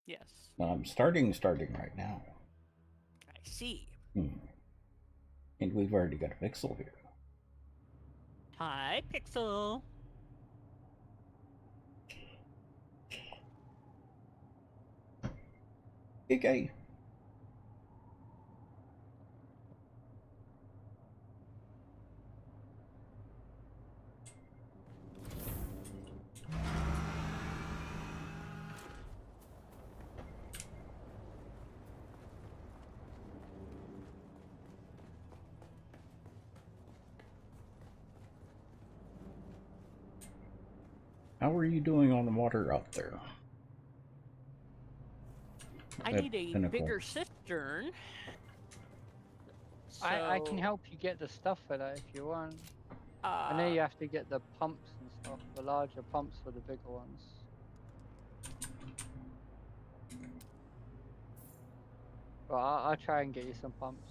Yes. I'm starting right now. I see. And we've already got a pixel here. Hi, Pixel. Hey, guy. How are you doing on the water out there? I At need a Pinnacle. bigger cistern. So, I can help you get the stuff for that if you want. I know you have to get the pumps and stuff, the larger pumps for the bigger ones. But I'll try and get you some pumps.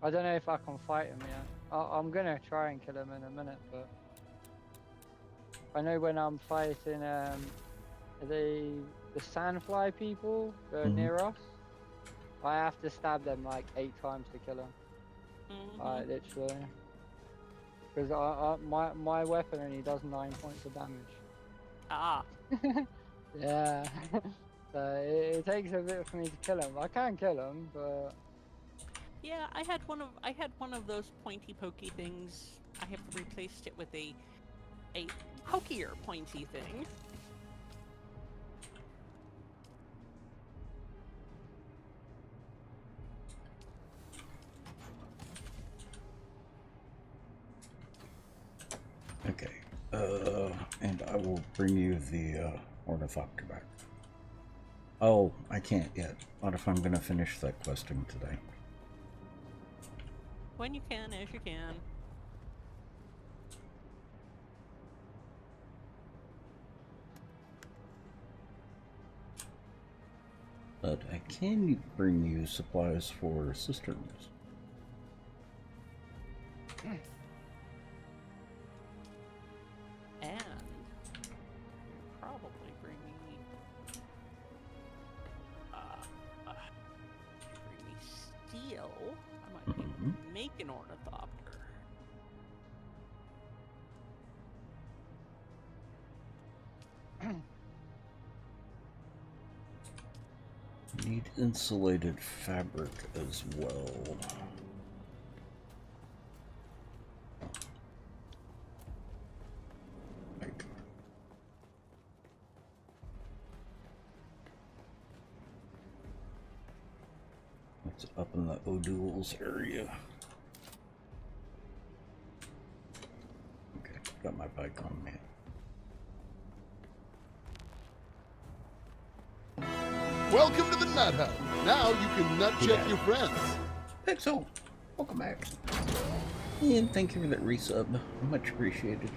I don't know if I can fight him yet. I'm gonna try and kill him in a minute, but I know when I'm fighting the sandfly people that are near us, I have to stab them like 8 times to kill them. Literally. Because my weapon only does 9 points of damage. Yeah. So it takes a bit for me to kill him. I can kill him, but yeah, I had one of those pointy pokey things. I have replaced it with a pokier pointy thing. Okay. And I will bring you the ornithopter back. Oh, I can't yet. Not if I'm gonna finish that questing today. When you can, as you can. But I can bring you supplies for cisterns. And probably bring me steel. I might be able to make an ornithopter. Need insulated fabric as well. Right. It's up in the O'Doul's area. Okay, got my bike on me. Welcome to the Nut Hut. Now you can nut check your friends. Pixel, welcome back. And thank you for that resub. Much appreciated.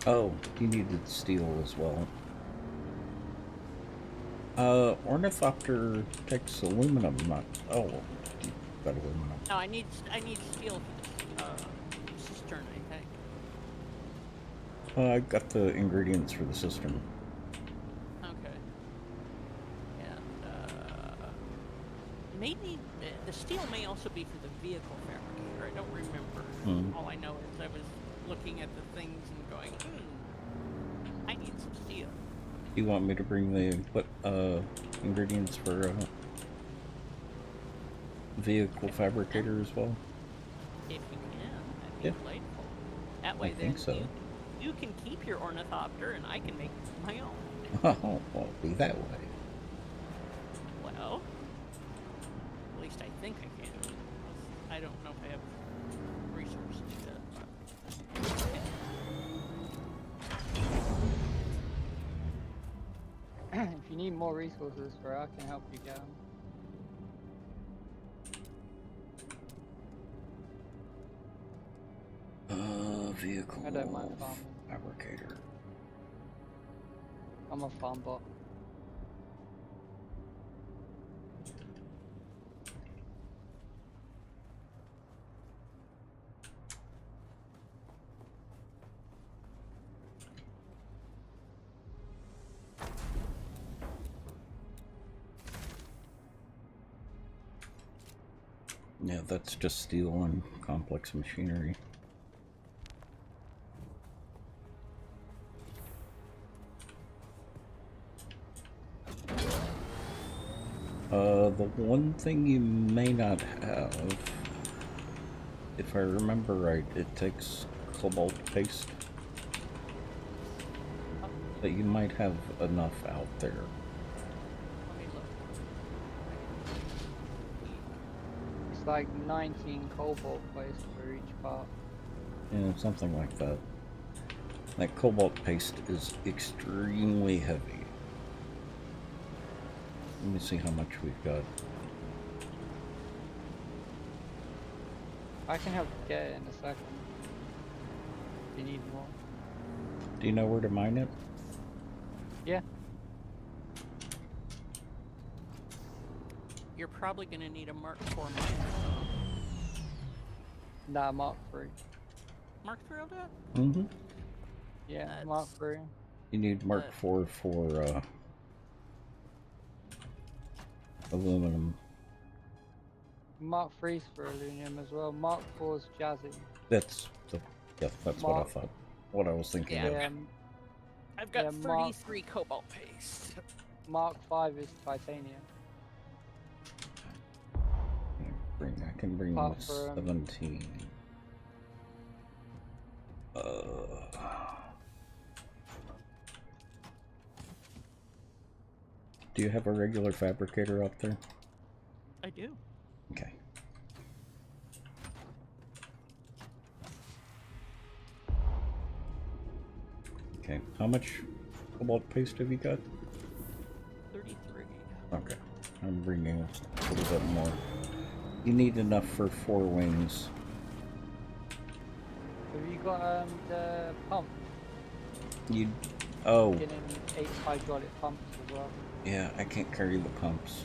Oh, you needed steel as well. Ornithopter takes aluminum, not... Oh, you got aluminum. No, I need steel for this cistern, I think. I got the ingredients for the cistern. Okay. And maybe the steel may also be for the vehicle fabricator. I don't remember. All I know is I was looking at the things and going, I need some steel. You want me to bring the ingredients for vehicle fabricator as well? If you can, that'd be delightful. That way, I think so. You can keep your ornithopter, and I can make my own. Oh, won't be that way. Well, at least I think I can. I don't know if I have resources yet. If you need more resources for it, I can help you get them. Vehicle I don't mind farming. fabricator. I'm a farm bot. Yeah, that's just steel and complex machinery. The one thing you may not have, if I remember right, it takes cobalt paste. But you might have enough out there. Let me look. It's like 19 cobalt placed for each part. Yeah, something like that. That cobalt paste is extremely heavy. Let me see how much we've got. I can help you get it in a second. If you need more. Do you know where to mine it? Yeah. You're probably going to need a Mark IV miner. Nah, Mark III. Mark III will do it? Mm-hmm. Yeah, That's- Mark III. You need Mark IV for aluminum. Mark III's for aluminum as well. Mark IV's jazzy. That's the, yeah, that's what I Mark- thought. What I was thinking Yeah. of. Yeah, I've got Yeah, Mark- 33 cobalt paste. Mark V is titanium. I can bring Apart you from- 17. Do you have a regular fabricator out there? I do. Okay. Okay, how much cobalt paste have you got? 33. Okay, I'm bringing a little bit more. You need enough for 4 wings. Have you got the pump? You, oh, Getting 8 hydraulic pumps as well. yeah, I can't carry the pumps.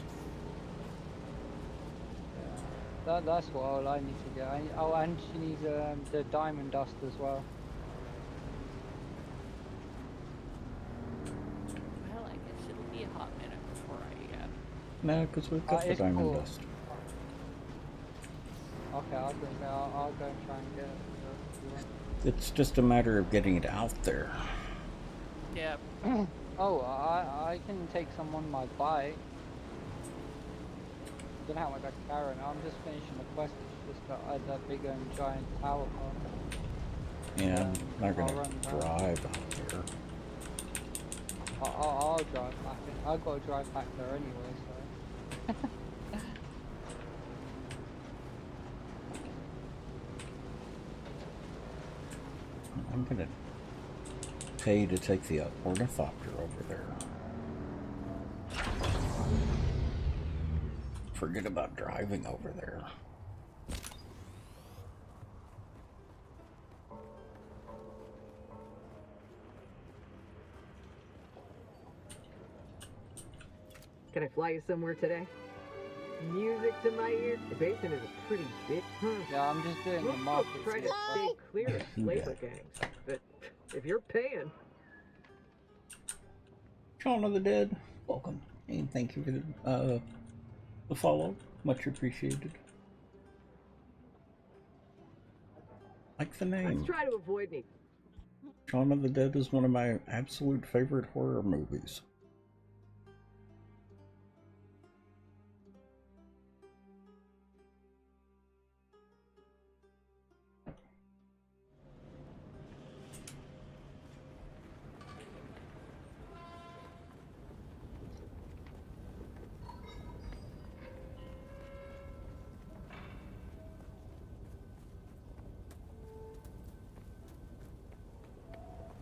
That's what all I need to get. Oh, and she needs the diamond dust as well. Well, I guess it'll be a hot minute before I, No, because we've got the It's diamond cool. dust. Okay, I'll go and try and get it. if you want. It's just a matter of getting it out there. yeah, Oh, I can take some on my bike. Don't know how much I can carry now. I'm just finishing the quest. It's just that big and giant tower part. Yeah, I'm not I'll gonna run down. drive out there. I'll drive back in. I've got to drive back there anyway, so. I'm gonna pay to take the ornithopter over there. Forget about driving over there. Can I fly you somewhere today? Music to my ear? The basin is a pretty big... Yeah, I'm just doing the Most market. folks try to stuff. stay clear of Yeah. flavor gangs, but if you're paying... Shaun of the Dead, welcome. And thank you for the follow. Much appreciated. Like the Let's name. try to avoid any... Shaun of the Dead is one of my absolute favorite horror movies.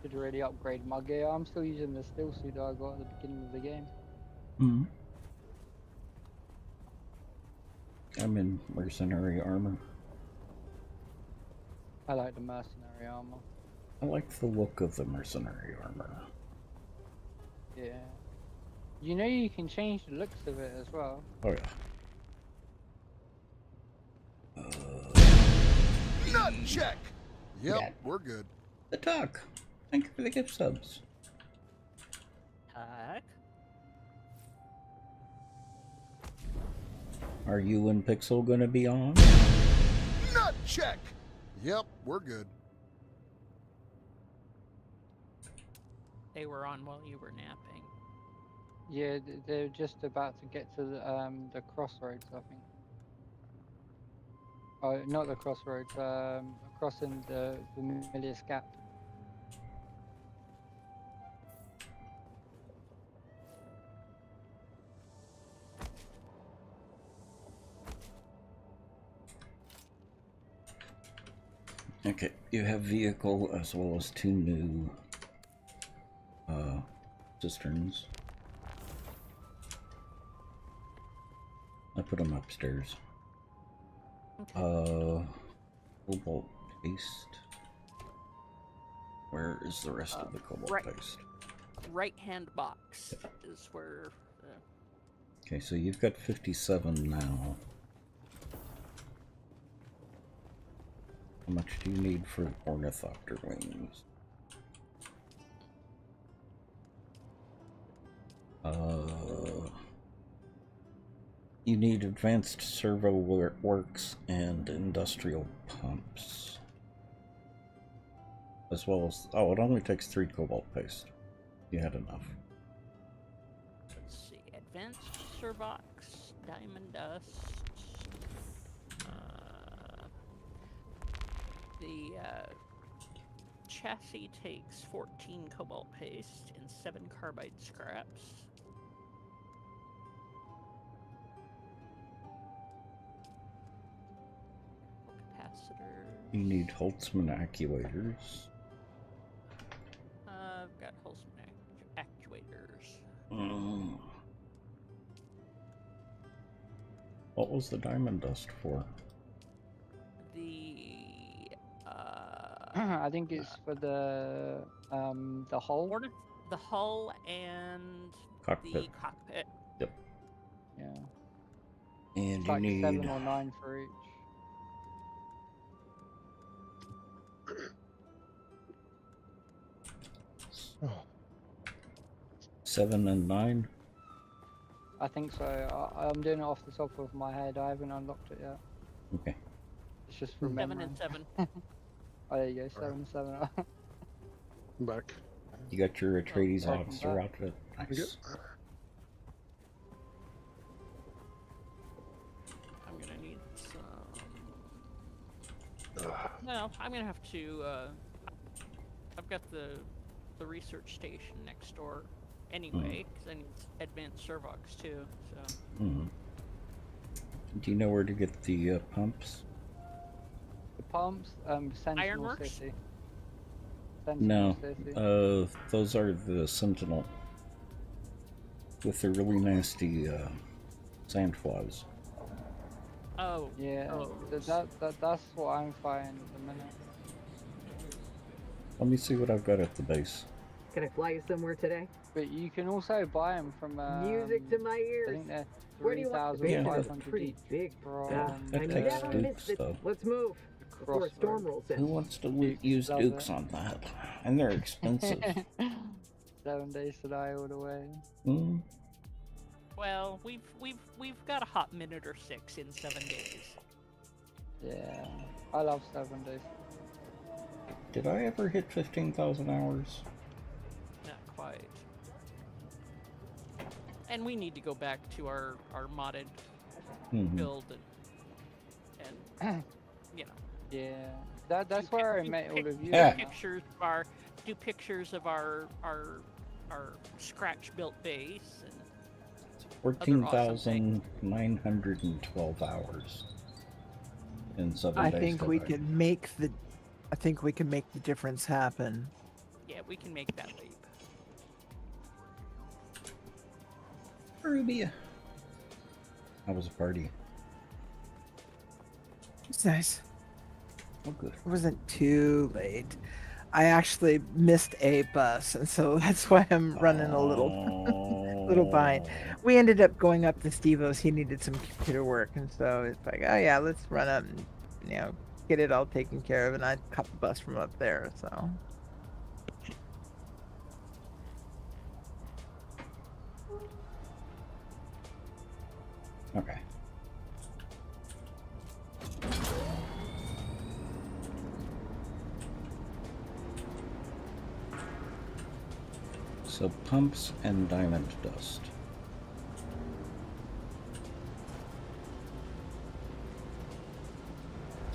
Should really upgrade my gear. I'm still using the still suit that I got at the beginning of the game. Hmm. I'm in mercenary armor. I like the mercenary armor. I like the look of the mercenary armor. Yeah. You know you can change the looks of it as well. Oh yeah. Nut check! Yep, Yeah. we're good. The duck. Thank you for the gift subs. Heck. Are you and Pixel gonna be on? Nut check! Yep, we're good. They were on while you were napping. Yeah, they're just about to get to the crossroads, I think. Oh, not the crossroads. Crossing the Milius Gap. Okay, you have vehicle as well as 2 new cisterns. I put them upstairs. Okay. Cobalt paste. Where is the rest of the cobalt right. paste? Right-hand box is where. Okay, so you've got 57 now. How much do you need for ornithopter wings? You need advanced servo works and industrial pumps. As well as, oh, it only takes 3 cobalt paste. You had enough. Let's see. Advanced Servox, Diamond Dust. The chassis takes 14 cobalt paste and 7 carbide scraps. Capacitors. You need Holtzman actuators. I've got Holtzman actuators. What was the diamond dust for? The I think it's for the hull. the hull and Cockpit. the cockpit. Yep. Yeah. And It's you like need 7 or 9 for each. 7 and 9. I think so. I'm doing it off the top of my head. I haven't unlocked it yet. Okay. It's just from 7 memory. and 7. Oh, there you go. 7 and 7. I'm back. You got your Atreides welcome officer back. outfit. I'm good. Nice. I'm gonna need some. Well, I'm gonna have to. I've got the research station next door anyway, because I need advanced Servox too. So. Do you know where to get the pumps? The pumps, Sentinel Ironworks? City. No. Sentinel City. Those are the Sentinel. With the really nasty sandflies. Oh. Yeah, Oh. that's what I'm fighting at the minute. Let me see what I've got at the base. Can I fly you somewhere today? But you can also buy them from. Music to my I ears. think they're Where do you want? The base is 3,500 pretty each big. from. That I takes never Dukes, missed it. though. Let's move before a storm rolls in. Who wants to Dukes, use love Dukes it. on that? And they're expensive. 7 days to die all the way. Hmm. Well, we've got a hot minute or 6 in 7 days. Yeah, I love 7 days. Did I ever hit 15,000 hours? Not quite. And we need to go back to our modded Mm-hmm. build and you know. Yeah, that's where I met all of you. Yeah. Do pictures of our scratch built base and 14,912 hours in 7 I days. think we today. can make the difference happen. yeah, we can make that leap. Ruby. How was the party? It's nice. Oh, good. It wasn't too late. I actually missed a bus, and so that's why I'm running a little behind. We ended up going up to Steve-O's. He needed some computer work, and so it's like, oh yeah, let's run up and get it all taken care of. And I caught the bus from up there, so. Okay. So pumps and diamond dust.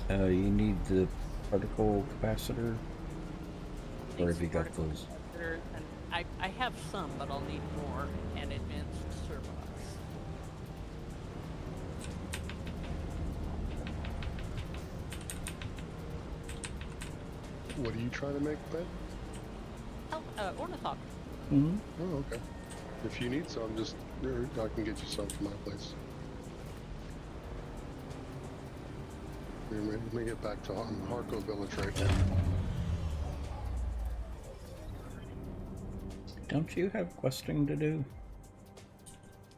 You need the particle capacitor? Or have you got those? And I have some, but I'll need more, and advanced servox. What are you trying to make, Ben? Oh, ornithopter. Mm-hmm. Oh, okay. If you need some, just I can get you some from my place. Let me get back to Harco Village right now. Don't you have questing to do?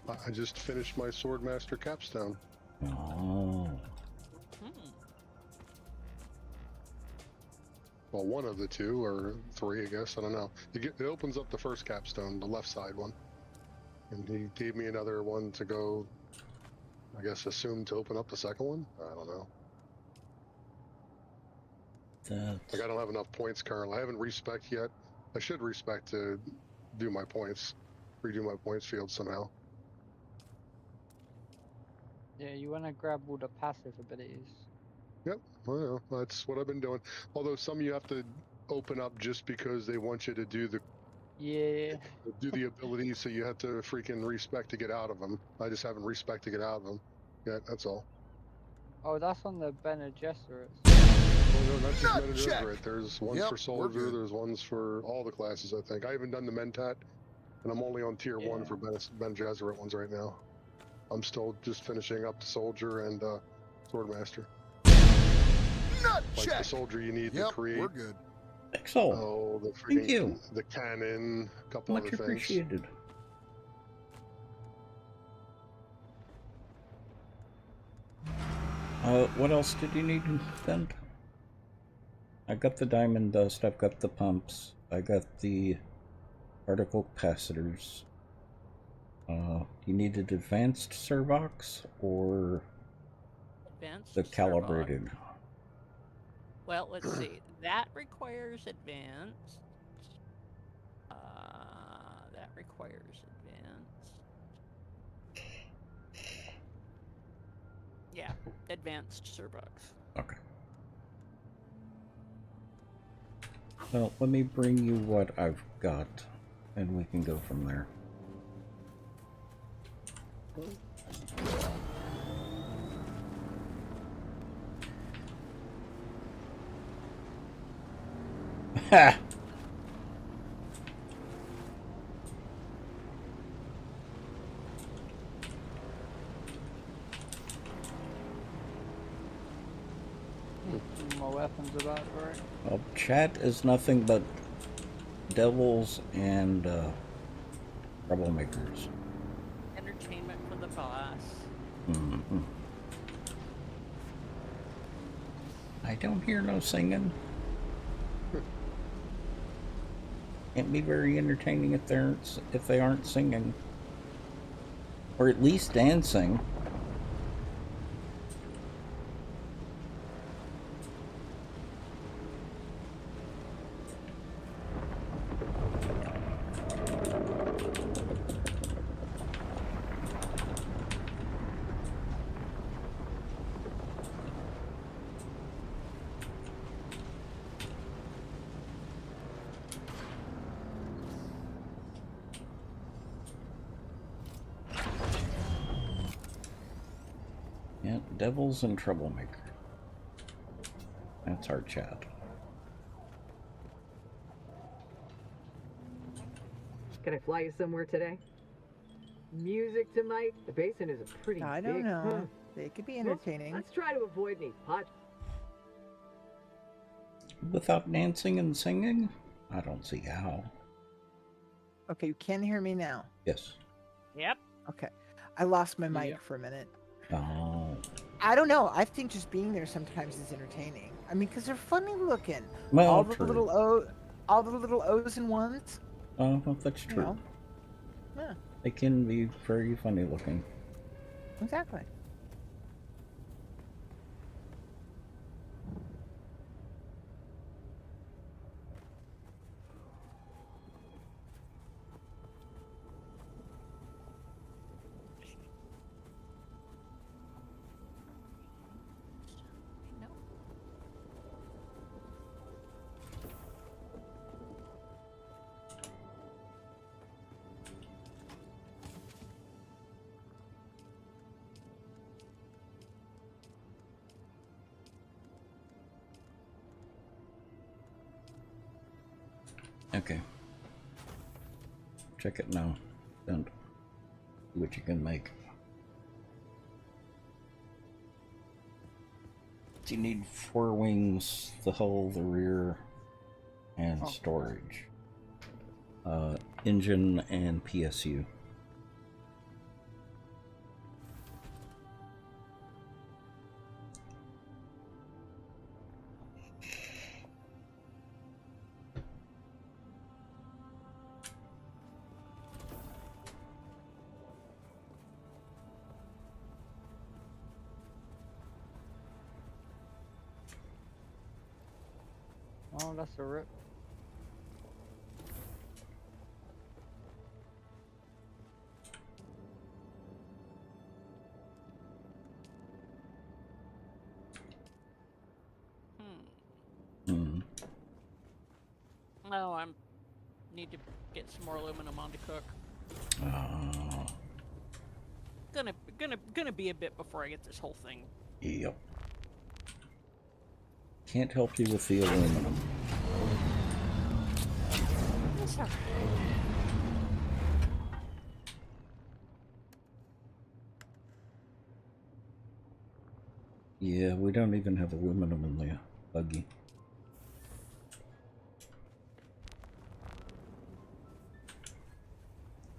I just finished my Swordmaster capstone. Oh. Well, one of the two, or three, I guess. I don't know. It opens up the first capstone, the left side one. And he gave me another one to go, I guess, assumed to open up the second one? I don't know. Like, I don't have enough points currently. I haven't respec yet. I should respec to do my points. Redo my points field somehow. Yeah, you want to grab all the passive abilities. Yep, well, that's what I've been doing. Although some you have to open up just because they want you to do the abilities, so you have to freaking respec to get out of them. I just haven't respec to get out of them yet. That's all. Oh, that's on the Bene Gesserits. Well, no, not just Bene Gesserit. There's ones for Soldier. There's ones for all the classes. I think I haven't done the Mentat, and I'm only on tier 1 for Bene Gesserit ones right now. I'm still just finishing up the Soldier and Swordmaster. Like the Soldier, you need to create. We're good. Excellent. Oh, the Thank you. the cannon, a couple Much other things. appreciated. What else did you need then? I got the diamond dust, I've got the pumps, I got the particle capacitors. You needed advanced servox or Advanced the calibrated? servox. Well, let's see. That requires advanced. That requires advanced. Yeah, advanced servox. Okay. Well, let me bring you what I've got, and we can go from there. Ha! More weapons about, right? Well, chat is nothing but devils and troublemakers. Entertainment for the boss. Mm-hmm. I don't hear no singing. Can't be very entertaining if they aren't singing, or at least dancing. Yeah, devils and troublemaker. That's our chat. Can I fly you somewhere today? music tonight? The basin is a pretty I big... don't know. They could be entertaining. Let's try to avoid any Hutch. Without dancing and singing? I don't see how. Okay, you can hear me now. Yes. Yep. Okay. I lost my mic Yep. for a minute. Oh. I don't know. I think just being there sometimes is entertaining. I mean, because they're funny looking. Well, all the true. little O's and ones. Oh, that's You true. know. Yeah, They can be very funny looking. exactly. No. Okay. Check it now. And see what you can make. You need 4 wings, the hull, the rear, and storage. Engine and PSU. Oh, that's a rip. Hmm. Oh, I need to get some more aluminum on to cook. Gonna be a bit before I get this whole thing. Yep. Can't help you with the aluminum. That's all right. Yeah, we don't even have aluminum in the buggy.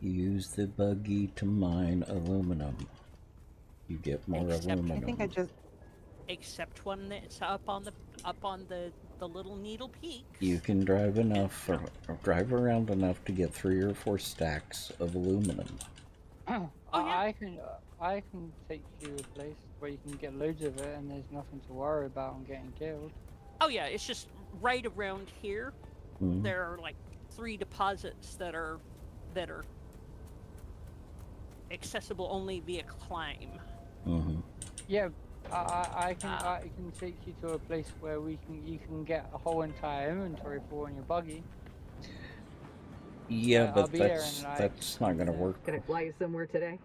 Use the buggy to mine aluminum. You get more Except- aluminum. I think I just. Except when it's up on the little Needle Peaks. You can drive enough, or drive around enough to get 3 or 4 stacks of aluminum. yeah. I can take you to a place where you can get loads of it and there's nothing to worry about on getting killed. Oh yeah, it's just right around here. Mhm. There are like 3 deposits that are accessible only via climb. Mhm. Yeah, I can take you to a place where you can get a whole entire inventory for in your buggy. Yeah, I'll but be there that's in, like, that's not gonna work. Can I fly you somewhere today?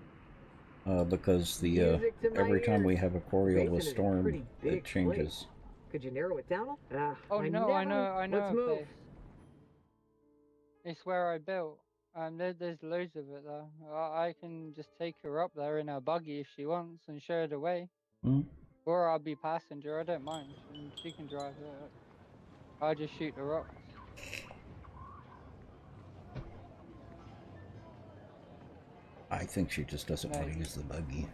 Because the Music to my every time we ears. have a Coriolis Basin is a storm, pretty big it changes. Could you narrow it down? Oh no, I know Let's a move. place. It's where I built. There's loads of it though. I can just take her up there in her buggy if she wants and show her the way. Hmm? Or I'll be passenger, I don't mind. And she can drive it. I'll just shoot the rocks. I think she just doesn't want to use the buggy.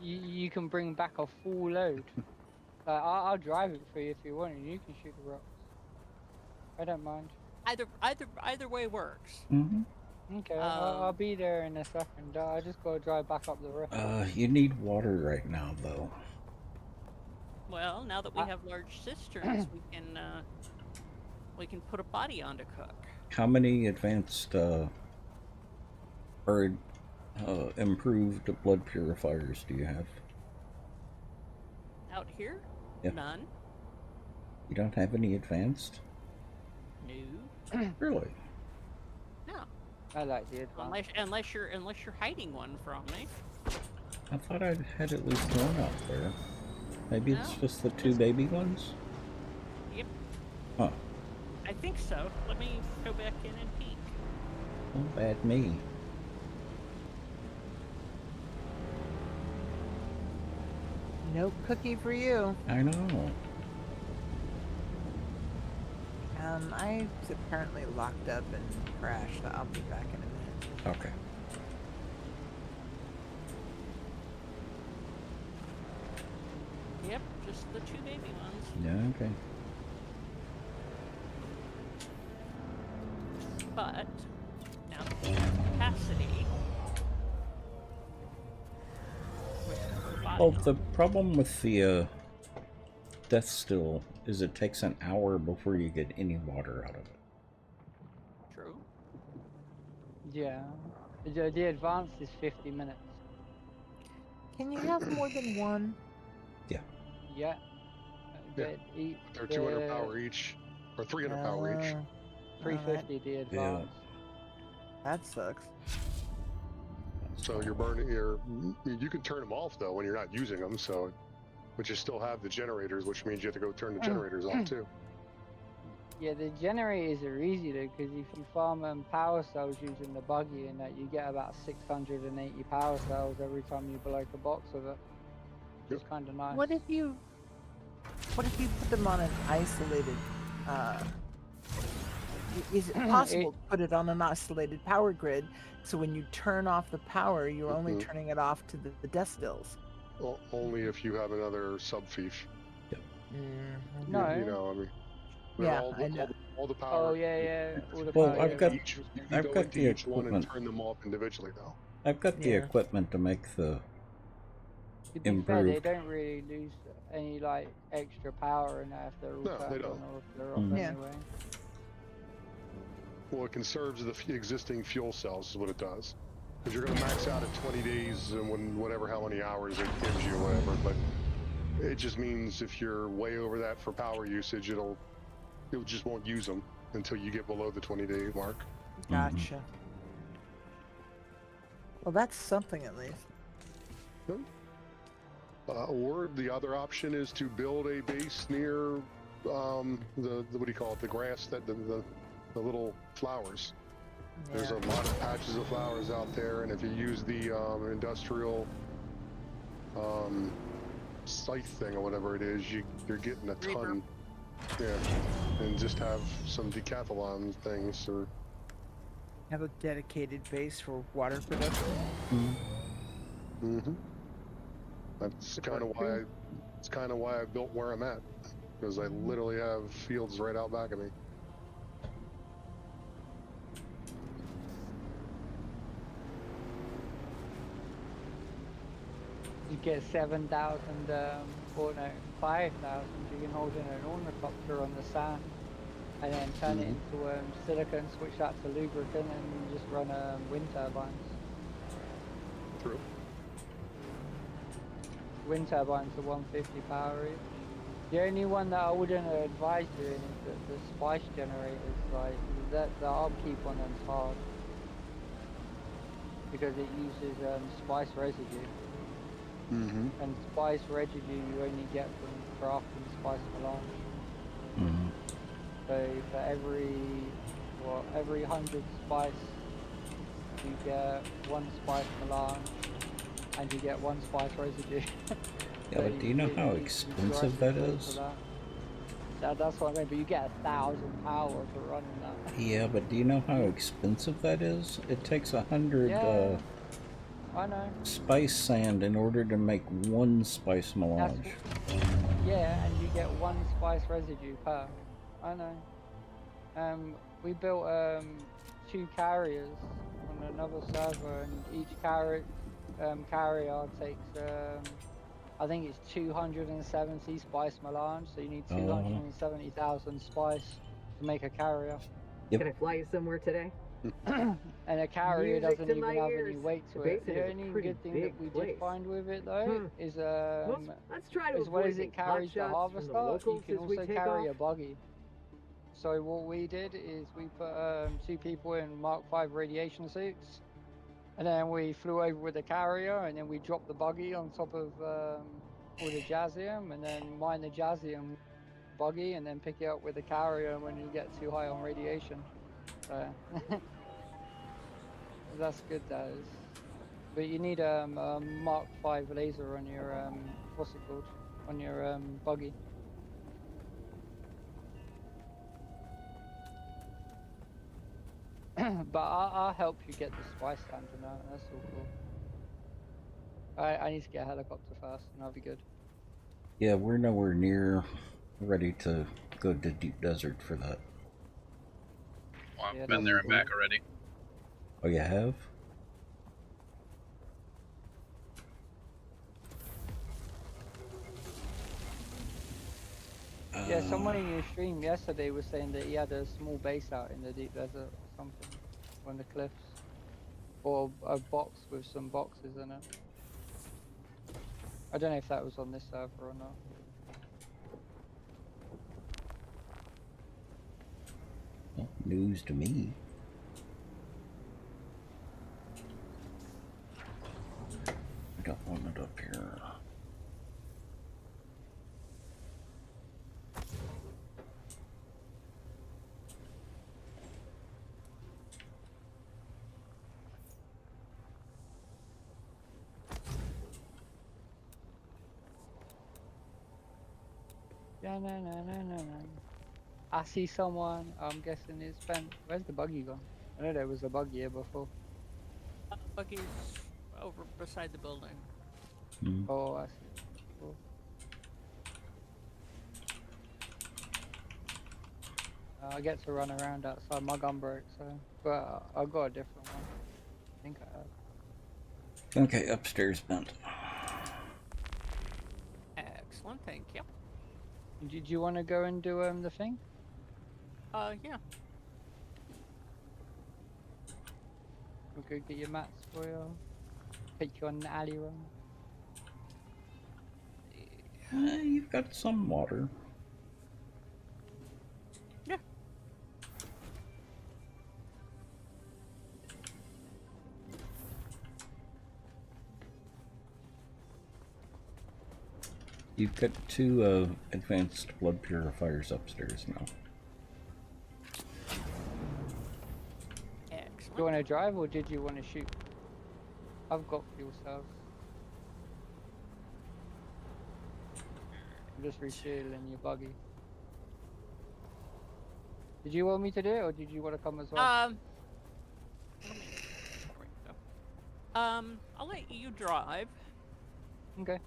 You can bring back a full load. I'll drive it for you if you want, and you can shoot the rocks. I don't mind. Either way works. Mm-hmm. Okay, I'll be there in a second. I just gotta drive back up the river. You need water right now, though. Well, now that we have large cisterns, we can put a body on to cook. How many advanced or improved blood purifiers do you have? Out here? Yeah. None. You don't have any advanced? No. Really? No. I like the advance. Unless you're hiding one from me. I thought I had at least one out there. Maybe it's No. just the 2 baby ones? Yep. Huh. I think so. Let me go back in and peek. Oh, bad me. No cookie for you. I know. I was apparently locked up and crashed. I'll be back in a minute. Okay. Yep, just the 2 baby ones. Yeah, okay. But now that we have capacity. Well, the problem with the death still is it takes an hour before you get any water out of it. True. Yeah. The advance is 50 minutes. Can you have more than one? Yeah. Yeah. Yeah. They're 200 power each, or 300 power each. 350 the advance. That sucks. So you're burning you can turn them off though when you're not using them, so, but you still have the generators, which means you have to go turn the generators off too. Yeah, the generators are easy though, because if you farm power cells using the buggy and that, you get about 680 power cells every time you blow a box of it. It's kind of nice. What if you put them on an isolated? Is it possible to put it on an isolated power grid, so when you turn off the power, you're only turning it off to the death stills? Well, only if you have another sub-fief. No. You know, I mean. Yeah, all I know. all the power. Oh yeah. All the Well, power, I've got You I've go got into the each one and equipment. turn them off individually though. I've got the Yeah. equipment to make the To be fair, they improved. don't really lose any like extra power in that if they're all No, turned they on don't. or if they're off Yeah. anyway. Well, it conserves the existing fuel cells is what it does. Because you're going to max out at 20 days and whatever how many hours it gives you, whatever. But it just means if you're way over that for power usage, it just won't use them until you get below the 20-day mark. Gotcha. Well, that's something at least. Or the other option is to build a base near the what do you call it? The grass that the little flowers. Yeah. There's a lot of patches of flowers out there, and if you use the industrial scythe thing or whatever it is, you're getting a ton. Yeah, and just have some decathlon things or. Have a dedicated base for water production. Mm-hmm. That's kind of why I built where I'm at, because I literally have fields right out back of me. You get 7,000 or no, 5,000. You can hold in an ornithopter on the sand and then turn it into silicon, switch that to lubricant, and just run wind turbines. True. Wind turbines are 150 power each. The only one that I wouldn't advise doing is the spice generators. Like the upkeep on them's hard because it uses spice residue. And spice residue you only get from crafting spice melange. So for every 100 spice, you get 1 spice melange, and you get 1 spice residue. Yeah, but do you know how expensive that is? That's what I mean, but you get 1,000 power for running that. Yeah, but do you know how expensive that is? It takes 100 I know. spice sand in order to make 1 spice melange. Yeah, and you get 1 spice residue per. I know. We built 2 carriers on another server, and each carrier takes I think it's 270 spice melange, so you need 270,000 spice to make a carrier. Yep. Can I fly you somewhere today? And a carrier Music doesn't to even my have ears. any weight to The it. basin The is a only pretty good thing that we big place. did find with it though is Let's try to as well avoid as it making carries the hotshots from harvester, the you locals can as we also take carry off. a buggy. So what we did is we put 2 people in Mark 5 radiation suits, and then we flew over with the carrier, and then we dropped the buggy on top of all the jazzium, and then mine the jazzium buggy, and then pick it up with the carrier when you get too high on radiation. So that's good, that is. But you need a Mark 5 laser on your what's it called, on your buggy. But I'll help you get the spice lantern out. That's all cool. I need to get a helicopter first, and I'll be good. Yeah, we're nowhere near ready to go to deep desert for that. Well, I've Yeah, been that's there and cool. back already. Oh, you have? Yeah, someone in your stream yesterday was saying that he had a small base out in the deep desert or something on the cliffs, or a box with some boxes in it. I don't know if that was on this server or not. Well, news to me. I don't want it up here. I see someone. I'm guessing it's Ben. Where's the buggy gone? I know there was a buggy here before. Buggy's over beside the building. Oh, I see. Cool. I get to run around outside. My gun broke, so. But I got a different one. I think I have. Okay, upstairs bent. Excellent, thank you. Did you want to go and do the thing? Yeah. We'll go get your mats for you. Take you on the alley run. You've got some water. Yeah. You've got 2 advanced blood purifiers upstairs now. Excellent. Do you want to drive or did you want to shoot? I've got fuel cells. I'm just refueling your buggy. Did you want me to do it or did you want to come as well? There we go. I'll let you drive. Okay.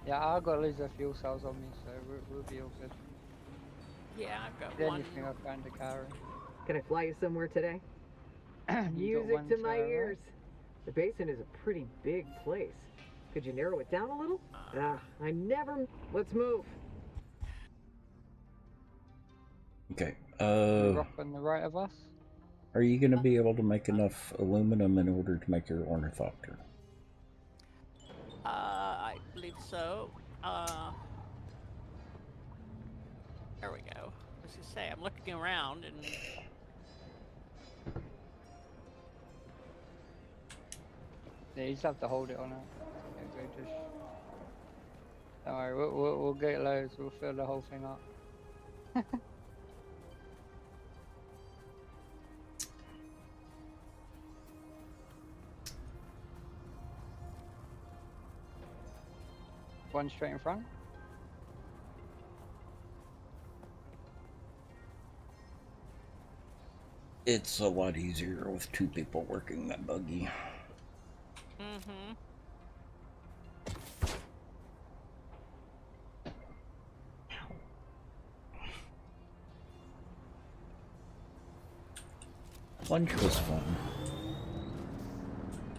Yeah, I've got loads of fuel cells on me, so we'll be all good. Yeah, I've got The one. only thing I found to carry. Can I fly you somewhere today? You got Music one to my ride? ears. The basin is a pretty big place. Could you narrow it down a little? I never... Let's move. Okay, Rock on the right of us? are you going to be able to make enough aluminum in order to make your ornithopter? I believe so. There we go. I was gonna say, I'm looking around and Yeah, you just have to hold it on it. Okay, just... Don't worry, we'll get loads, we'll fill the whole thing up. One straight in front. It's a lot easier with 2 people working that buggy. mm-hmm. Lunch was fun.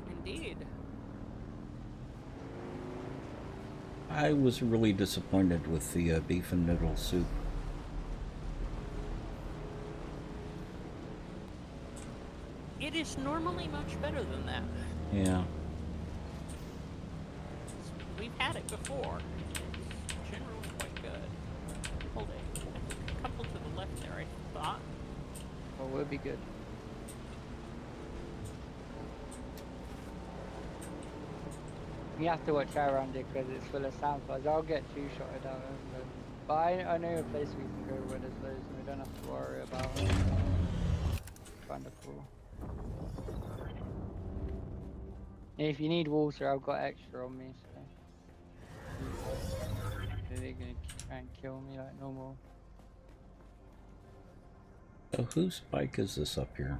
Indeed. I was really disappointed with the beef and noodle soup. It is normally much better than that. Yeah. We've had it before. It's generally quite good. Hold it. A couple to the left there, I thought. Oh, we'll be good. You have to watch out around it because it's full of sandflies. I'll get two-shotted out of it. But I know a place we can go where there's loads and we don't have to worry about it. Kind of cool. If you need water, I've got extra on me, so they're gonna try and kill me like normal. So whose bike is this up here?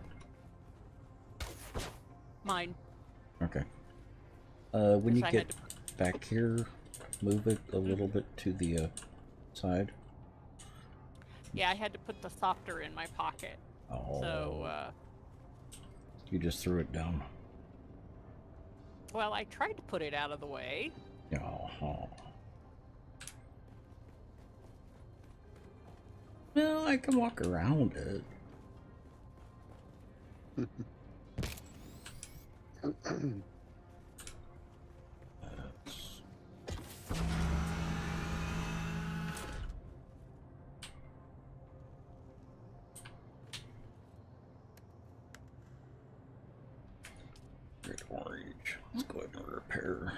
Mine. Okay. When you 'Cause I get had back here, move it a little bit to the side. Yeah, I had to put the softer in my pocket. Oh. So, You just threw it down. well, I tried to put it out of the way. Oh. Well, I can walk around it. Red orange. Let's go ahead and repair.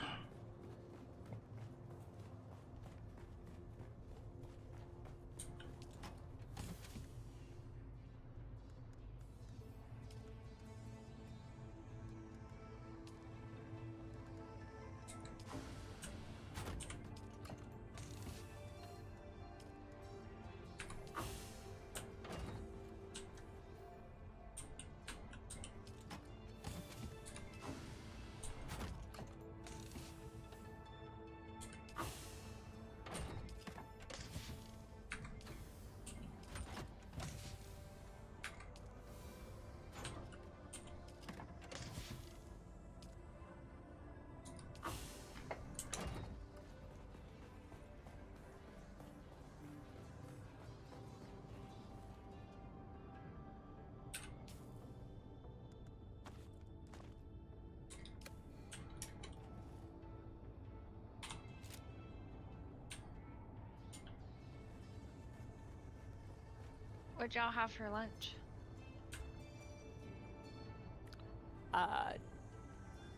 What'd y'all have for lunch?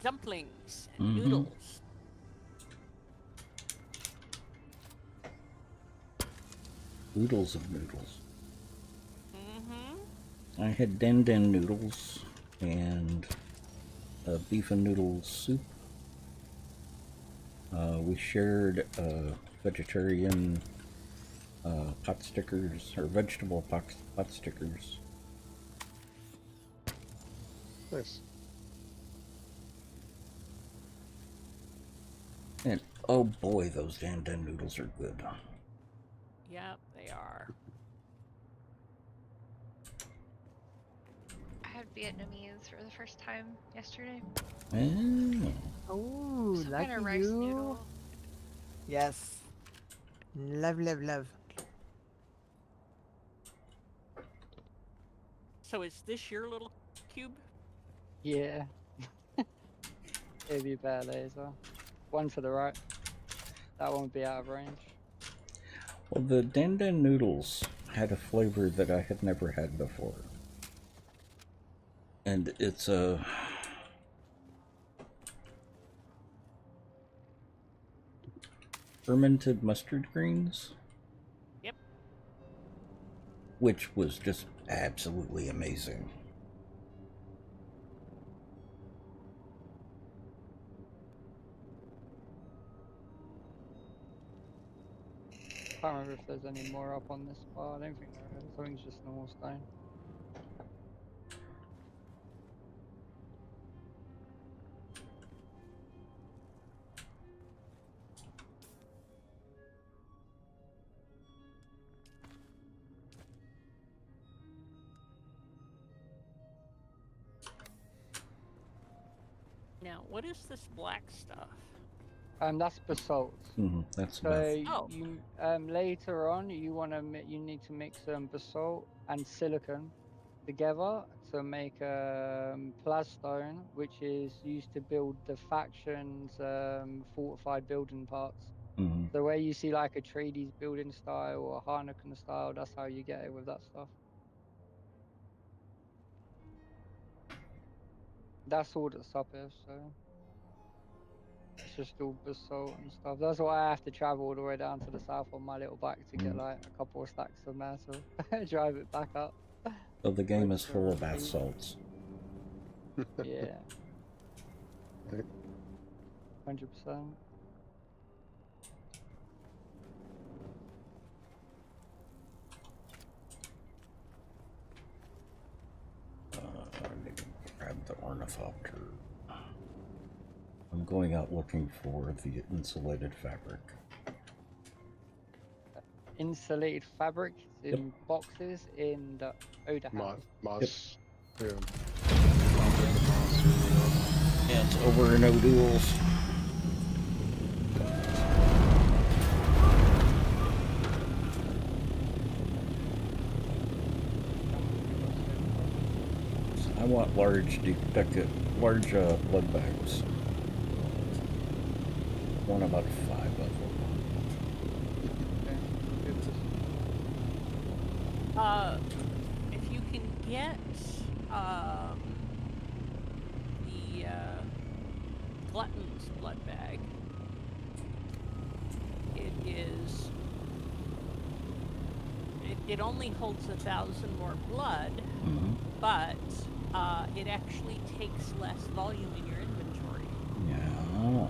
Dumplings and noodles. Oodles of noodles. Mm-hmm. I had den noodles and beef and noodle soup. We shared vegetarian pot stickers, or vegetable pot stickers. Nice. And oh boy, those den noodles are good. Yep, they are. I had Vietnamese for the first time yesterday. Oh, Some lucky kind of rice you. noodle. Yes. Love. So is this your little cube? Yeah. It'd be better later. One to the right. That one would be out of range. Well, the den noodles had a flavor that I had never had before. And it's a fermented mustard greens. Yep. Which was just absolutely amazing. I can't remember if there's any more up on this bar. I don't think there is. I think it's just normal stone. Now, what is this black stuff? That's basalt. That's So meth. Oh. you later on you need to mix basalt and silicon together to make plastone, which is used to build the factions fortified building parts. So where you see like a Atreides building style or a Harnakken style, that's how you get it with that stuff. That's all that's up here, so It's just all basalt and stuff. That's why I have to travel all the way down to the south on my little bike to get like a couple of stacks of metal, drive it back up. So the game Which is full of are bath easy. salts. Yeah. 100%. I need to grab the ornithopter. I'm going out looking for the insulated fabric. Insulated fabric in boxes in the Oda house. Moss. Yeah. Yeah, it's over in O'Doul's. I want large blood bags. I want about 5 of them. If you can get the glutton's blood bag, it only holds 1,000 more blood, but it actually takes less volume in your inventory. Yeah.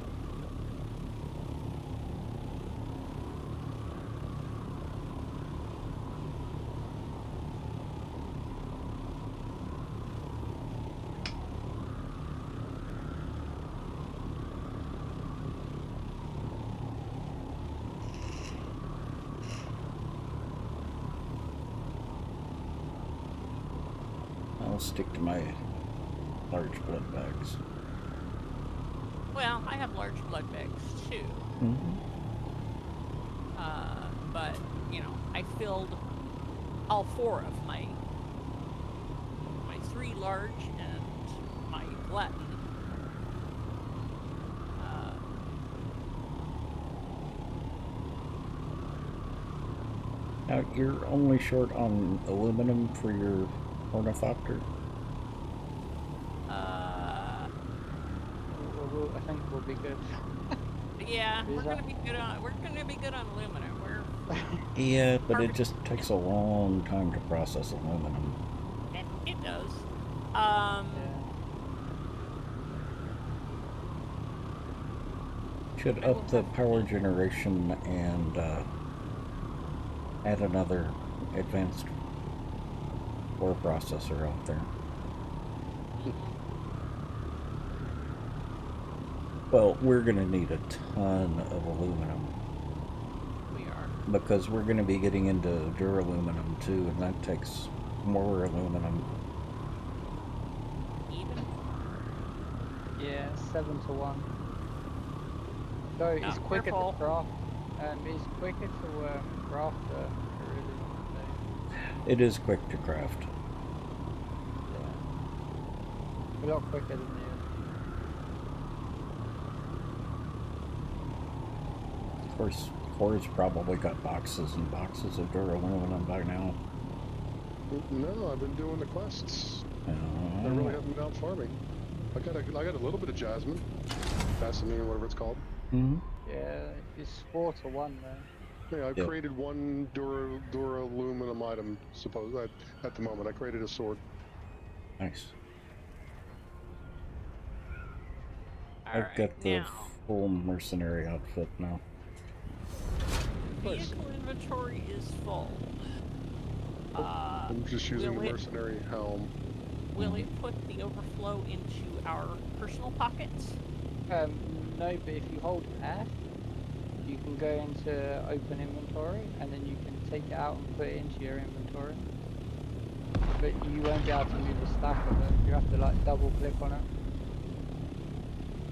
I'll stick to my large blood bags. Well, I have large blood bags too. But, you know, I filled all 4 of my 3 large and my glutton. Now, you're only short on aluminum for your ornithopter? I think we'll be good. Yeah, we're gonna be good on aluminum. Yeah, but it just takes a long time to process aluminum. It does. Should up the power generation and add another advanced ore processor out there. Well, we're going to need a ton of aluminum. We are. Because we're going to be getting into duraluminum too, and that takes more aluminum. Even more? Yeah, 7 to 1. So it's quicker careful. to craft. It's quicker to craft really. It is quick to craft. Yeah. A lot quicker than the Of course, Core's probably got boxes and boxes of duraluminum by now. No, I've been doing the quests. I really haven't been out farming. I got a little bit of jasmine, Vaseline, whatever it's called. Yeah, it's 4 to 1 though. Yeah, I've created one duraluminum item. At the moment, I created a sword. Nice. Alright, I've got the now, full mercenary outfit now. vehicle inventory is full. I'm just using the mercenary helm. Will it put the overflow into our personal pockets? No, but if you hold F, you can go into open inventory and then you can take it out and put it into your inventory. But you won't be able to move a stack of it. You have to like double click on it.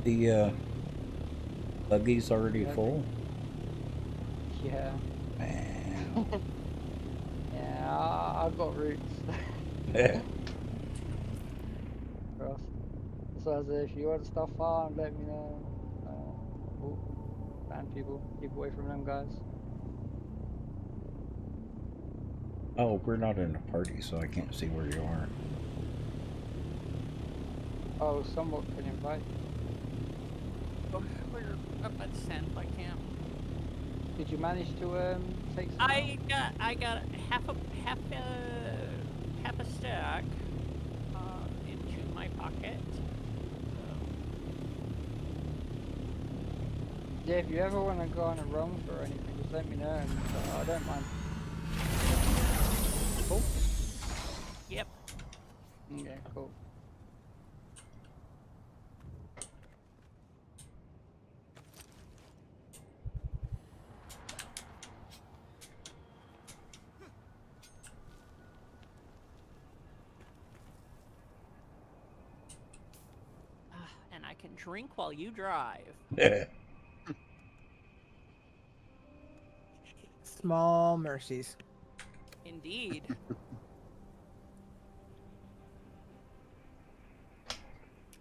The buggy's already full? Yeah. Man. Yeah, I've got roots. Yeah. Cross. So as if you want stuff farmed, let me know. Ban people. Keep away from them guys. Oh, we're not in a party, so I can't see where you are. Oh, someone can invite. we're up at the Sandfly camp. Did you manage to take some? I got half a stack into my pocket. Yeah, if you ever want to go on a run for anything, just let me know, and I don't mind. Cool. Yep. Okay, cool. And I can drink while you drive. Small mercies. Indeed.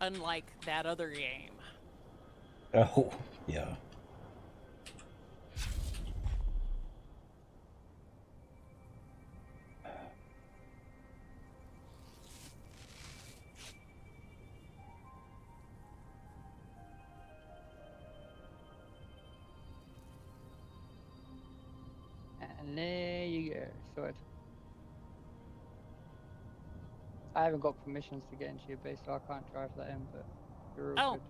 Unlike that other game. Oh, yeah. And there you go, sorted. I haven't got permissions to get into your base, so I can't drive that in, but you're all Oh. good.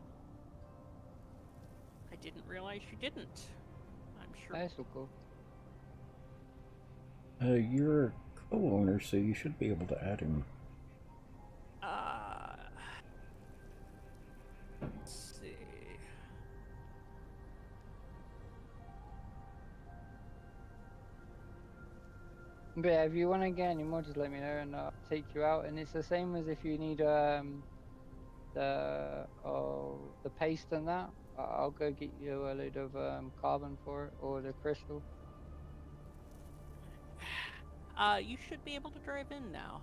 I didn't realize you didn't. I'm sure. That's all cool. You're a co-owner, so you should be able to add him. Let's see. But yeah, if you want to get any more, just let me know and I'll take you out. And it's the same as if you need the paste and that. I'll go get you a load of carbon for it, or the crystal. You should be able to drive in now.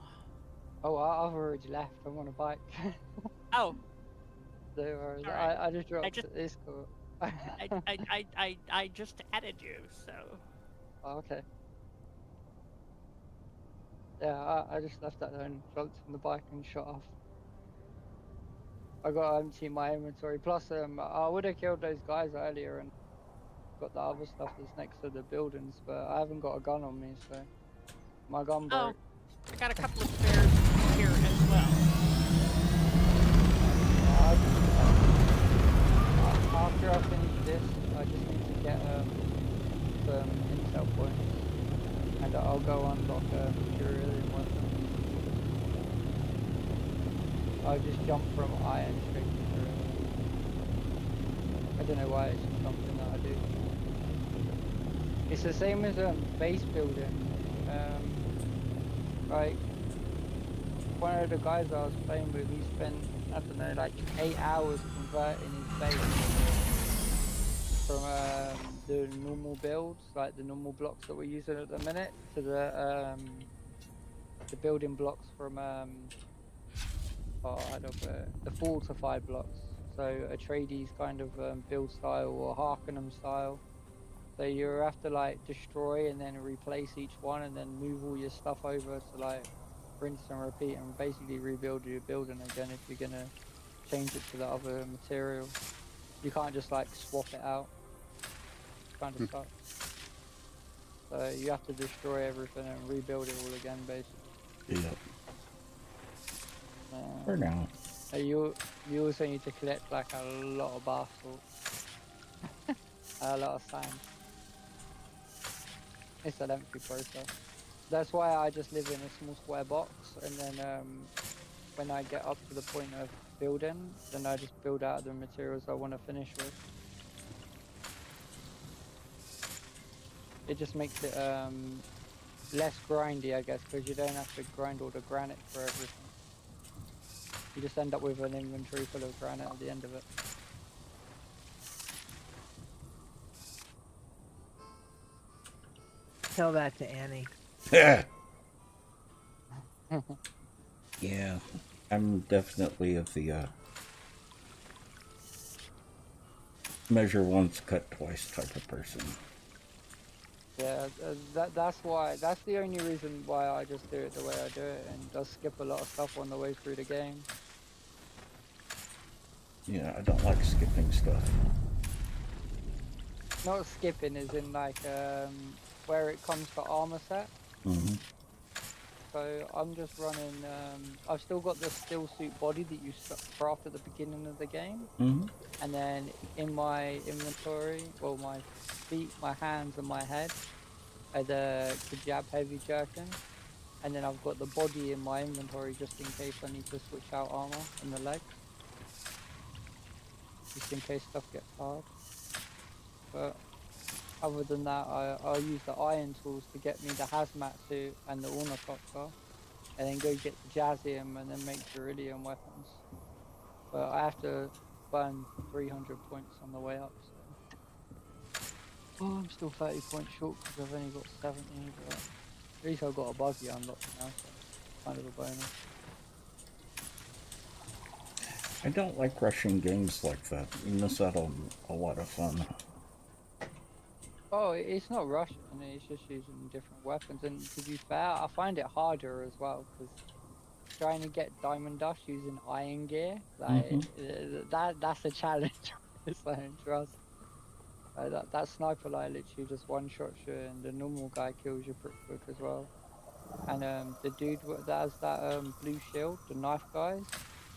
Oh, I've already left. I'm on a bike. Oh. No worries. Alright. I just dropped I just- this cool. I just added you, so. Oh, okay. Yeah, I just left that there and jumped on the bike and shot off. I got to empty my inventory. Plus, I would have killed those guys earlier and got the other stuff that's next to the buildings, but I haven't got a gun on me, so my gun broke. I got a couple of spares here as well. After I finish this, I just need to get some intel points, and I'll go unlock Imperial weapon. I'll just jump from iron straight to Imperial. I don't know why it's just something that I do. It's the same as base building. Like one of the guys I was playing with, he spent, I don't know, like 8 hours converting his base from the normal builds, like the normal blocks that we're using at the minute, to the building blocks from the fortified blocks. So Atreides kind of build style, or Harkonnen style. So you have to like destroy and then replace each one, and then move all your stuff over to like rinse and repeat, and basically rebuild your building again if you're gonna change it to the other material. You can't just like swap it out. It kind of sucks. So you have to destroy everything and rebuild it all again, basically. Yep. For now. You also need to collect like a lot of bath salts. A lot of sand. It's a lengthy process. That's why I just live in a small square box, and then when I get up to the point of building, then I just build out the materials I want to finish with. It just makes it less grindy, I guess, because you don't have to grind all the granite for everything. You just end up with an inventory full of granite at the end of it. Tell that to Annie. Yeah, I'm definitely of the measure once, cut twice type of person. Yeah, that's why. That's the only reason why I just do it the way I do it, and just skip a lot of stuff on the way through the game. Yeah, I don't like skipping stuff. not skipping, is in like where it comes to armor set. Mm-hmm. So I'm just running. I've still got the steel suit body that you craft at the beginning of the game, Mm-hmm. and then in my inventory, well, my feet, my hands, and my head are the Kajab heavy jerkin, and then I've got the body in my inventory just in case I need to switch out armor in the legs, just in case stuff gets hard. But other than that, I'll use the iron tools to get me the hazmat suit and the ornithopter, and then go get the Jazzium and then make beryllium weapons. But I have to burn 300 points on the way up, so... Oh, I'm still 30 points short because I've only got 70, but at least I've got a buggy unlocked now, so it's kind of a bonus. I don't like rushing games like that. You miss out on a lot of fun. Oh, it's not rushing, it's just using different weapons, and to be fair, I find it harder as well, because trying to get Diamond Dust using iron gear, like, that's a challenge. It's like, trust. That sniper like literally just one-shots you, and the normal guy kills you pretty quick as well. And the dude that has that blue shield, the knife guys,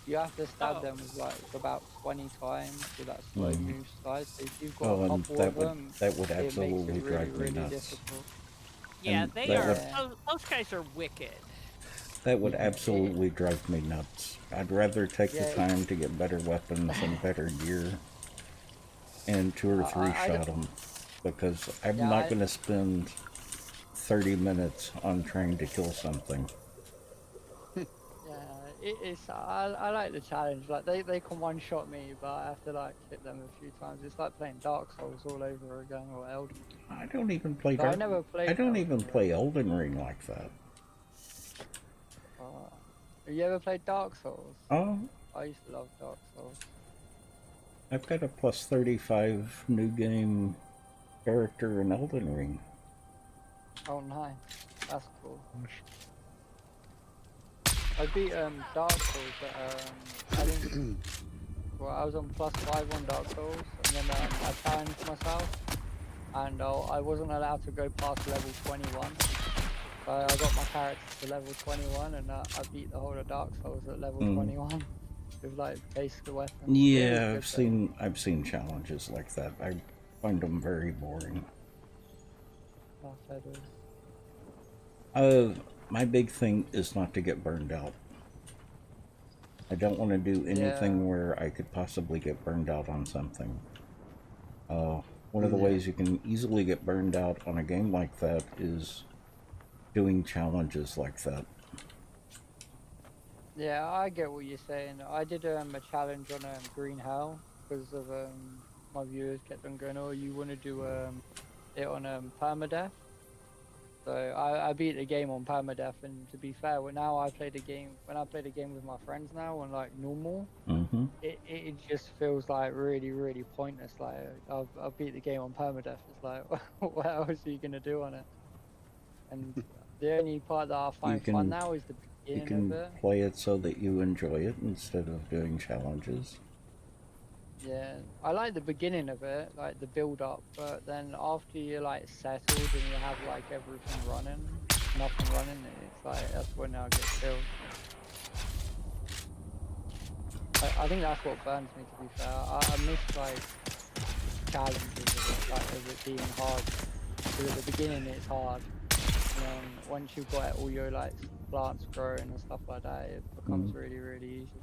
you have to stab them with like about 20 times with that slow move slide. So if you've got a couple of them, that would it makes absolutely it really, drive me really nuts. difficult. Yeah, And they that are. would- Those guys are wicked. That would absolutely drive me nuts. I'd rather take the time to get better weapons and better gear and 2 or 3 shot them, because I'm not going to spend 30 minutes on trying to kill something. I like the challenge. Like they can one-shot me, but I have to like hit them a few times. It's like playing Dark Souls all over again, or Elden Ring. I don't even play I never played. I don't even play Elden Ring like that. Have you ever played Dark Souls? Oh, I used to love Dark Souls. I've got a plus 35 new game character in Elden Ring. Oh, nice. That's cool. I beat Dark Souls, but I didn't. Well, I was on +5 on Dark Souls, and then I challenged myself, and I wasn't allowed to go past level 21. So I got my character to level 21, and I beat the whole of Dark Souls at level 21 with like basic weapons. Yeah, I've seen challenges like that. I find them very boring. My big thing is not to get burned out. I don't want to do anything where I could possibly get burned out on something. One of the ways you can easily get burned out on a game like that is doing challenges like that. Yeah, I get what you're saying. I did a challenge on Green Hell because of my viewers kept on going, oh, you want to do it on permadeath? So I beat the game on permadeath, and to be fair, when I play the game with my friends now on like normal, it just feels like really, really pointless. Like I beat the game on permadeath. It's like, what else are you gonna do on it? And the only part that I find fun now is the beginning of it. You can play it so that you enjoy it instead of doing challenges. Yeah, I like the beginning of it, like the build up, but then after you're like settled and you have like everything running, nothing running, it's like that's when I get killed. I think that's what burns me, to be fair. I miss like challenges of it being hard, because at the beginning it's hard, and then once you've got all your like plants growing and stuff like that, it becomes really, really easy.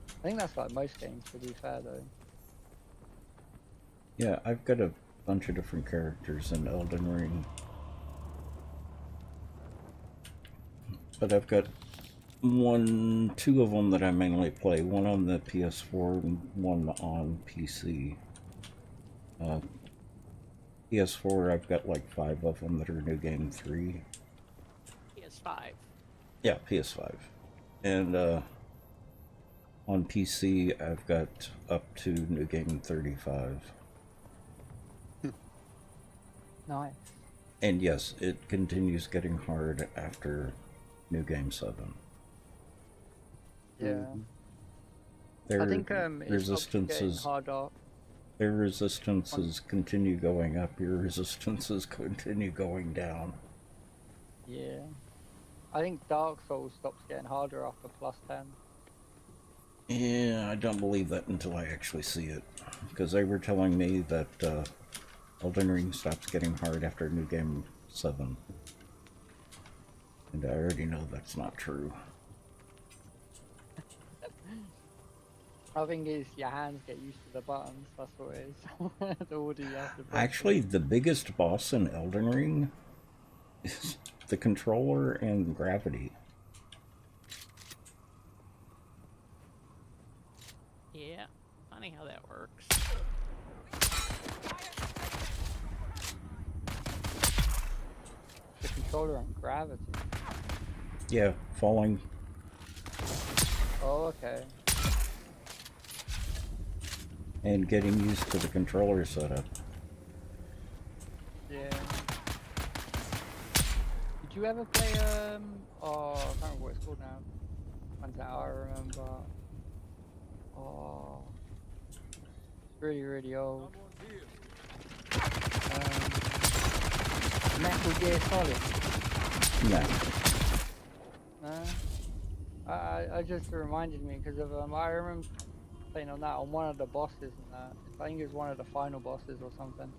I think that's like most games, to be fair, though. Yeah, I've got a bunch of different characters in Elden Ring. But I've got two of them that I mainly play. One on the PS4 and one on PC. PS4, I've got like 5 of them that are New Game 3. PS5. Yeah, PS5. And, on PC, I've got up to New Game 35. Nice. And yes, it continues getting hard after New Game 7. Yeah. Their I think resistances, harder. Their resistances continue going up, your resistances continue going down. Yeah. I think Dark Souls stops getting harder after +10. Yeah, I don't believe that until I actually see it. Because they were telling me that Elden Ring stops getting hard after New Game 7. And I already know that's not true. I think it's your hands get used to the buttons, that's what it is. The order you have to press Actually, the biggest boss in Elden Ring is the controller and gravity. Yeah, funny how that works. the controller and gravity. Yeah, falling. Oh, okay. And getting used to the controller setup. Yeah. Did you ever play oh, I can't remember what it's called now. One's that I remember. Oh, really, really old. Metal Gear Solid. No. No. I just reminded me because of I remember playing on that on one of the bosses and that. I think it was one of the final bosses or something.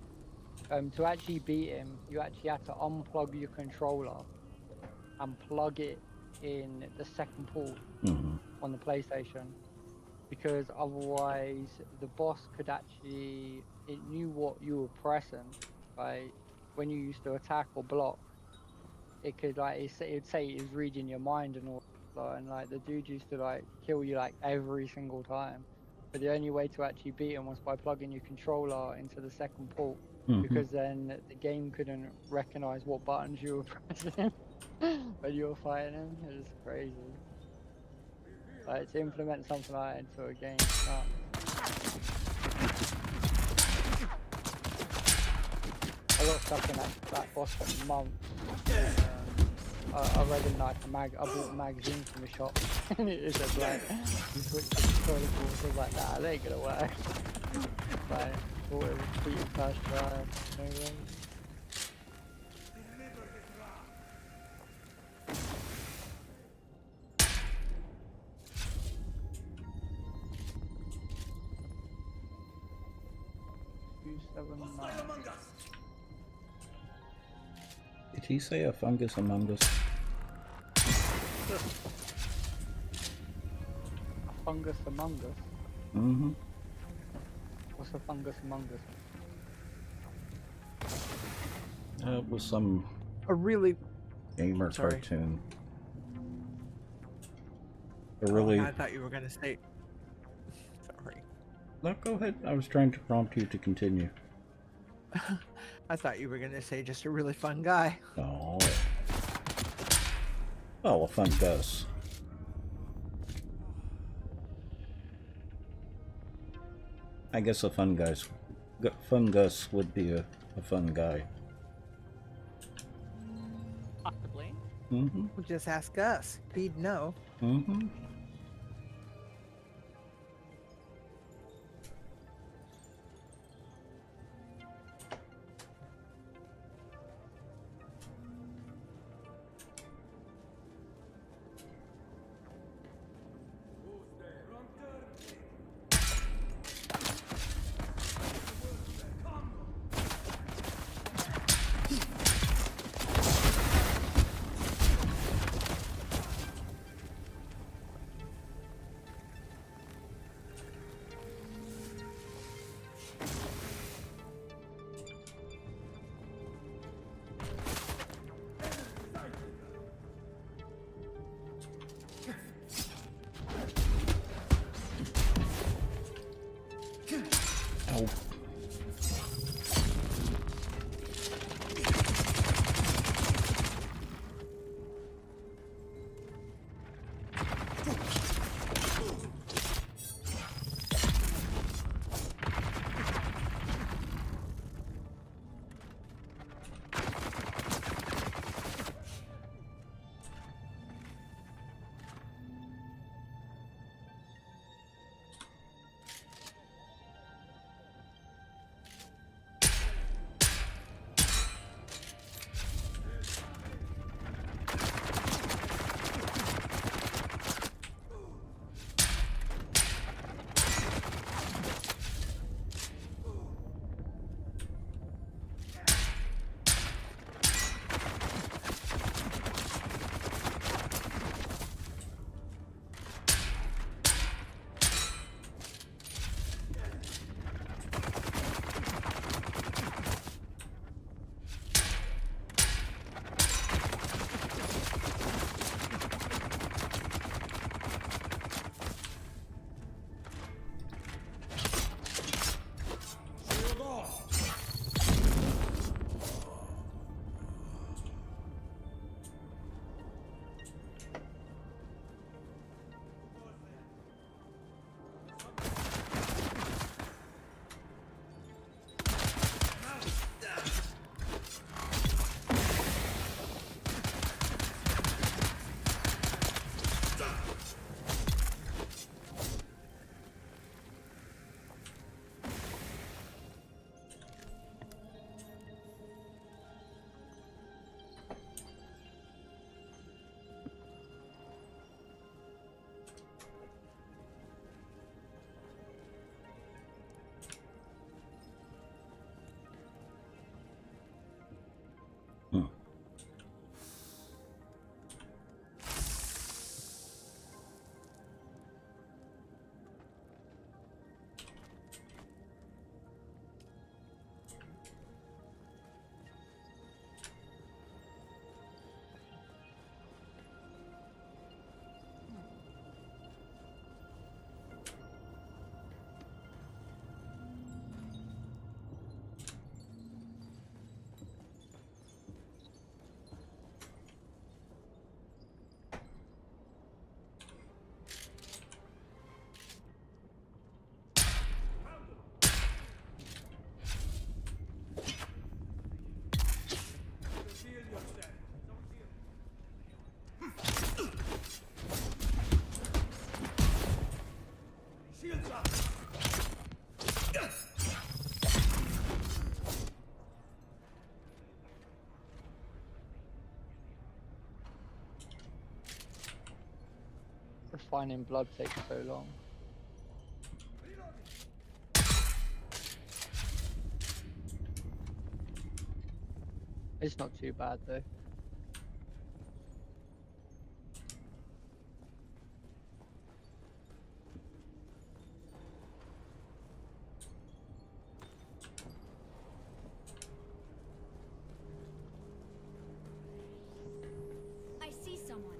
To actually beat him, you actually had to unplug your controller and plug it in the second port on the PlayStation, because otherwise the boss could actually, it knew what you were pressing, like when you used to attack or block, it could like it'd say it was reading your mind and all that, and like the dude used to like kill you like every single time. But the only way to actually beat him was by plugging your controller into the second port, because then the game couldn't recognize what buttons you were pressing when you were fighting him. It was crazy. Like to implement something like that into a game. I got stuck in that boss for months. I read in like I bought a magazine from the shop and it said like you switch to controller ports. I was like, nah, that ain't gonna work. Like, thought it was beating first try. No way. Did he say a fungus among us? A fungus among us? Mm-hmm. What's a fungus among us? It was some A really gamer Sorry. cartoon. A really... I thought you were gonna say. Sorry. No, go ahead. I was trying to prompt you to continue. I thought you were gonna say just a really fun guy. Oh. Well, a fun Gus. I guess a fun Gus would be a fun guy. Possibly. Mm-hmm. We'll just ask Gus. He'd know. Mm-hmm. finding blood takes so long. It's not too bad though. I see someone.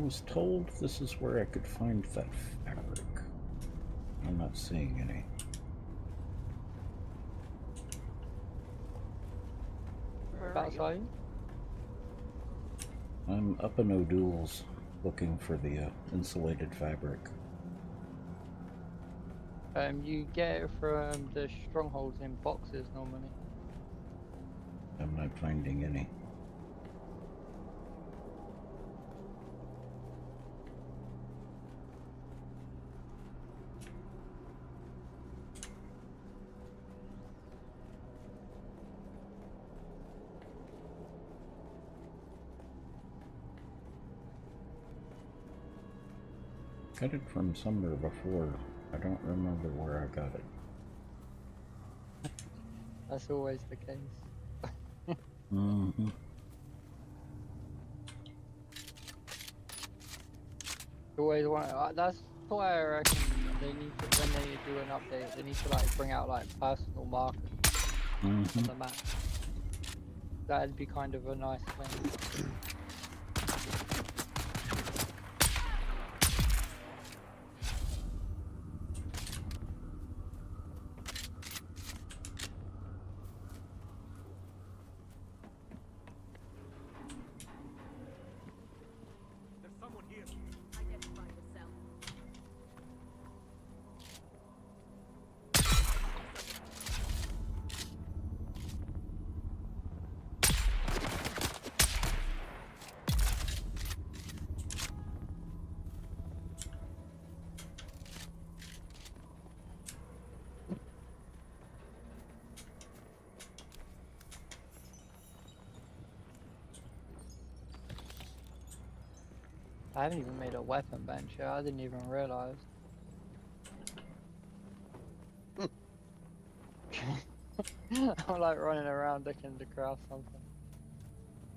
was told this is where I could find that fabric. I'm not seeing any. Whereabouts are you? I'm up in O'Doul's looking for the insulated fabric. You get it from the strongholds in boxes normally. I'm not finding any. Got it from somewhere before. I don't remember where I got it. That's always the case. Mm-hmm. Always want. That's why I reckon they need to, when they do an update, they need to like bring out like personal markers on the map. That'd be kind of a nice thing. I haven't even made a weapon bench yet. I didn't even realize. I'm like running around looking to craft something.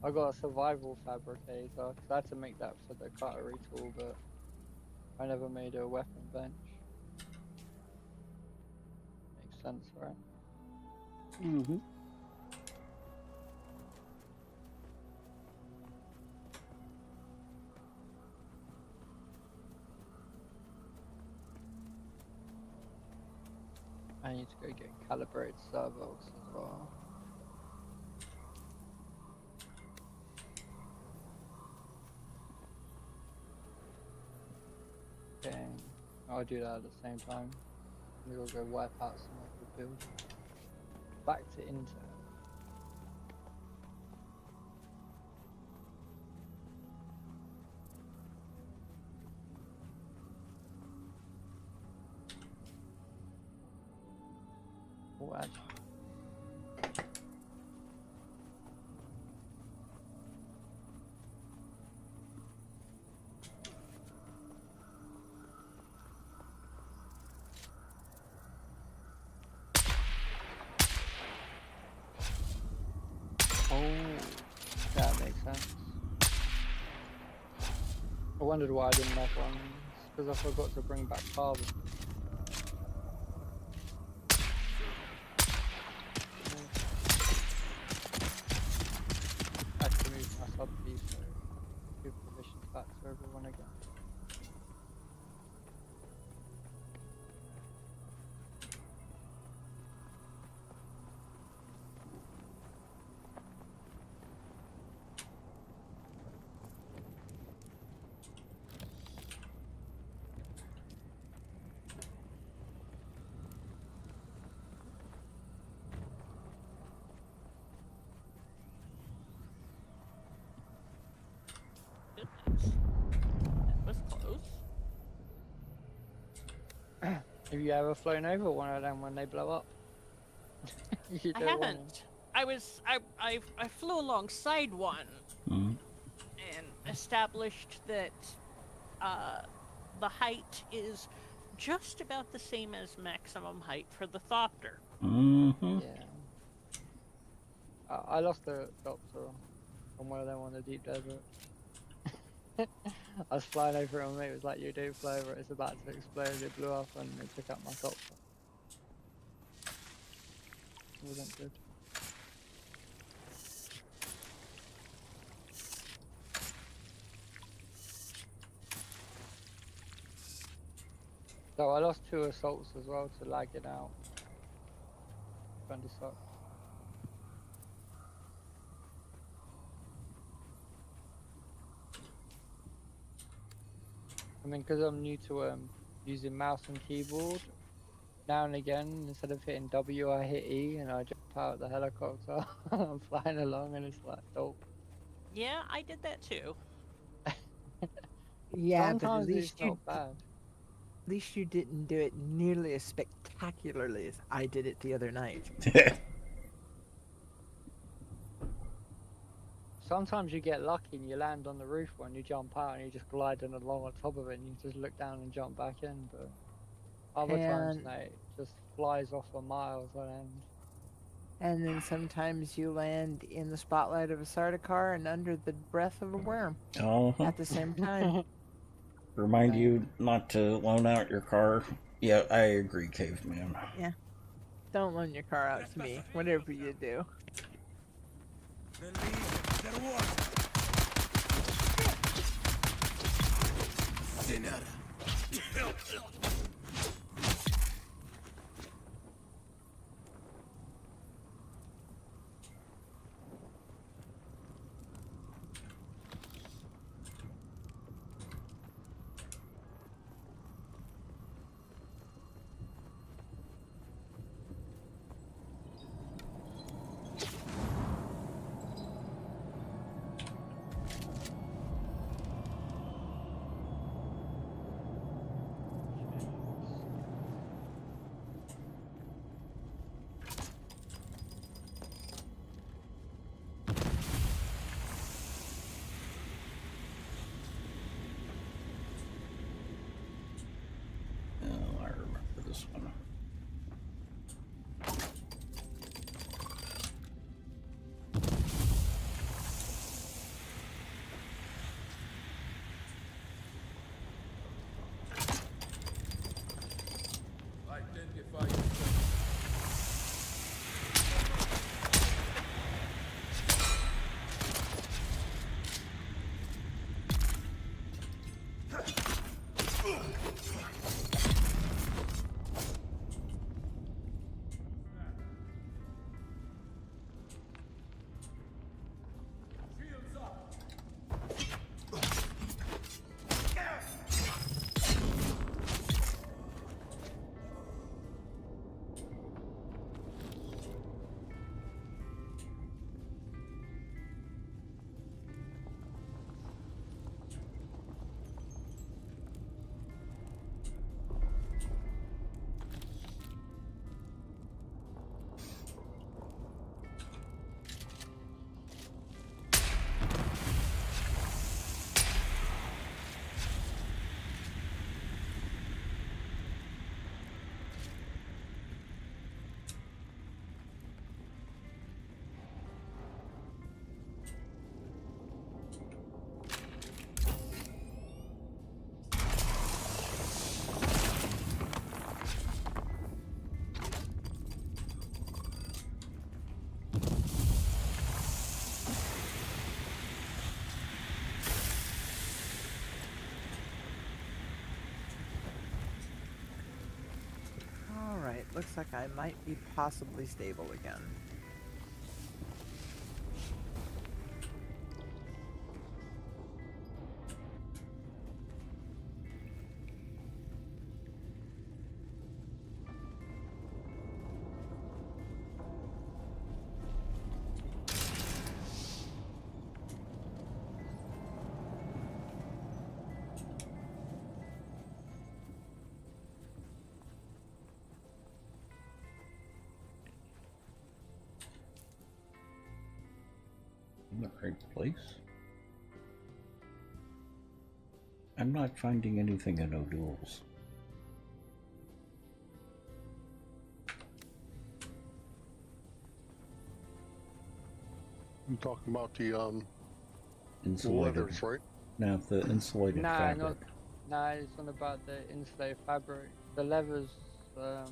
I got a survival fabricator because I had to make that for the cutlery tool, but I never made a weapon bench. Makes sense, right? Mm-hmm. I need to go get calibrated servos as well. Okay, I'll do that at the same time. We'll go wipe out some of the build. Back to Intel. Oh, actually. Oh, that makes sense. I wondered why I didn't have one. It's because I forgot to bring back carbon. I had to move my sub piece so give permissions back to everyone again. Goodness. That was close. Have you ever flown over one of them when they blow up? You I don't want haven't. I flew alongside one Mm-hmm. and established that the height is just about the same as maximum height for the Thopter. Mm-hmm. Yeah. I lost the doctor on one of them on the deep desert. I was flying over it and it was like, you do fly over it, it's about to explode, it blew up and it took out my doctor. It wasn't good. So I lost 2 assaults as well to lagging out. Kinda sucked. I mean, because I'm new to using mouse and keyboard, now and again, instead of hitting W, I hit E and I jump out the helicopter. I'm flying along and it's like, dope. Yeah, I did that too. Yeah, but Sometimes it's not bad. at least you didn't do it nearly as spectacularly as I did it the other night. Sometimes you get lucky and you land on the roof when you jump out and you're just gliding along on top of it and you just look down and jump back in. But other times, And- mate, it just flies off for miles on end. And then sometimes you land in the spotlight of a Sardaukar and under the breath of a worm Uh-huh. at the same time. Remind you not to loan out your car. Yeah, I agree, Caveman. Don't loan your car out to me, whatever you do. Oh, I remember this one. Alright, looks like I might be possibly stable again. In the right place? I'm not finding anything in O'Doul's. I'm talking about the Insulated. leathers, right? Now the insulated Nah, fabric. Nah, it's not about the insulated fabric. The leathers, That's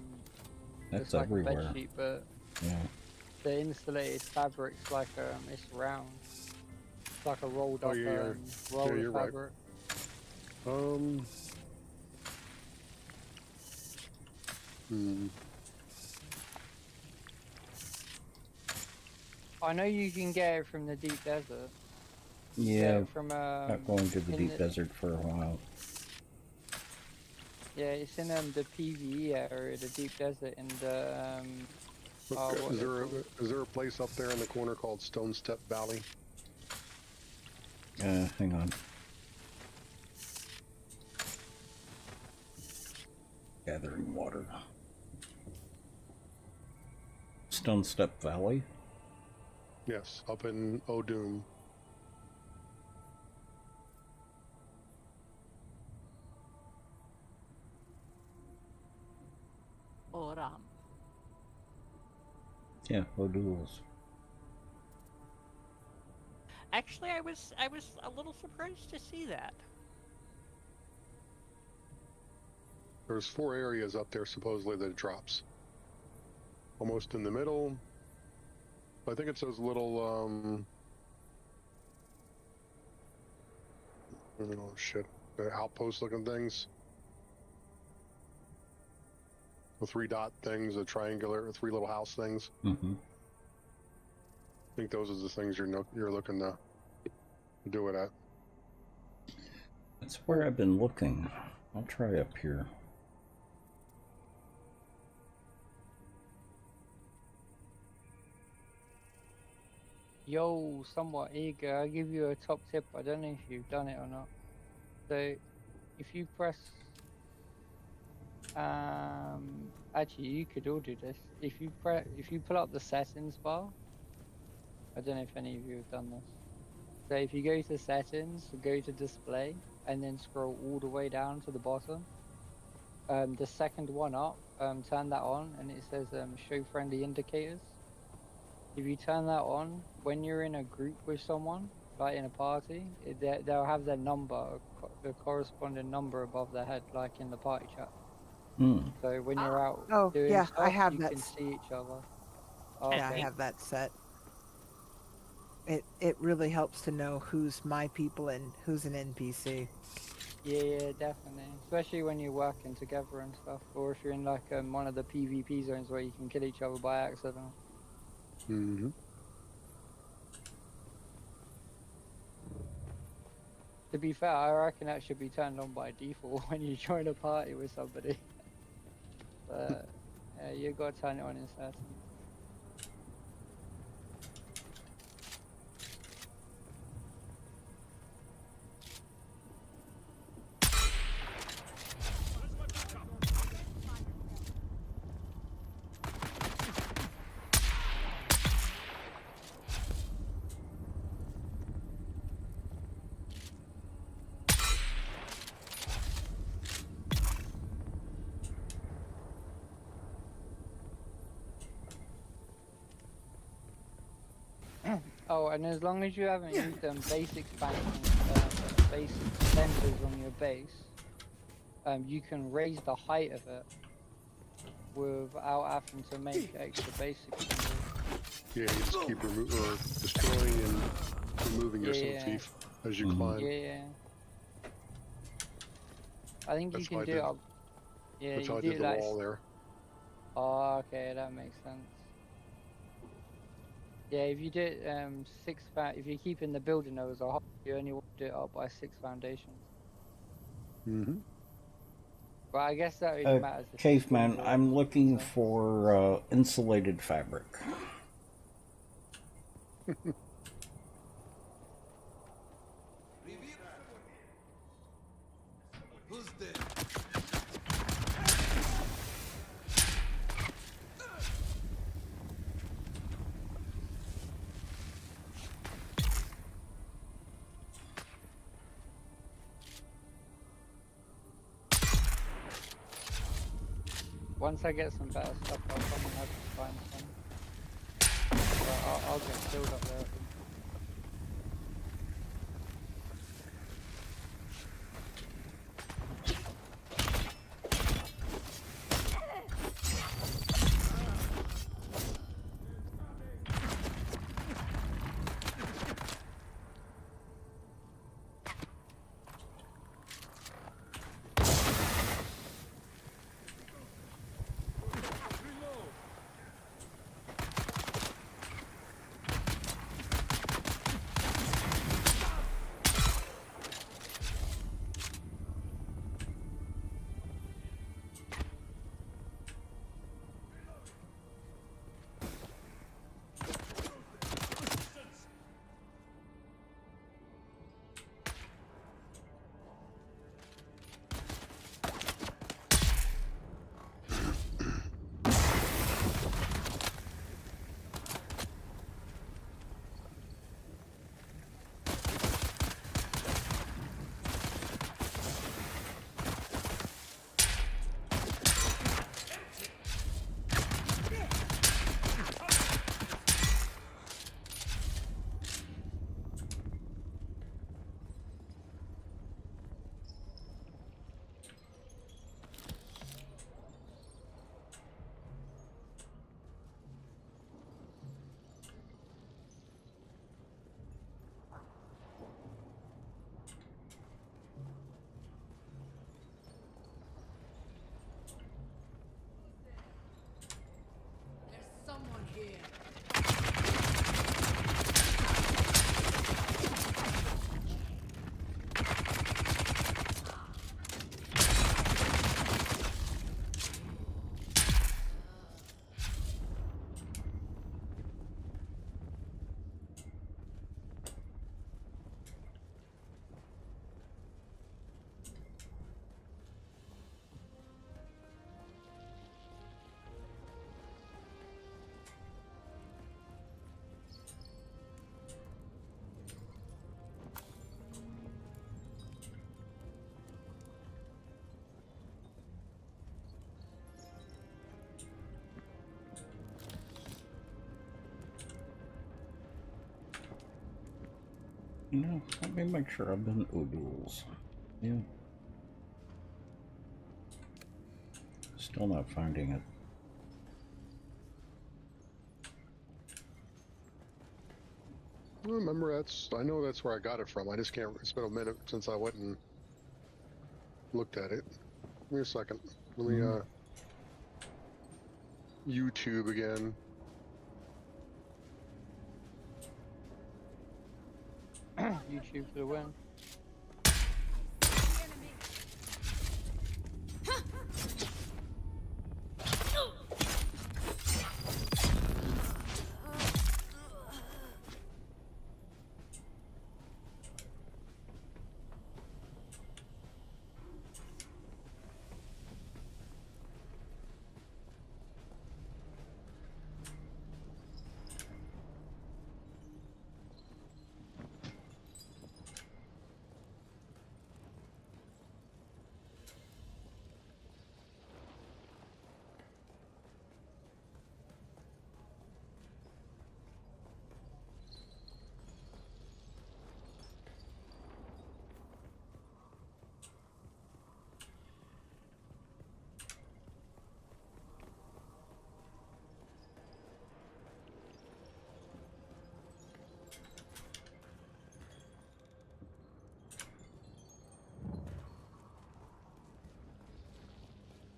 it's like everywhere. a bed sheet, but Yeah. the insulated fabric's like it's round. It's like a rolled up yeah, roll you're of right. fabric. I know you can get it from the deep desert. Yeah, From not going to the deep desert for a while. Yeah, it's in the PvE area, the deep desert, and is there a place up there in the corner called Stone Step Valley? Hang on. Gathering water. Stone Step Valley? Yes, up in Dune. Oram. Yeah, O'Doul's. Actually, I was a little surprised to see that. There's 4 areas up there supposedly that it drops. Almost in the middle. I think it's those little oh shit, the outpost looking things. The 3 dot things, the triangular 3 little house things. Mm-hmm. I think those are the things you're looking to do it at. That's where I've been looking. I'll try up here. Yo, somewhat eager. I'll give you a top tip. I don't know if you've done it or not. So, if you press, actually, you could all do this. If you pull up the settings bar, I don't know if any of you have done this. So if you go to settings, go to display, and then scroll all the way down to the bottom. The second one up, turn that on, and it says show friendly indicators. If you turn that on, when you're in a group with someone, like in a party, they'll have their number, the corresponding number above their head, like in the party chat. Mm. So when you're out doing yeah, stuff, I have you that. can see each other. Yeah, I have that set. It really helps to know who's my people and who's an NPC. Yeah, definitely. Especially when you're working together and stuff, or if you're in like one of the PvP zones where you can kill each other by accident. Mm-hmm. To be fair, I reckon that should be turned on by default when you join a party with somebody. But yeah, you got to turn it on in settings. Oh, and as long as you haven't used basic sensors on your base, you can raise the height of it without having to make extra basic sensors. Yeah, you just keep destroying and removing yourself thief as you climb. Yeah. I think That's you why can do it up. Yeah, that's you how I do did the like. wall there. Oh, okay, that makes sense. Yeah, if you do it if you're keeping the building as a whole, you only want to do it up by 6 foundations. Mm-hmm. But I guess that really matters. Caveman, I'm looking for insulated fabric. Who's there? Once I get some better stuff, I'll come and have to find some. But I'll get filled up there. No, let me make sure I've been oodles. Yeah. Still not finding it. Remember, I know that's where I got it from. I just can't. It's been a minute since I went and looked at it. Give me a second. Let me YouTube again. YouTube for the win.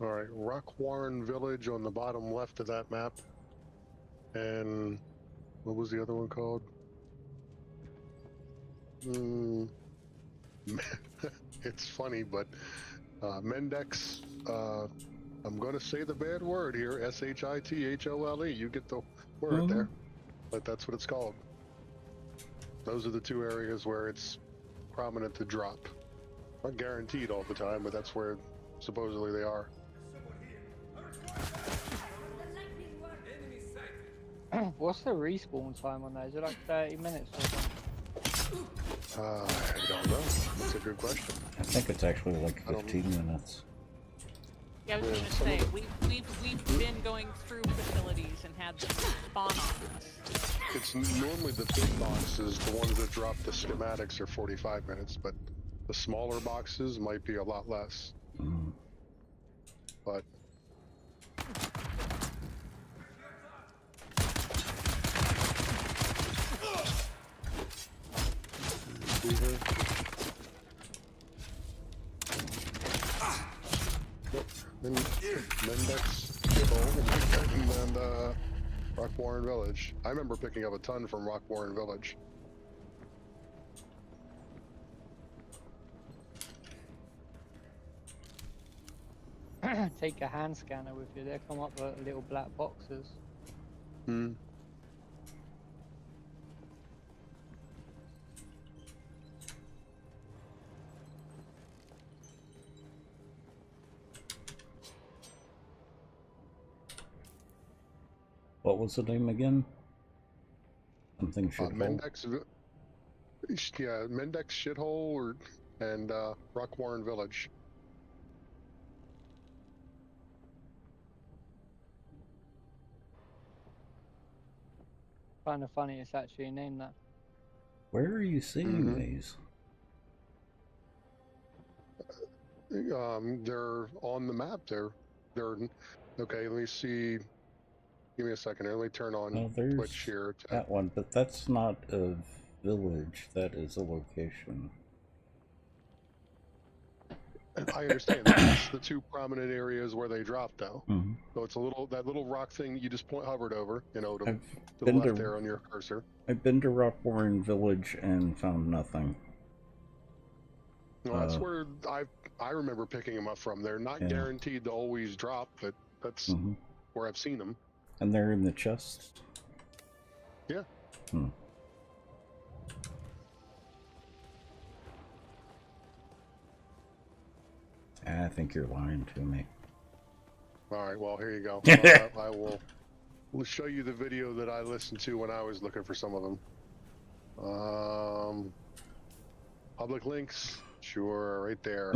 All right, Rockwarren Village on the bottom left of that map. And what was the other one called? It's funny, but Mendex, I'm going to say the bad word here, S-H-I-T-H-O-L-E. You get the word there, but that's what it's called. Those are the two areas where it's prominent to drop. Not guaranteed all the time, but that's where supposedly they are. What's the respawn time on that? Is it like 30 minutes or something? I don't know. That's a good question. I think it's actually like 15 minutes. Yeah, I was going to say, we've been going through facilities and had them spawn on us. It's normally the big boxes, the ones that drop the schematics, are 45 minutes, but the smaller boxes might be a lot less. But Mendex, and Rockwarren Village. I remember picking up a ton from Rockwarren Village. Take a hand scanner with you. They come up with little black boxes. What was the name again? Something shithole. Mendex, yeah, Mendex shithole, and Rockwarren Village. Kind of funny it's actually named that. Where are you seeing these? They're on the map. They're okay. Let me see. Give me a second here. Let me turn on Twitch here. That one, but that's not a village. That is a location. I understand. That's the two prominent areas where they drop, though. So it's that little rock thing that you just hovered over, to the left there on your cursor. I've been to Rockwarren Village and found nothing. Well, that's where I remember picking them up from. They're not guaranteed to always drop, but that's where I've seen them. And they're in the chest? Yeah. I think you're lying to me. All right, well, here you go. I will show you the video that I listened to when I was looking for some of them. Public links? Sure, right there.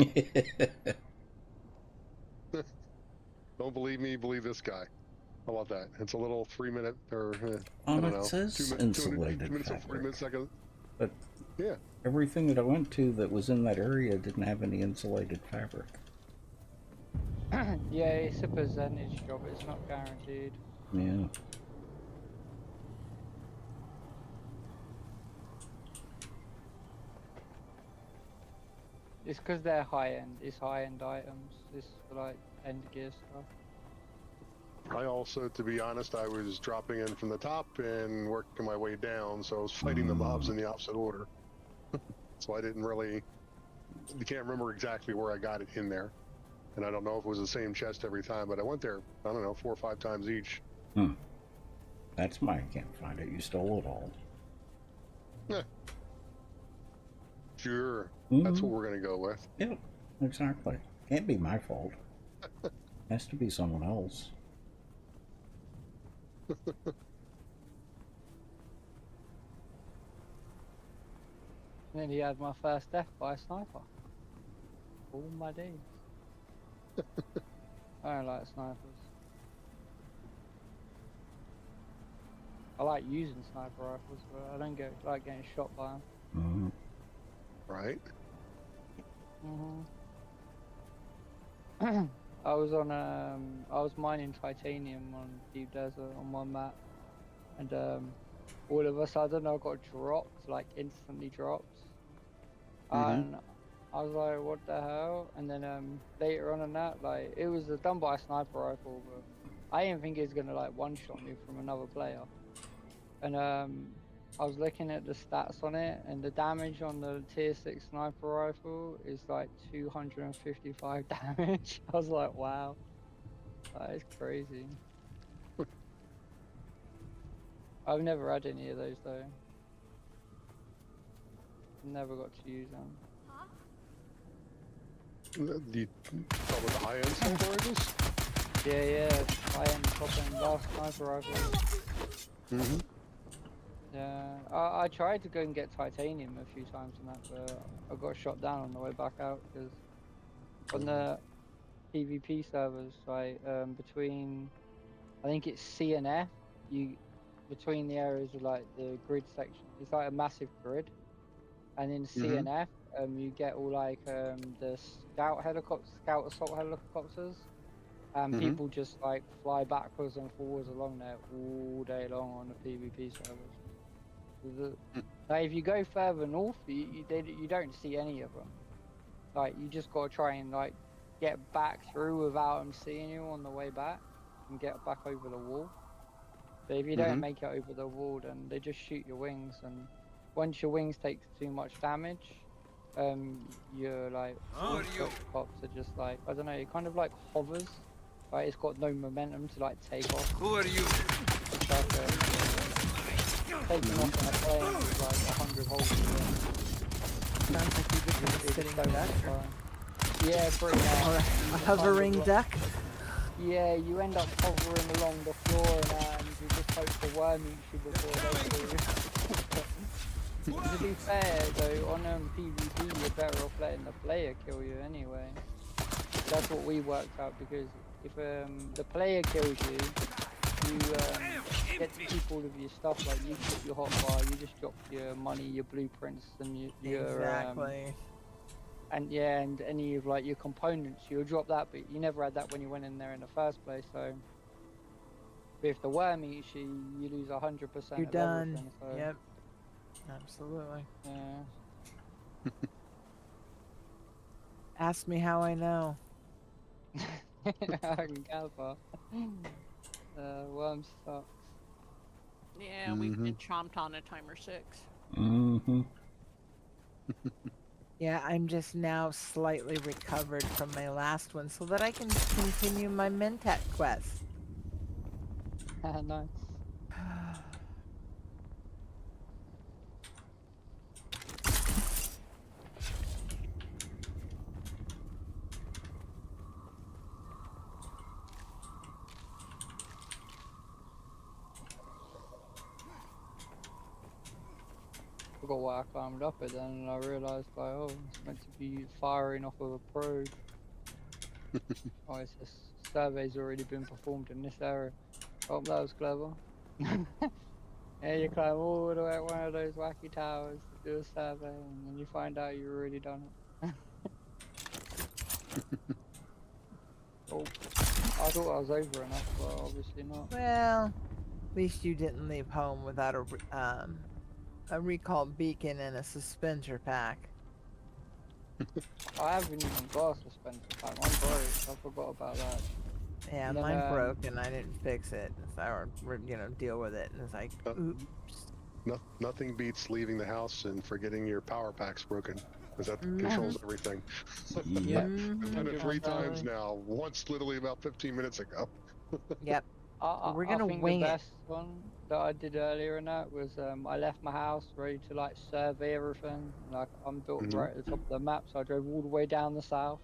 Don't believe me, believe this guy. How about that? It's a little 3 minute, or I don't know. It says insulated 2 minutes and 40 fabric. minutes second. But Yeah. everything that I went to that was in that area didn't have any insulated fabric. Yeah, it's a percentage job. It's not guaranteed. Yeah. It's because they're high end. It's high end items. It's for like end gear stuff. I also, to be honest, I was dropping in from the top and working my way down, so I was fighting the mobs in the opposite order. So I didn't really, you can't remember exactly where I got it in there. And I don't know if it was the same chest every time, but I went there, I don't know, 4 or 5 times each. That's why I can't find it. You stole it all. Yeah. Sure. That's what we're going to go with. Yep, exactly. Can't be my fault. Has to be someone else. And then he had my first death by a sniper. All my days. I don't like snipers. I like using sniper rifles, but I don't like getting shot by them. Right? I was mining titanium on Deep Desert on one map, and all of a sudden I got dropped, like instantly dropped. And I was like, what the hell? And then later on in that, like, it was done by a sniper rifle, but I didn't think it was gonna like one-shot me from another player. And I was looking at the stats on it, and the damage on the tier 6 sniper rifle is like 255 damage. I was like, wow, that is crazy. I've never had any of those though. Never got to use them. The probably the high-end sniper rifles? Yeah, high-end, top-end, last sniper rifle. Yeah, I tried to go and get titanium a few times and that, but I got shot down on the way back out because on the PvP servers, like between, I think it's C and F, between the areas of like the grid section, it's like a massive grid, and in C and F, you get all like the scout assault helicopters, and people just like fly backwards and forwards along there all day long on the PvP servers. Like if you go further north, you don't see any of them. Like you just gotta try and like get back through without them seeing you on the way back and get back over the wall. But if you don't make it over the wall, then they just shoot your wings, and once your wings take too much damage, you're like cops are just like, I don't know, it kind of like hovers. Like it's got no momentum to like take off. Who are you? It's like taking off in a plane with like 100 holes in it. Sounds like you just been sitting duck. Yeah, pretty much. A hovering duck. Yeah, you end up hovering along the floor and you just hope the worm eats you before they kill you. To be fair though, on PvP you're better off letting the player kill you anyway. That's what we worked out, because if the player kills you, you get to keep all of your stuff, like you keep your hotbar, you just drop your money, your blueprints, and your exactly. And yeah, and any of like your components, you'll drop that, but you never had that when you went in there in the first place. So if the worm eats you, you lose 100%. You're of done. everything, so. Yep. Absolutely. Yeah. Ask me how I know. I can gather. Worm sucks. Yeah, we've been chomped on at timer 6. Yeah, I'm just now slightly recovered from my last one so that I can continue my Mentat quest. Nice. I forgot why I climbed up it then, and I realised like, oh, it's meant to be firing off of a probe. Oh, it's just survey's already been performed in this area. Oh, that was clever. Yeah, you climb all the way up one of those wacky towers to do a survey, and then you find out you already done it. Oh, I thought I was over enough, but obviously not. Well, at least you didn't leave home without a recall beacon and a suspensor pack. I haven't even got a suspensor pack. I'm broke. I forgot about that. Yeah, And then, mine broke and I didn't fix it. So I deal with it. And it's like, oops. Nothing beats leaving the house and forgetting your power pack's broken, because that controls everything. Yeah. I've done it 3 times Definitely. now. Once literally about 15 minutes ago. Yep. We're I gonna think wing the it. best one that I did earlier in that was I left my house ready to like survey everything. Like I'm built right at the top of the map, so I drove all the way down the south.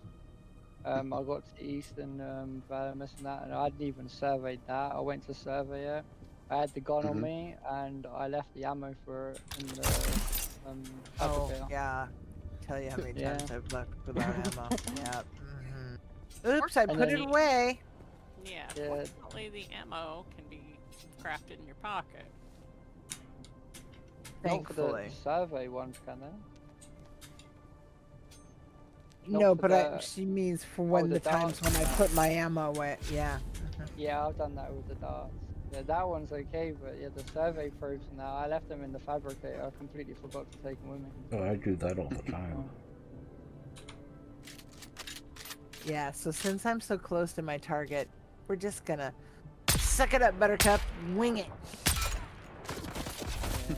I got to the east and Valamis and that, and I hadn't even surveyed that. I went to survey it. I had the gun on me, and I left the ammo for it in the Oh, fabricator. yeah. Tell you how many Yeah. times I've left without ammo. Yep. Oops, I put it Fortunately- away. Yeah, Yeah. fortunately the ammo can be crafted in your pocket. Not for the Thankfully. survey ones, can they? No, for but she means for when the the times darts when I and put my ammo away. Yeah. Yeah, I've done that with the darts. Yeah, that one's okay, but yeah, the survey probes now, I left them in the fabricator. I completely forgot to take them with me. Oh, I do that all the time. Yeah, so since I'm so close to my target, we're just gonna suck it up, Buttercup. Wing it. Yeah.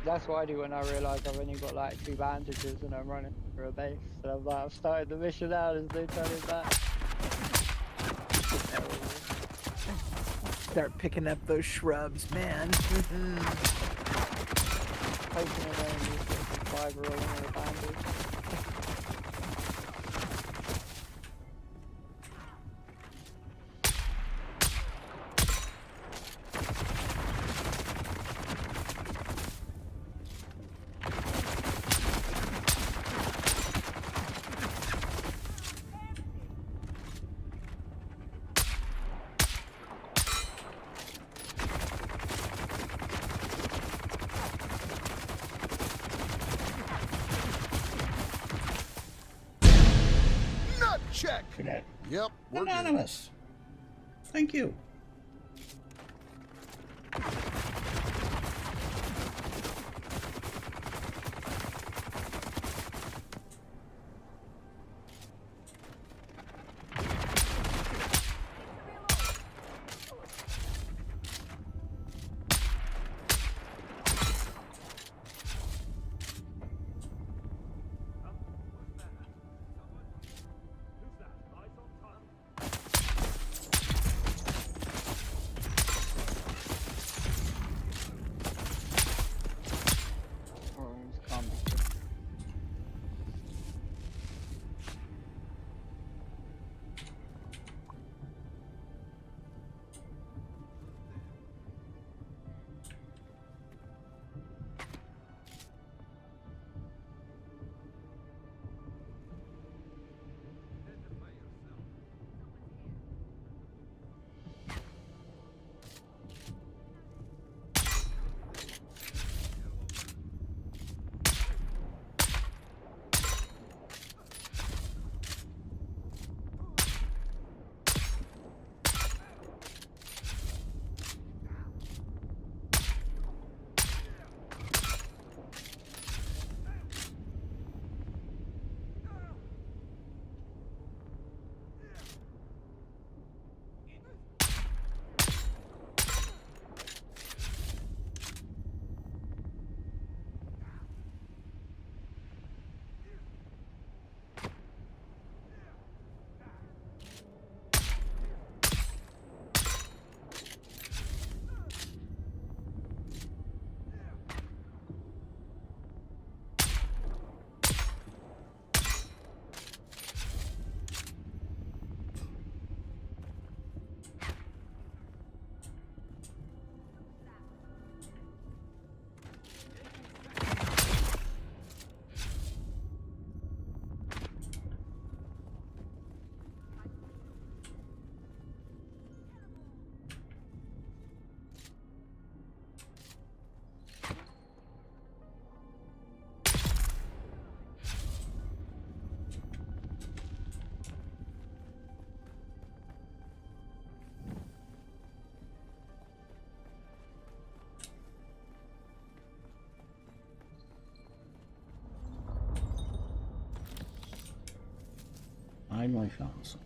That's what I do when I realise I've only got like 2 bandages and I'm running for a base. So I'm like, I've started the mission now, there's no turning back. Start picking up those shrubs, man. Poking away and just get some fibre all in the bandage. Check. Look at that. Yep, we're good. Anonymous. Thank you. finally found some.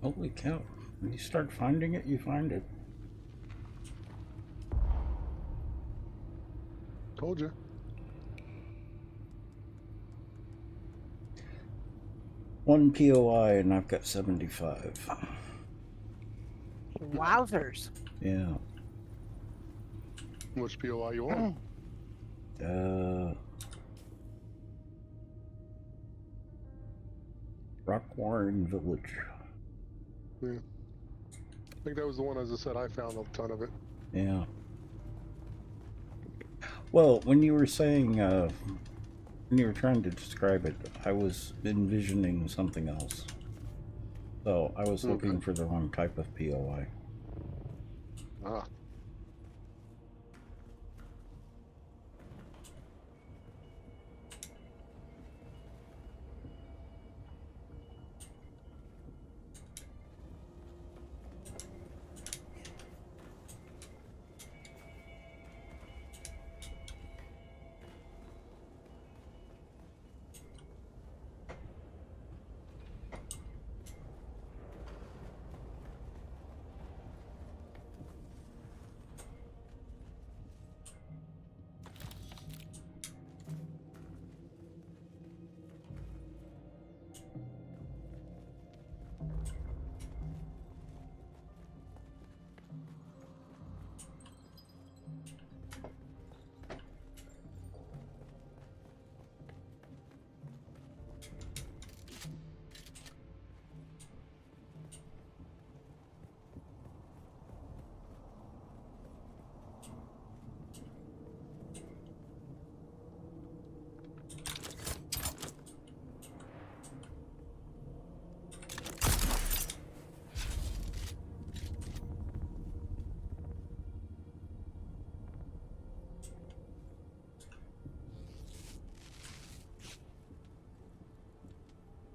Holy cow. When you start finding it, you find it. Told you. One POI and I've got 75. Wowzers. Yeah. Which POI you want? Rockwarren Village. Yeah. I think that was the one, as I said, I found a ton of it. Yeah. Well, when you were saying, when you were trying to describe it, I was envisioning something else. So I was looking for the wrong type of POI. Ah.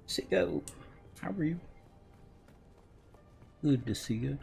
Sicko, how are you? Good to see you.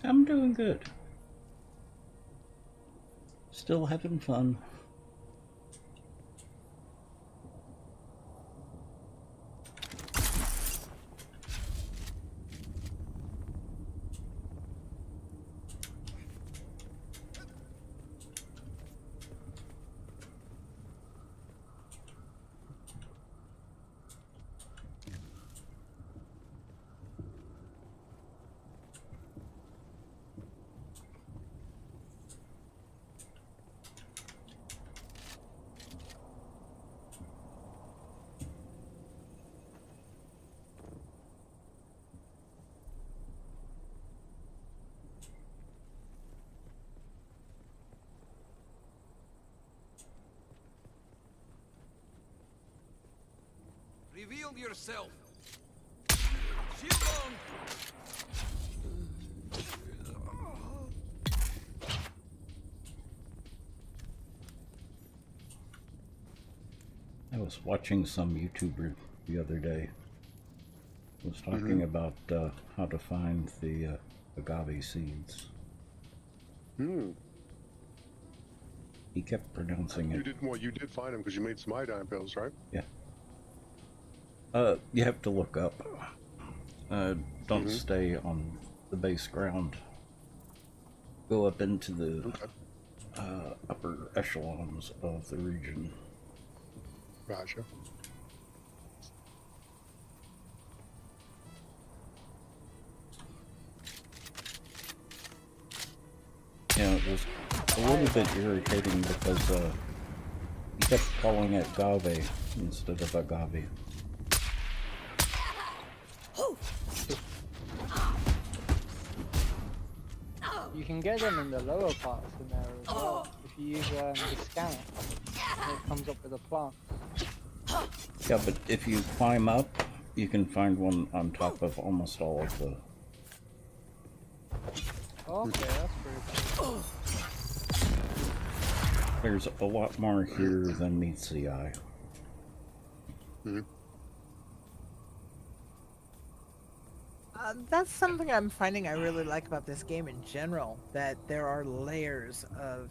I'm doing good. Still having fun. Reveal yourself. Shield on. I was watching some YouTuber the other day. Was talking about how to find the agave seeds. He kept pronouncing it. You did find them because you made some iodine pills, right? Yeah. You have to look up. Don't stay on the base ground. Go up into the upper echelons of the region. Gotcha. Yeah, it was a little bit irritating because he kept calling it agave instead of agave. You can get them in the lower parts in there as well. If you use the scanner, it comes up with a plant. Yeah, but if you climb up, you can find one on top of almost all of the... Okay, that's pretty cool. There's a lot more here than meets the eye. That's something I'm finding I really like about this game in general, that there are layers of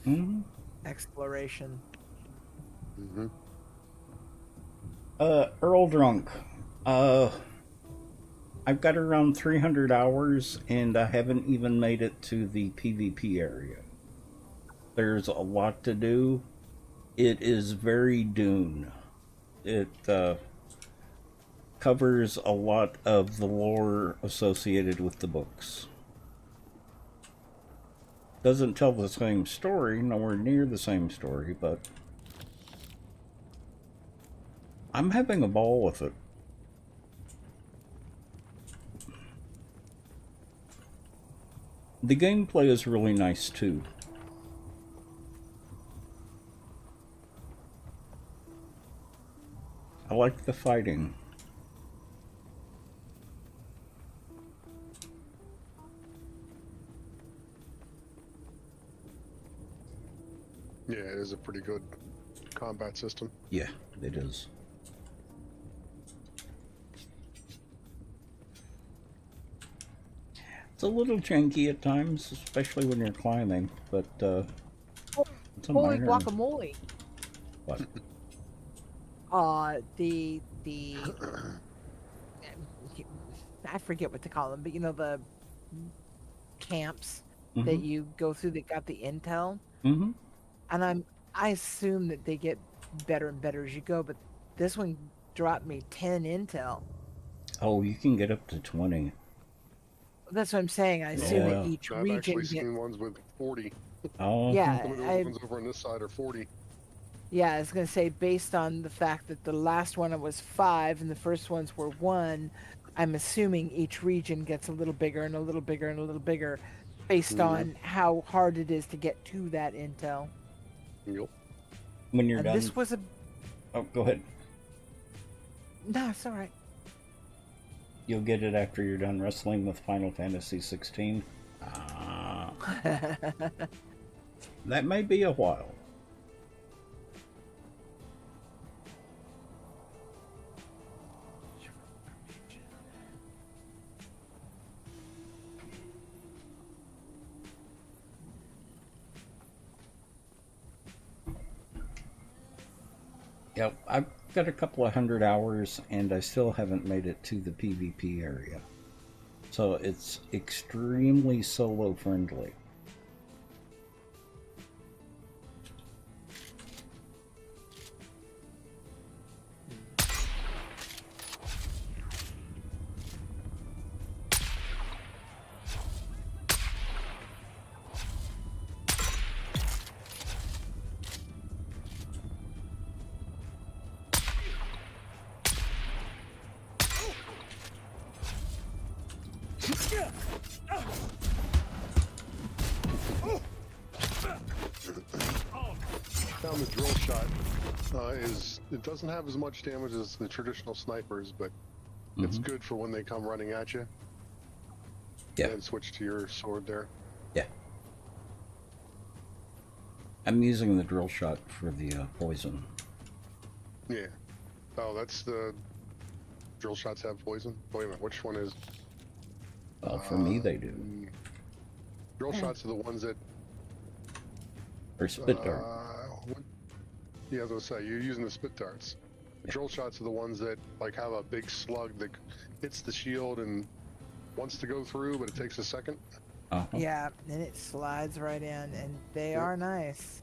exploration. Earl Drunk. I've got around 300 hours and I haven't even made it to the PvP area. There's a lot to do. It is very Dune. It covers a lot of the lore associated with the books. Doesn't tell the same story, nowhere near the same story, but I'm having a ball with it. The gameplay is really nice too. I like the fighting. Yeah, it is a pretty good combat system. Yeah, it is. It's a little janky at times, especially when you're climbing, but it's a Holy minor... guacamole! What? The I forget what to call them, but you know the camps that you go through that got the intel. And I assume that they get better and better as you go, but this one dropped me 10 intel. Oh, you can get up to 20. That's what I'm saying. I assume that each I've region actually seen ones with 40. Oh. Yeah, Some of the ones over on this side are 40. Yeah, I was gonna say based on the fact that the last one was 5 and the first ones were 1, I'm assuming each region gets a little bigger and a little bigger and a little bigger, based on how hard it is to get to that intel. Yep. When you're and done. This was a. Oh, go ahead. No, it's all right. You'll get it after you're done wrestling with Final Fantasy 16. That may be a while. Yeah, I've got a couple of 100 hours, and I still haven't made it to the PvP area. So it's extremely solo friendly. Found the drill shot it doesn't have as much damage as the traditional snipers, but it's good for when they come running at you. Yeah. And switch to your sword there. Yeah. I'm using the drill shot for the poison. Yeah. Oh, that's the drill shots have poison? Wait a minute, which one is? Well, for me, they do. Drill shots are the ones that. Or spit dart. Yeah, I was gonna say you're using the spit darts. The drill shots are the ones that like have a big slug that hits the shield and wants to go through, but it takes a second. Yeah, and it slides right in, and they are nice.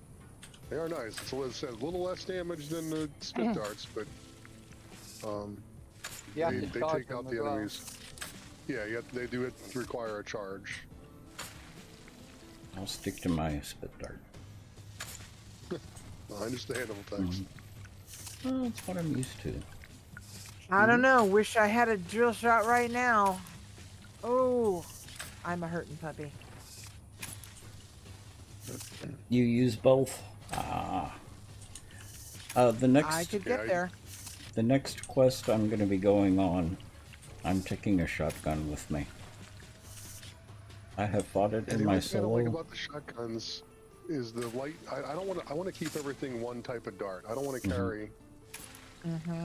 They are nice. It's a little less damage than the spit darts, but they take out the enemies. Yeah, they do require a charge. I'll stick to my spit dart. Understandable, thanks. Well, that's what I'm used to. I don't know. Wish I had a drill shot right now. Oh, I'm a hurting puppy. You use both? The next. I could get there. The next quest I'm going to be going on, I'm taking a shotgun with me. I have fought it in my solo. What I like about the shotguns is the light. I want to keep everything one type of dart. I don't want to carry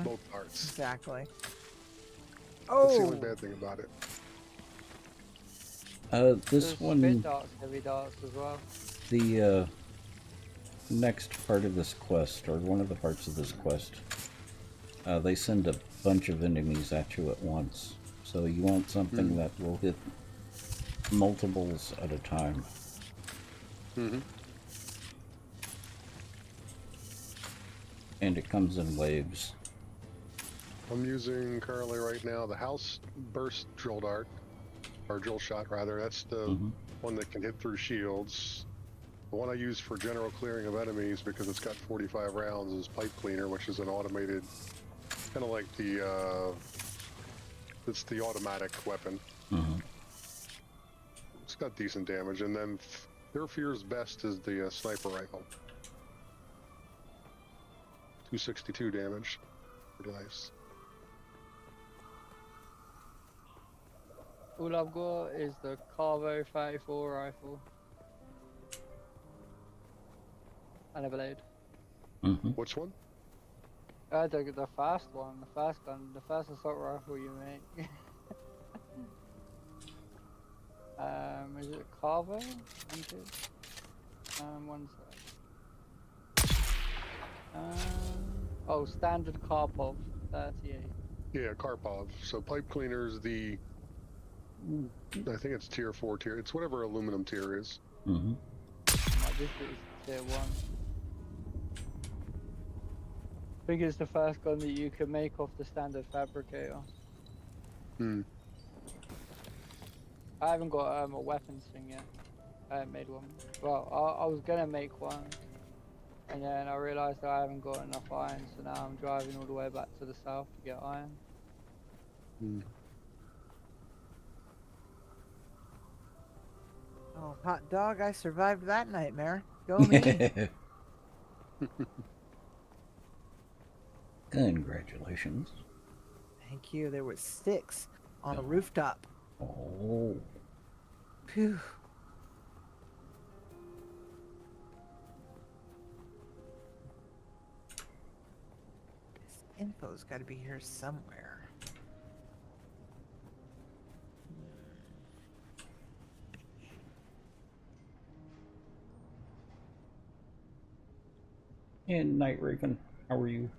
both darts. Exactly. That's the only bad thing about it. This one. Spit darts, heavy darts as well. The next part of this quest, or one of the parts of this quest, they send a bunch of enemies at you at once. So you want something that will hit multiples at a time. And it comes in waves. I'm using currently right now the house burst drill dart, or drill shot rather. That's the one that can hit through shields. The one I use for general clearing of enemies, because it's got 45 rounds, is pipe cleaner, which is an automated, kind of like the it's the automatic weapon. It's got decent damage, and then their fear's best is the sniper rifle. 262 damage. Pretty nice. All I've got is the Carvo 34 rifle. And a blade. Which one? The fast one, the fast gun, the fast assault rifle you make. Is it Carvo? One sec. Oh, standard Karpov 38. Yeah, Karpov. So pipe cleaner is the, I think it's tier 4 tier. It's whatever aluminum tier is. This is tier 1. I think it's the first gun that you can make off the standard fabricator. I haven't got a weapons thing yet. I haven't made one. Well, I was gonna make one, and then I realised I haven't got enough iron, so now I'm driving all the way back to the south to get iron. Oh, hot dog! I survived that nightmare. Go me. Congratulations. Thank you. There was 6 on a rooftop. Oh. Phew. This info's got to be here somewhere. And Night Raven, how are you?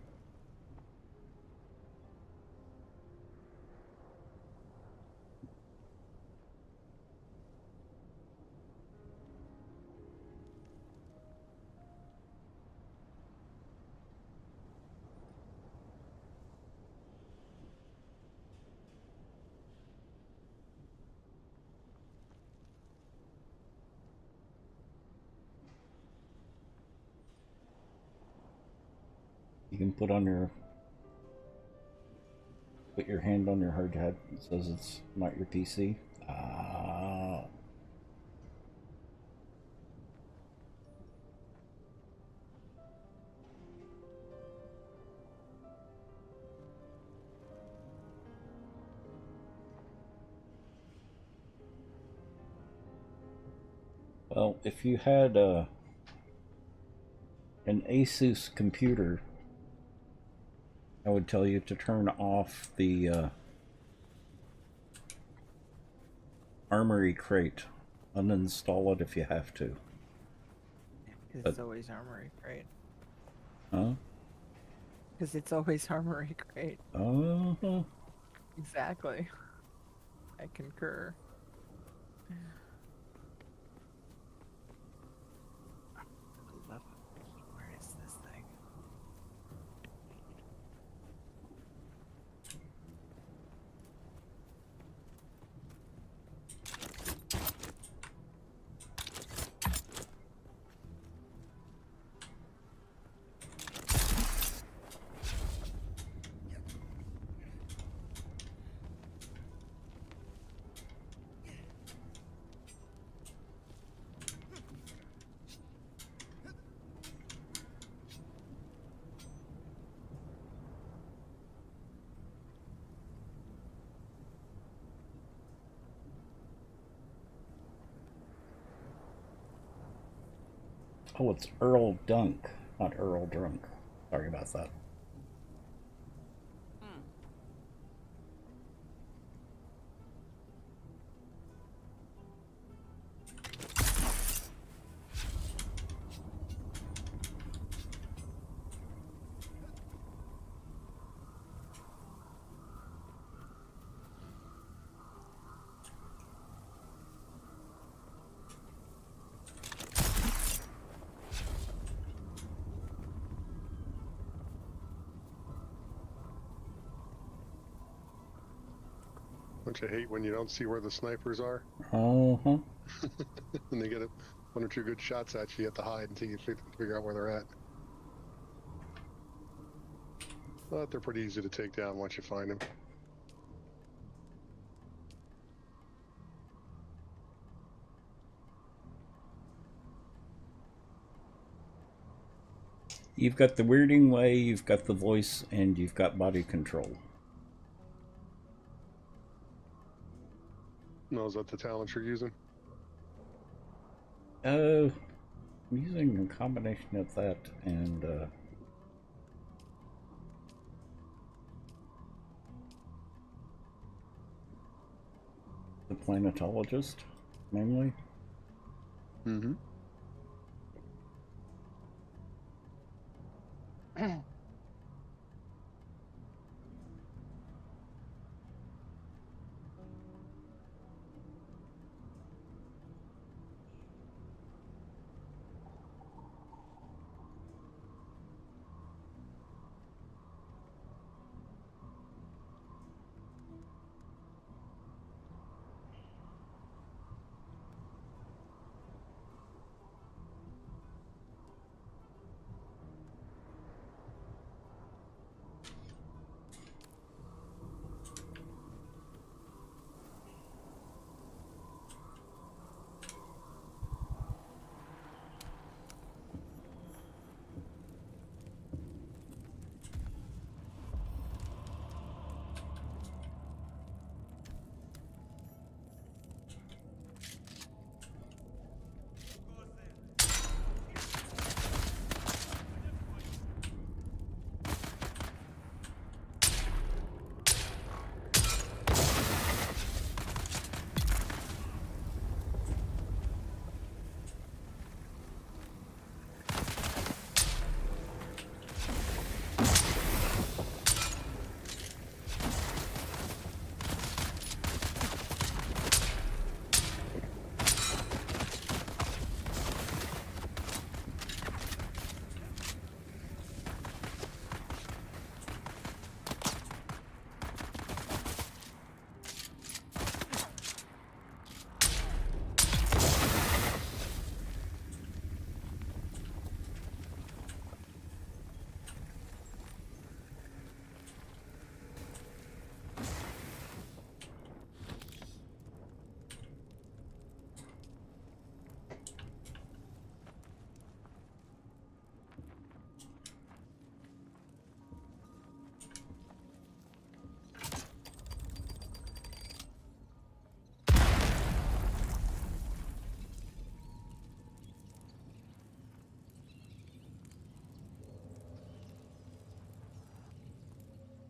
You can put your hand on your hard drive. It says it's not your PC. Ah. Well, if you had an Asus computer, I would tell you to turn off the Armory crate. Uninstall it if you have to. Because it's always Armory Crate. Huh? Because it's always Armory Crate. Uh-huh. Exactly. I concur. Where is this thing? Oh, it's Earl Dunk, not Earl Drunk. Sorry about that. Don't you hate when you don't see where the snipers are? Uh-huh. And they get one or two good shots at you, you have to hide until you figure out where they're at. But they're pretty easy to take down once you find them. You've got the weirding way, you've got the voice, and you've got body control. No, is that the talent you're using? I'm using a combination of that and the planetologist, mainly. Mm-hmm.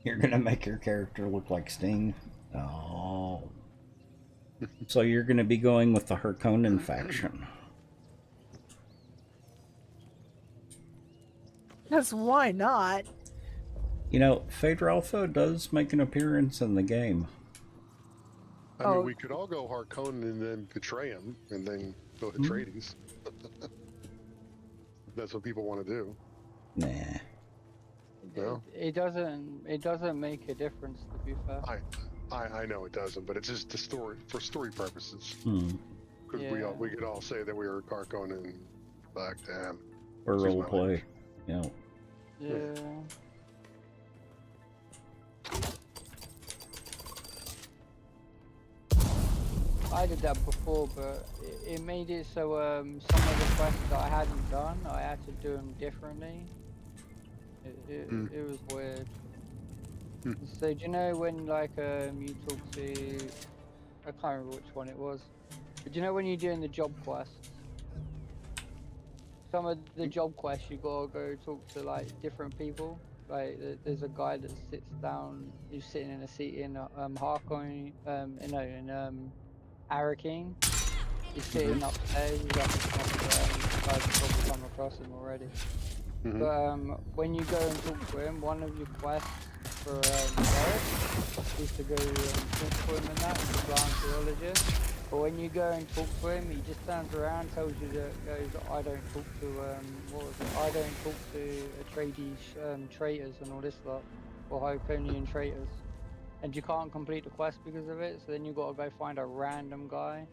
You're gonna make your character look like Sting? Oh. So you're gonna be going with the Harkonnen faction. Because why not? You know, Phaedra Alpha does make an appearance in the game. I mean, we could all go Harkonnen and then betray him, and then go Atreides. That's what people want to do. Nah. No? It doesn't make a difference, to be fair. I know it doesn't, but it's just the story for story purposes. Because we could all say that we were Harkonnen and back damn. Or roleplay. Yeah. Yeah. I did that before, but it made it so some of the quests that I hadn't done, I had to do them differently. It was weird. So do you know when like you talk to, I can't remember which one it was, but do you know when you're doing the job quests? Some of the job quests you gotta go talk to like different people. Like there's a guy that sits down, who's sitting in a seat in Harkon, in Arakeen. He's sitting upstairs. He's up you guys have probably come across him already. But when you go and talk to him, one of your quests for Derek is to go talk to him and that, he's a plant geologist. But when you go and talk to him, he just turns around, tells you that I don't talk to I don't talk to Atreides traitors and all this lot, or Harkonian traitors. And you can't complete the quest because of it, so then you gotta go find a random guy.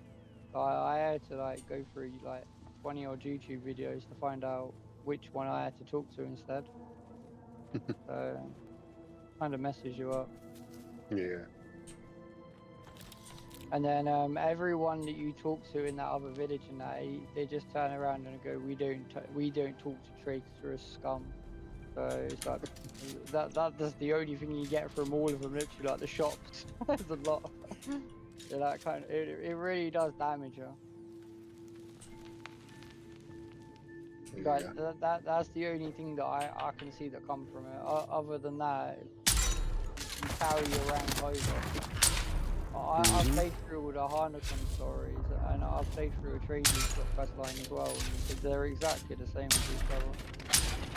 I had to like go through like 20 odd YouTube videos to find out which one I had to talk to instead. So kind of messes you up. Yeah. And then everyone that you talk to in that other village and that, they just turn around and go, we don't talk to traitorous scum. So it's like that's the only thing you get from all of them, literally, like the shops. There's a lot. So that kind of it really does damage you. Like that's the only thing that I can see that come from it. Other than that, you carry your rank over. I've played through all the Harnakan stories, and I've played through Atreides questline as well, and they're exactly the same as each other.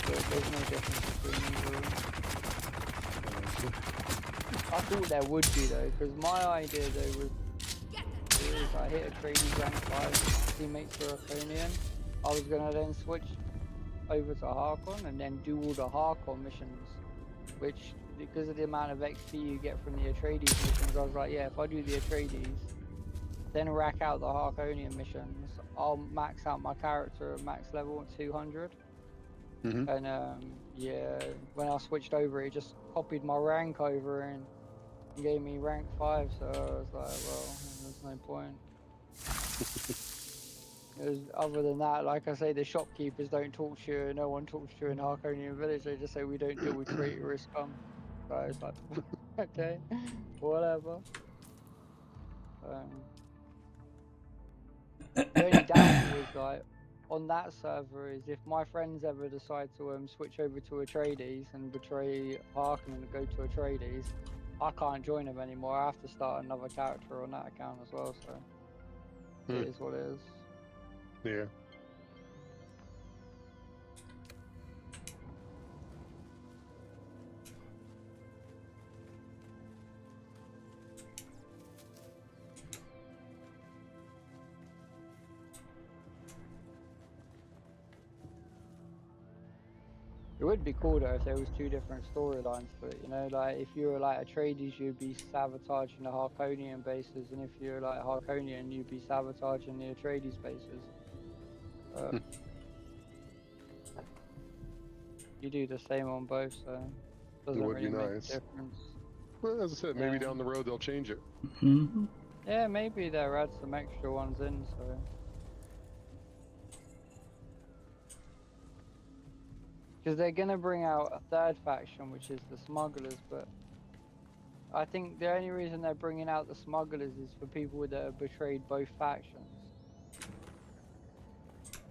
There's no difference between either of them. I thought there would be though, because my idea though was I hit Atreides rank 5, teammates were Harkonian. I was gonna then switch over to Harkon and then do all the Harkon missions, which, because of the amount of XP you get from the Atreides missions, I was like, yeah, if I do the Atreides, then rack out the Harkonian missions, I'll max out my character at max level at 200. And yeah, when I switched over, it just copied my rank over and gave me rank 5, so I was like, well, there's no point. Other than that, like I say, the shopkeepers don't talk to you, no one talks to you in Harkonian village, they just say we don't deal with traitorous scum. So it's like, okay, whatever. The only downfall is like, on that server is if my friends ever decide to switch over to Atreides and betray Harkon and go to Atreides, I can't join them anymore. I have to start another character on that account as well, so it is what it is. Yeah. It would be cool though if there was 2 different storylines to it, you know, like if you were like Atreides, you'd be sabotaging the Harkonian bases, and if you're like Harkonian, you'd be sabotaging the Atreides bases. You do the same on both, so it doesn't really make a difference. Well, as I said, maybe down the road they'll change it. Yeah, maybe they'll add some extra ones in, so. Because they're going to bring out a 3rd faction, which is the smugglers, but I think the only reason they're bringing out the smugglers is for people that have betrayed both factions.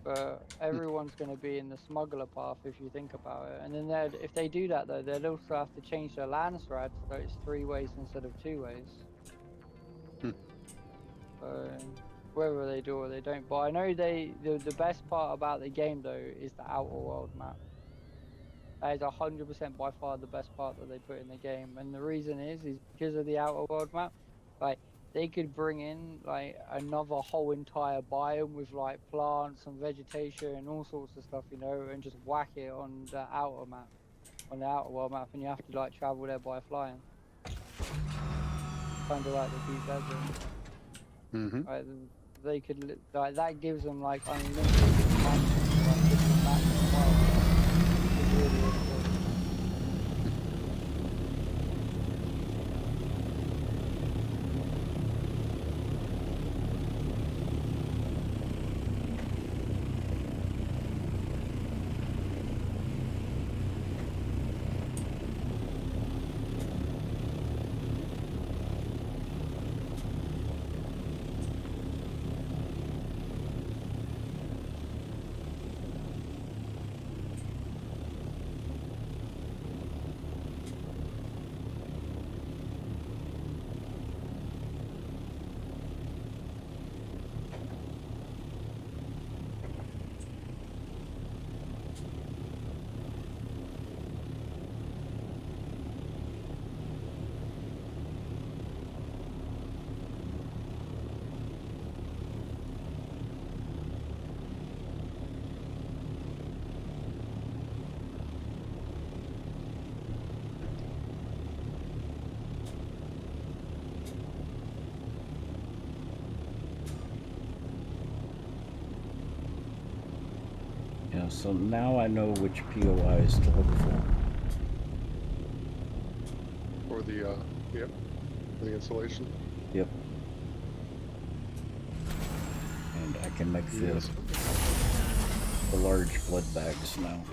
but everyone's going to be in the smuggler path if you think about it. And then if they do that though, they'll also have to change their Landsrad so it's 3 ways instead of 2 ways. So whether they do or they don't, but I know the best part about the game though is the Outer World map. That is 100% by far the best part that they put in the game, and the reason is because of the Outer World map. Like they could bring in like another whole entire biome with like plants and vegetation and all sorts of stuff, you know, and just whack it on the outer map, on the Outer World map, and you have to like travel there by flying. Kind of like the Deep Desert. Like, they could like that gives them like unlimited expansion to like different maps as well. It's really, really good. Yeah, so now I know which POIs to look for. For the, yep, the installation. Yep. And I can make the large blood bags now.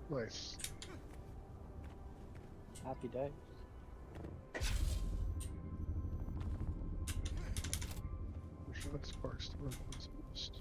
Nice. Happy day. Shot sparks to work with most.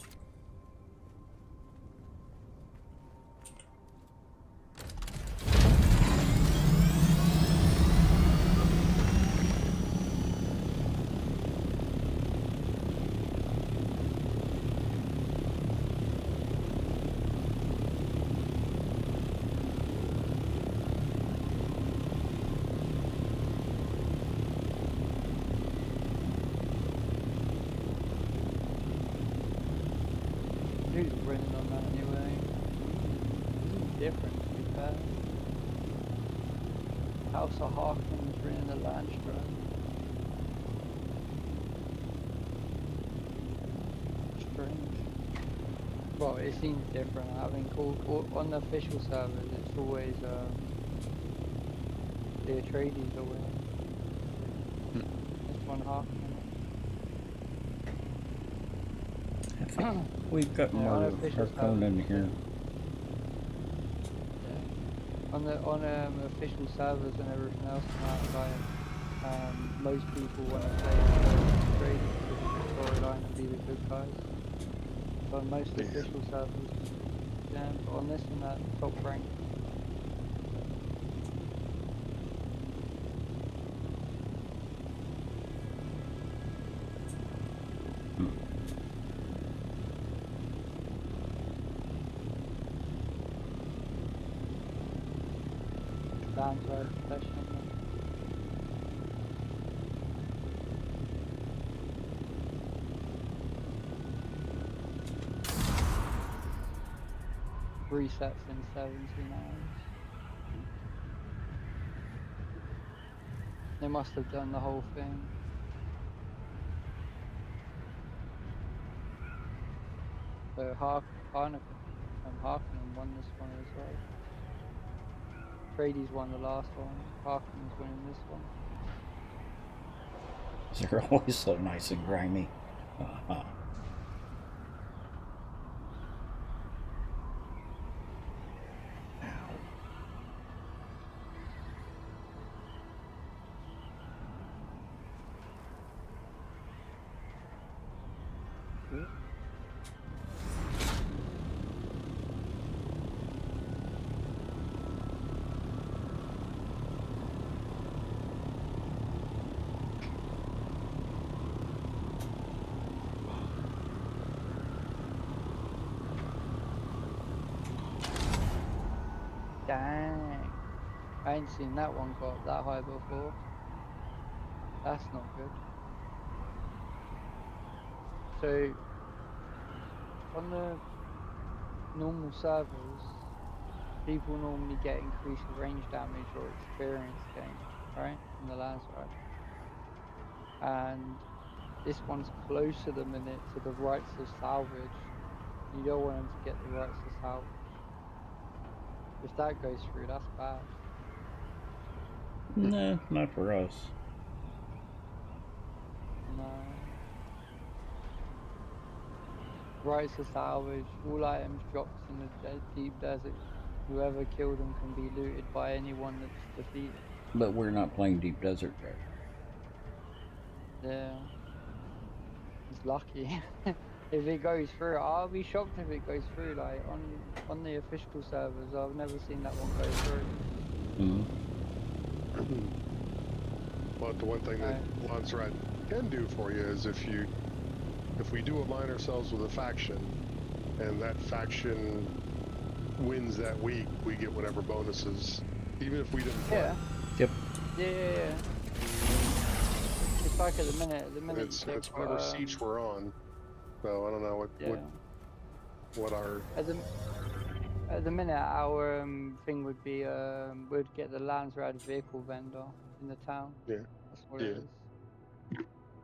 Who's running on that anyway? It's different to be fair. House of Harkins running the Landstrom. Strange. Well, it seems different. I mean, on the official servers, it's always the Atreides are winning. This one Harkins. We've got more Harkonnen here. Yeah. On official servers and everything else like most people want to play trade because the storyline and be the good guys. So on most official servers, yeah, but on this one that top rank. Downside professional. Resets in 17 hours. They must have done the whole thing. So Harkonnen won this one as well. Atreides won the last one. Harkonnen's winning this one. They're always so nice and grimy. Uh-huh. Dang. I ain't seen that one go up that high before. That's not good. So, on the normal servers, people normally get increased range damage or experience gain, right? In the Lands Ride. And this one's closer the minute to the rights of salvage. You don't want them to get the rights of salvage. If that goes through, that's bad. Nah, not for us. No. Rights of salvage, all items dropped in the deep desert. Whoever killed them can be looted by anyone that's defeated. But we're not playing Deep Desert, right? Yeah. It's lucky. If it goes through, I'll be shocked if it goes through. Like on the official servers, I've never seen that one go through. But the one thing that Lance Rat can do for you is if we do align ourselves with a faction, and that faction wins that week, we get whatever bonuses, even if we didn't play. Yeah. Yep. Yeah. It's like at the minute. It's whatever siege we're on. So I don't know what our at the minute our thing would be we'd get the Landsrad vehicle vendor in the town. Yeah. That's what it is.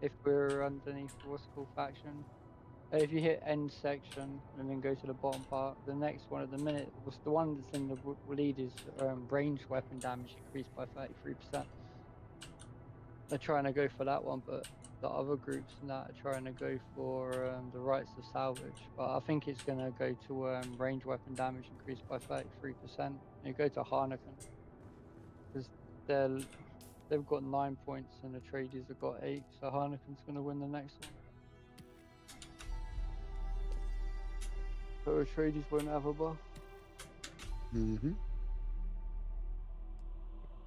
If we're underneath what's called faction. If you hit end section and then go to the bottom part, the next one at the minute was the one that's in the lead is range weapon damage increased by 33%. They're trying to go for that one, but the other groups and that are trying to go for the rights of salvage. But I think it's going to go to range weapon damage increased by 33%. You go to Harnaken because they've got 9 points and the Atreides have got 8, so Harnaken's going to win the next one. So Atreides won't have a buff.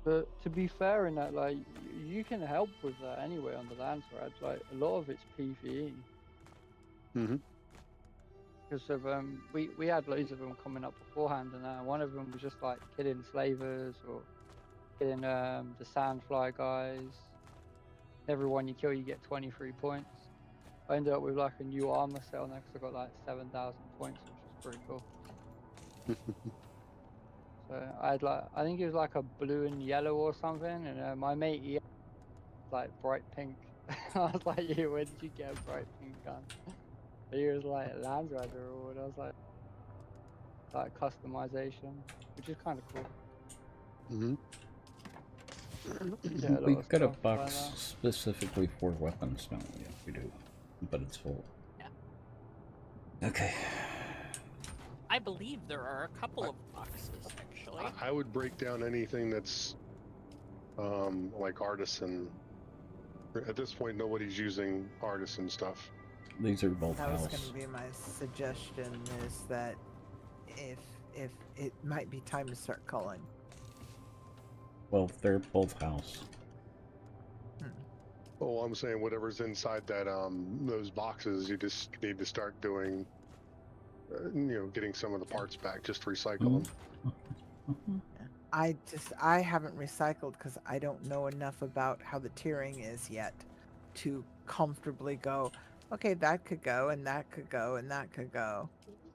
But to be fair in that, like, you can help with that anyway on the Landsrad. Like, a lot of it's PvE. Because of we had loads of them coming up beforehand, and one of them was just like killing slavers or killing the sandfly guys. Everyone you kill, you get 23 points. I ended up with like a new armor set on there because I got like 7,000 points, which was pretty cool. So I had like, I think it was like a blue and yellow or something, and my mate he had like bright pink. I was like, yeah, where did you get a bright pink gun? But he was like Landsrider or I was like customization, which is kind of cool. Yeah, We've got a box specifically for weapons now. Yeah, we do, but it's full. Yeah. Okay. I believe there are a couple of boxes, actually. I would break down anything that's like artisan. At this point, nobody's using artisan stuff. These are both That was house. going to be my suggestion, is that if it might be time to start culling. Well, they're both house. Oh, I'm saying whatever's inside that those boxes, you just need to start doing. Getting some of the parts back, just recycle them. I haven't recycled because I don't know enough about how the tiering is yet to comfortably go, okay, that could go, and that could go, and that could go.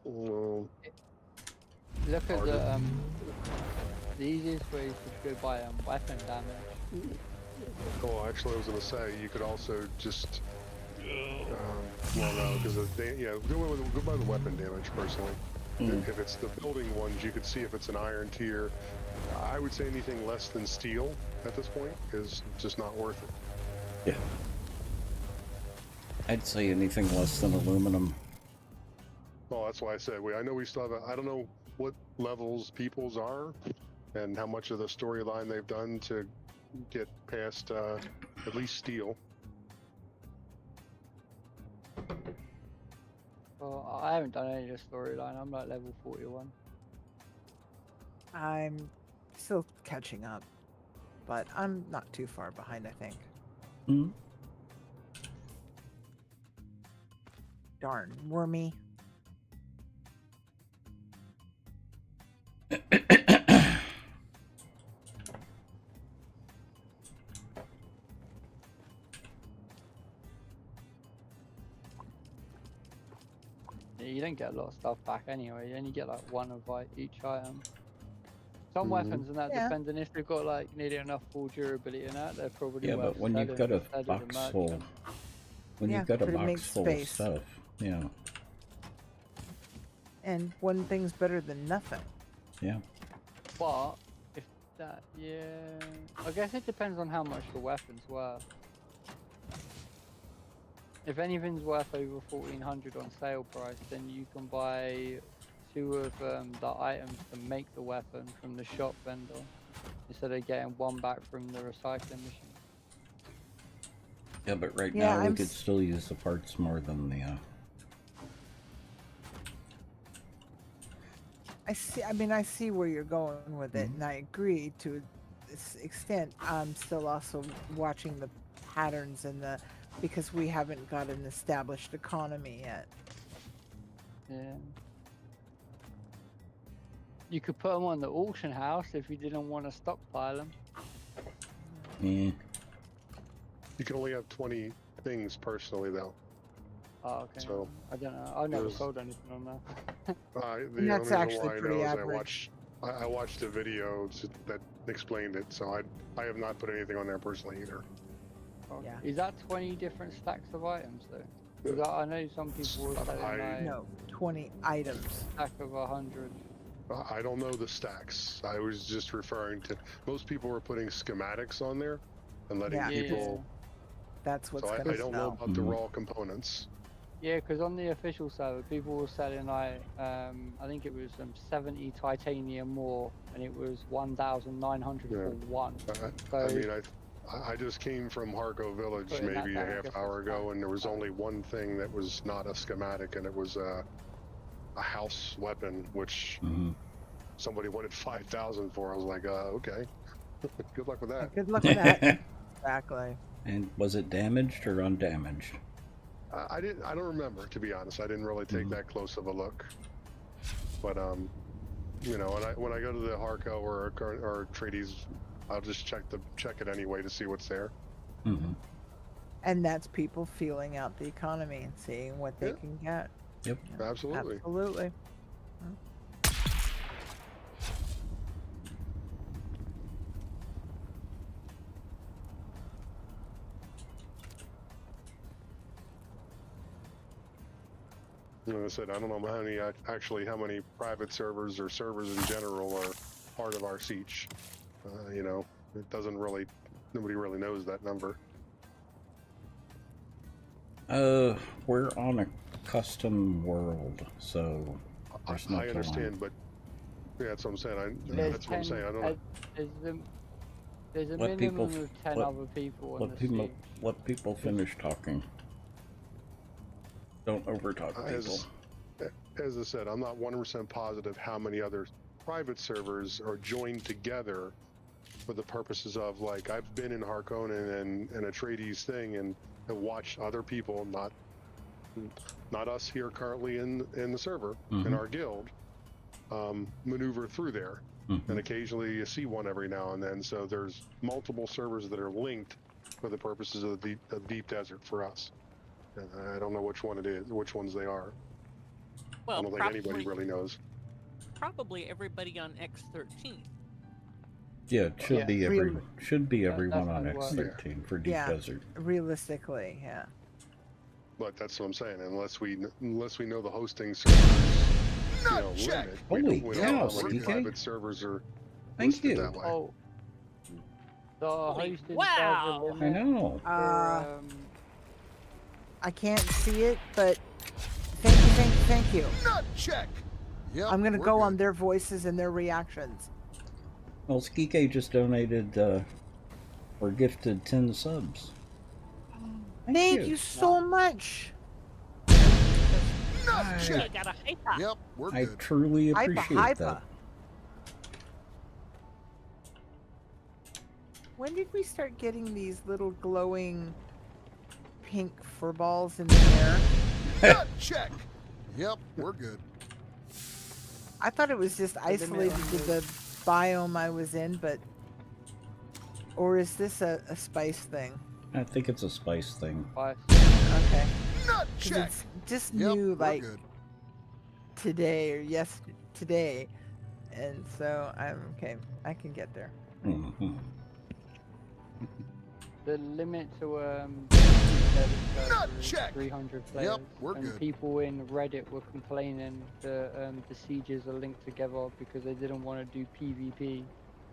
Well, look at the easiest way is to go by weapon damage. Oh, actually, I was going to say, you could also just well, no, because go by the weapon damage personally. If it's the building ones, you could see if it's an iron tier. I would say anything less than steel at this point is just not worth it. Yeah. I'd say anything less than aluminum. Well, that's why I said I know we still have I don't know what levels people's are and how much of the storyline they've done to get past at least steel. Well, I haven't done any of the storyline. I'm like level 41. I'm still catching up, but I'm not too far behind, I think. Darn, Wormy. don't get a lot of stuff back anyway. You only get like one of like each item. Some weapons and that, depending if they've got like nearly enough full durability and that, they're probably Yeah, but when you've got a box full, you've got a box full of stuff, yeah. And one thing's better than nothing. Yeah. But if that, I guess it depends on how much the weapon's worth. If anything's worth over 1,400 on sale price, then you can buy 2 of the items to make the weapon from the shop vendor, instead of getting one back from the recycling machine. Yeah, but right now we could still use the parts more than the. I see. I mean, I see where you're going with it, and I agree to this extent. I'm still also watching the patterns and because we haven't got an established economy yet. Yeah. You could put them on the auction house if you didn't want to stockpile them. Yeah. You can only have 20 things personally, though. Oh, okay. So I don't know. I've never sold anything on that. And that's actually pretty average. I watched a video that explained it, so I have not put anything on there personally either. Okay. Yeah. Is that 20 different stacks of items though? Because I know some people were selling no, 20 items. Stack of 100. I don't know the stacks. I was just referring to, most people were putting schematics on there and letting people. That's what's so gonna I don't know about the raw components. Yeah, because on the official server, people were selling like, I think it was 70 titanium ore, and it was 1,900 for one. I mean, I just came from Harco Village maybe a half hour ago, and there was only one thing that was not a schematic, and it was a house weapon, which somebody wanted 5,000 for. I was like, okay, good luck with that. Good luck with that. Exactly. And was it damaged or undamaged? I don't remember, to be honest. I didn't really take that close of a look. But you know, when I go to the Harco or Trades, I'll just check it anyway to see what's there. And that's people feeling out the economy and seeing what they can get. Yep. Absolutely. Absolutely. Like I said, I don't know how many private servers or servers in general are part of our siege. You know, it doesn't really, nobody really knows that number. We're on a custom world, so there's no I understand, but yeah, that's what I'm saying. That's what I'm saying. I don't know. There's a minimum of 10 other people on the siege. Let people finish talking. Don't overtalk people. As I said, I'm not 100% positive how many other private servers are joined together for the purposes of, like, I've been in Harkon and a Trades thing and watched other people, not us here currently in the server, in our guild, maneuver through there. And occasionally you see one every now and then. So there's multiple servers that are linked for the purposes of the deep desert for us. And I don't know which one it is, which ones they are. Well, I don't think anybody really knows. Probably everybody on X13. Yeah, it should be everyone on X13 for Deep Desert. Realistically, yeah. But that's what I'm saying. Unless we know the hosting servers, limit. Holy we cow, don't know how many DK. private servers are Thank you. that way. Oh, the hosting wow. server I limit know. for, I can't see it, but thank you. Nut check. Yep, I'm gonna go on their voices and their reactions. Well, Skike just donated or gifted 10 subs. Thank you so much. Nut check. Got a hyper. Yep, we're I good. truly appreciate that. When did we start getting these little glowing pink fur balls in the air? Nut check. Yep, we're good. I thought it was just isolated to the biome I was in, but... Or is this a spice thing? I think it's a spice thing. Okay. Nut 'Cause check. it's just Yep, new, we're like... good. today or today, and so I'm okay. I can get there. Mm-hmm. The limit to server is check. 300 players. Yep, we're and good. people in Reddit were complaining that the sieges are linked together because they didn't want to do PvP,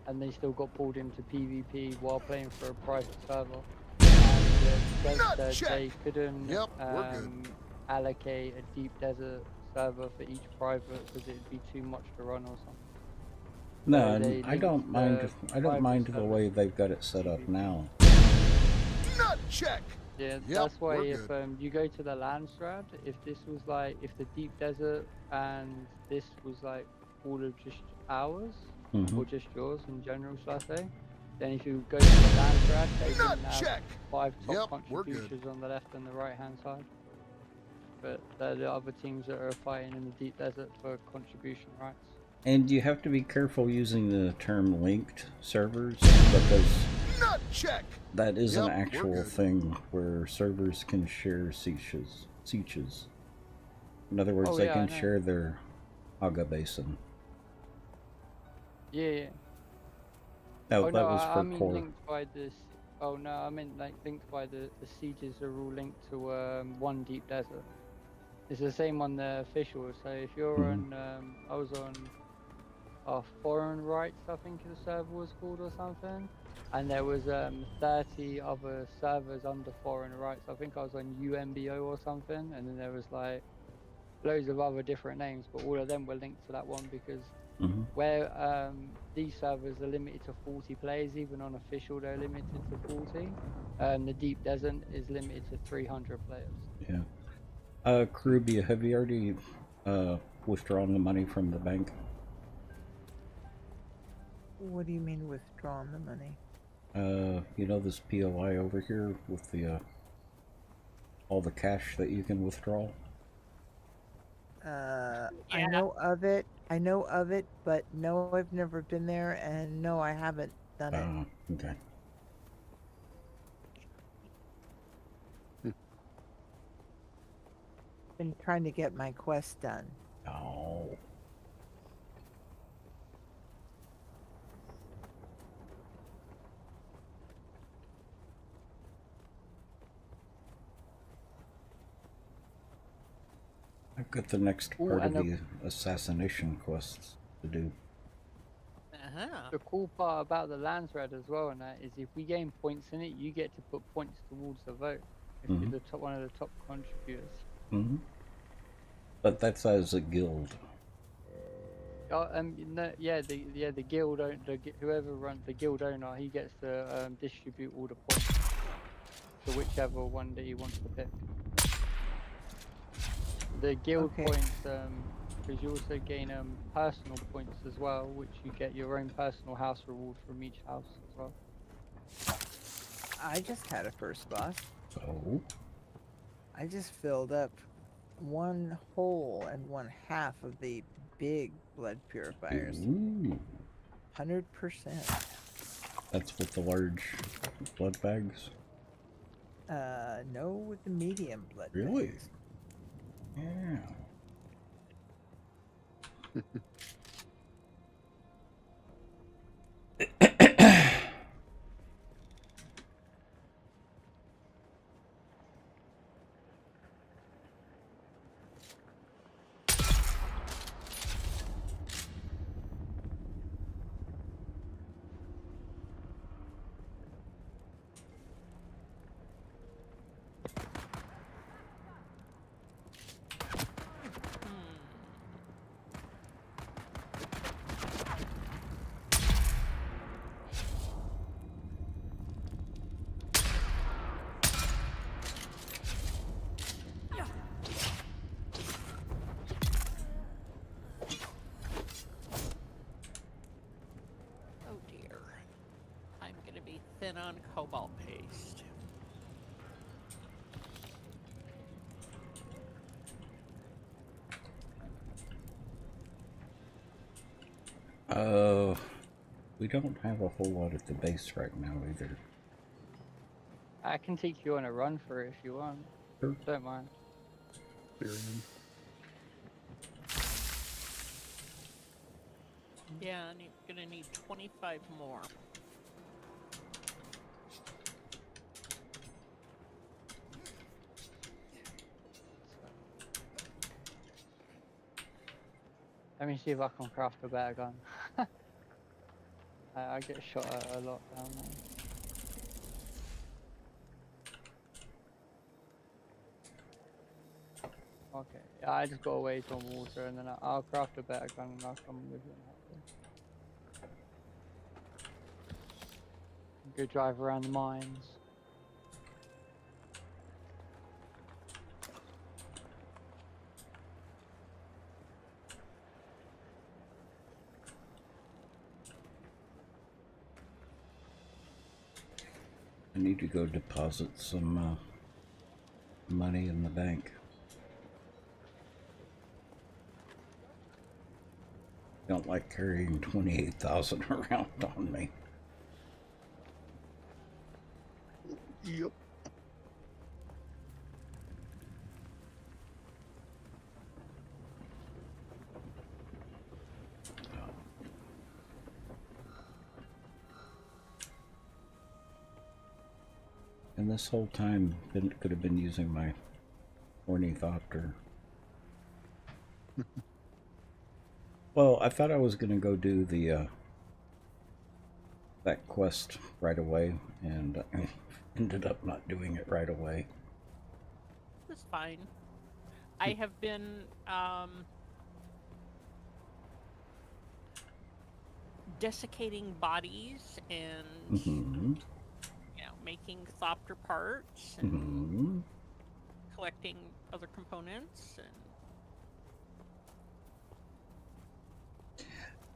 and they still got pulled into PvP while playing for a private server. And said check. they couldn't Yep, we're good. allocate a deep desert server for each private because it'd be too much to run or something. No, they I don't linked mind. the I don't mind private the way they've got it set up now. Check. Yeah, Yep, that's why we're if good. you go to the Landstrad, if this was like, if the deep desert and this was like all of just ours, Mm-hmm. or just yours in general, shall I say, then if you go to the Landstrad, they wouldn't have check. 5 top Yep, we're good. contributors on the left and the right hand side. But they're the other teams that are fighting in the deep desert for contribution rights. And you have to be careful using the term linked servers because check. that is Yep, an we're actual good. thing where servers can share sieges. In other words, they yeah, can I know. share their Aga basin. Yeah. Oh, Oh that no, was for I mean core. linked by this. Oh no, I meant like linked by the sieges are all linked to one deep desert. It's the same on the official. So if you're on, I was on foreign rights, I think the server was called or something, and there was 30 other servers under foreign rights. I think I was on UMBO or something, and then there was like loads of other different names, but all of them were linked to that one because where these servers are limited to 40 players, even on official they're limited to 40. The deep desert is limited to 300 players. Yeah. Karubia, have you already withdrawn the money from the bank? What do you mean withdrawing the money? You know this POI over here with the all the cash that you can withdraw? I know of it. But no, I've never been there, and no, I haven't done it. Okay. Been trying to get my quest done. Oh. I've got the next part of the assassination quests to do. The cool part about the Landsred as well, and that is if we gain points in it, you get to put points towards the vote if you're the top, one of the top contributors. But that's as a guild. Oh, the guild, whoever runs the guild owner, he gets to distribute all the points to whichever one that he wants to pick. The guild points, because you also gain personal points as well, which you get your own personal house reward from each house as well. I just had a first boss. So? I just filled up 1 whole and 1/2 of the big blood purifiers. Ooh. 100%. That's with the large blood bags? No, with the medium blood Really? bags. Yeah. Oh dear. I'm gonna be thin on cobalt paste. We don't have a whole lot at the base right now either. I can take you on a run for it if you want. Sure. Don't mind. Yeah, I'm gonna need 25 more. Let me see if I can craft a better gun. I get shot at a lot down there. Okay, yeah, I just got away from water and then I'll craft a better gun and I'll come with you. Go drive around the mines. I need to go deposit some money in the bank. Don't like carrying 28,000 around on me. Yep. And this whole time, Bent could have been using my ornithopter. Well, I thought I was going to go do the that quest right away, and I ended up not doing it right away. That's fine. I have been desiccating bodies and Mm-hmm. you know, making thopter parts and collecting other components and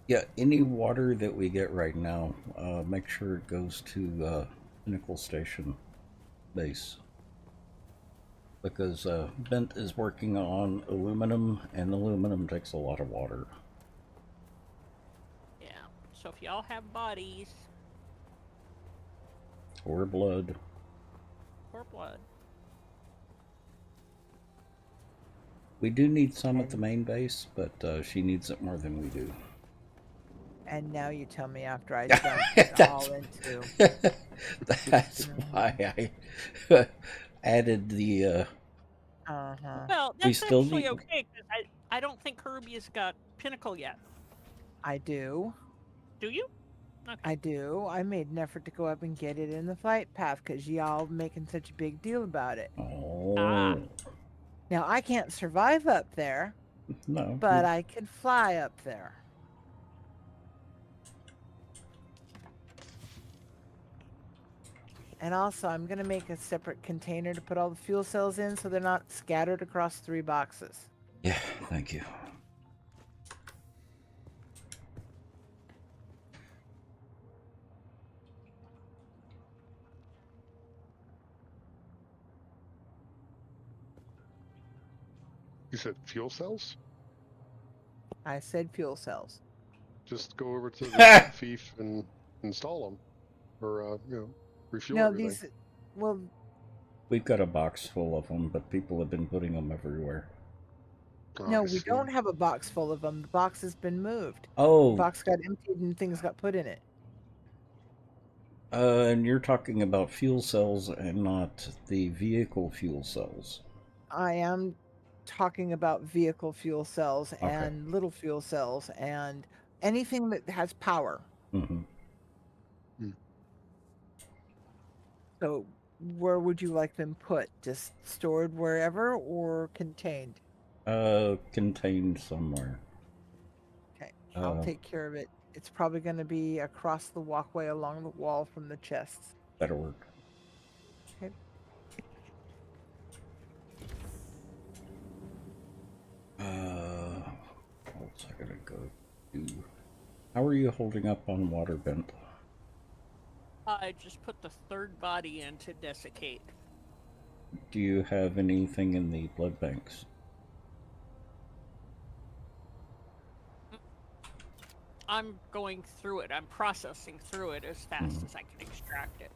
Yeah, any water that we get right now, make sure it goes to Pinnacle Station base. Because Bent is working on aluminum, and aluminum takes a lot of water. yeah. So if y'all have bodies Or blood. or blood. We do need some at the main base, but she needs it more than we do. And now you tell me after I dumped it all into. That's why I added the. Well, we that's still actually need. okay because I don't think Kirby's got Pinnacle yet. I do. Do you? Okay. I do. I made an effort to go up and get it in the flight path because y'all making such a big deal about it. Oh. Now I can't survive up there. No. But I could fly up there. And also, I'm going to make a separate container to put all the fuel cells in so they're not scattered across 3 boxes. Yeah, thank you. You said fuel cells? I said fuel cells. Just go over to the thief and install them. Or, refuel everything. Well, we've got a box full of them, but people have been putting them everywhere. No, we don't have a box full of them. The box has been moved. Oh. The box got emptied and things got put in it. And you're talking about fuel cells and not the vehicle fuel cells. I am talking about vehicle fuel cells and little fuel cells and anything that has power. So where would you like them put? Just stored wherever or contained? Contained somewhere. Okay, I'll take care of it. It's probably going to be across the walkway along the wall from the chests. That'll work. Okay. What else I gotta go do? How are you holding up on water, Bent? I just put the 3rd body in to desiccate. Do you have anything in the blood banks? I'm going through it. I'm processing through it as fast as I can extract it.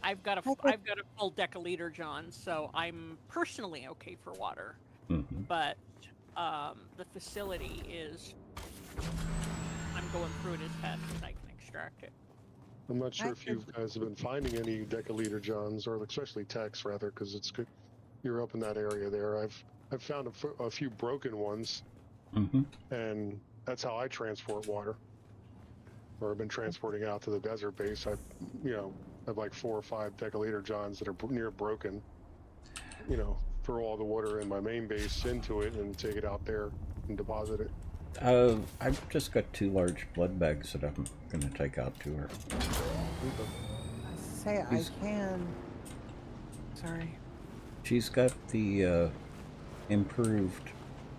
I've got a full deciliter, John, so I'm personally okay for water. But the facility is going through it as fast as I can extract it. I'm not sure I if you could- guys have been finding any decaliter johns, or especially techs rather, because it's good. You're up in that area there. I've found a few broken ones, and that's how I transport water. Or I've been transporting out to the desert base. I have like 4 or 5 decaliter johns that are near broken. Throw all the water in my main base into it and take it out there and deposit it. I've just got 2 large blood bags that I'm gonna take out to her. I can. Sorry. She's got the improved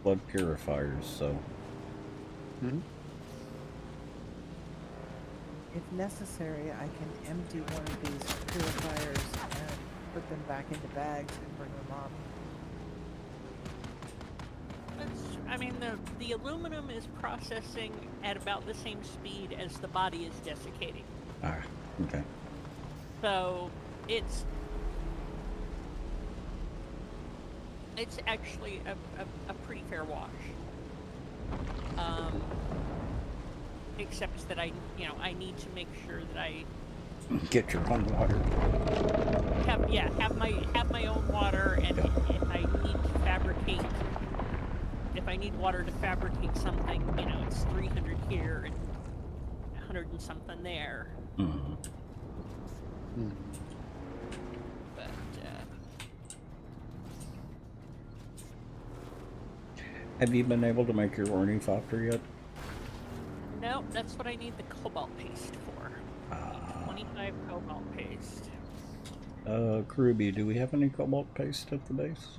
blood purifiers, so. If necessary, I can empty one of these purifiers and put them back into bags and bring them up. I mean, the aluminum is processing at about the same speed as the body is desiccating. Ah, okay. So it's actually a pretty fair wash. Except that I need to make sure that I Get your own water. have my own water, and if I need water to fabricate something, it's 300 here and 100 and something there. But Have you been able to make your ornithopter yet? no, that's what I need the cobalt paste for. 25 cobalt paste. Karubi, do we have any cobalt paste at the base?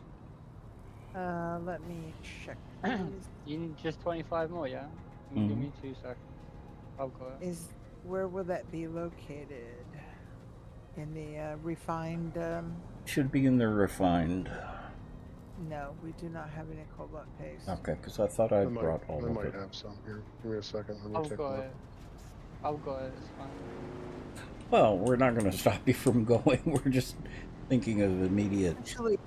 Let me check. please. You need just 25 more, yeah? Give me 2 seconds. I'll go. Where will that be located? In the refined? Should be in the refined. No, we do not have any cobalt paste. Okay, because I thought I brought all I of might it. have some here. Give me a second. Let me I'll take a go look. it. I'll go it, it's fine. Well, we're not going to stop you from going. We're just thinking of immediate. Actually,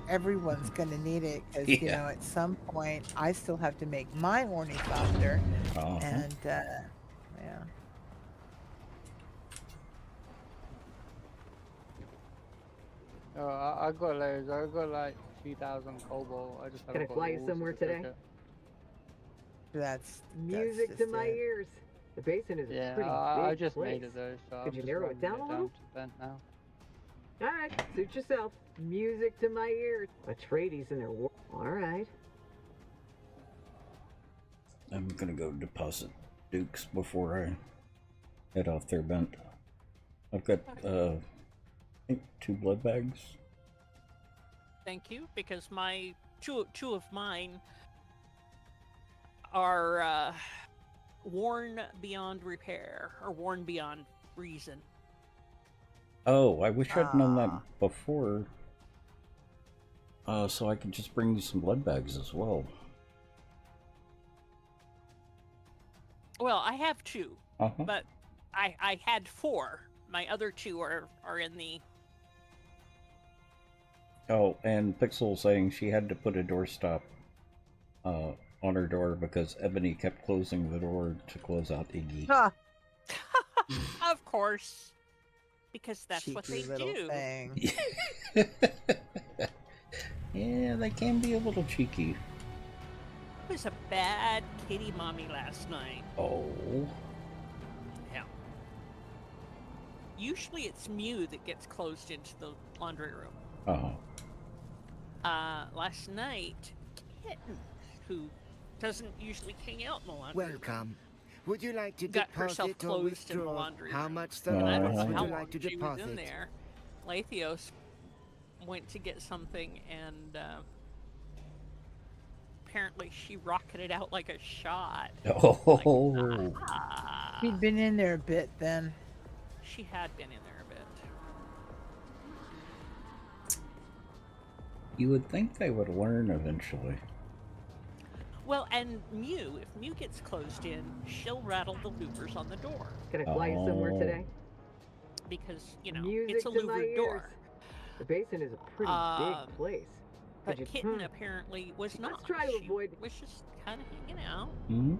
everyone's going to need it because, Yeah. at some point, I still have to make my ornithopter. And, yeah. I got loads. I got like 3,000 cobalt. I just Can I haven't got fly the you walls somewhere to take today? it. That's Music to just my it. ears. The basin is a Yeah, pretty I big just place. made it though, so Could I'm you just narrow it running down a little? to vent now. All right, suit yourself. Music to my ears. Atreides in their war. All right. I'm going to go deposit Dukes before I head off their bent. I've got, I think 2 blood bags. Thank you, because my two of mine are worn beyond repair, or worn beyond reason. Oh, I wish I'd known that before. So I could just bring you some blood bags as well. Well, I have 2, Uh-huh. but I had 4. My other 2 are in the... Oh, and Pixel saying she had to put a doorstop on her door because Ebony kept closing the door to close out Iggy. Huh. Of course, because that's what they Cheeky little do. thing. Yeah, they can be a little cheeky. It was a bad kitty mommy last night. Oh. Yeah. Usually it's Mew that gets closed into the laundry room. Oh. Last night, Kitten, who doesn't usually hang out in the laundry room, Welcome. Would you like to got herself deposit or closed in the withdraw? laundry How room. much And I don't dollars know would how you long like to she was in deposit? there. Lathios went to get something, and apparently she rocketed out like a shot. Oh. Like, ah. He'd been in there a bit then. She had been in there a bit. You would think they would learn eventually. Well, and Mew, if Mew gets closed in, she'll rattle the louvers on the door. Can I fly you somewhere Oh. today? Because, Music it's a to my louvered ears. door. The basin is a pretty big place. But Could you- Kitten apparently was not. Let's try to She avoid- was just kind of hanging out. Hmm?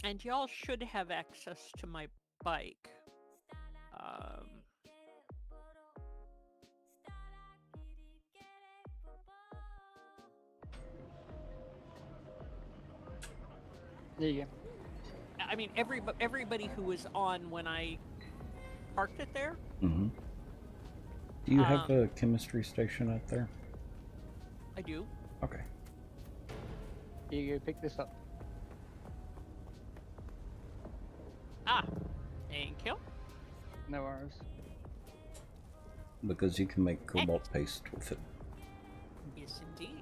And y'all should have access to my bike. There you go. I mean, everybody who was on when I parked it there. Mm-hmm. Do you have a chemistry station out there? I do. Okay. Here you go, pick this up. Ah, thank you. No worries. Because you can make cobalt paste with it. Yes, indeed.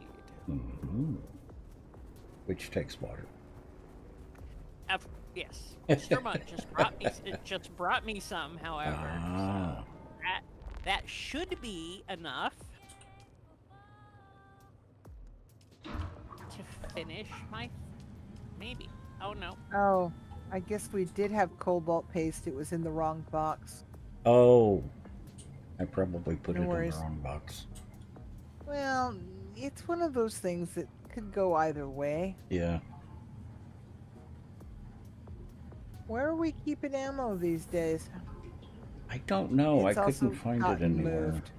Mm-hmm. Which takes water. Yes, Mr. Mudd just brought me some. However, so that should be enough to finish my maybe. Oh no. Oh, I guess we did have cobalt paste. It was in the wrong box. Oh, I probably put No it worries. in the wrong box. Well, it's one of those things that could go either way. Yeah. Where are we keeping ammo these days? I don't know. It's I also couldn't find it gotten anywhere. moved.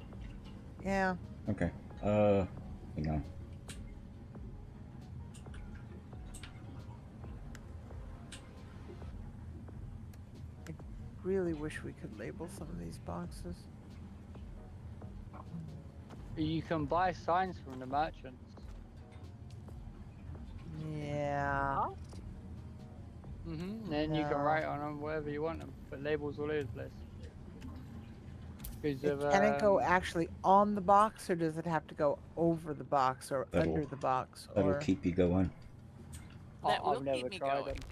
Yeah. Okay. Hang on. I really wish we could label some of these boxes. You can buy signs from the merchants. Yeah. Then you can No. write on them whatever you want them, but labels all over the place. Can it go actually on the box, or does it have to go over the box or That'll- under the box? That'll Or keep you going. That will I've never keep me tried going. them.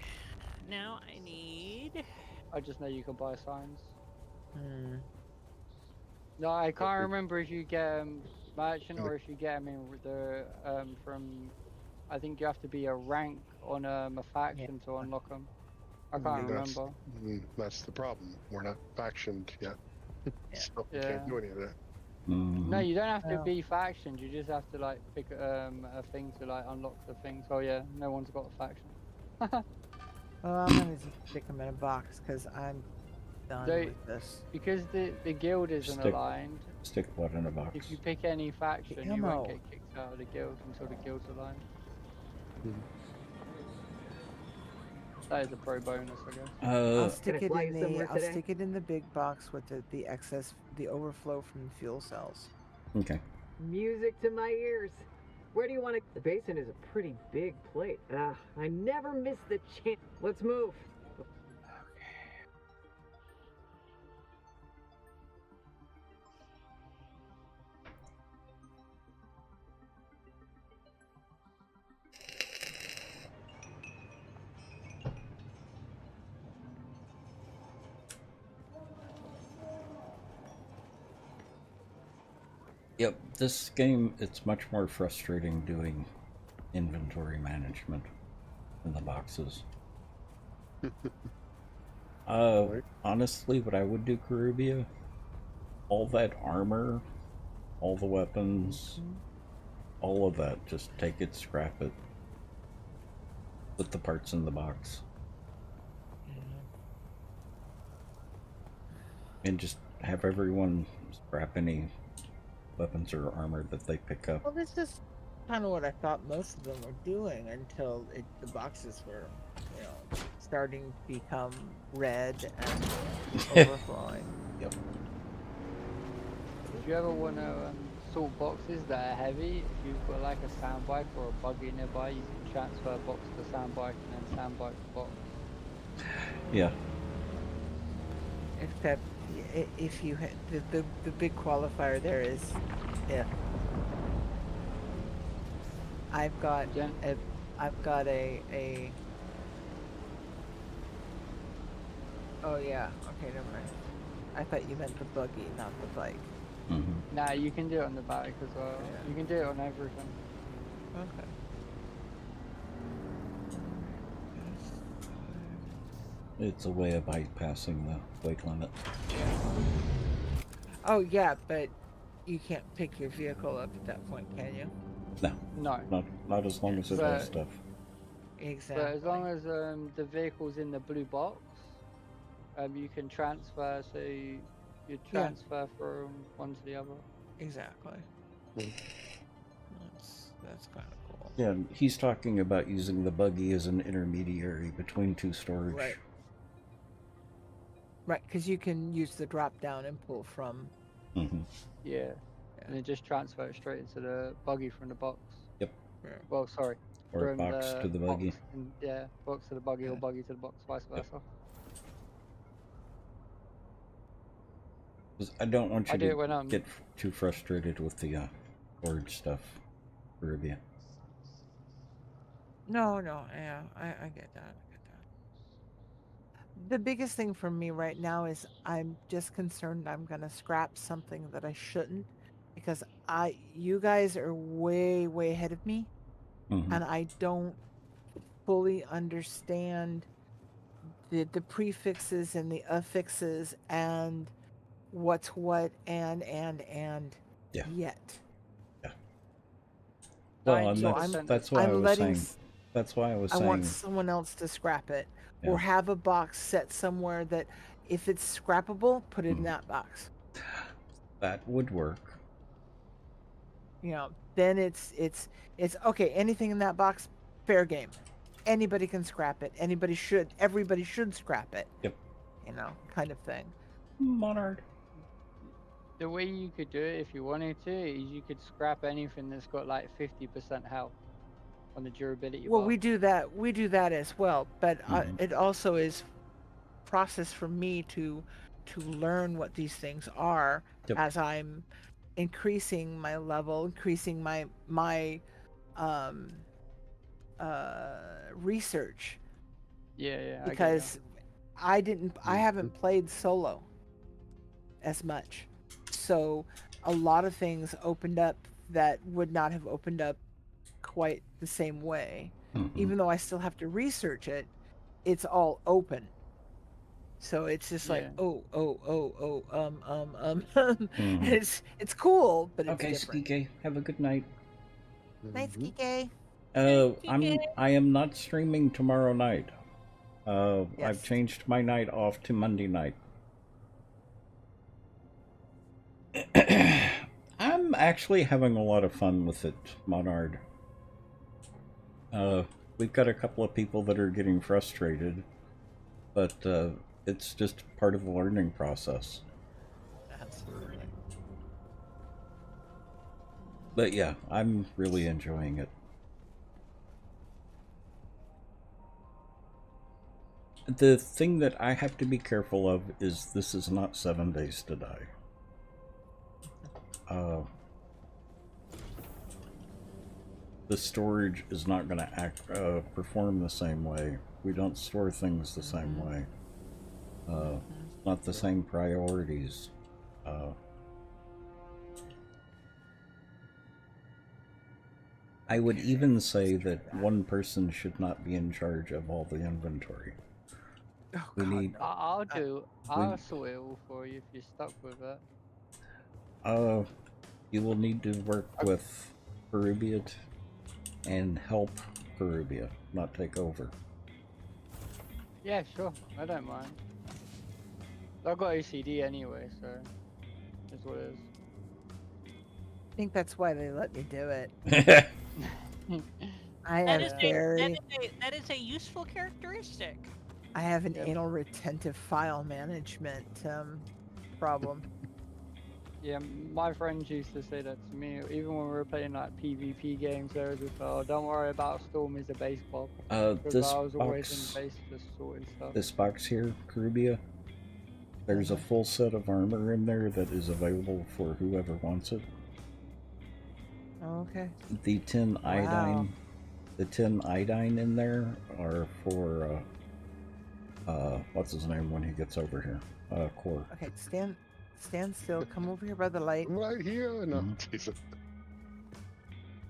Now I need. I just know you can buy signs. Hmm. No, I can't remember if you get them merchant or if you get them in with the from. I think you have to be a rank on a faction to unlock them. I can't remember. That's the problem. We're not factioned yet. So we Yeah. can't do any of that. Mm-hmm. No, you don't have to No. be factioned. You just have to like pick a thing to like unlock the thing. So yeah, no one's got a faction. Well, I'm gonna just stick them in a box because I'm done They- with this. Because the guild isn't Stick- aligned. Stick what in a box? If you pick any faction, you ammo. won't get kicked out of the guild until the guild's aligned. That is a pro bonus, I guess. I'll stick Can I it fly in you the. somewhere I'll today? stick it in the big box with the excess, the overflow from the fuel cells. Okay. Music to my ears. Where do you want to? The basin is a pretty big plate. I never miss the chance. Let's move. Yep, this game, it's much more frustrating doing inventory management in the boxes. Honestly, what I would do, Caribia, all that armor, all the weapons, all of that, just take it, scrap it, put the parts in the box. And just have everyone scrap any weapons or armor that they pick up. Well, this is kind of what I thought most of them were doing until the boxes were, starting to become red and overflowing. Yep. If you ever want to sort boxes that are heavy, if you've got like a sand bike or a buggy nearby, you can transfer a box to sand bike and then sand bike to box. Yeah. Except if you had the big qualifier there is if I've got a oh yeah, okay, never mind. I thought you meant the buggy, not the bike. Mm-hmm. Nah, you can do it on the bike as well. Yeah. You can do it on everything. Okay. It's a way of bypassing the weight limit. Oh yeah, but you can't pick your vehicle up at that point, can you? No, No. not as long as it has stuff. Exactly. But as long as the vehicle's in the blue box, you can transfer. So you transfer from one to the other. Exactly. Mm. That's kind of cool. Yeah, he's talking about using the buggy as an intermediary between two storage. Right. Right, because you can use the drop down and pull from. Mm-hmm. Yeah. And then just transfer it straight into the buggy from the box. Yep. Well, sorry. Or from box to the buggy. Box and, box to the buggy or buggy to the box, vice versa. 'Cause I don't want you do it to when get too frustrated with the storage stuff, Caribbean. No, yeah, I get that. The biggest thing for me right now is I'm just concerned I'm gonna scrap something that I shouldn't, because you guys are way ahead of me, and I don't fully understand the prefixes and the affixes and what's what and Yeah. yet. Yeah. Well, So that's why I was saying. That's why I was saying. I want someone else to scrap it, or have a box set somewhere that, if it's scrappable, put it in that box. That would work. You know, then it's okay. Anything in that box, fair game. Anybody can scrap it. Everybody should scrap it. Yep. You know, kind of thing. Monarch. The way you could do it if you wanted to is you could scrap anything that's got like 50% health on the durability Well, bar. we do that as well, but it also is process for me to learn what these things are as I'm increasing my level, increasing my research. Yeah. Because I haven't played solo as much, so a lot of things opened up that would not have opened up quite the same way. Even though I still have to research it, it's all open. So it's just like it's cool, but it's different. Skike, have a good night. Night, Skike. I am not streaming tomorrow night. I've changed my night off to Monday night. I'm actually having a lot of fun with it, Monard. We've got a couple of people that are getting frustrated, but it's just part of the learning process. Absolutely. But yeah, I'm really enjoying it. The thing that I have to be careful of is this is not 7 Days to Die. The storage is not going to perform the same way. We don't store things the same way. Not the same priorities. I would even say that one person should not be in charge of all the inventory. I'll sort it all for you if you're stuck with it. You will need to work with Perubia and help Perubia, not take over. Yeah, sure. I don't mind. I've got OCD anyway, so it's what it is. I think that's why they let me do it. That is a useful characteristic. I have an anal retentive file management problem. Yeah, my friends used to say that to me, even when we were playing like PvP games. There was just, don't worry about Storm is a base bob. This I was always box, in base just sorting stuff. this box here, Caribia, there's a full set of armor in there that is available for whoever wants it. Okay. The 10 iodine, the 10 iodine in there are for what's his name when he gets over here? Core. Okay, stand still. Come over here by the light. I'm right here. No, Jesus.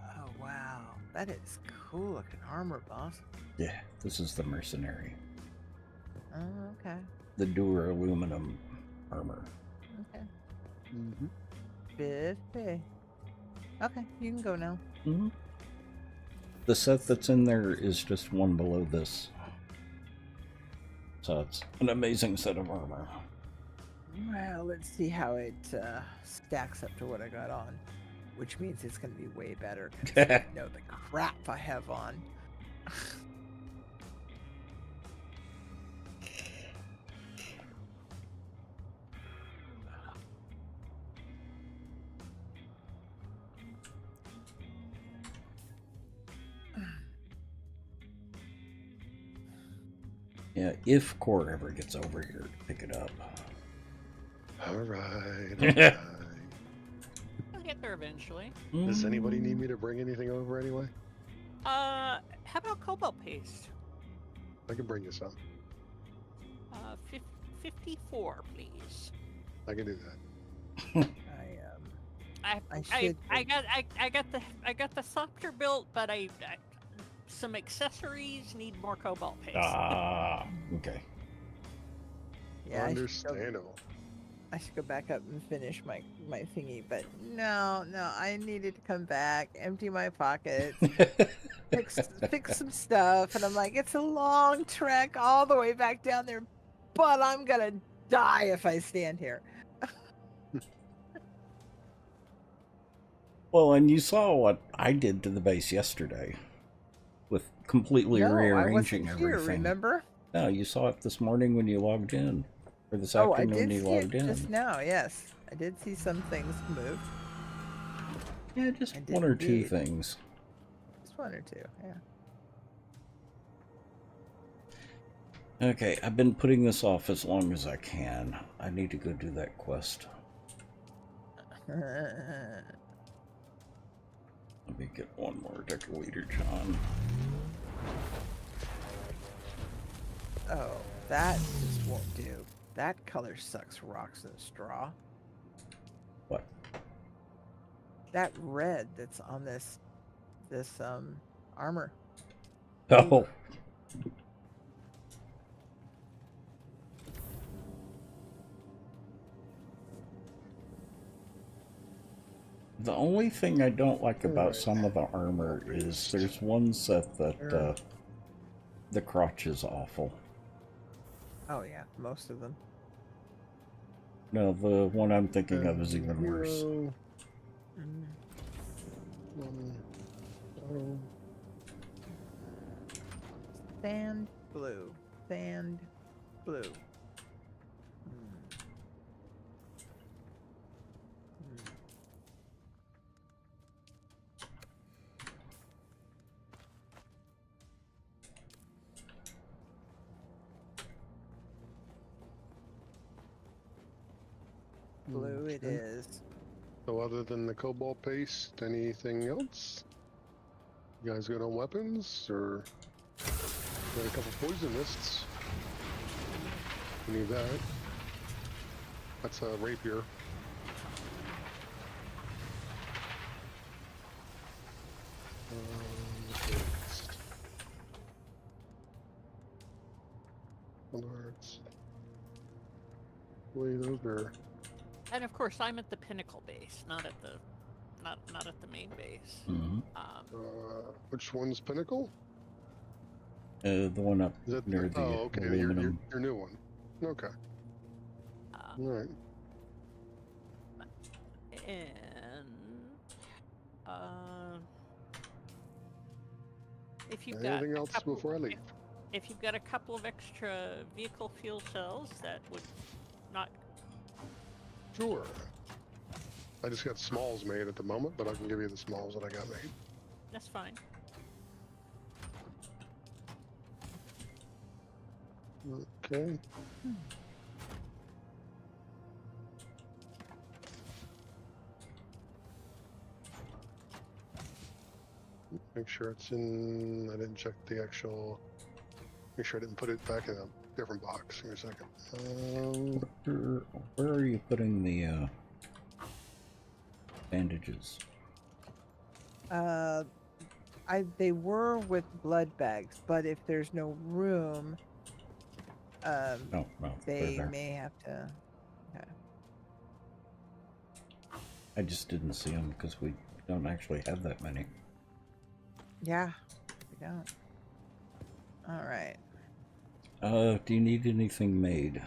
Oh wow, that is cool looking armor, boss. Yeah, this is the mercenary. Oh, okay. The Dura aluminum armor. Okay. Biffy. Okay, you can go now. The set that's in there is just one below this. So it's an amazing set of armor. Well, let's see how it stacks up to what I got on. Which means it's going to be way better. 'Cause I know the crap I have on. Yeah, if Core ever gets over here to pick it up. Alright. I'll get there eventually. Does anybody need me to bring anything over anyway? How about cobalt paste? I can bring you some. 54, please. I can do that. I got the softer built, but I some accessories need more cobalt paste. Okay. Yeah, Understandable. I should go back up and finish my thingy, but no, I needed to come back, empty my pockets, fix some stuff, and I'm like, it's a long trek all the way back down there, but I'm gonna die if I stand here. Well, and you saw what I did to the base yesterday with completely rearranging I wasn't everything. here, remember? No, you saw it this morning when you logged in. Or this afternoon when you logged in. Just now, yes. I did see some things moved. Yeah, just one or two things. Just one or two, yeah. Okay, I've been putting this off as long as I can. I need to go do that quest. Let me get one more decorator, John. Oh, that just won't do. That color sucks rocks and straw. What? That red that's on this armor. Oh. The only thing I don't like about some of the armor is there's one set that the crotch is awful. Oh yeah, most of them. No, the one I'm thinking of is even worse. Sand blue. Sand blue. Blue it is. So other than the cobalt paste, anything else? You guys good on weapons, or got a couple poison mists? We need that. That's a rapier. Alerts. Blade ogre. And of course, I'm at the pinnacle base, not at the main base. Mm-hmm. Which one's pinnacle? The one up Is that near the okay, aluminum. your new one. Okay. All right. And if you've Anything got else before I leave? if you've got a couple of extra vehicle fuel cells, that would not. Sure. I just got smalls made at the moment, but I can give you the smalls that I got made. That's fine. Okay. Make sure it's in. I didn't check the actual. Make sure I didn't put it back in a different box. Give me a second. Where are you putting the bandages? They were with blood bags, but if there's no room, No, they may have to. Okay. I just didn't see them because we don't actually have that many. Yeah, we don't. All right. Do you need anything made?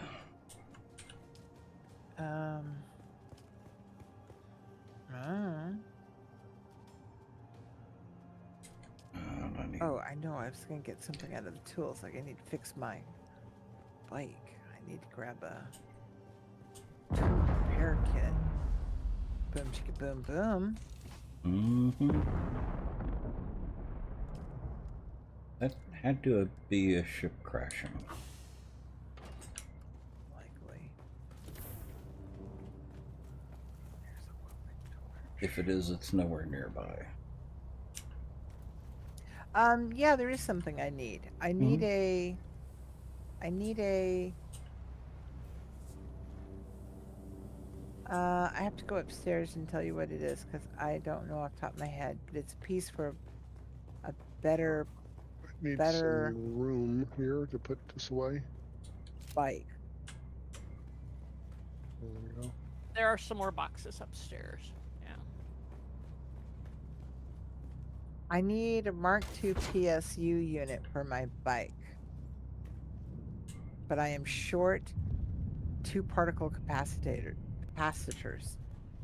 Oh, I know. I was gonna get something out of the tools. Like I need to fix my bike. I need to grab a tool repair kit. Boom, chicka, boom, boom. Mm-hmm. That had to be a ship crashing. Likely. If it is, it's nowhere nearby. Yeah, there is something I need. I need a I have to go upstairs and tell you what it is because I don't know off the top of my head, but it's a piece for a better Need some room here to put this away. bike. There we go. There are some more boxes upstairs. Yeah. I need a Mark II PSU unit for my bike. But I am short 2 particle capacitors.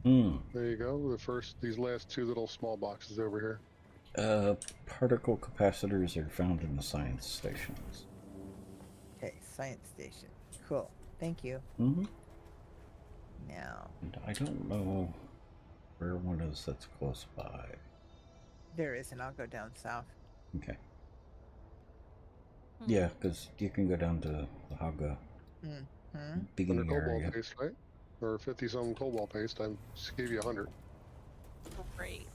There you go. These last 2 little small boxes over here. Particle capacitors are found in the science stations. Okay, science station. Cool. Thank you. Now. And I don't know where one is that's close by. There isn't. I'll go down south. Okay. Yeah, because you can go down to the Haga beginning area. Cobalt paste, right? Or 50-some cobalt paste. I just gave you 100. Great.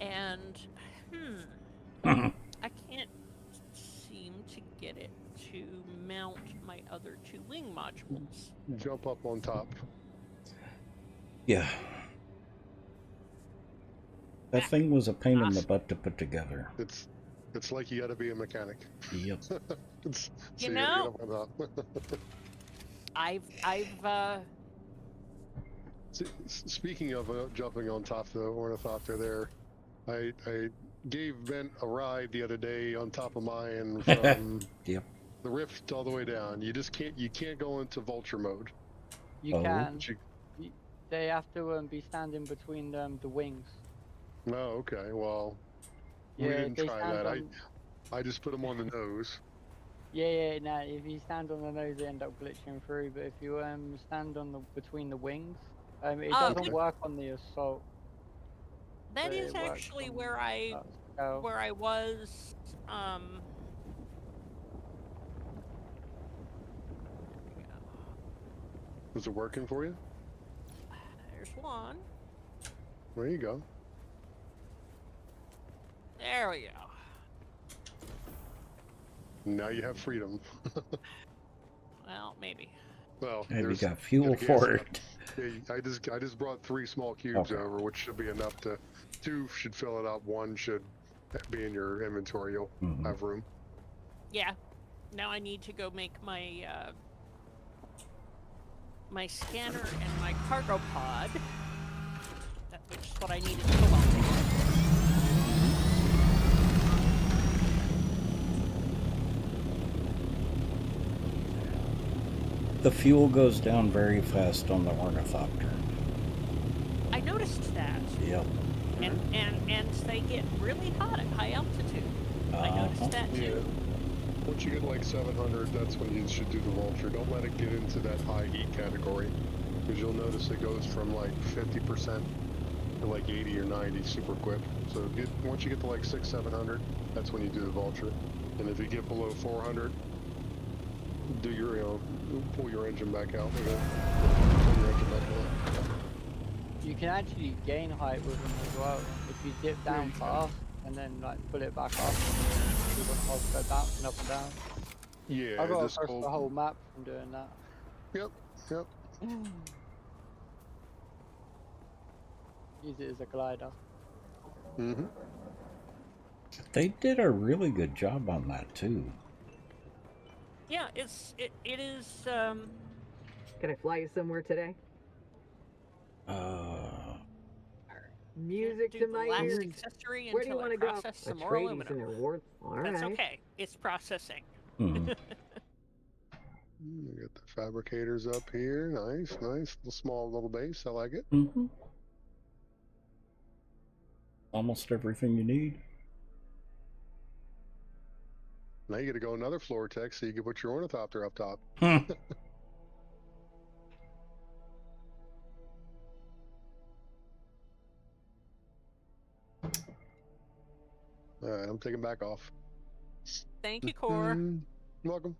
And I can't seem to get it to mount my other 2 wing modules. Jump up on top. Yeah. That thing was a pain in the butt to put together. It's like you got to be a mechanic. Yep. You know, I've Speaking of jumping on top of the ornithopter there, I gave Bent a ride the other day on top of mine from the rift all the way down. You can't go into vulture mode. You can. They have to be standing between the wings. Oh, okay. Well, we didn't try that. I just put them on the nose. Yeah. No, if you stand on the nose, they end up glitching through. But if you stand on between the wings, it doesn't work on the assault. That is actually where I was. Was it working for you? There's one. There you go. There we go. Now you have freedom. Well, maybe. Well, and we got fuel for it. Yeah, I just brought 3 small cubes over, which should be enough to. 2 should fill it up. 1 should be in your inventory. You'll have room. Yeah. Now I need to go make my my scanner and my cargo pod. Which is what I needed to go on. The fuel goes down very fast on the ornithopter. I noticed that. Yep. And they get really hot at high altitude. I noticed that too. Yeah. Once you get like 700, that's when you should do the vulture. Don't let it get into that high heat category, because you'll notice it goes from like 50% to like 80 or 90 super quick. So once you get to like 600-700, that's when you do the vulture. And if you get below 400, do your pull your engine back out. Pull your engine back out. You can actually gain height with them as well. If you dip down fast and then like pull it back up, you won't go bouncing up and down. Yeah, I got across the whole map from doing that. Yep. Use it as a glider. They did a really good job on that too. Yeah, it is. Can I fly you somewhere today? Music do to the my last ears. accessory Where do you until I want to go? process some more Atreides aluminum. and reward. All That's right. okay. It's processing. Mhm. We got the fabricators up here. Nice, nice. Little small little base. I like it. Mhm. Almost everything you need. Now you got to go another floor tech so you can put your ornithopter up top. Hmm. All right, I'm taking back off. Thank you, Core. You're welcome.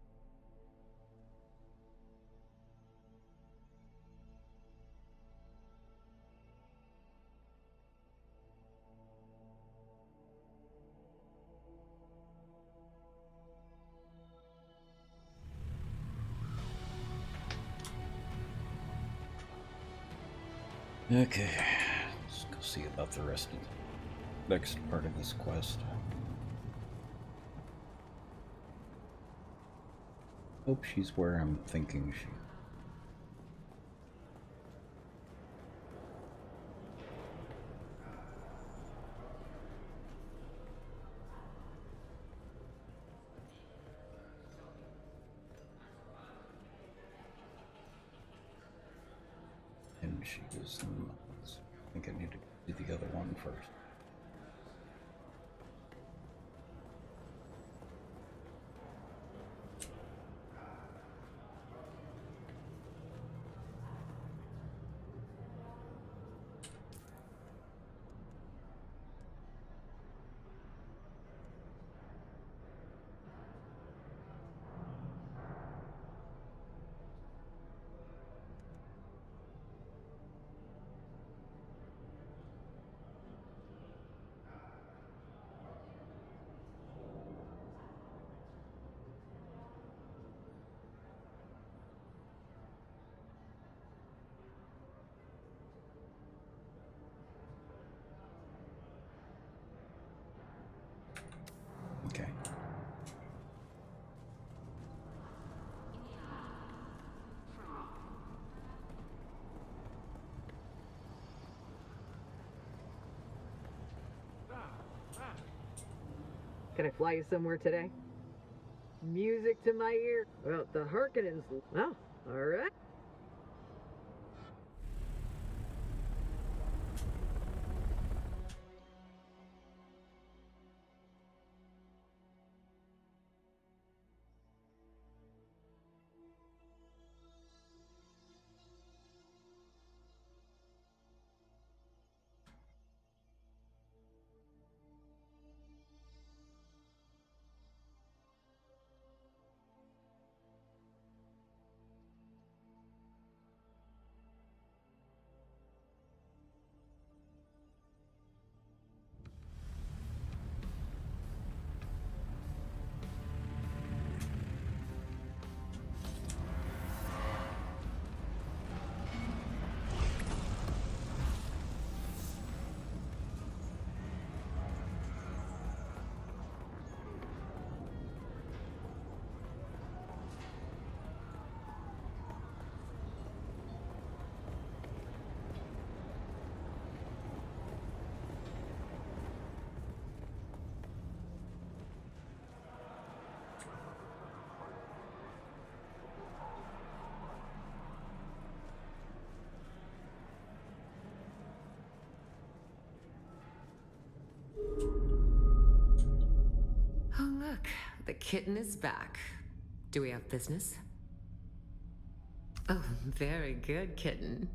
Okay, let's go see about the rest of the next part of this quest. Hope she's where I'm thinking she. And she was not. I think I need to do the other one first. Okay. Can I fly you somewhere today? Music to my ear. Well, the Harkonnens. Oh, all right. Oh, look, the kitten is back. Do we have business? Oh, very good, kitten.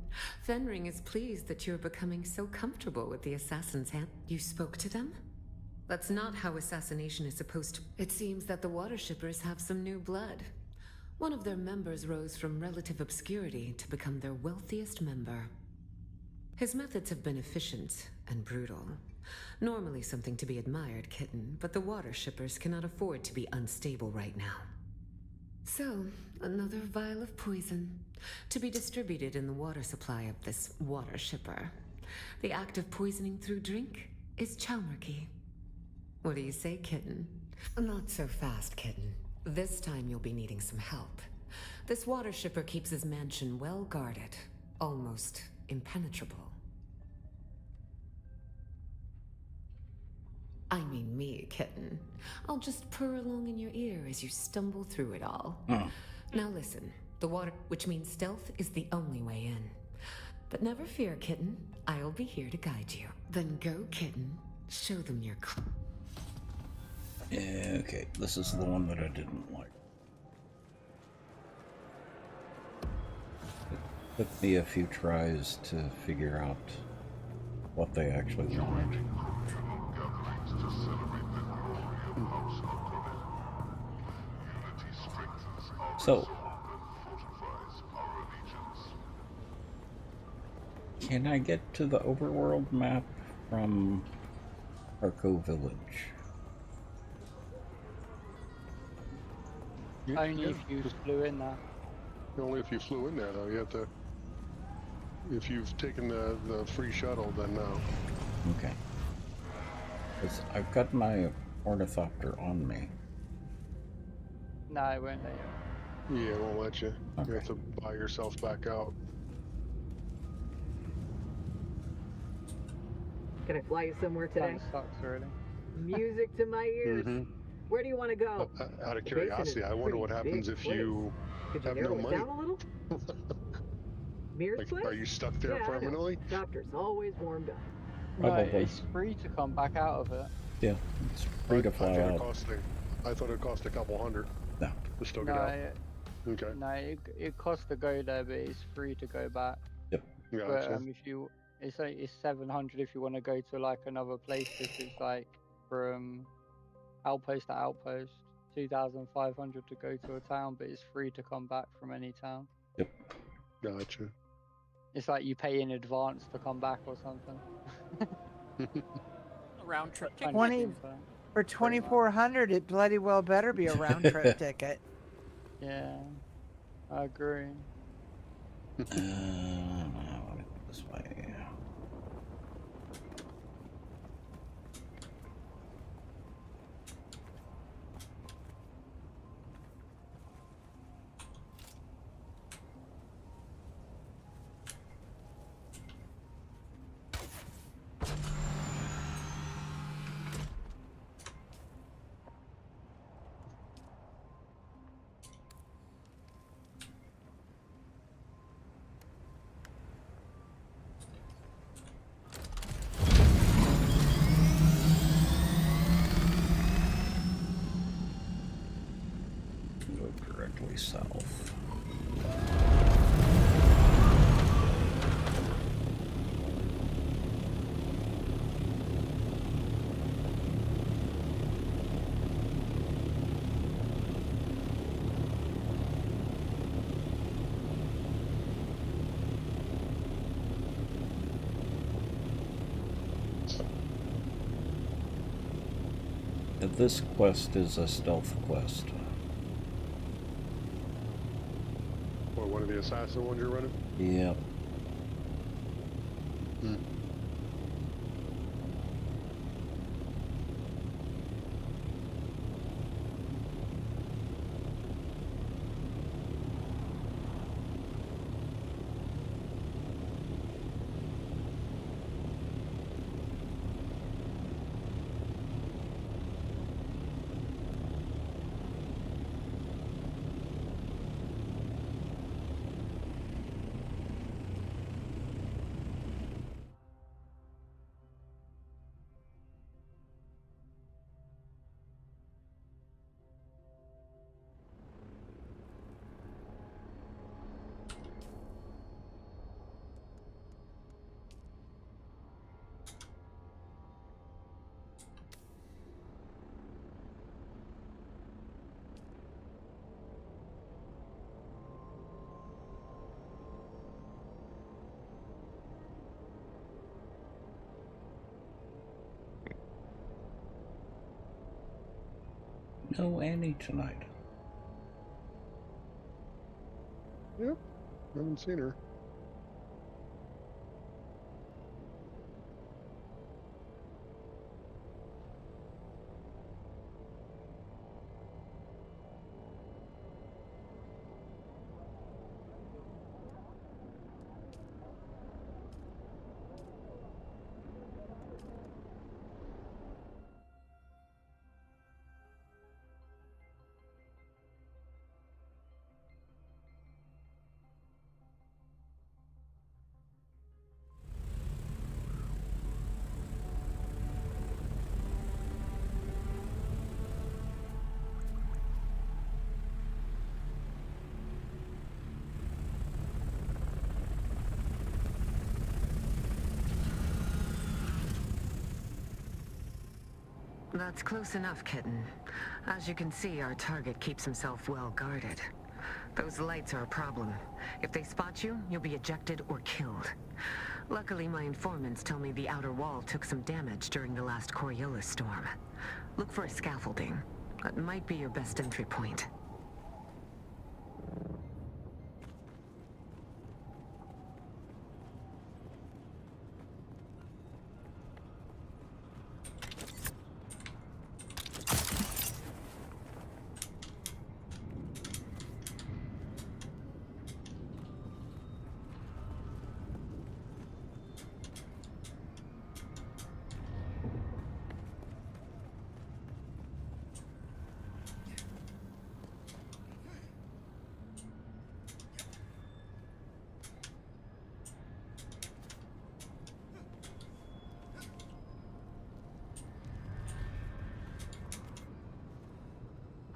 Fenring is pleased that you're becoming so comfortable with the assassin's hand. You spoke to them? That's not how assassination is supposed to. It seems that the water shippers have some new blood. One of their members rose from relative obscurity to become their wealthiest member. His methods have been efficient and brutal. Normally something to be admired, kitten, but the water shippers cannot afford to be unstable right now. So, another vial of poison, to be distributed in the water supply of this water shipper. The act of poisoning through drink is Chalmerkey. What do you say, kitten? Not so fast, kitten. This time you'll be needing some help. This water shipper keeps his mansion well guarded, almost impenetrable. I mean me, kitten. I'll just purr along in your ear as you stumble through it all. Now listen, the water, which means stealth, is the only way in. But never fear, kitten. I'll be here to guide you. Then go, kitten. Show them your... Okay, this is the one that I didn't like. It took me a few tries to figure out what they actually wanted. So, can I get to the overworld map from Arco Village? Only if you flew in there. Only if you flew in there, though. You have to. If you've taken the free shuttle, then no. Okay. Because I've got my ornithopter on me. No, it won't let you. Yeah, it won't let you. Okay. You have to buy yourself back out. Can I fly you somewhere today? That sucks, really. Music to my ears. Where do you want to go? Out of The basin is curiosity, a I wonder what pretty happens big if place. you Could you have narrow no it money. down a little? Mirror's Like, place? are you stuck there Yeah, I know. permanently? Doctor's always warmed up. No, Probably. it's free to come back out of it. Yeah, it's free to fly out. I thought it cost a couple hundred. No. To still get out. Okay. No, it costs to go there, but it's free to go back. Yep. But Gotcha. if you, it's 700 if you want to go to like another place. If it's like from outpost to outpost, 2,500 to go to a town, but it's free to come back from any town. Yep. Gotcha. It's like you pay in advance to come back or something. A round trip ticket. 20 for 2,400. It bloody well better be a round trip ticket. Yeah, I agree. Now let me go this way. Go directly south. This quest is a stealth quest. What, one of the assassin ones you're running? Yep. No Annie tonight. Yep. Haven't seen her. That's close enough, kitten. As you can see, our target keeps himself well guarded. Those lights are a problem. If they spot you, you'll be ejected or killed. Luckily, my informants tell me the outer wall took some damage during the last Coriolis storm. Look for a scaffolding. That might be your best entry point.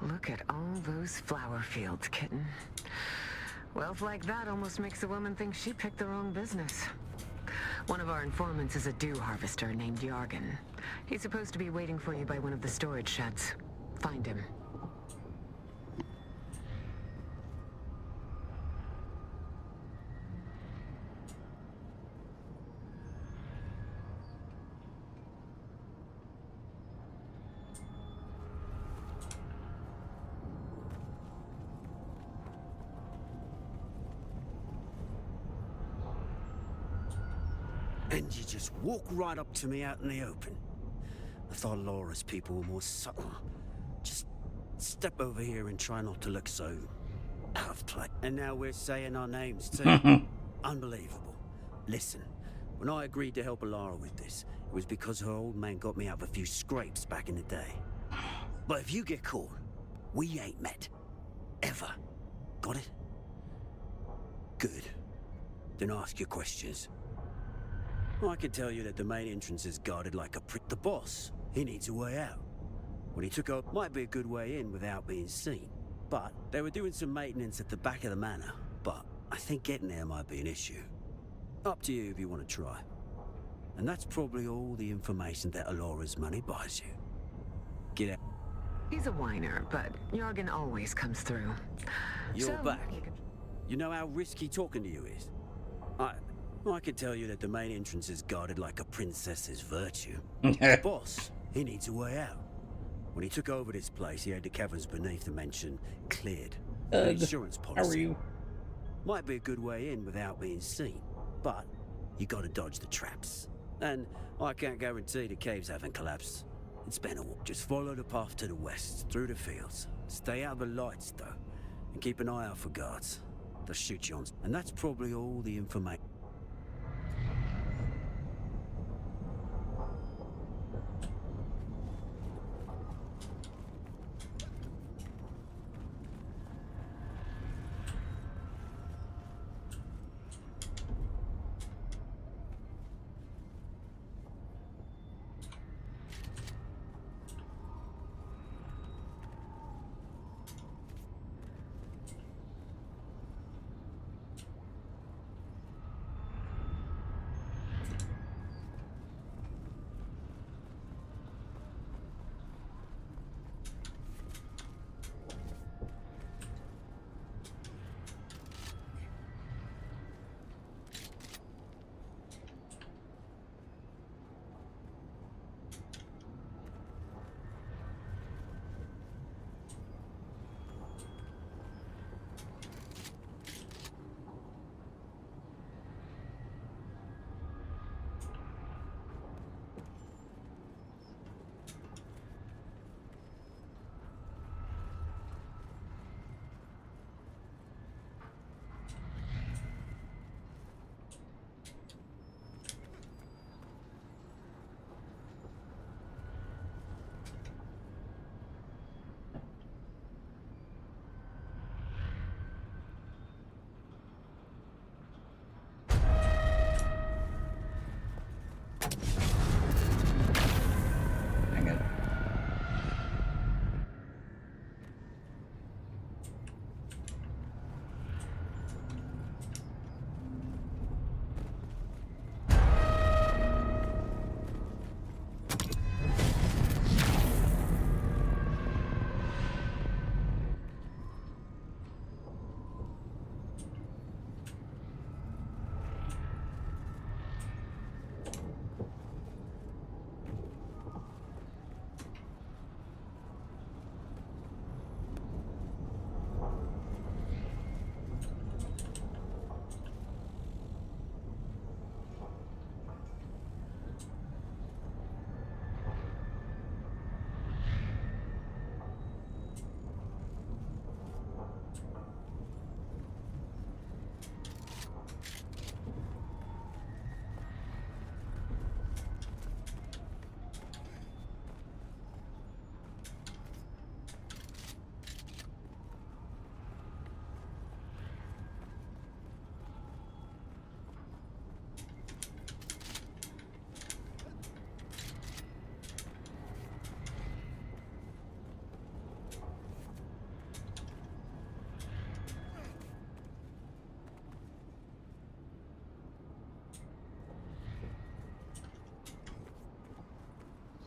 Look at all those flower fields, kitten. Wealth like that almost makes a woman think she picked the wrong business. One of our informants is a dew harvester named Yargen. He's supposed to be waiting for you by one of the storage sheds. Find him. And you just walk right up to me out in the open. I thought Laura's people were more subtle. Just step over here and try not to look so out of place. And now we're saying our names too. Unbelievable. Listen, when I agreed to help Laura with this, it was because her old man got me out of a few scrapes back in the day. But if you get caught, we ain't met. Ever. Got it? Good. Then ask your questions. I can tell you that the main entrance is guarded like a prick. The boss, he needs a way out. When he took over, might be a good way in without being seen. But they were doing some maintenance at the back of the manor. But I think getting there might be an issue. Up to you if you want to try. And that's probably all the information that Alora's money buys you. Get out. He's a whiner, but Yargen always comes through. You're So, back. You know how risky talking to you is? I can tell you that the main entrance is guarded like a princess's virtue. The boss, he needs a way out. When he took over this place, he had the caverns beneath the mansion cleared. An insurance policy. How are you? Might be a good way in without being seen, but you gotta dodge the traps. And I can't guarantee the caves haven't collapsed. It's been a walk. Just follow the path to the west, through the fields. Stay out of the lights, though, and keep an eye out for guards. They'll shoot you on. And that's probably all the information.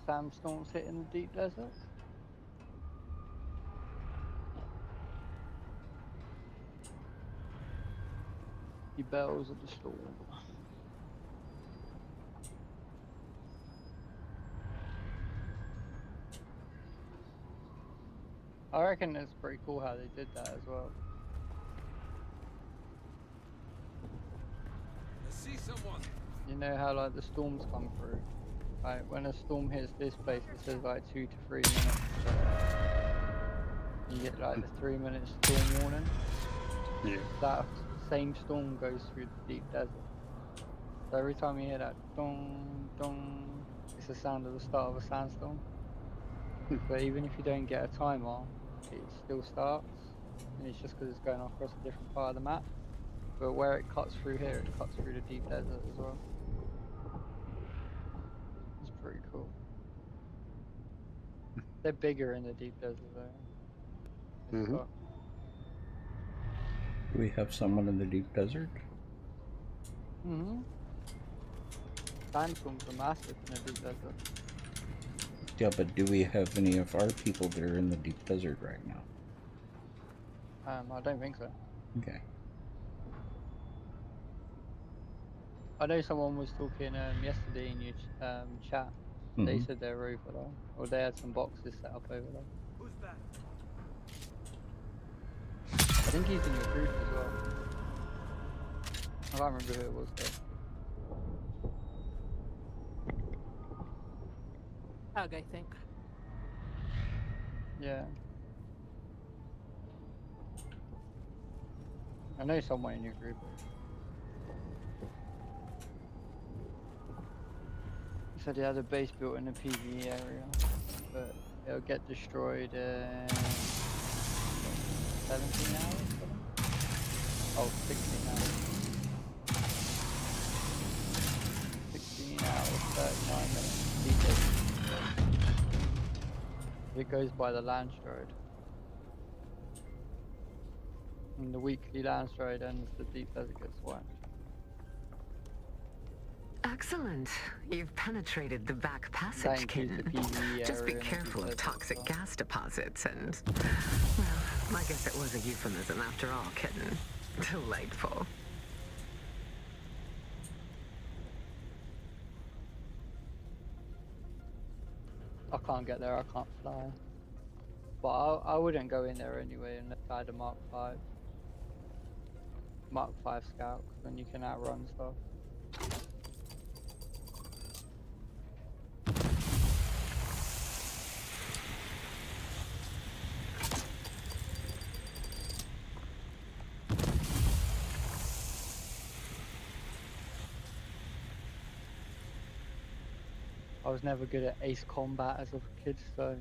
sandstorms hitting the deep desert. The bells of the storm. I reckon it's pretty cool how they did that as well. I see someone. You know how like the storms come through? Like when a storm hits this place, it says like 2 to 3 minutes. You get like the 3-minute storm warning. Yeah. That same storm goes through the deep desert. So every time you hear that dong dong, it's the sound of the start of a sandstorm. But even if you don't get a timer, it still starts, and it's just because it's going across a different part of the map. But where it cuts through here, it cuts through the deep desert as well. It's pretty cool. They're bigger in the deep desert though. Mm-hmm. Do we have someone in the deep desert? Mm-hmm. Sandstorms are massive in the deep desert. Yeah, but do we have any of our people that are in the deep desert right now? I don't think so. Okay. I know someone was talking yesterday in your chat. They said they were over there, or they had some boxes set up over there. Who's back? I think he's in your group as well. I can't remember who it was though. Hug, I think. Yeah. I know someone in your group. He said he had a base built in the PvE area, but it'll get destroyed in 17 hours? Oh, 16 hours. 16 hours, 39 minutes. It goes by the Landstrode. And the weekly Landstrode ends, the deep desert gets wiped. Excellent. You've penetrated the back passage, kitten. Just be careful of toxic gas deposits and... Well, I guess it was a euphemism after all, kitten. Delightful. I can't get there, I can't fly. But I wouldn't go in there anyway unless I had a Mark 5. Mark 5 scout, because then you can outrun stuff. I was never good at ace combat as a kid, so...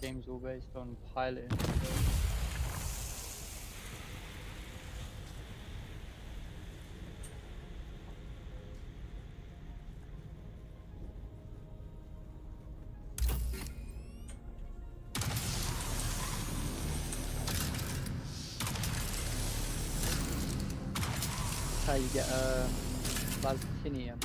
Game's all based on piloting. How you get platinum.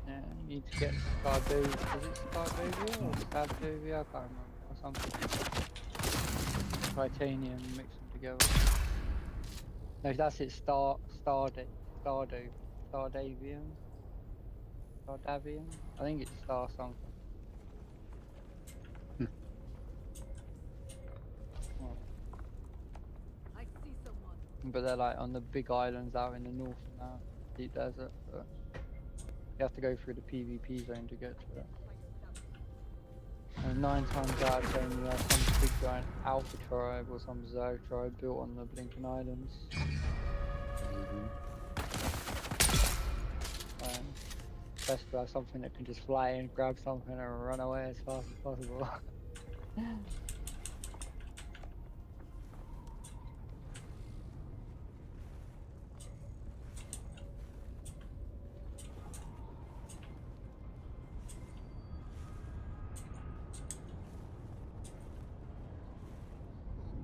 Yeah, you need to get Stardovia. Is it Stardovia or Stardovia? I can't remember. Or something. Titanium, mix them together. No, that's it. Stardavium. Stardavium. I think it's Star something. But they're like on the big islands out in the north now, deep desert. But you have to go through the PvP zone to get to it. And 9 times out of 10 you have some big giant Alpha tribe or some Zerg tribe built on the Blinking Islands. Best to have something that can just fly in, grab something and run away as fast as possible.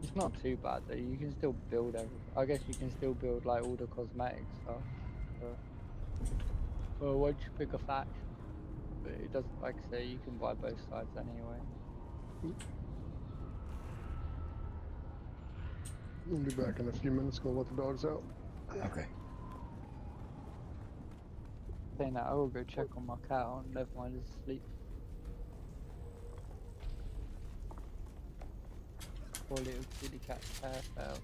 It's not too bad though. You can still build everything. I guess you can still build like all the cosmetic stuff. Well, once you pick a faction, but it doesn't. Like I say, you can buy both sides anyway. We'll be back in a few minutes. Go let the dogs out. Okay. Saying that, I will go check on my cat. Oh, never mind, he's asleep. Poor little kitty cat passed out.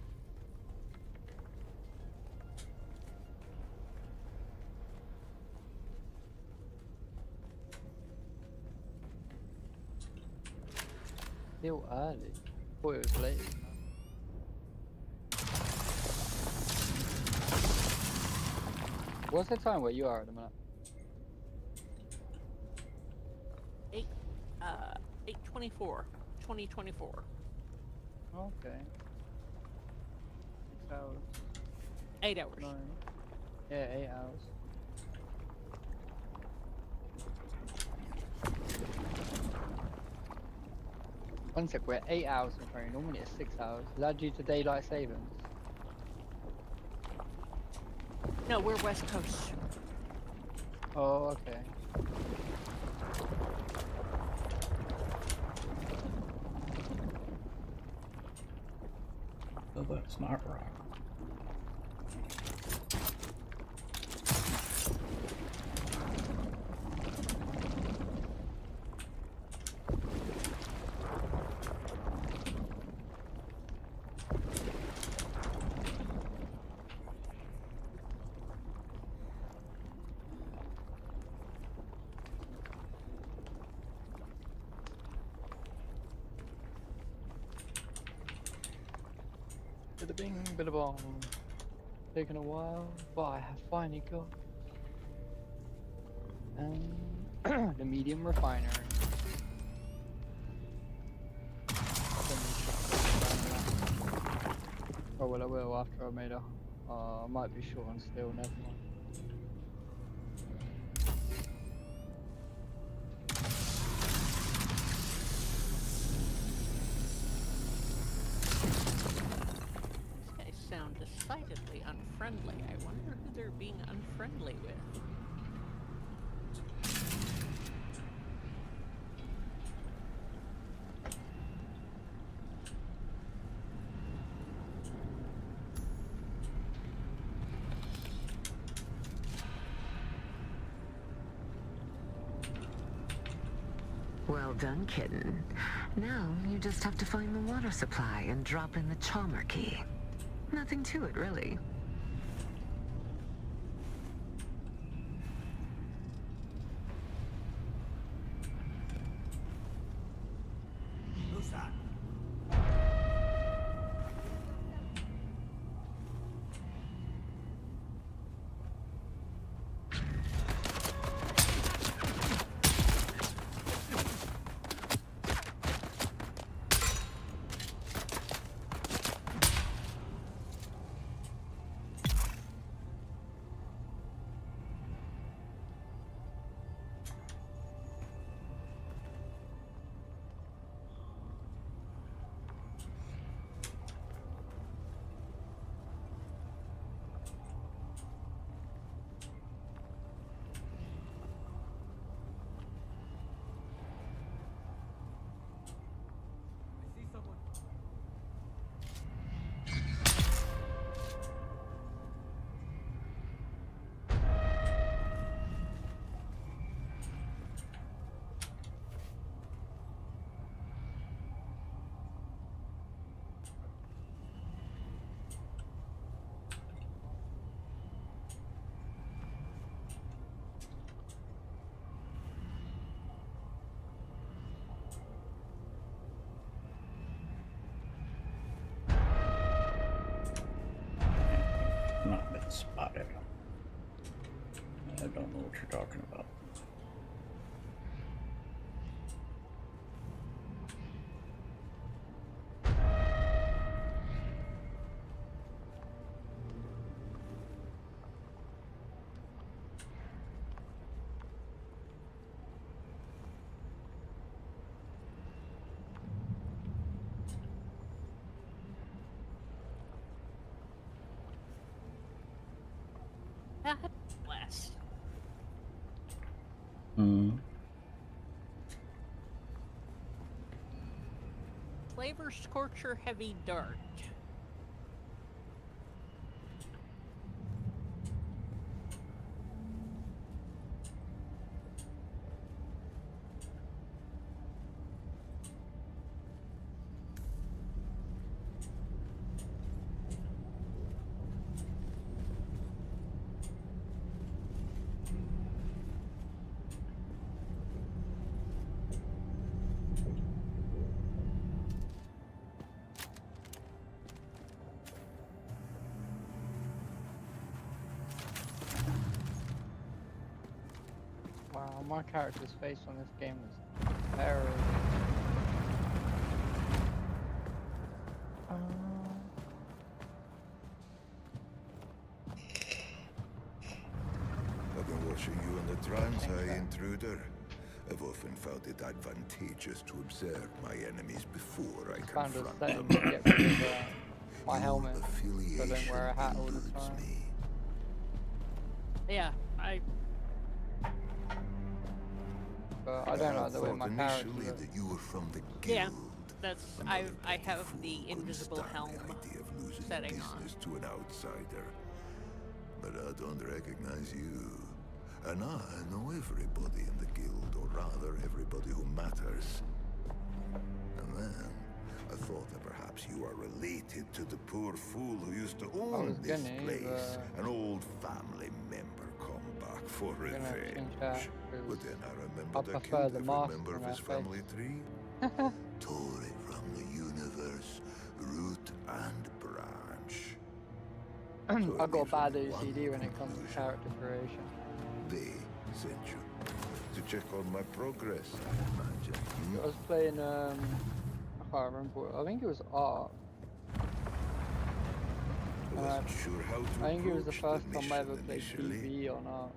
Still early. Thought it was late. What's the time where you are at the minute? 8:24, 2024. Okay. 6 hours. 8 hours. 9. Yeah, 8 hours. One sec, we're 8 hours in front. Normally it's 6 hours. Is that due to daylight savings? No, we're West Coast. Oh, okay. So that's not rock. Bada bing, bada bong. Taking a while, but I have finally got the medium refiner. Oh well, I will after I made a. I might be short on steel. Never mind. Sound decidedly unfriendly. I wonder who they're being unfriendly with. Well done, kitten. Now you just have to find the water supply and drop in the Chalmer key. Nothing to it, really. Who's that? Not been spotted. I don't know what you're talking about. Blast. Flavor Scorcher Heavy Dart. Wow, my character's face on this game is terrible. I've been watching you on the trans, intruder. I've often found it advantageous to observe my enemies before I Found a confront setting them. to get rid of my Your helmet, so I don't wear a hat all the eludes time. me. Yeah, But I don't like the way my thought character initially looks. that you were from the yeah. guild. That's Another I have fool the couldn't invisible stand helm the idea of losing setting on. business to an outsider. But I don't recognize you. And I know everybody in the guild, or rather everybody who matters. And then I thought that perhaps you are related to the poor fool who used to own this place. An old family member come back for revenge. But then I remembered I killed every member of his family tree. Tore it from the universe, root and branch. So I've got a bad OCD when it comes to character creation. They sent you to check on my progress, I imagine. I was playing, I can't remember what, I think it was Ark. I wasn't sure how to I think it was the approach first time I ever played initially, PvE on Ark.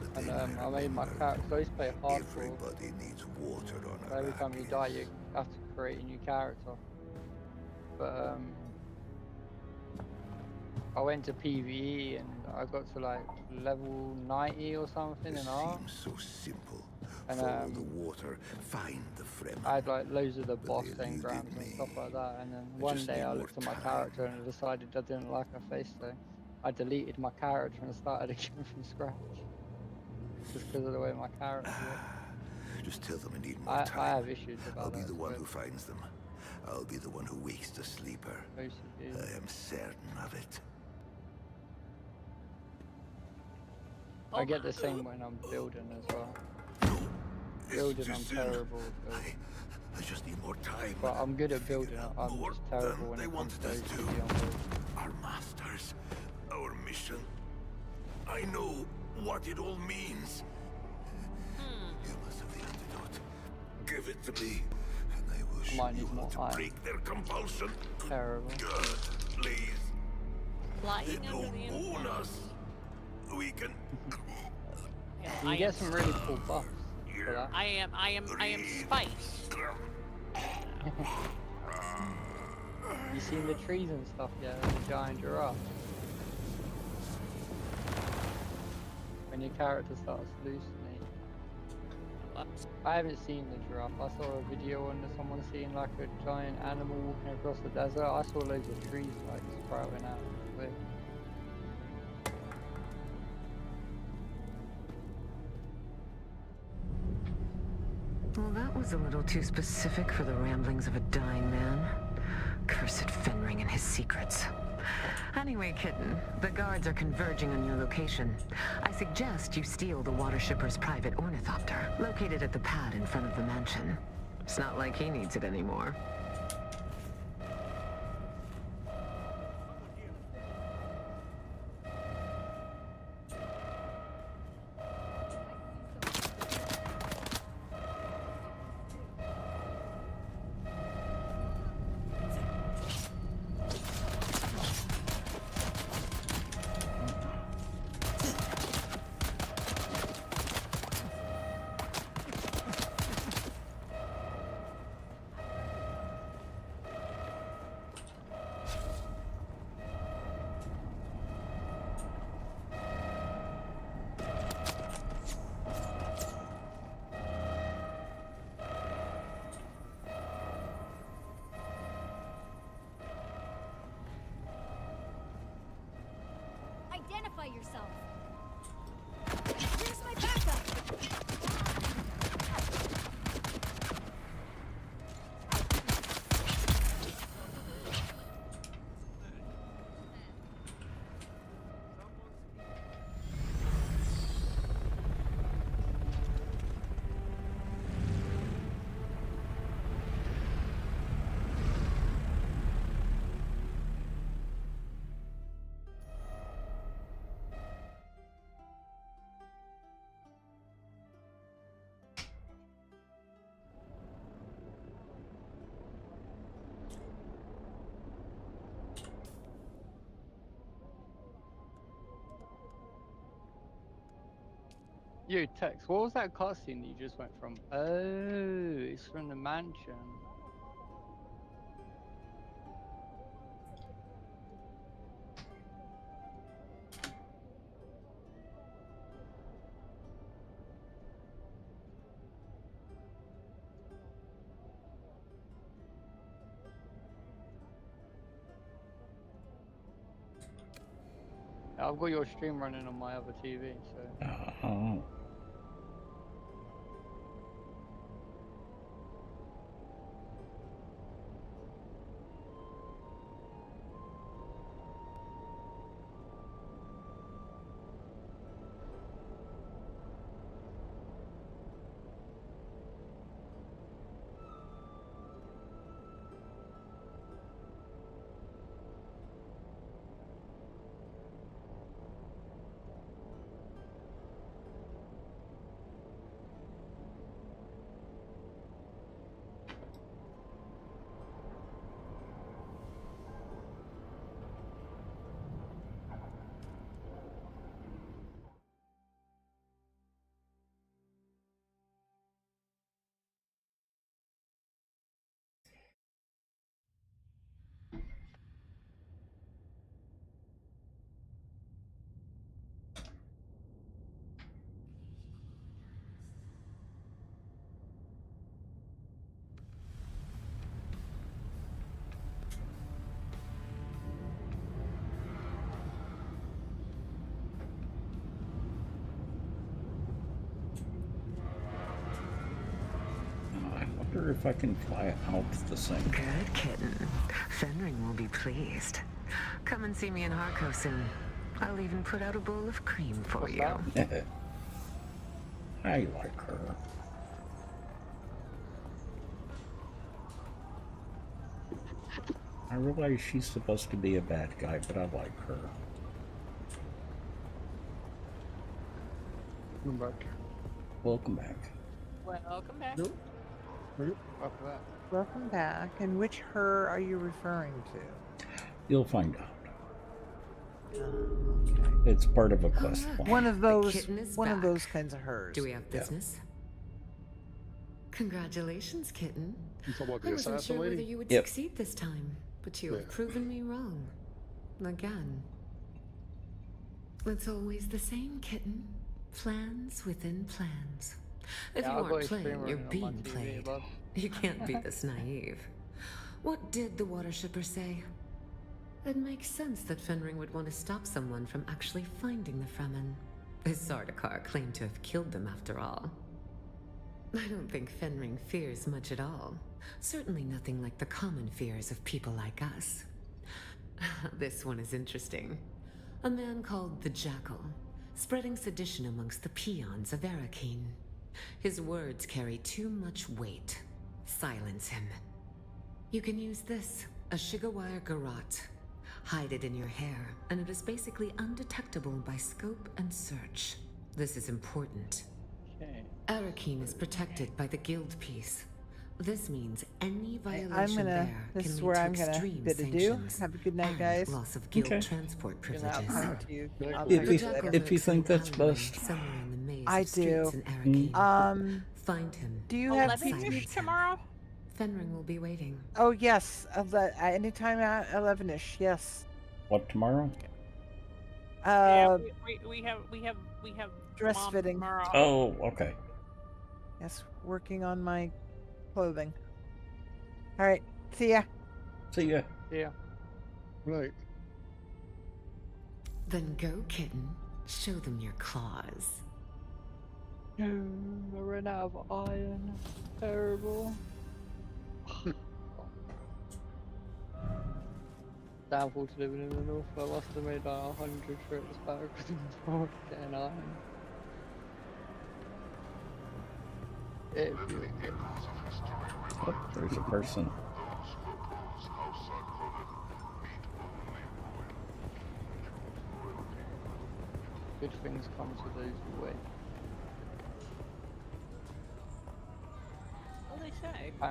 but And then I made my remembered character, so I used to play hardcore. everybody needs water on So every time you Arrakis. die, you have to create a new character. But I went to PvE and I got to like level 90 or something It in Ark. seems so simple. And, Follow the water, find the Fremen. I had like loads of the boss they eluded engrams and me. stuff like that. And then I one just day need I more looked at my time. character and I decided I didn't like her face, so I deleted my character and started again from scratch. Just because of the way my character looked. Just tell them I need more I time. have issues about I'll be that. the one so who finds them. I'll be the one who wakes the sleeper. OCD. I am certain of it. I get the same when I'm building as well. Building, I'm terrible. I just need more time. But I'm good at building. I'm more just terrible than when they it comes wanted to us OCD to. on building. Our masters, our mission. I know what it all means. You must have the antidote. Give it to me, and I will show Mine you is how more to iron. break their compulsion. Terrible. Good, please. They Flying under don't the own influence. us. We can. You get some really cool buffs for that. I am Spice. You seen the trees and stuff, yeah? The giant giraffe. When your character starts hallucinating. I haven't seen the giraffe. I saw a video on someone seeing like a giant animal walking across the desert. I saw loads of trees like sprouting out. Weird. Well, that was a little too specific for the ramblings of a dying man. Cursed Fenring and his secrets. Anyway, kitten, the guards are converging on your location. I suggest you steal the water shipper's private ornithopter, located at the pad in front of the mansion. It's not like he needs it anymore. Identify yourself. Here's my backup. Yo, Tex, what was that cutscene that you just went from? Oh, it's from the mansion. I've got your stream running on my other TV, so. Oh. I wonder if I can fly out the same. Good kitten. Fenring will be pleased. Come and see me in Harco soon. I'll even put out a bowl of cream for you. I like her. I realize she's supposed to be a bad guy, but I like her. Welcome back. Welcome back. Welcome back. Welcome back. Welcome back. And which her are you referring to? You'll find out. Okay. It's part of a quest line. One of those back. Kinds of hers. Do we have business? Congratulations, kitten. You talking about I the wasn't assassin sure lady? whether you would Yep. succeed this time, but you have proven me wrong. Again. It's always the same, kitten. Plans within plans. If you aren't playing, you're being played. You can't be this naive. What did the water shipper say? It makes sense that Fenring would want to stop someone from actually finding the Fremen. Sardaukar claimed to have killed them after all. I don't think Fenring fears much at all. Certainly nothing like the common fears of people like us. This one is interesting. A man called the Jackal, spreading sedition amongst the peons of Arakeen. His words carry too much weight. Silence him. You can use this, a Shigawire Garrote. Hide it in your hair, and it is basically undetectable by scope and search. This is important. Okay. Arakeen is protected by the guild peace. This means any violation This can is lead where to I'm gonna extreme bid adieu. sanctions Have a good night, and guys. loss of guild transport privileges. If you think that's best. I do. Find him. Do you have 11-ish tomorrow? Fenring will be waiting. Oh yes, anytime at 11ish. Yes. What, tomorrow? Yeah, we have dress mom fitting. tomorrow. Oh, okay. Yes, working on my clothing. All right. See ya. See ya. Yeah. Right. Then go, kitten. Show them your claws. I ran out of iron. Terrible. Downfall to living in the north. I must have made like 100 trips back to getting iron. If you... Oh, there's a person. Good things come to those who wait. What do they say? I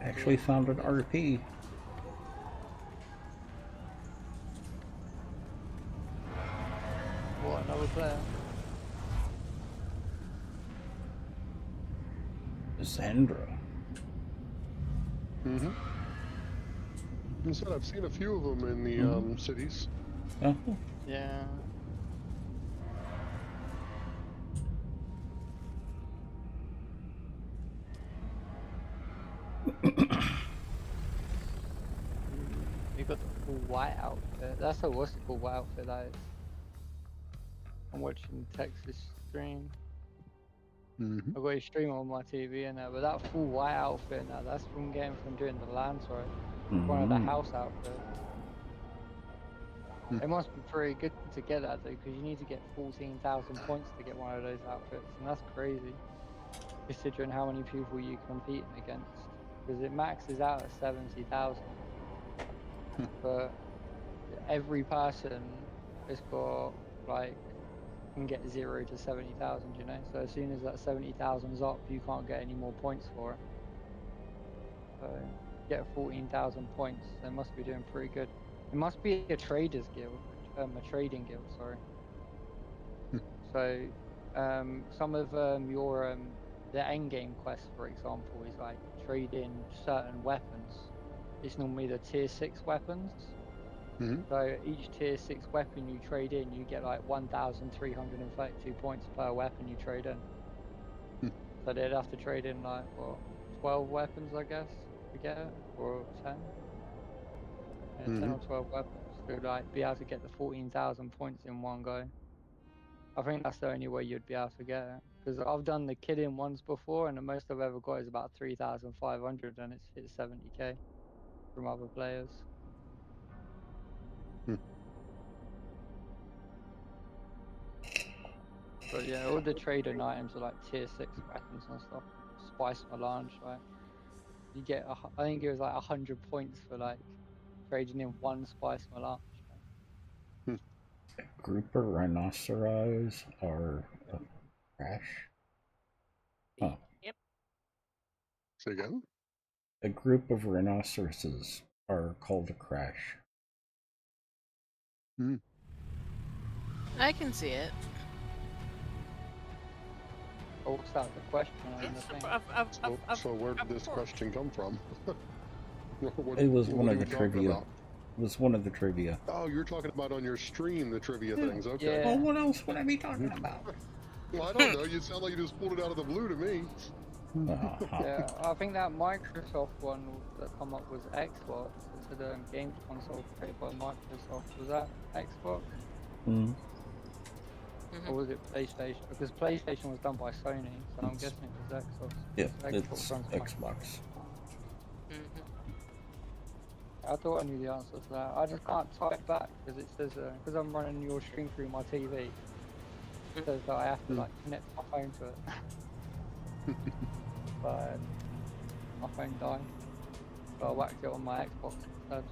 actually found an RP. What, another player? Zandra. Mm-hmm. You said I've seen a few of them in the cities. Oh. Yeah. You got the full white outfit. That's a what's it called white outfit that is. I'm watching Texas stream. Mm-hmm. I've got his stream on my TV and that, but that full white outfit now, that's from getting from doing the lands, right? One of the house outfits. It must be pretty good to get that though, because you need to get 14,000 points to get one of those outfits, and that's crazy, considering how many people you're competing against. Because it maxes out at 70,000, but every person has got like can get 0 to 70,000, you know. So as soon as that 70,000's up, you can't get any more points for it. So get 14,000 points. They must be doing pretty good. It must be a traders guild, a trading guild. Sorry. So some of your the end game quest, for example, is like trading certain weapons. It's normally the tier 6 weapons. So each tier 6 weapon you trade in, you get like 1,332 points per weapon you trade in. So they'd have to trade in like what, 12 weapons, I guess, to get it, or 10. Yeah, 10 or 12 weapons to like be able to get the 14,000 points in one go. I think that's the only way you'd be able to get it. Because I've done the kidding ones before, and the most I've ever got is about 3,500, and it's hit 70k from other players. But yeah, all the trading items are like tier 6 weapons and stuff. Spice melange, right? You get, I think it was like 100 points for like trading in one spice melange. Right? A group of rhinoceros are a crash. Oh. Yep. Say again? A group of rhinoceroses are called a crash. I can see it. Oh, what's that? The question? So where did this question come from? It was one of the trivia. It was one of the trivia. Oh, you're talking about on your stream, the trivia things. Okay. Yeah. Well, what else would I be talking about? Well, I don't know. You sound like you just pulled it out of the blue to me. Yeah, I think that Microsoft one that come up was Xbox. It's a game console created by Microsoft. Was that Xbox? Or was it PlayStation? Because PlayStation was done by Sony, so I'm guessing it was Xbox. Yeah, Xbox it's Xbox. I thought I knew the answer to that. I just can't type back because it says because I'm running your stream through my TV. It says that I have to like connect my phone to it. But my phone died, so I whacked it on my Xbox instead.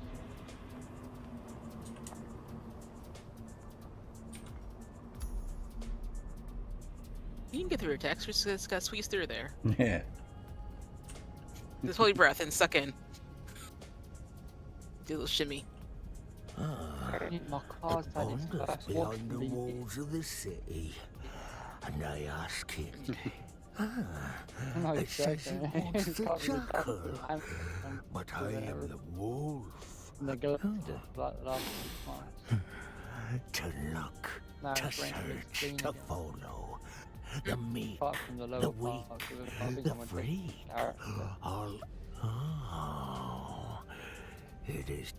You can get through a text. We just gotta squeeze through there. Yeah. Just hold your breath and suck in. Do a little shimmy. My car's beyond the walls of the city, and I ask him. It says he wants the jackal, but I am the wolf. To look, to search, to follow. The meek, the weak, the free. All. Oh, it is.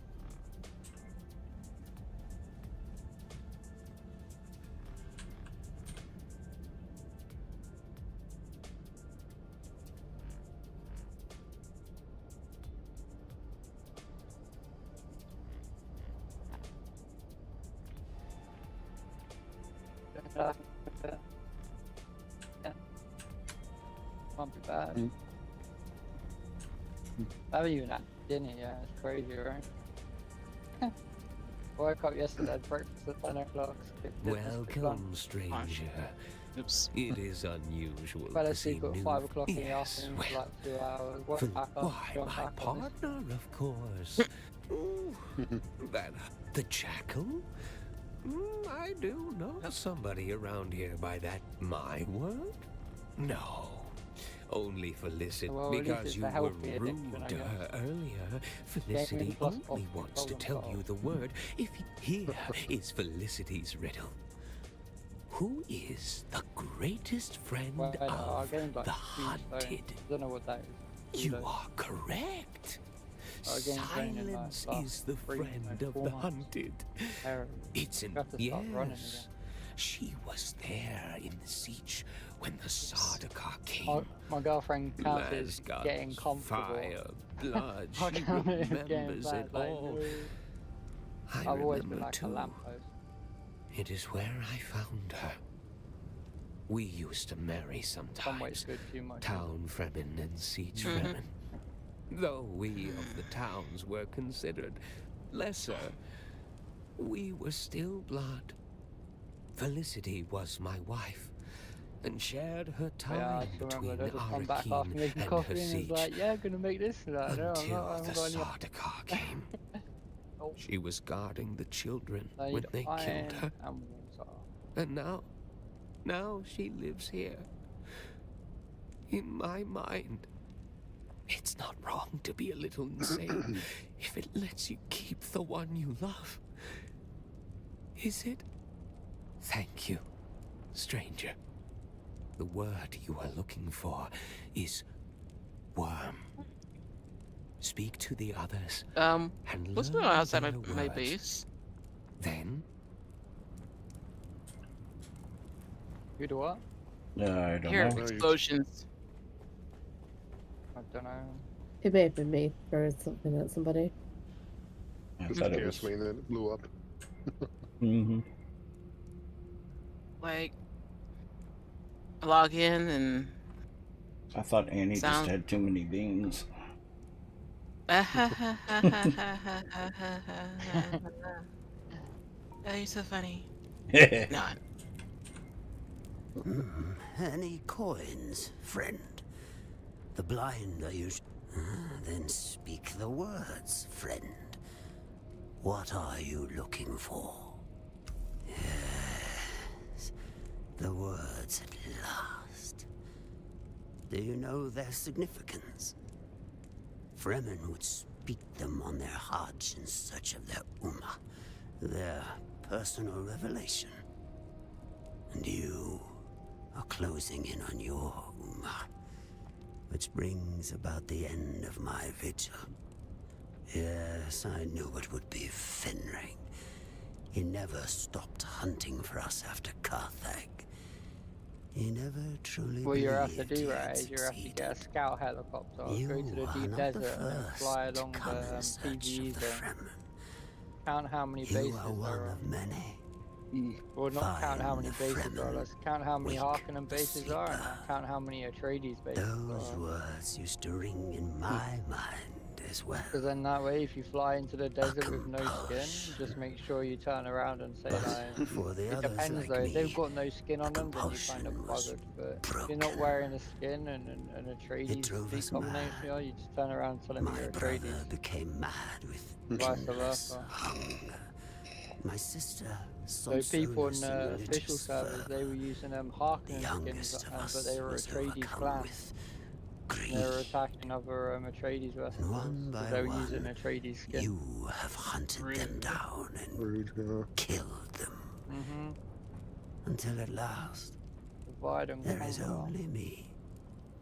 Yeah. Can't be bad. I haven't even had dinner yet. It's crazy, right? Woke up yesterday, had breakfast at 10 o'clock. Welcome, stranger. Oops. It is unusual Fell to see asleep at new... 5 o'clock in the Yes, afternoon well, for like 2 hours. Woke back up, why, jumped my back on this. partner, of course. Ooh, that, the jackal? I do know somebody around here by that my word. No, only Felicity, Well, at least because it's you a were healthy addiction, rude I to her guess. earlier. Felicity plus only off wants to problem tell you solved. the word. If here is Felicity's riddle. Who is the greatest friend Our of game's like the huge, so hunted? I don't know what that is. You are correct. Our game's running in, Silence like, is the three, friend like, of 4 the months. hunted. Terrible. It's an You have to start running again. yes. She was there in the siege when the Sardaukar came. My girlfriend counts as Lasgard, getting comfortable. fire, blood. I She count it as getting remembers it bad, like, all. no. I I've always been remember like a too. lamppost. It is where I found her. We used to marry Some ways sometimes. good, too much. Town Fremen and siege Fremen. Though we of the towns were considered lesser, we were still blood. Felicity was my wife, and shared her time Yeah, I just between remember they just come back after Arrakeen making and coffee her and siege was like, yeah, gonna make this. Like, no, until I the haven't got any. Sardaukar came. Oh. She was guarding the children They when they iron killed her, and water. and now she lives here. In my mind, it's not wrong to be a little insane if it lets you keep the one you love. Is it? Thank you, stranger. The word you are looking for is worm. Speak to the others. And Wasn't learn it outside their my words. base? Then You do what? I don't Hear know. explosions. I don't know. It may have been me or something at somebody. I Just thought it gas was. main that blew up. Like, I log in and I thought Annie just Sound- had too many beans. oh, you're so funny. Not. Any coins, friend? The blind are used. Then speak the words, friend. What are you looking for? Yes, the words at last. Do you know their significance? Fremen would speak them on their Hutch in search of their Ummah, their personal revelation. And you are closing in on your Ummah, which brings about the end of my vigil. Yes, I knew it would be Fenring. He never stopped hunting for us after Carthage. He never truly What you have to believed do, he right, had is you have to succeeded. get a scout helicopter, You go to the are deep not desert, the and then first fly to along come the in search PvE of the zone. Fremen. Count how many You bases are there one are. of many. Well, not count how Find many the bases there are. Fremen, Let's count how many wake Harkonnen the bases there are, and sleeper. count how many Atreides bases Those there are. words used to ring in my mind as well. Because then that way, if you fly into the desert with no skin, just make sure you turn around and say like. For the It others depends like though. If me, they've got no skin on them, then you kind of buggered. But if you're not wearing a skin and a Atreides drove us speak combination, mad. you just turn around and tell them My you're brother Atreides. became mad with Vice endless versa. hunger. My sister, So people in solace in the official religious servers, fervor. they were using Harkonnen skins, youngest of us but they were was Atreides overcome clan. with They were attacking other Atreides vessels one because by they were one, using Atreides skin. you have hunted them down and killed them. Until at last, Divide and there is conquer. only me.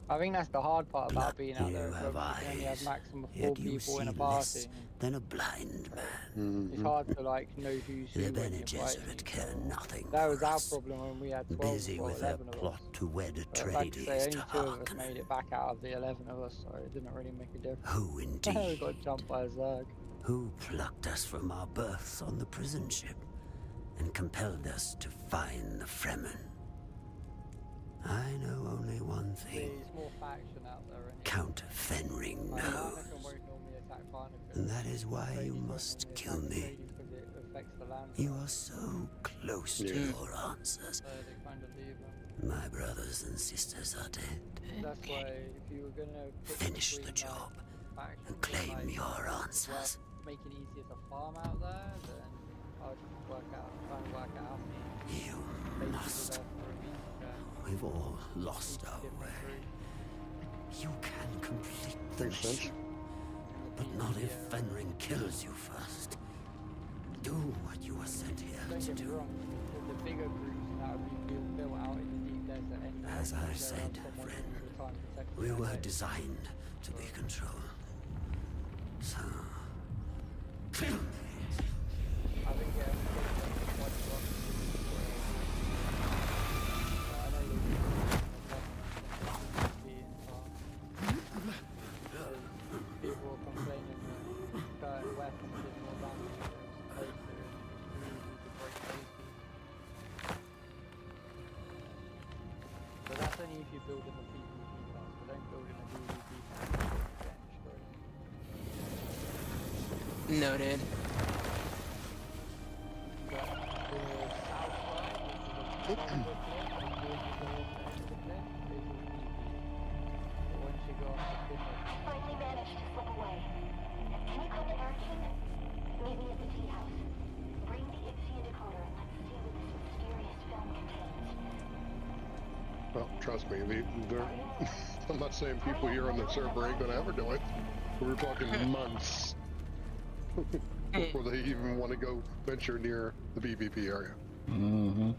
I think that's the hard part about being out there. You have You can only have eyes, maximum of 4 yet you people in a see party. less than a blind man. It's hard to like know who's who The when Bene you're Gesserit fighting. care nothing That was for our us. problem when we had 12 Busy or with their 11 of us. plot to wed But like I say, Atreides only to 2 of us Harkonnen. made it back out of the 11 of us, so it didn't really make a difference. Who we indeed? got jumped by a Zerg. Who plucked us from our berths on the prison ship and compelled us to find the Fremen. I know only one thing. There's more faction out there. Count Fenring Like, knows. Barnacle won't normally attack Barnacle. And that is why Tradies you won't must normally kill attack me. tradies because it affects the land. You are so close to your answers. So they kind of leave them. My brothers and sisters are dead. That's why if you were gonna pick Finish the between, job like, and factions, claim like, your well, answers. make it easier to farm out there, then I'd try and work out how many You bases must. are there for a week. We've all lost our way. You can complete the mission, but not if Fenring kills you first. Do what you were sent here Don't to get me do. wrong, the bigger groups that would be built out in the deep desert anyway. As I they'll said, have someone friend, all the time protecting we their were base. designed to be controlled. So, kill me. I think quite a lot. I know people were complaining that weapons did more damage to places and easy to break places. But that's only if you build in the PvP class, but don't build in a PvP class and get destroyed. Noted. But the south side, which is a bit of a cliff, and towards the north end of the cliff, is all PvP. But once you go off the cliff, Finally managed to slip away. Can you come to Erickson? Meet me at the tea house. Bring the Ixia decoder and let's see what this mysterious film contains. Well, trust me, I'm not saying people here on the server ain't gonna ever do it. We're talking months before they even want to go venture near the PvP area. Mm-hmm.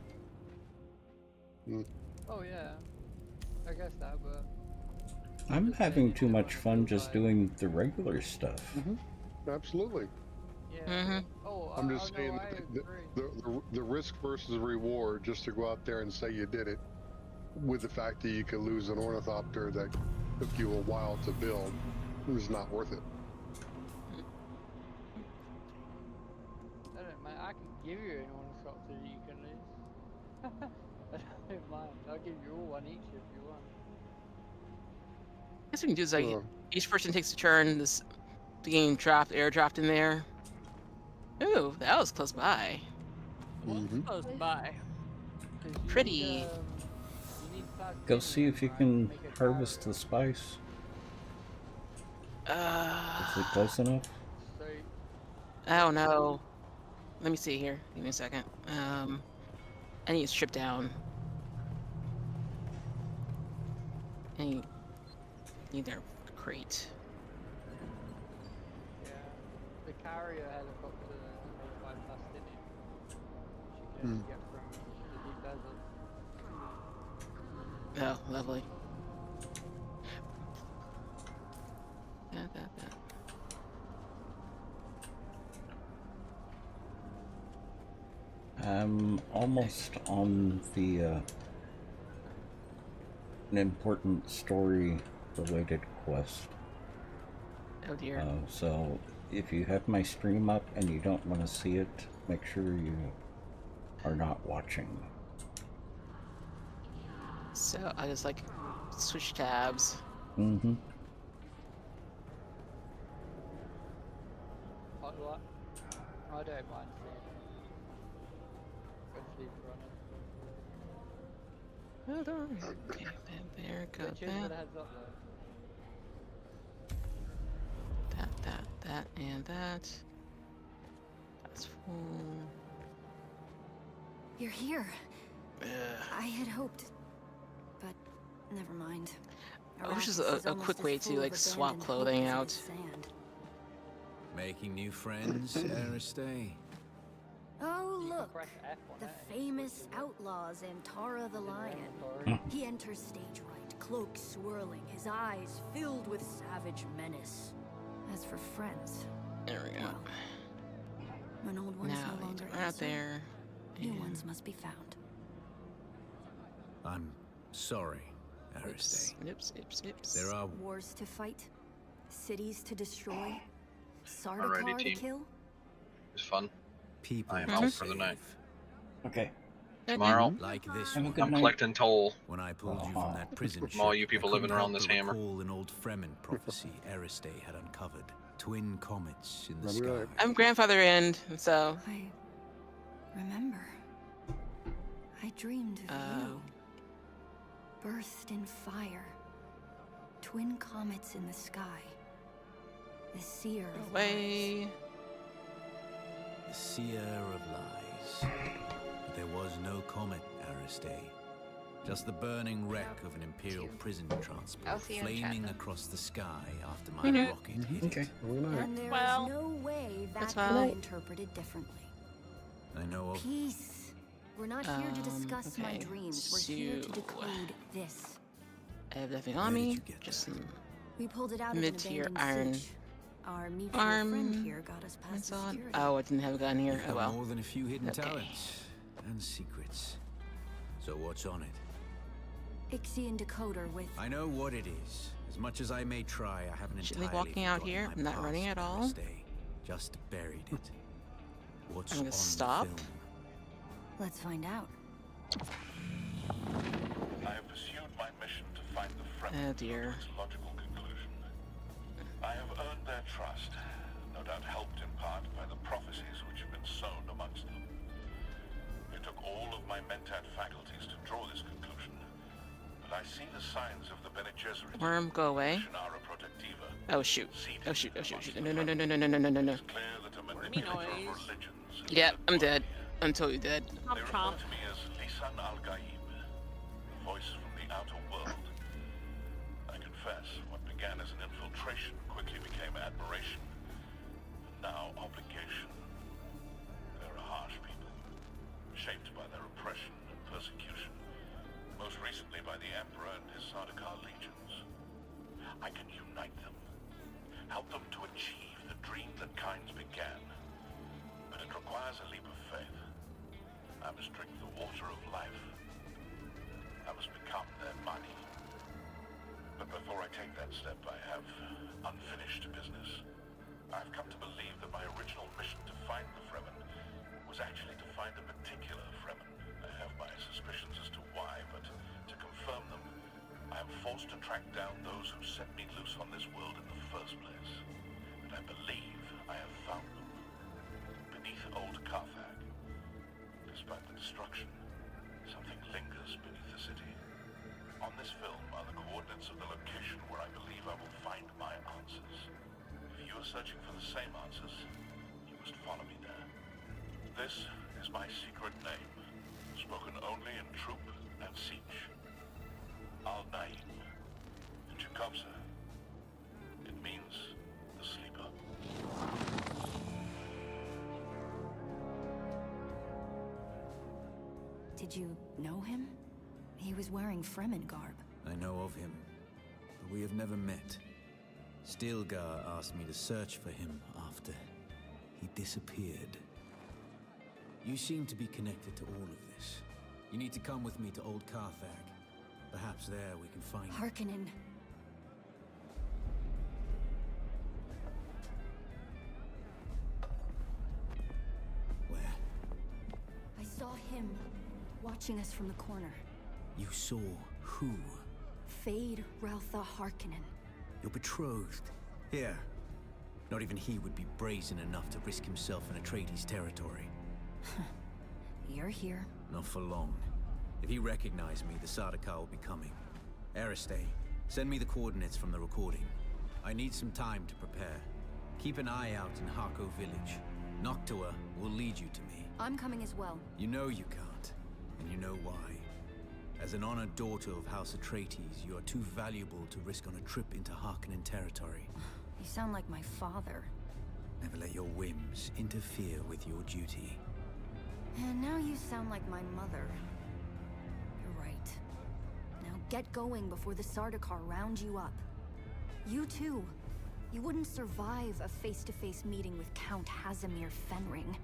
oh yeah, I guess that, but I'm having too much fun just doing the regular stuff. Absolutely. yeah. Oh, I'm just no, saying I agree. the risk versus reward just to go out there and say you did it, with the fact that you could lose an ornithopter that took you a while to build, is not worth it. I don't mind. I can give you an ornithopter that you can lose. I don't mind. I'll give you all one each if you want. I guess we can do is like each person takes a turn. This being airdropped in there. Ooh, that was close by. Close by. Pretty. You need Go see if you can harvest the spice. Is it close enough? I don't know. Let me see here. Give me a second. I need to strip down. I need their crate. Yeah. The carrier helicopter made by Plastinium, which you can get from the deep desert. Oh, lovely. That. I'm almost on the an important story-related quest. Oh dear. So if you have my stream up and you don't want to see it, make sure you are not watching. So I just like switch tabs. Mm-hmm. What? I don't mind sleep. Good sleep running. Okay, there go. Cheers for the heads up though. That, and that. That's full. You're here. I had hoped, but never mind. I wish there's a quick way to like swap clothing out. Making new friends, Aristay? Oh, look. The famous outlaws and Tara the Lion. He enters stage right, cloak swirling, his eyes filled with savage menace. As for friends, there we go. Well, when old ones Now no longer right answer, there. new ones must be found. I'm sorry, Aristay. Nips. There are Wars to fight, cities to destroy, Alrighty, Sardaukar to team. kill. It's fun. people I am to out for the night. save. Okay. Tomorrow, Like this Have a one. good I'm night. collecting toll When I pulled you from that prison from all ship, you people I couldn't living around help this but hammer. recall an old Fremen prophecy Aristay had uncovered. Twin comets in the That'll be sky. right. I'm grandfather end, so. I remember. I dreamed of you. Birthed in fire. Twin comets in the sky. The seer of Away. The seer of lies. But there was no comet, Aristay. Just the burning wreck of an Imperial prison I'll transport see you in chat flaming then. across the sky after my rocket hit Okay. it. And there is Well, no way that that's can fine. be interpreted differently. I know of. Peace. We're not here to discuss my okay, dreams. We're here to so- decode this. I have nothing on Where did me. you get Just that? some We pulled it out of an mid-tier abandoned iron siege. Our mutual friend here got us past that's the on. security. Oh, I didn't have a gun here. You've Oh got well. more than a few hidden Okay. talents and secrets. So what's on it? Ixian decoder with I know what it is. As much as I may try, I haven't Should be entirely walking out forgotten here. my I'm not running past, at all. Aristay. Just buried it. What's I'm on gonna the stop. film? Let's find out. I have pursued my mission to find the Fremen Oh dear. to its logical conclusion. I have earned their trust, no doubt helped in part by the prophecies which have been sown amongst them. It took all of my mentat faculties to draw this conclusion, but I see the signs of the Bene Gesserit. Worm, go away. Shannara Protectiva. Oh shoot. Oh shoot. Oh shoot. Oh, shoot. No, no, no, no, no, no, no, no, no, no. It's clear that a Wormy manipulator of noise. religions is Yep, at I'm work dead. here. I'm totally dead. They Chomp refer chomp. to me as Lisan al-Gaib, a voice from the outer world. I confess, what began as an infiltration quickly became admiration, and now obligation. They're a harsh people, shaped by their oppression and persecution, most recently by the Emperor and his Sardaukar legions. I can unite them, help them to achieve the dream that kinds began, but it requires a leap of faith. I must drink the water of life. I must become their money. But before I take that step, I have unfinished business. I've come to believe that my original mission to find the Fremen was actually to find a particular Fremen. I have my suspicions as to why, but to confirm them, I am forced to track down those who set me loose on this world in the first place. And I believe I have found them. Beneath old Carthage. Despite the destruction, something lingers beneath the city. On this film are the coordinates of the location where I believe I will find my answers. If you are searching for the same answers, you must follow me there. This is my secret name, spoken only in troop and siege. Al-Naim. In Jacobsa, it means the sleeper. Did you know him? He was wearing Fremen garb. I know of him, but we have never met. Stilgar asked me to search for him after he disappeared. You seem to be connected to all of this. You need to come with me to Old Carthage. Perhaps there we can find Harkonnen. Where? I saw him watching us from the corner. You saw who? Fade Raltha Harkonnen. Your betrothed. Here. Not even he would be brazen enough to risk himself in Atreides territory. You're here. Not for long. If he recognized me, the Sardaukar will be coming. Aristay, send me the coordinates from the recording. I need some time to prepare. Keep an eye out in Harko village. Noctua will lead you to me. I'm coming as well. You know you can't, and you know why. As an honored daughter of House Atreides, you are too valuable to risk on a trip into Harkonnen territory. You sound like my father. Never let your whims interfere with your duty. And now you sound like my mother. You're right. Now get going before the Sardaukar round you up. You too. You wouldn't survive a face-to-face meeting with Count Hazimir Fenring.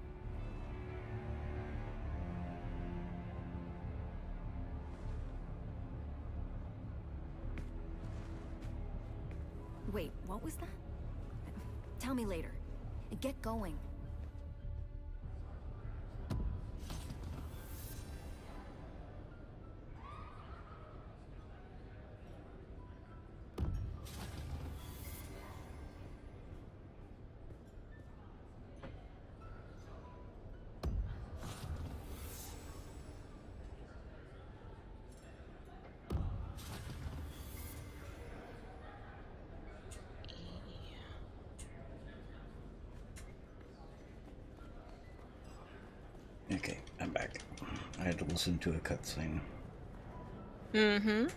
Wait, what was that? Tell me later. Get going. Okay, I'm back. I had to listen to a cutscene. Mm-hmm.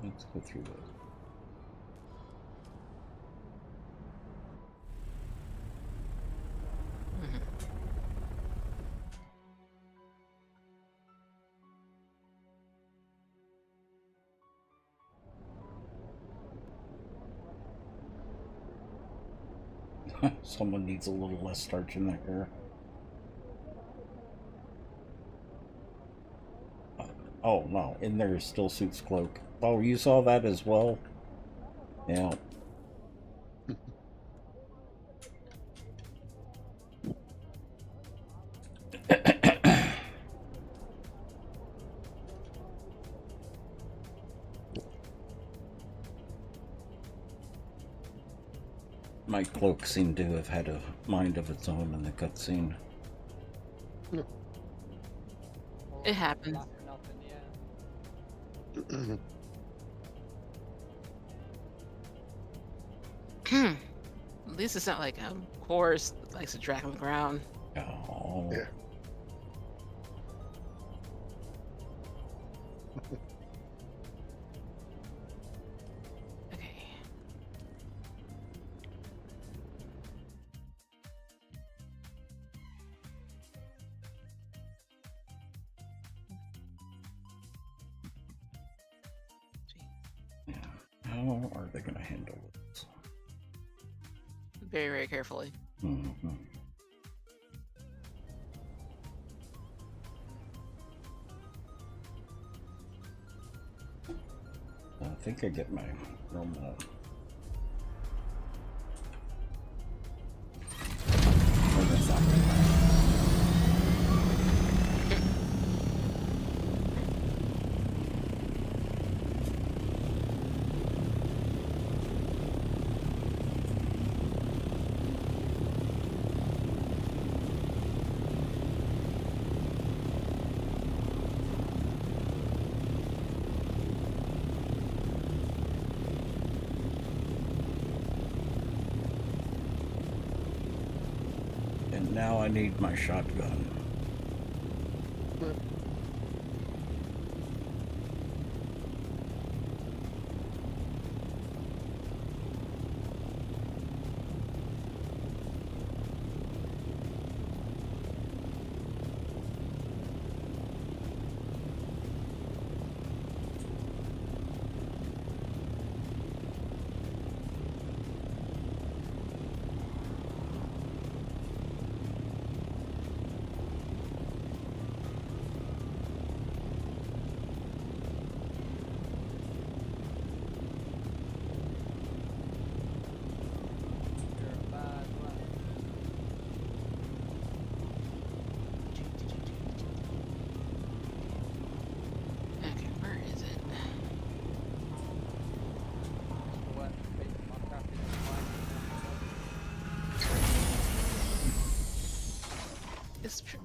Let's go through those. Someone needs a little less starch in their hair. Oh no, in there is still Suit's cloak. Oh, you saw that as well? Yeah. My cloak seemed to have had a mind of its own in the cutscene. It happens. At least it's not like a horse that likes to drag on the ground. Oh. Yeah. Okay. How are they going to handle this? Very, very carefully. Mm-hmm. I think I get my normal. And now I need my shotgun.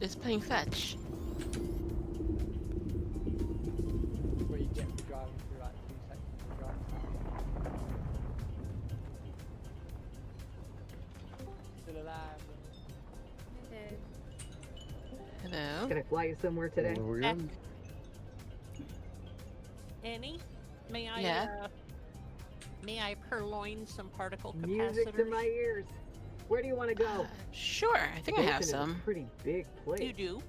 It's playing fetch. Where you get for driving through like 2 seconds of driving. Still alive. Hello. Can I fly you somewhere today? Annie, may I? Yeah. May I purloin some particle capacitors? Music to my ears. Where do you want to go? Sure, I think I have Basin is some. a pretty big place. You do?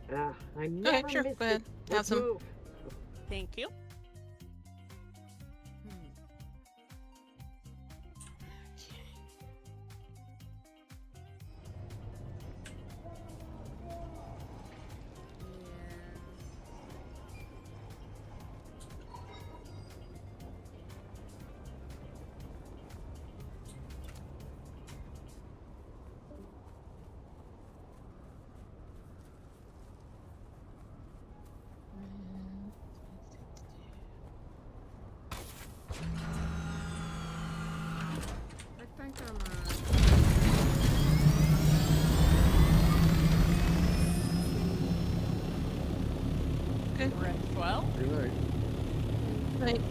I never Okay, sure, missed go ahead. it. Have Let's some. move. Thank you. Good. We're at 12. Good night. Night.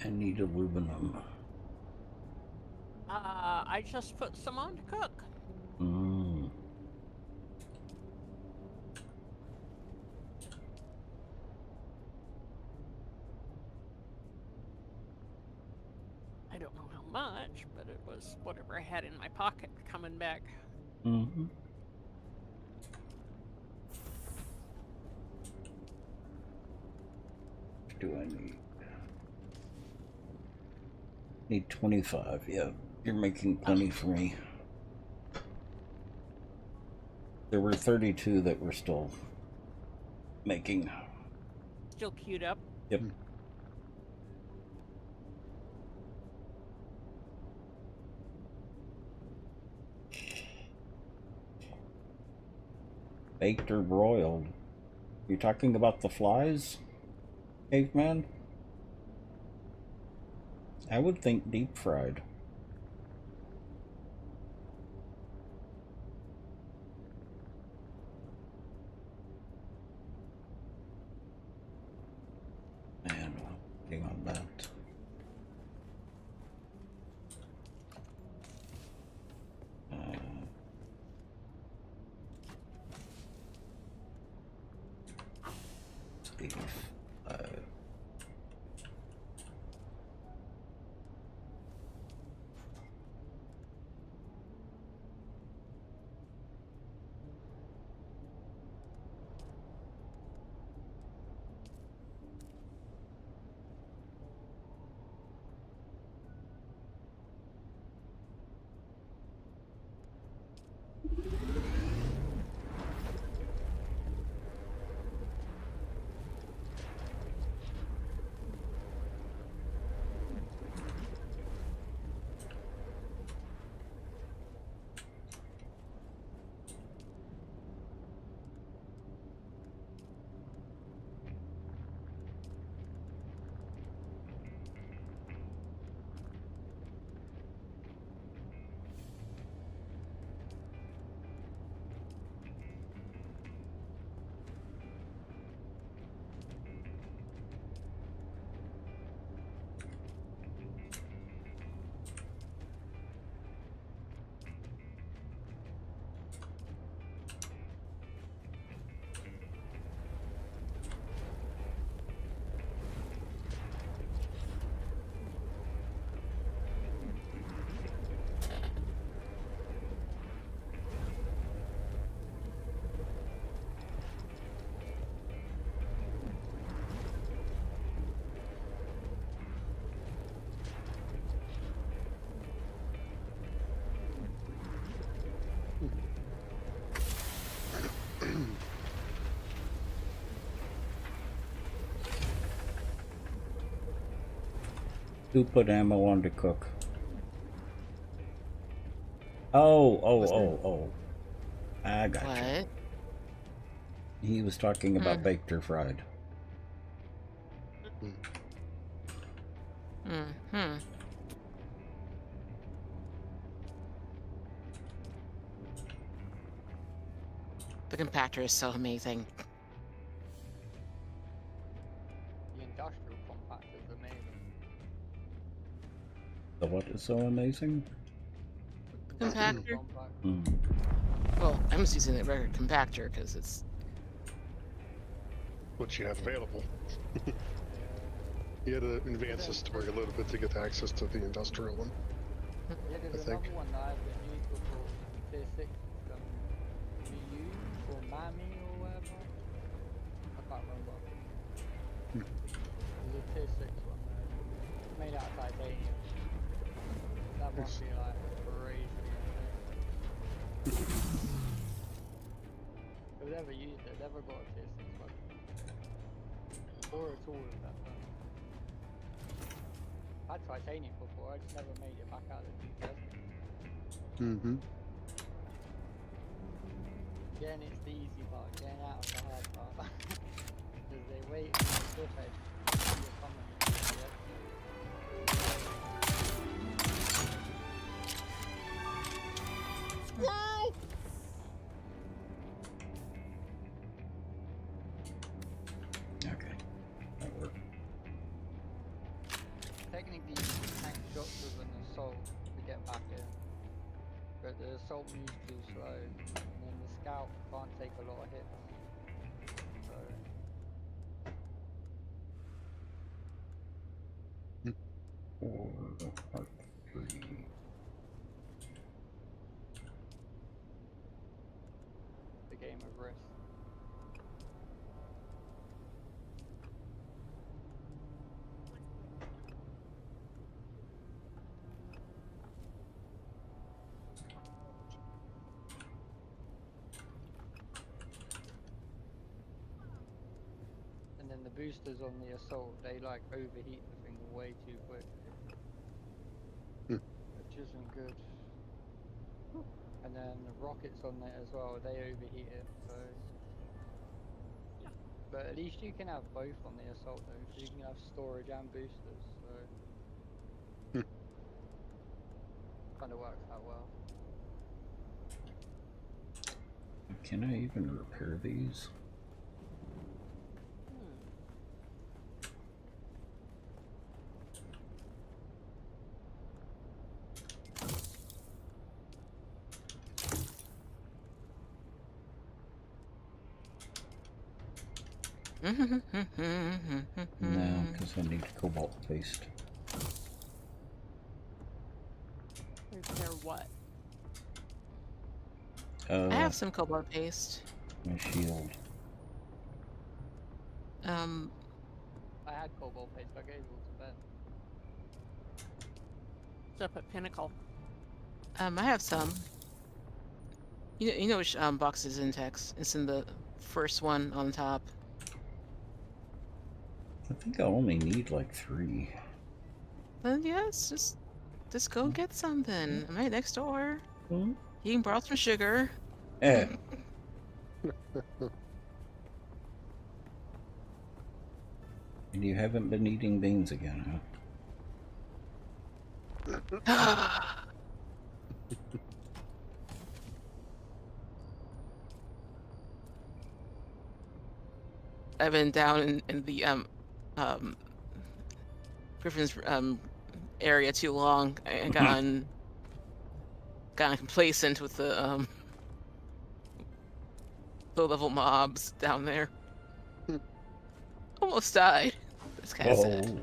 I need aluminum. I just put some on to cook. Mm. I don't know how much, but it was whatever I had in my pocket coming back. Mm-hmm. What do I need? Need 25, yeah. You're making plenty for me. There were 32 that we're still making. Still queued up. Yep. Baked or broiled? You talking about the flies, caveman? I would think deep fried. Man, working on that. Beef. Who put ammo on to cook? Oh. I got you. What? He was talking about baked or fried. The compactor is so amazing. The industrial compactor is amazing. The what is so amazing? Compactor? Hmm. Well, I'm just using the regular compactor because it's what you have available. You had to advance the story a little bit to get access to the industrial one. Yeah, there's I think. another one that I've been using for tier 6, GU or Mami or whatever. I can't remember. There's a tier 6 one there. It's made out of titanium. That must be like crazy. I've never used it, never got a tier 6 one. Or a tool of that one. I had titanium before, I just never made it back out of the desert. Mm-hmm. Again, it's the easy part, getting out of the hard part. Because they wait on the cliff edge to see you coming. Wow! Okay, that worked. Technically, you can tank shots with an assault to get back in. But the assault moves too slow, and then the scout can't take a lot of hits. So... Part 3. The game of risk. And then the boosters on the assault, they like overheat the thing way too quick. Which isn't good. And then the rockets on it as well, they overheat it, so... But at least you can have both on the assault though, so you can have storage and boosters, so... Kinda works out well. Can I even repair these? No, because I need cobalt paste. Repair what? I have some cobalt paste. My shield. I had cobalt paste, I gave it all to Ben. It's up at Pinnacle. I have some. You know which box is in text? It's in the first one on top. I think I only need like 3. Then yes, just go get something. I'm right next door. You can borrow some sugar. Eh. And you haven't been eating beans again, huh? I've been down in the Griffin's area too long. I gotten complacent with the low-level mobs down there. Almost died. That's kind of sad.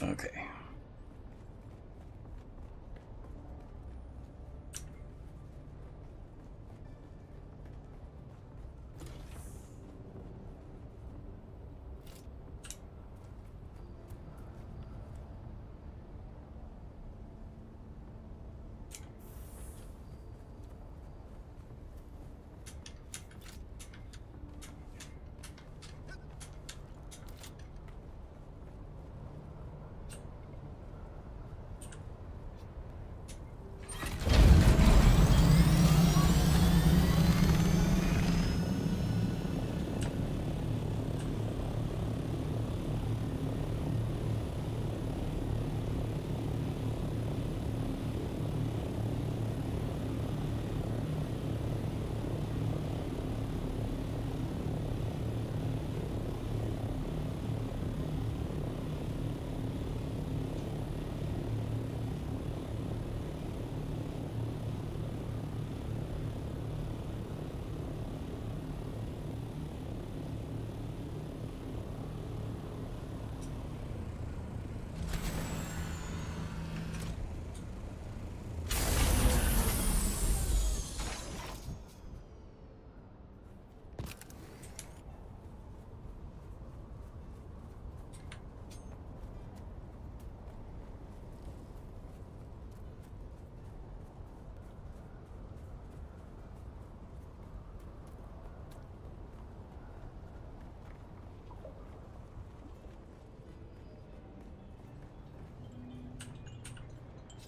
Okay.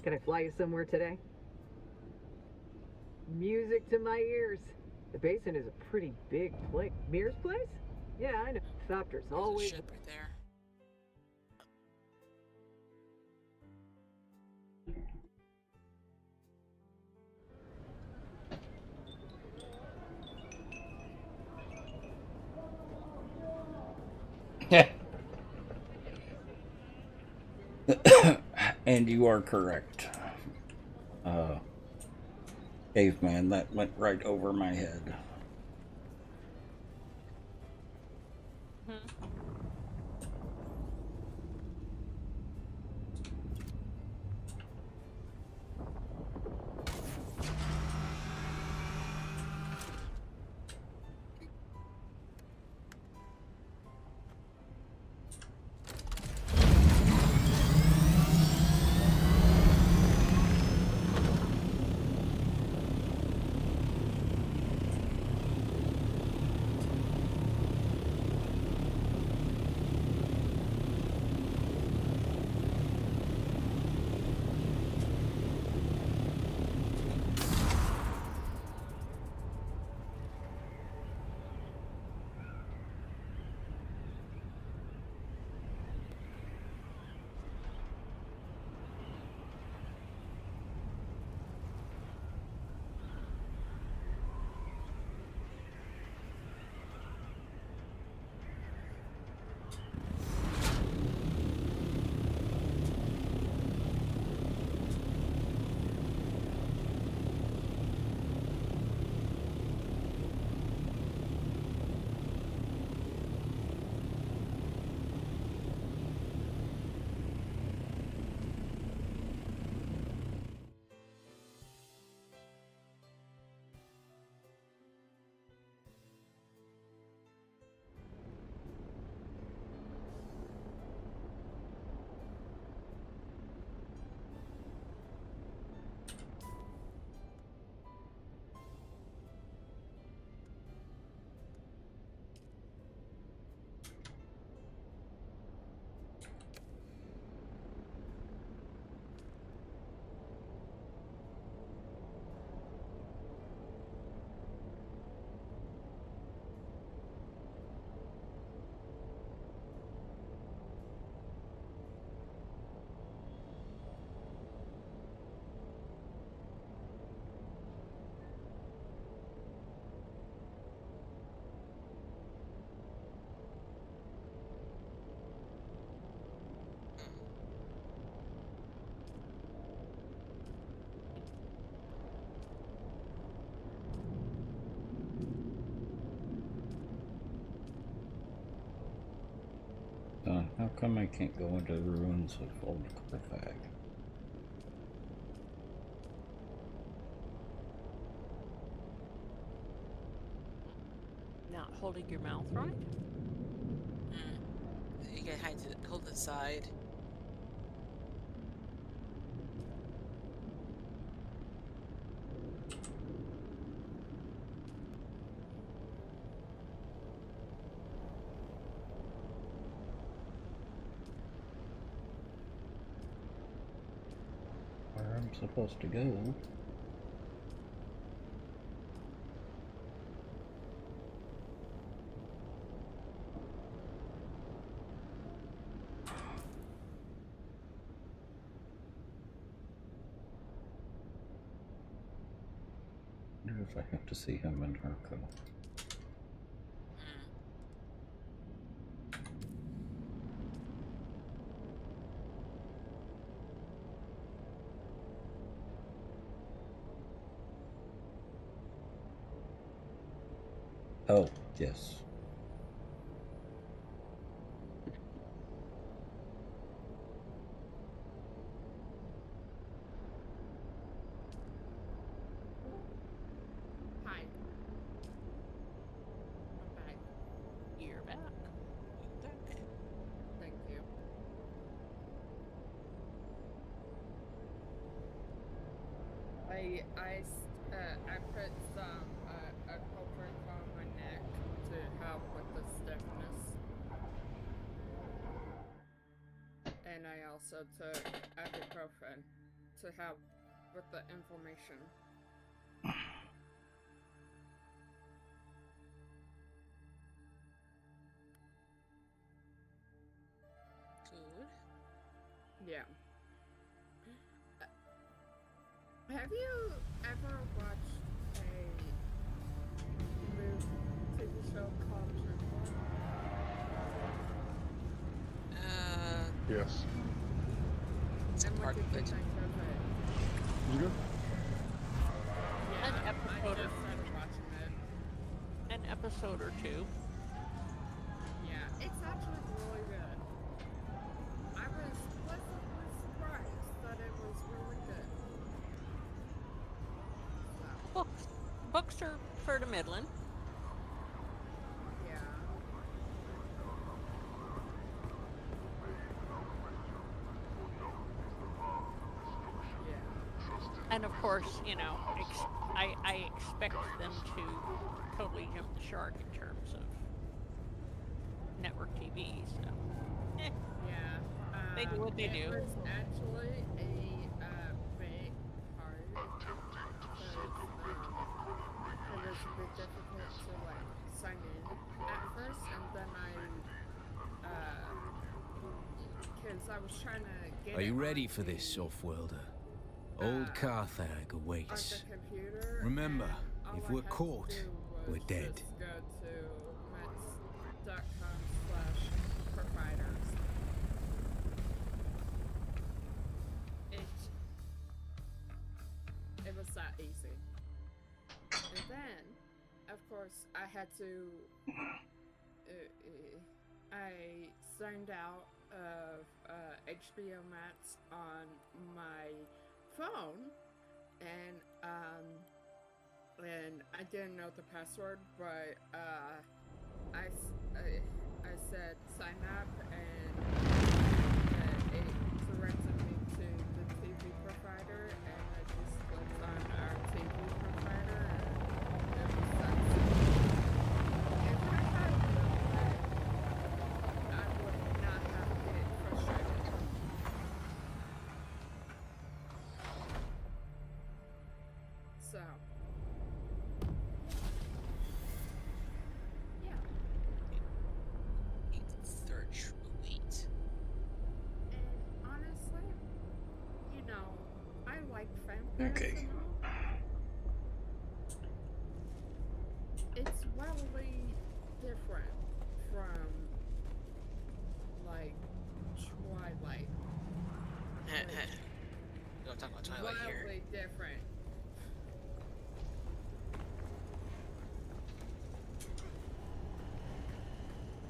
Can I fly you somewhere today? Music to my ears. The basin is a pretty big place. Mir's place? Yeah, I know. Thopter's always... Ship right there. And you are correct. Caveman, that went right over my head. How come I can't go into the ruins of Old Carthag? Not holding your mouth right? You can hold the side. Where I'm supposed to go? I wonder if I have to see him in Harco. Oh, yes. Hi. I'm back. You're back. Thank you. I put some a culprit on my neck to help with the stiffness, and I also took ibuprofen to help with the information. Good. Yeah. Have you ever watched a TV show called Dune? Yes. And what did you think of it? You good? Yeah, An I episode just started watching it. An episode or two. Yeah, it's actually really good. I was pleasantly surprised that it was really good. So, Books are sort of middling. yeah. And of course, you know, I expect them to totally jump the shark in terms of network TV. So, Yeah. they do what they do. It was actually a big part because it was a bit difficult to like sign in at first, and then because I was trying to get. Are you it ready on for the, this, Off-worlder? Old Carthag on awaits. the computer? Remember, and if all I we're had to caught, do was we're dead. Just go to mets.com/providers. It was that easy. And then, of course, I had to. I signed out of HBO Max on my phone, and I didn't know the password, but I said sign up, and it directed me to the TV provider, and I just clicked on our TV provider, and it was that simple. If I had known that, I would not have been frustrated. So, yeah. Third true wheat. And honestly, you know, I like vampires Okay. and all. It's wildly different from, like, Twilight. We don't talk about Twilight here. Wildly different.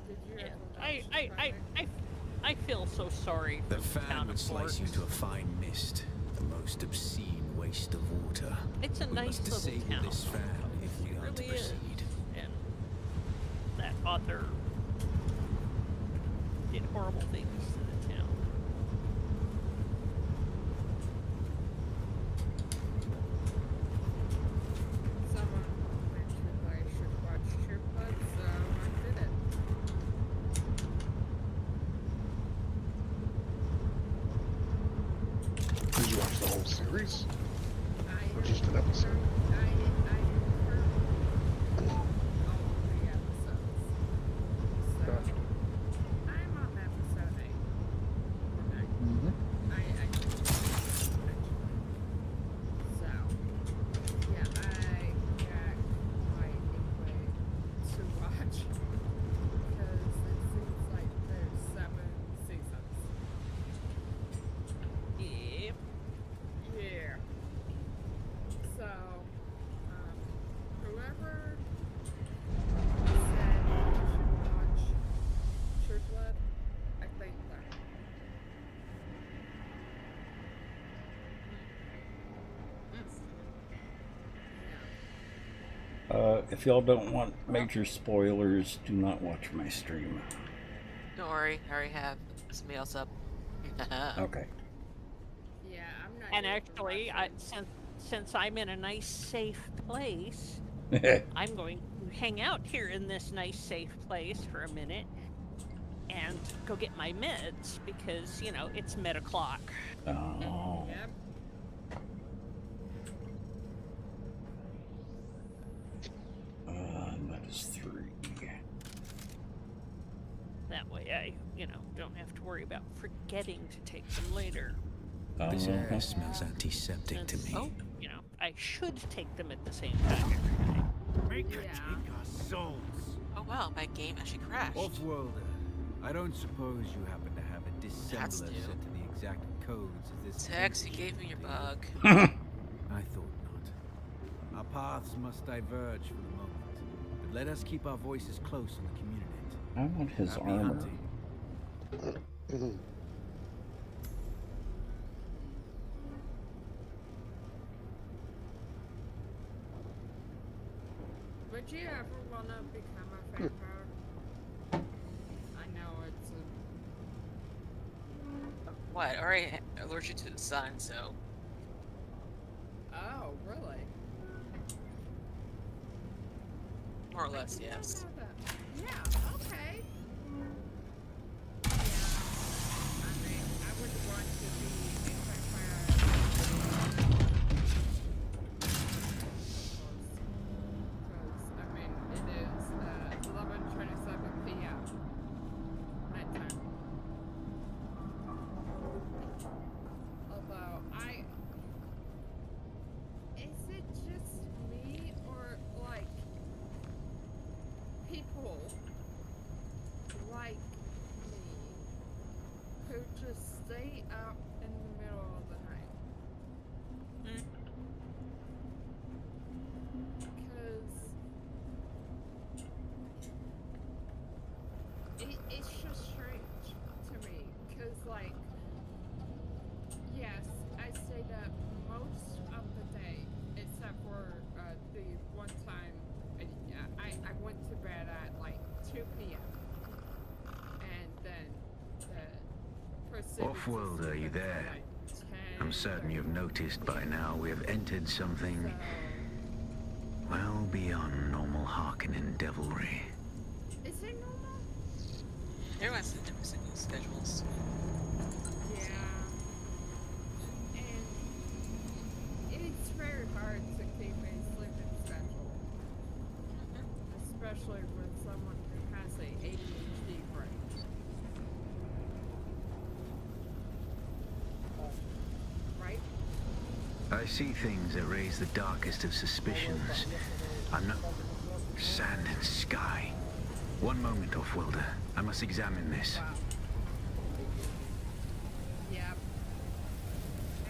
Did you ever watch Twilight? I feel so sorry for The the fan town would of slice you Morwic. to a fine mist, the most obscene waste of water. It's a We nice must little disable town. this fan if we It are to really is. proceed. And that author did horrible things to the town. Someone mentioned I should watch True Blood, so I did it. Did you watch the whole series? I Or just an episode? I heard all 3 episodes. So Gotcha. I'm on episode 8. Okay. I actually. So yeah, I got quite a way to watch because it seems like there's 7 seasons. Yep. Yeah. So, whoever said you should watch True Blood, I think that. If y'all don't want major spoilers, do not watch my stream. Don't worry, I already have somebody else up. Okay. Yeah, I'm not. And here for actually, wrestling. since I'm in a nice, safe place, I'm going to hang out here in this nice, safe place for a minute and go get my meds because, you know, it's mid-o'clock. Oh. Yep. I don't have to worry about forgetting to take them later. This air smells antiseptic to me. Oh, I should take them at the same time every day. Make her take our souls. Oh wow, my game actually crashed. Off-worlder, I don't suppose you happen to have a dissembler set to the exact codes of this. Tex, you gave me your bug. I thought not. Our paths must diverge for the moment, but let us keep our voices close on the community. I want his Happy armor. hunting. Would you ever want to become a vampire? I know it's What? Already allergic to the sun, so. Oh, really? More or less, yes. Yeah, okay. Yeah. I mean, I would want to be a vampire. I mean, it is 11:27 p.m. nighttime. Although is it just me or like people like me who just stay out in the middle of the night? Because it's just strange to me. Because, like, yes, I stayed up most of the day, except for the one time I went to bed at like 2 p.m. and then Off-world, are you there? I'm certain you've noticed by now we have entered something well beyond normal Harkonnen devilry. Is it normal? Everyone has different sleeping schedules. Yeah. And it's very hard to keep a sleeping schedule. Especially with someone who has a ADHD brain. Right? I see things that raise the darkest of suspicions. I'm not... Sand and sky. One moment, Off-worlder. I must examine this. Yeah.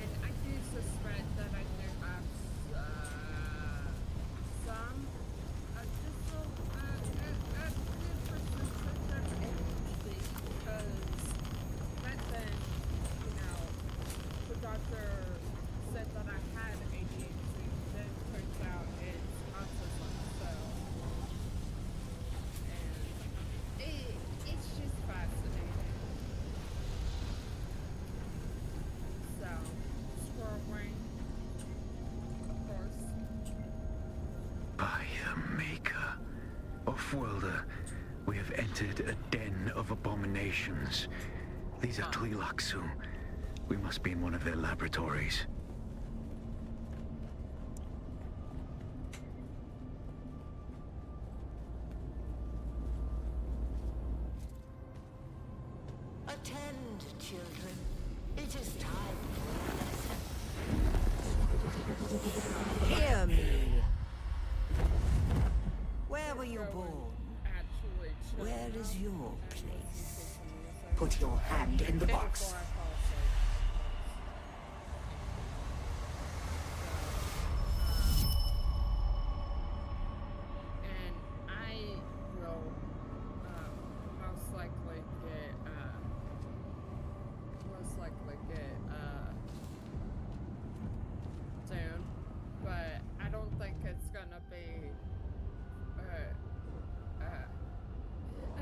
And I do suspect that I do have some differences of ADHD because back then, the doctor said that I had ADHD, then it turns out it's autism, so. And it's just fascinating. So, squirrel brain, of course. By the Maker. Off-worlder, we have entered a den of abominations. These are Tleilaxu. We must be in one of their laboratories. Attend, children. It is time for a lesson. Hear me. Where were you born? Where is your place? Put your hand in the box. And I will most likely get Dune, but I don't think it's gonna be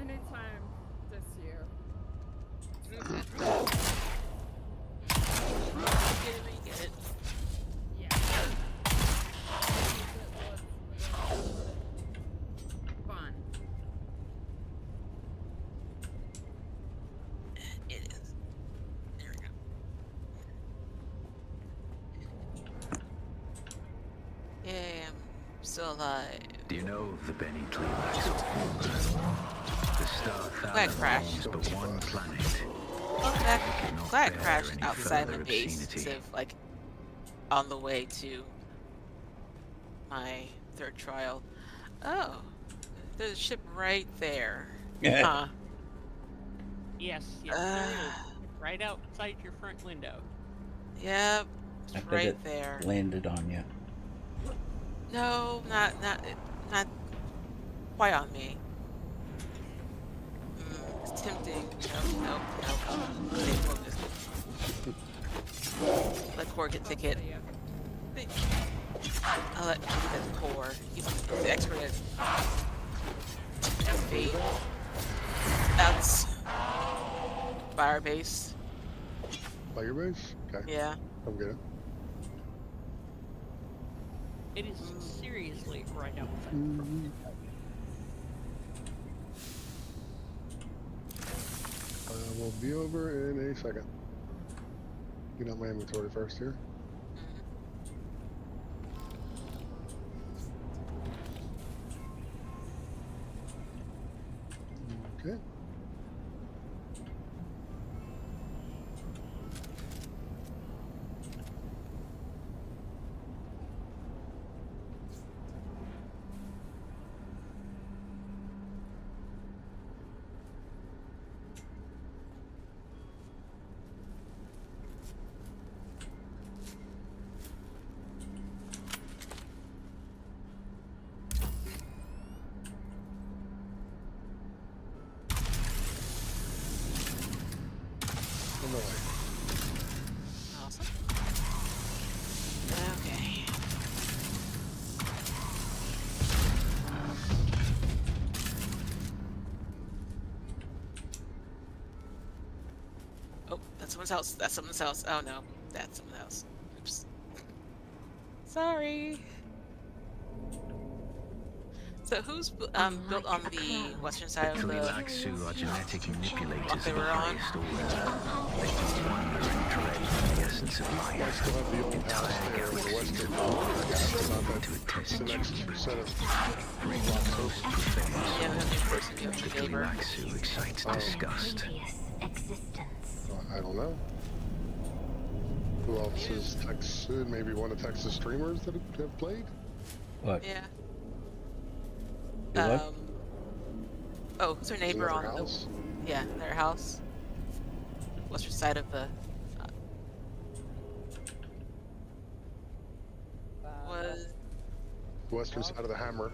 anytime this year. Get it. Yeah. Fun. It is. There we go. Yay, I'm still alive. Do you know of the Benny Tleilaxu? The Glad crashed. Glad crashed outside the base instead of like on the way to my third trial. Oh, there's a ship right there. Yeah. Huh. Yes, there is. Right outside your front window. Yep, it's I bet right it there. landed on you. No, not quite on me. It's tempting. Nope. Stay focused. Let Core get ticket. I'll let him get Core. He's the expert at fate. That's fire base. Fire base? Okay. Yeah. I'm good. It is seriously right outside the front window. I will be over in a second. Get out my inventory first here. Okay. Awesome. Okay. Oh, that's someone's house. That's someone's house. Oh no, that's someone's house. Oops. Sorry. So who's built on the western side of the block they were on? I still have the old house there in the western the next set of blocks over. Yeah, we have a person, you have the neighbor. I don't know. Who else is Texas? Maybe one of Texas streamers that have played? What? Yeah. What? Oh, who's their neighbor on their house? Yeah, their house. Western side of the. Was. Western side of the hammer.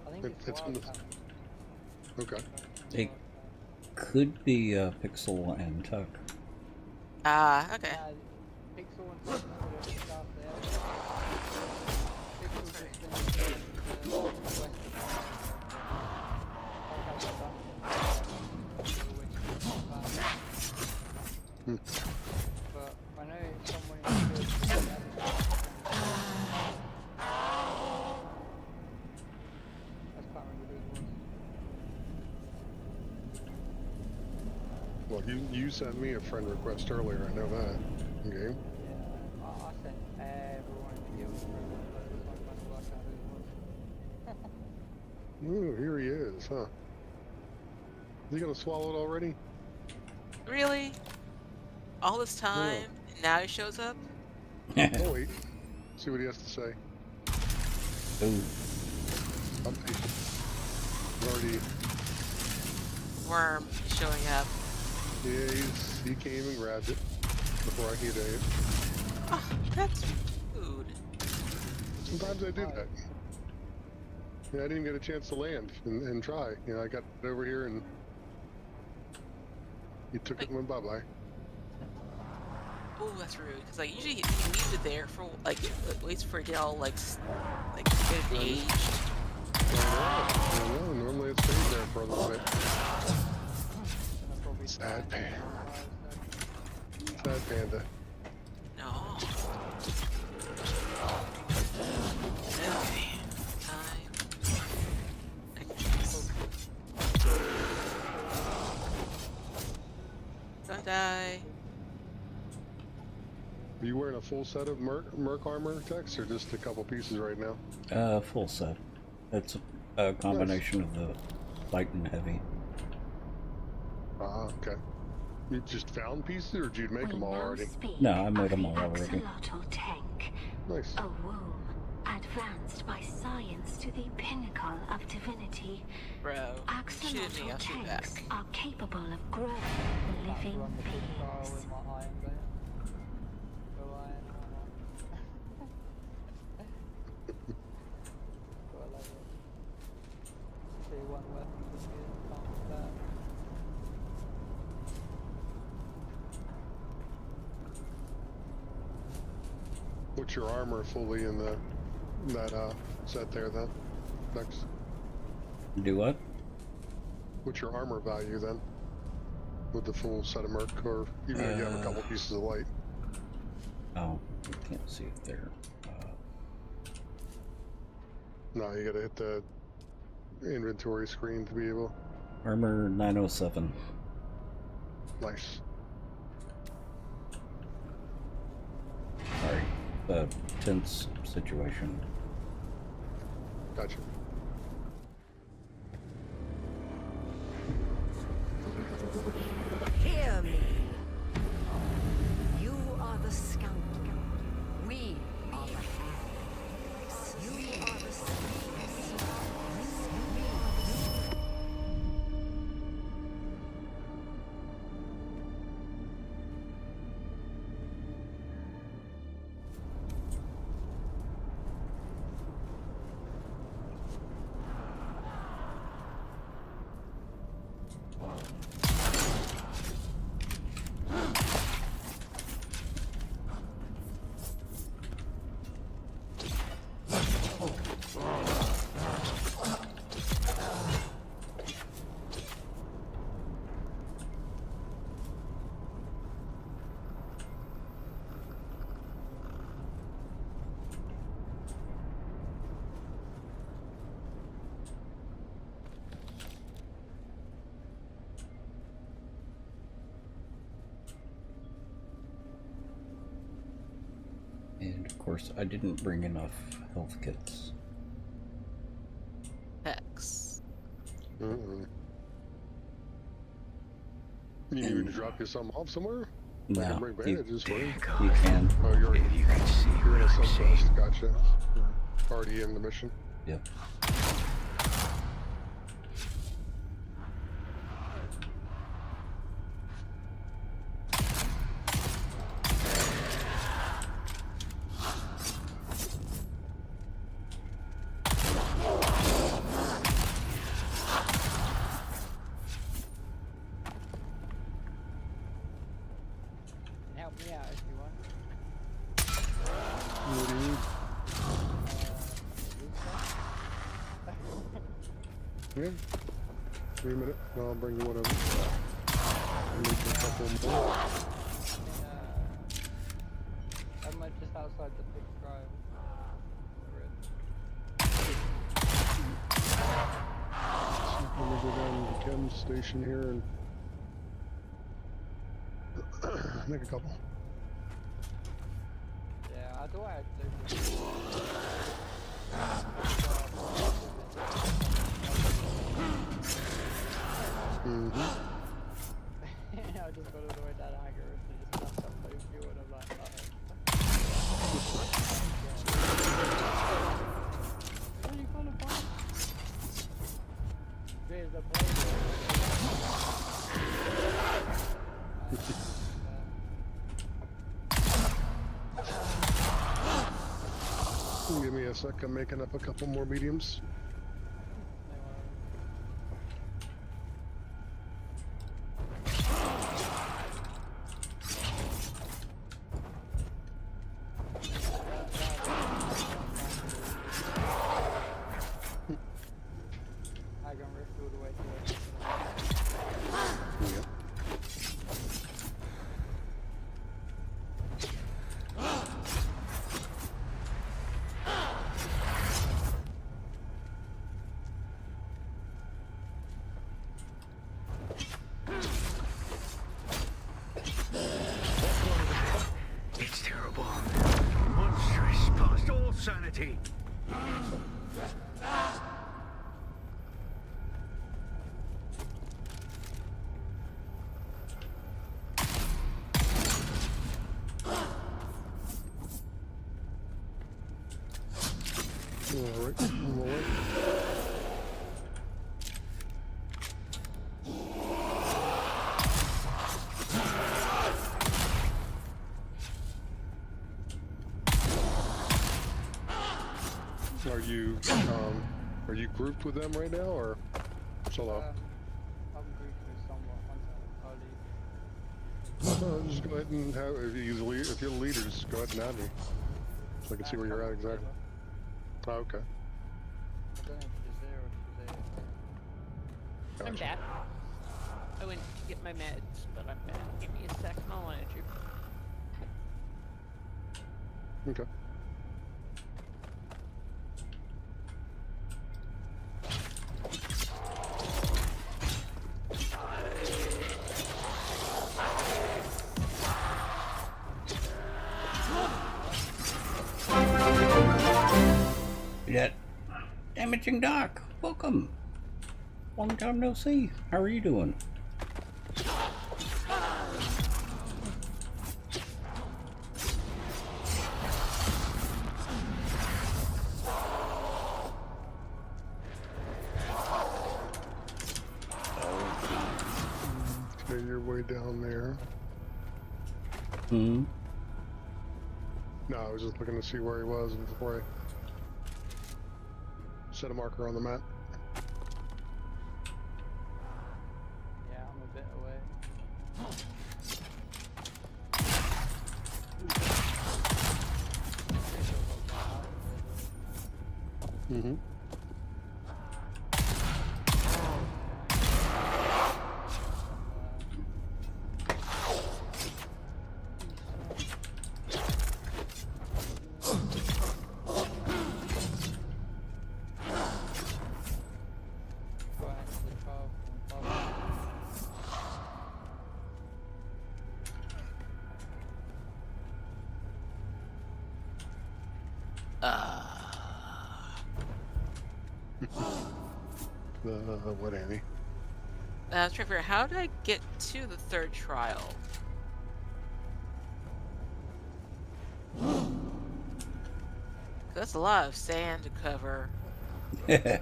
I think It's in the. Okay. It could be Pixel and Tuck. Ah, okay. Pixel and Tuck would have stuff there. Pixel's just been but I know someone in Well, you sent me a friend request earlier. I know that. Okay. Yeah, I sent everyone to you for Ooh, here he is, huh? Is he gonna swallow it already? Really? All this time, and now he shows up? Oh wait. See what he has to say. Ooh. I'm patient. Already. Worm showing up. Yeah, he came and grabbed it before I could it. Oh, that's food. Sometimes I do that. Yeah, I didn't get a chance to land and try. You know, I got over here and he took it and went bye-bye. Oh, that's rude. Because like usually you leave it there for like waits for it to all like get aged. I know. Normally it stays there for a little bit. Sad panda. Sad panda. No. Okay. Time. Don't die. Are you wearing a full set of merc armor, Tex, or just a couple pieces right now? Full set. It's a combination of the light and heavy. Ah, okay. You just found pieces, or did you make them all already? No, I made them all already. Tank, Nice. a womb advanced by science to the pinnacle of divinity. Bro, shoot me, I'll shoot back. Tanks are capable of growing living beings. What's your armor fully in that set there then? Next. Do what? What's your armor value then? With the full set of Merc, or even if you have a couple pieces of light? Oh, you can't see it there. No, you gotta hit the inventory screen to be able. Armor 907. Nice. Sorry, the tense situation. Gotcha. Hear me. You are the scoundrel. We are the hags. You are the And of course, I didn't bring enough health kits. X. You need me to drop you some off somewhere? No, I can bring bandages for you. You can. Oh, you're If you could see you're what in a I'm subquest. seeing. Gotcha. Already in the mission. Yep. Help me out if you want. What do you need? Yeah. 3 minutes. I'll bring you whatever. I'll make you a couple more. I'm just outside the big trial. Let me go down to Ken's station here and make a couple. Yeah, I thought I'd do this. Mm-hmm. I just got all the way down Hanger and just passed up my fuel and I'm like, what are you gonna find? There's a Give me a sec, I'm making up a couple more mediums. I can rift all the way through. Yeah. It's terrible. Monstrous past all sanity. Alright, I'm away. Are you grouped with them right now, or solo? I'm grouped with someone. I'll leave. No, just go ahead and have, if you're the leader, just go ahead and add me. So I can see where you're at exactly. Oh, okay. I don't know if she's there or she's there. I'm back. I went to get my meds, but I'm back. Give me a second, I'll add you. Okay. That damaging doc, welcome. Long time no see. How are you doing? Okay, your way down there. Hmm. No, I was just looking to see where he was before I set a marker on the map. Yeah, I'm a bit away. Mm-hmm. What, Annie? I was trying to figure out, how did I get to the third trial? That's a lot of sand to cover. Yeah, you can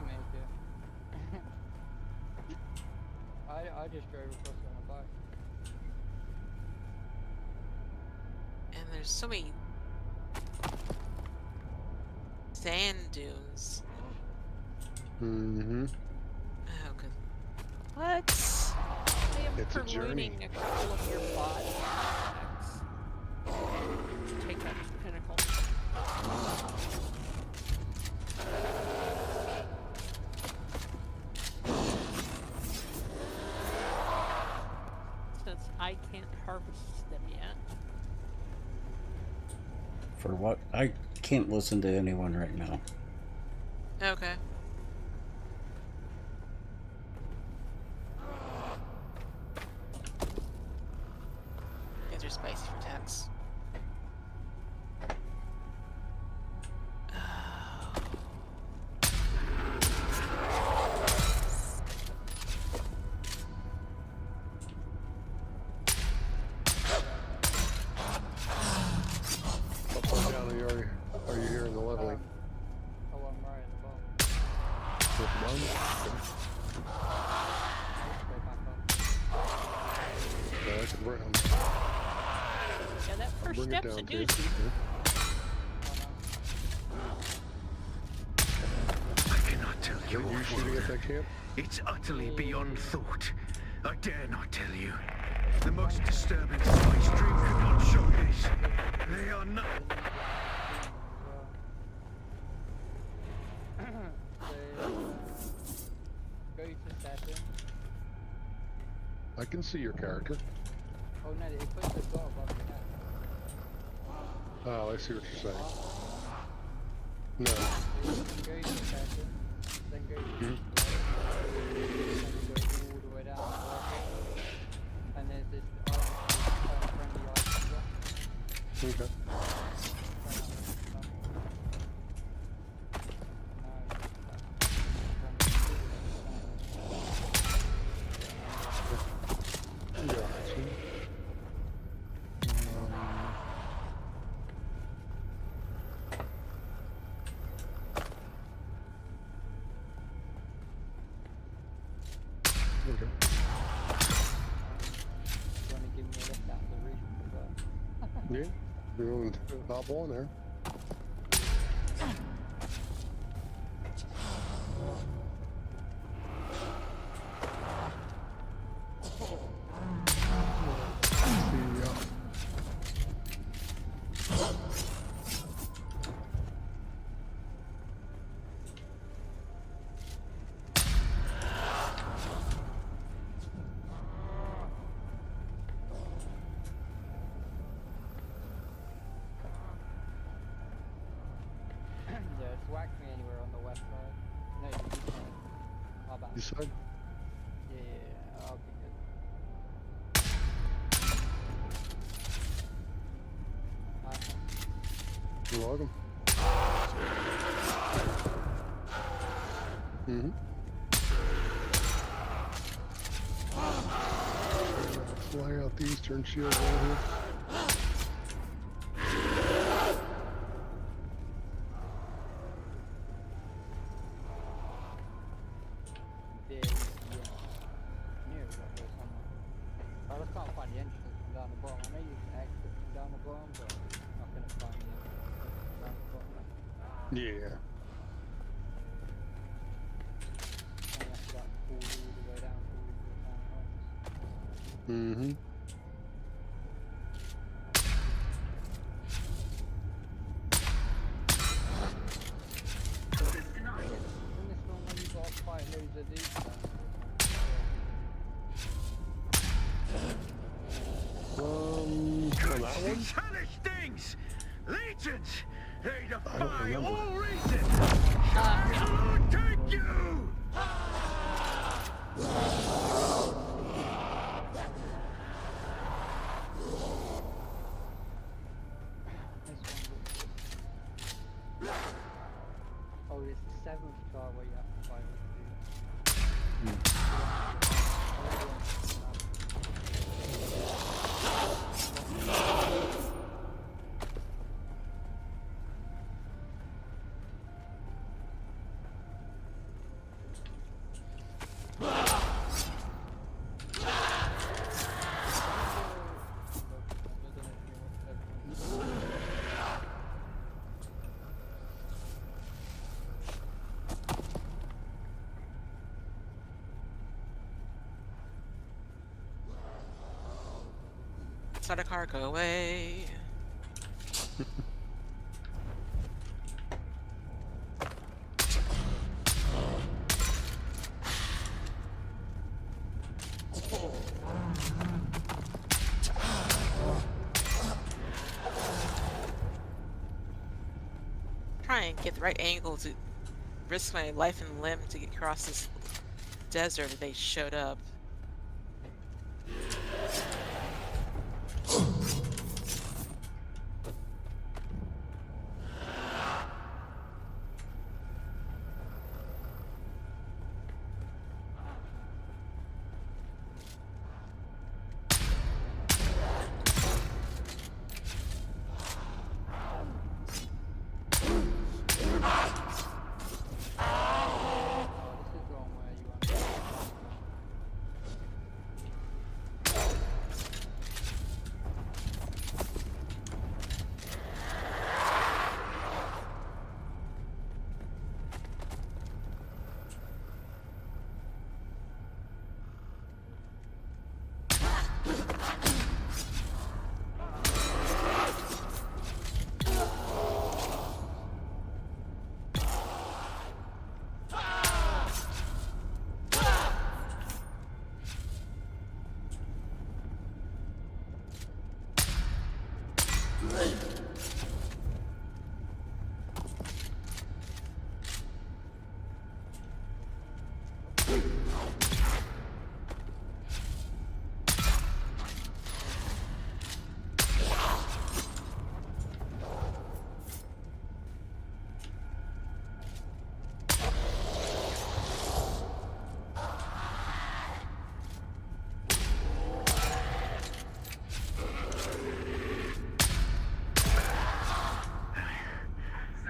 make it. I just drove across on a bike. And there's so many sand dunes. Mm-hmm. Oh, good. What? I am It's a journey. purloining a couple of your bot attacks. Take that pinnacle. Since I can't harvest them yet. For what? I can't listen to anyone right now. Okay. These are spicy for tax. How far down are you here in the leveling? Oh, I'm right at the bottom. With one? Okay. Yeah, I can bring him. Yeah, that first Bring it step's a down, too. doozy. I cannot tell you. Are you shooting at that camp? It's utterly beyond thought. I dare not tell you. The most disturbing spice dream could not show this. They are not. Go to settings. I can see your character. Oh no, it puts the dot above your head. Oh, I see what you're saying. No. Go to settings, then go to Hmm? and go all the way down to and there's this friendly icon there. Okay. Yeah, we're hop on there. Yeah, just whack me anywhere on the west side. No, you can. My bad. East side? Yeah, I'll be good. Nice. You're welcome. Mm-hmm. Fly out the eastern shield right here. I just can't find the entrance from down the bottom. I know you can exit from down the bottom, but I'm not gonna find the entrance from down the bottom. Yeah. And you have to like fall all the way down towards the town homes. Mm-hmm. Isn't this one when you got to fight loads of these guys? On that one? Hellish things! Legions! They defy all reason! Lord, take you! Oh, it's the 7th trial where you have to fight with Outside of car, go away. Try and get the right angle to risk my life and limb to get across this desert if they showed up.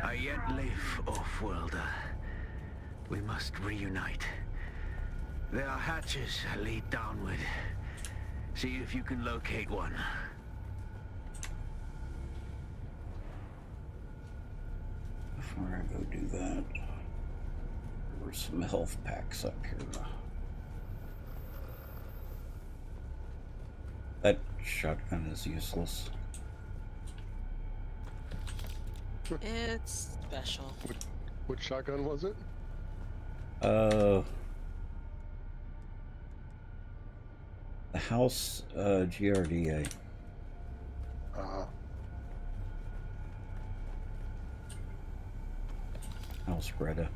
I yet live, off-worlder. We must reunite. There are hatches that lead downward. See if you can locate one. Before I go do that, there's some health packs up here. That shotgun is useless. It's special. Which shotgun was it? The House GRDA. House Greta.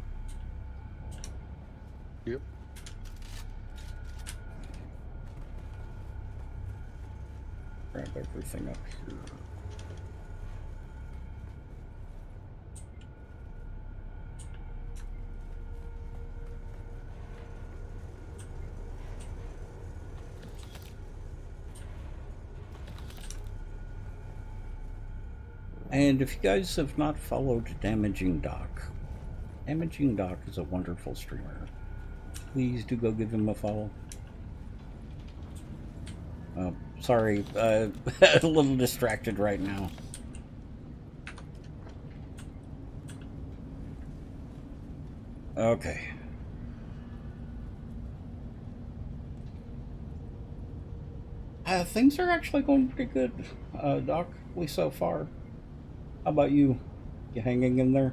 Yep. Grab everything up here. And if you guys have not followed Damaging Doc is a wonderful streamer. Please do go give him a follow. Sorry, a little distracted right now. Okay. Things are actually going pretty good, Doc, at least so far. How about you? You hanging in there?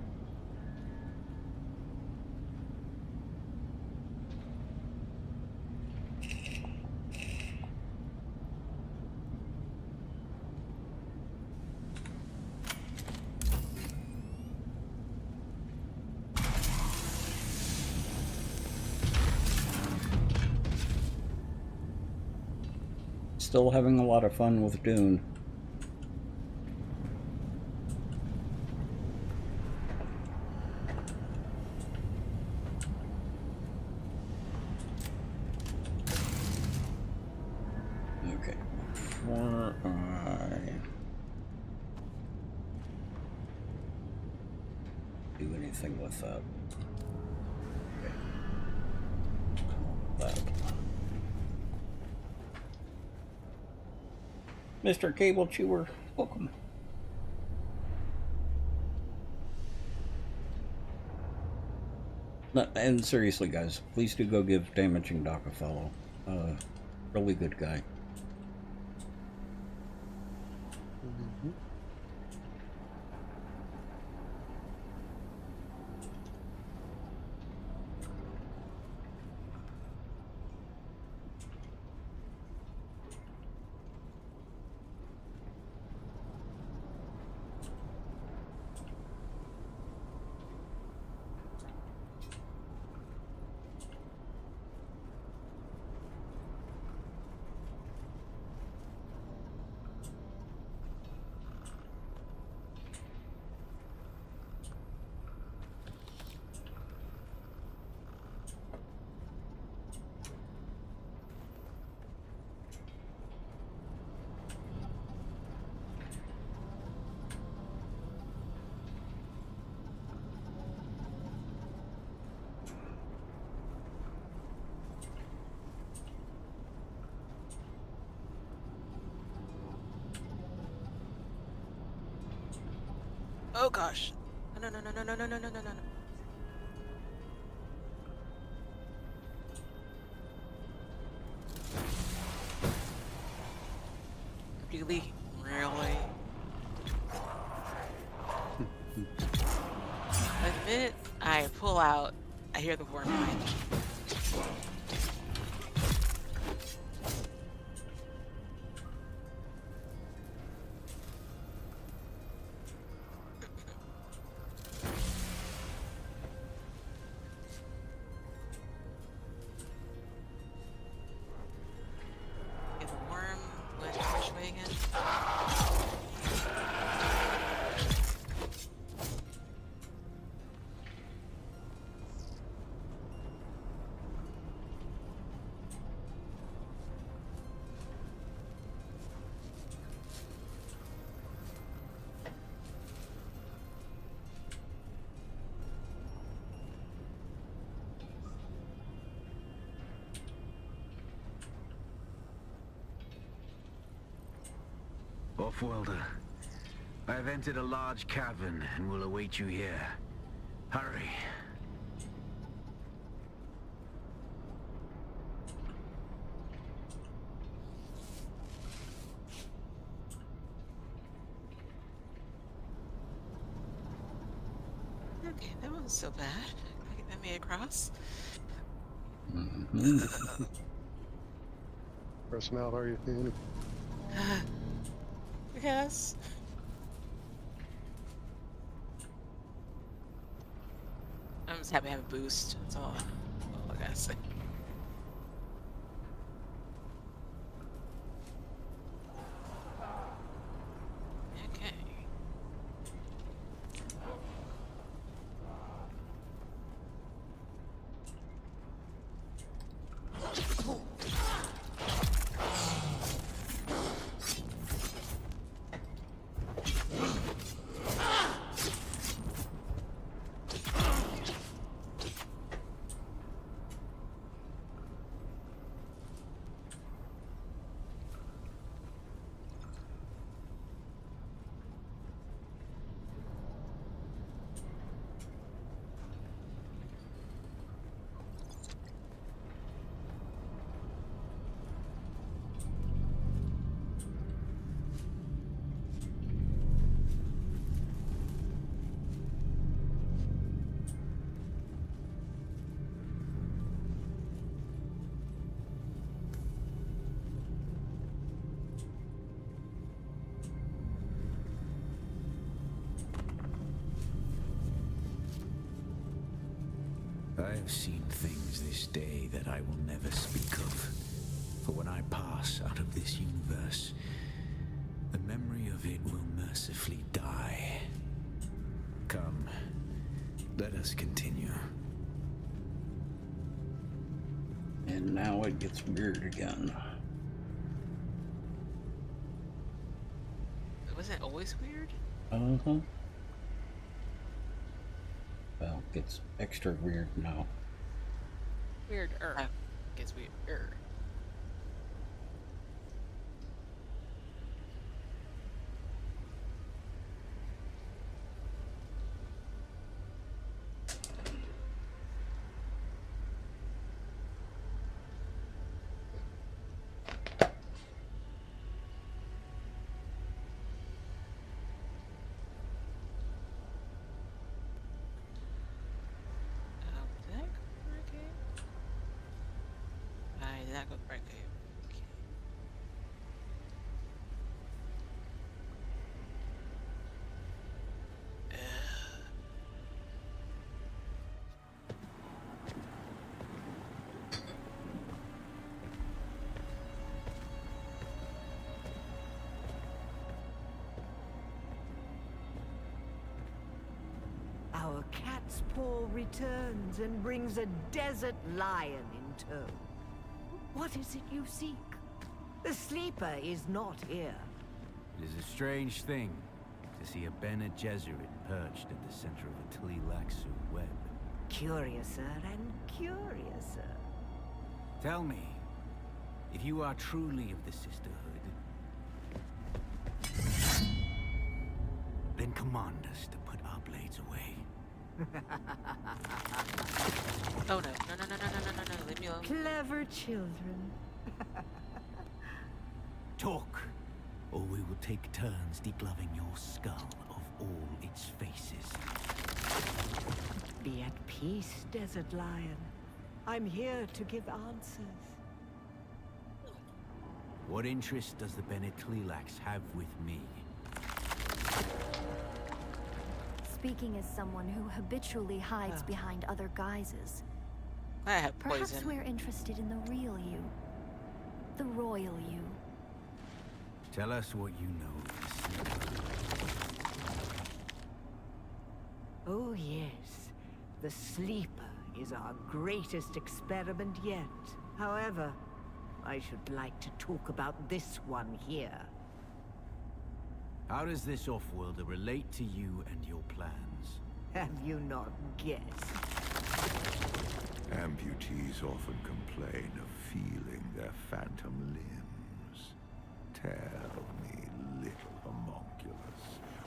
Still having a lot of fun with Dune. Okay, before I do anything with that. Okay. That. Mr. Cable Chewer, welcome. No, and seriously, guys, please do go give Damaging Doc a follow. Really good guy. Mm-hmm. Oh gosh. No, no, no, no, no, no, no, no, no, no, no. Really? Really? The minute I pull out, I hear the worm behind me. Off-worlder, I have entered a large cavern and will await you here. Hurry. Okay, that wasn't so bad. Can I get that made across? Pressing out, are you, Annie? Yes. I'm just happy to have a boost. That's all I gotta say. Okay. I have seen things this day that I will never speak of. For when I pass out of this universe, the memory of it will mercifully die. Come, let us continue. And now it gets weird again. Wasn't it always weird? Uh-huh. Well, it gets extra weird now. Weirder. Gets weirder. That goes right there. Okay. Our cat's paw returns and brings a desert lion in tow. What is it you seek? The sleeper is not here. It is a strange thing to see a Bene Gesserit perched at the center of a Tlilaxu web. Curiouser and curiouser. Tell me, if you are truly of the Sisterhood, then command us to put our blades away. Oh no, no, leave me alone. Clever children. Talk, or we will take turns degloving your skull of all its faces. Be at peace, Desert Lion. I'm here to give answers. What interest does the Bene Tlilax have with me? Speaking as someone who habitually hides behind other guises. I have Perhaps poison. we're interested in the real you. The royal you. Tell us what you know of the Sleeper. Oh yes, the Sleeper is our greatest experiment yet. However, I should like to talk about this one here. How does this off-worlder relate to you and your plans? Have you not guessed? Amputees often complain of feeling their phantom limbs. Tell me, little homunculus,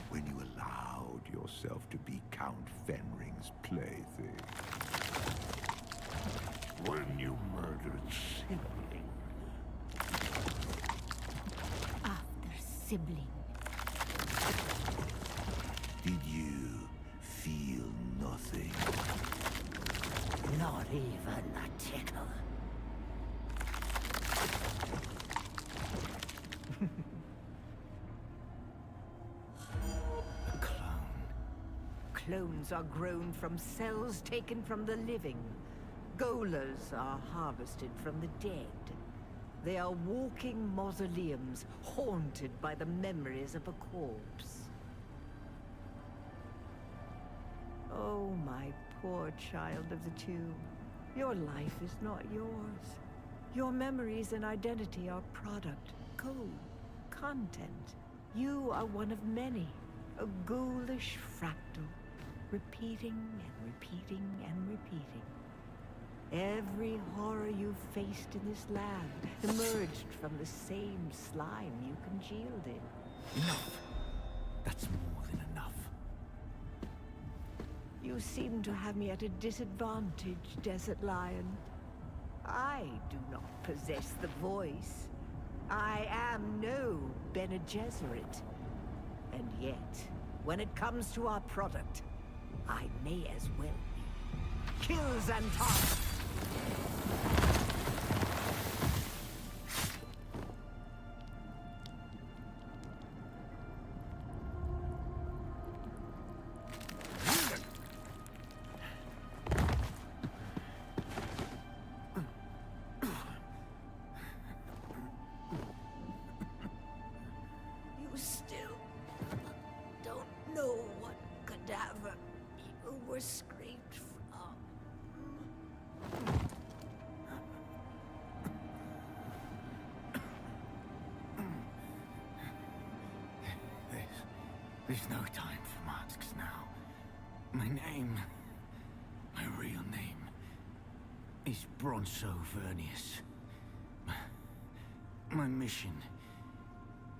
when you allowed yourself to be Count Fenring's plaything. When you murdered sibling. After sibling. Did you feel nothing? Not even a tickle. A clone. Clones are grown from cells taken from the living. Golas are harvested from the dead. They are walking mausoleums, haunted by the memories of a corpse. Oh, my poor child of the tomb. Your life is not yours. Your memories and identity are product, code, content. You are one of many, a ghoulish fractal, repeating and repeating and repeating. Every horror you've faced in this land emerged from the same slime you congealed in. Enough. That's more than enough. You seem to have me at a disadvantage, Desert Lion. I do not possess the voice. I am no Bene Gesserit. And yet, when it comes to our product, I may as well be. Kills and toss! You still don't know what cadaver you were scraped from. There's no time for masks now. My name, my real name, is Bronso Vernius. My mission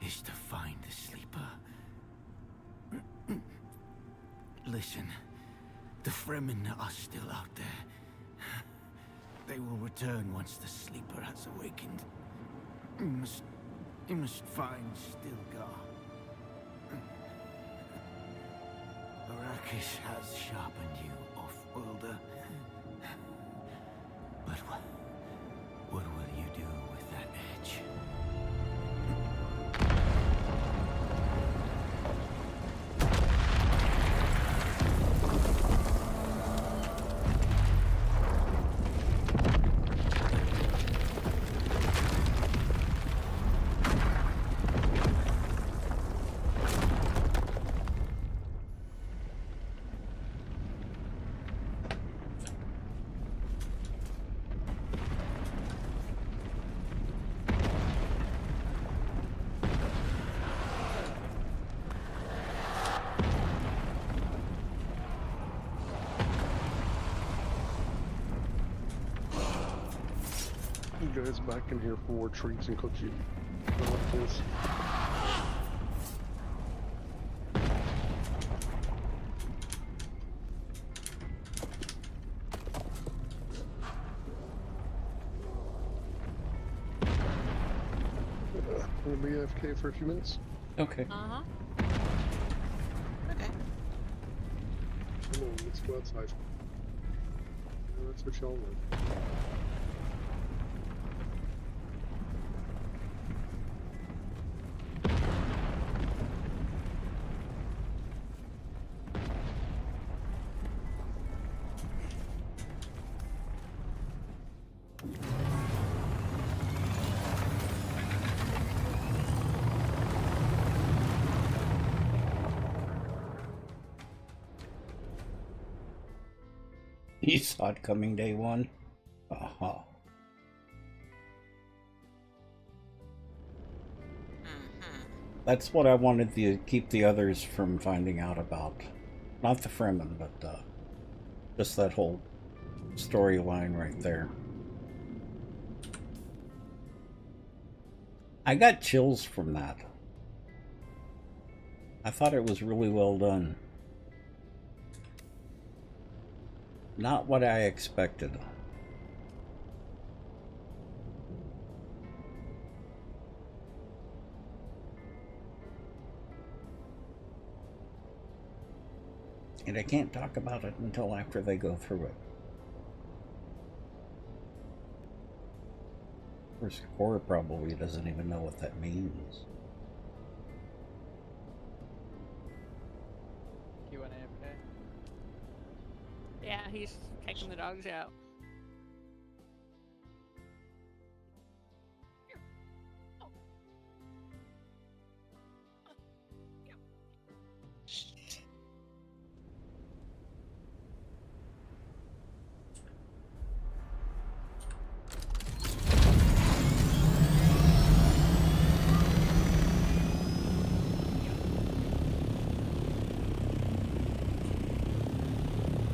is to find the sleeper. Listen, the Fremen are still out there. They will return once the sleeper has awakened. You must find Stilgar. Arrakis has sharpened you, off-worlder. But what will you do with that edge? You guys back in here for more treats and cookies. I like this. We'll be AFK for a few minutes. Okay. Uh-huh. Okay. Come on, let's go outside. Yeah, that's what y'all want. You saw it coming day one? Uh-huh. That's what I wanted to keep the others from finding out about. Not the Fremen, but just that whole storyline right there. I got chills from that. I thought it was really well done. Not what I expected. And I can't talk about it until after they go through it. Of course, Cora probably doesn't even know what that means. Q&A, okay? Yeah, he's taking the dogs out.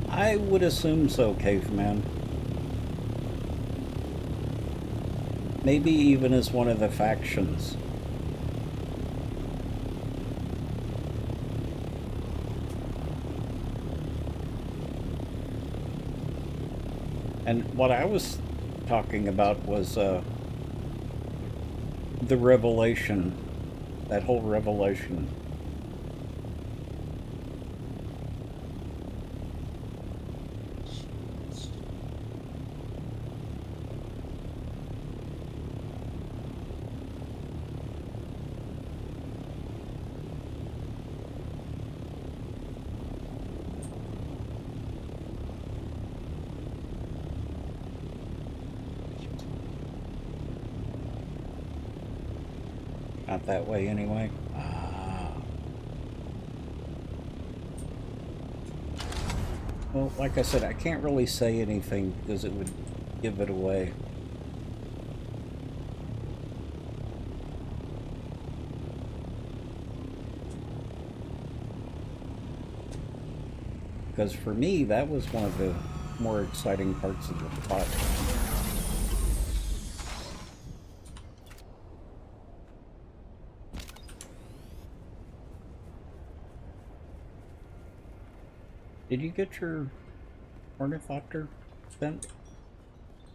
I would assume so, Caveman. Maybe even as one of the factions. And what I was talking about was the revelation, that whole revelation. Not that way anyway. Well, like I said, I can't really say anything because it would give it away. Because for me, that was one of the more exciting parts of the plot. Did you get your ornithopter spent?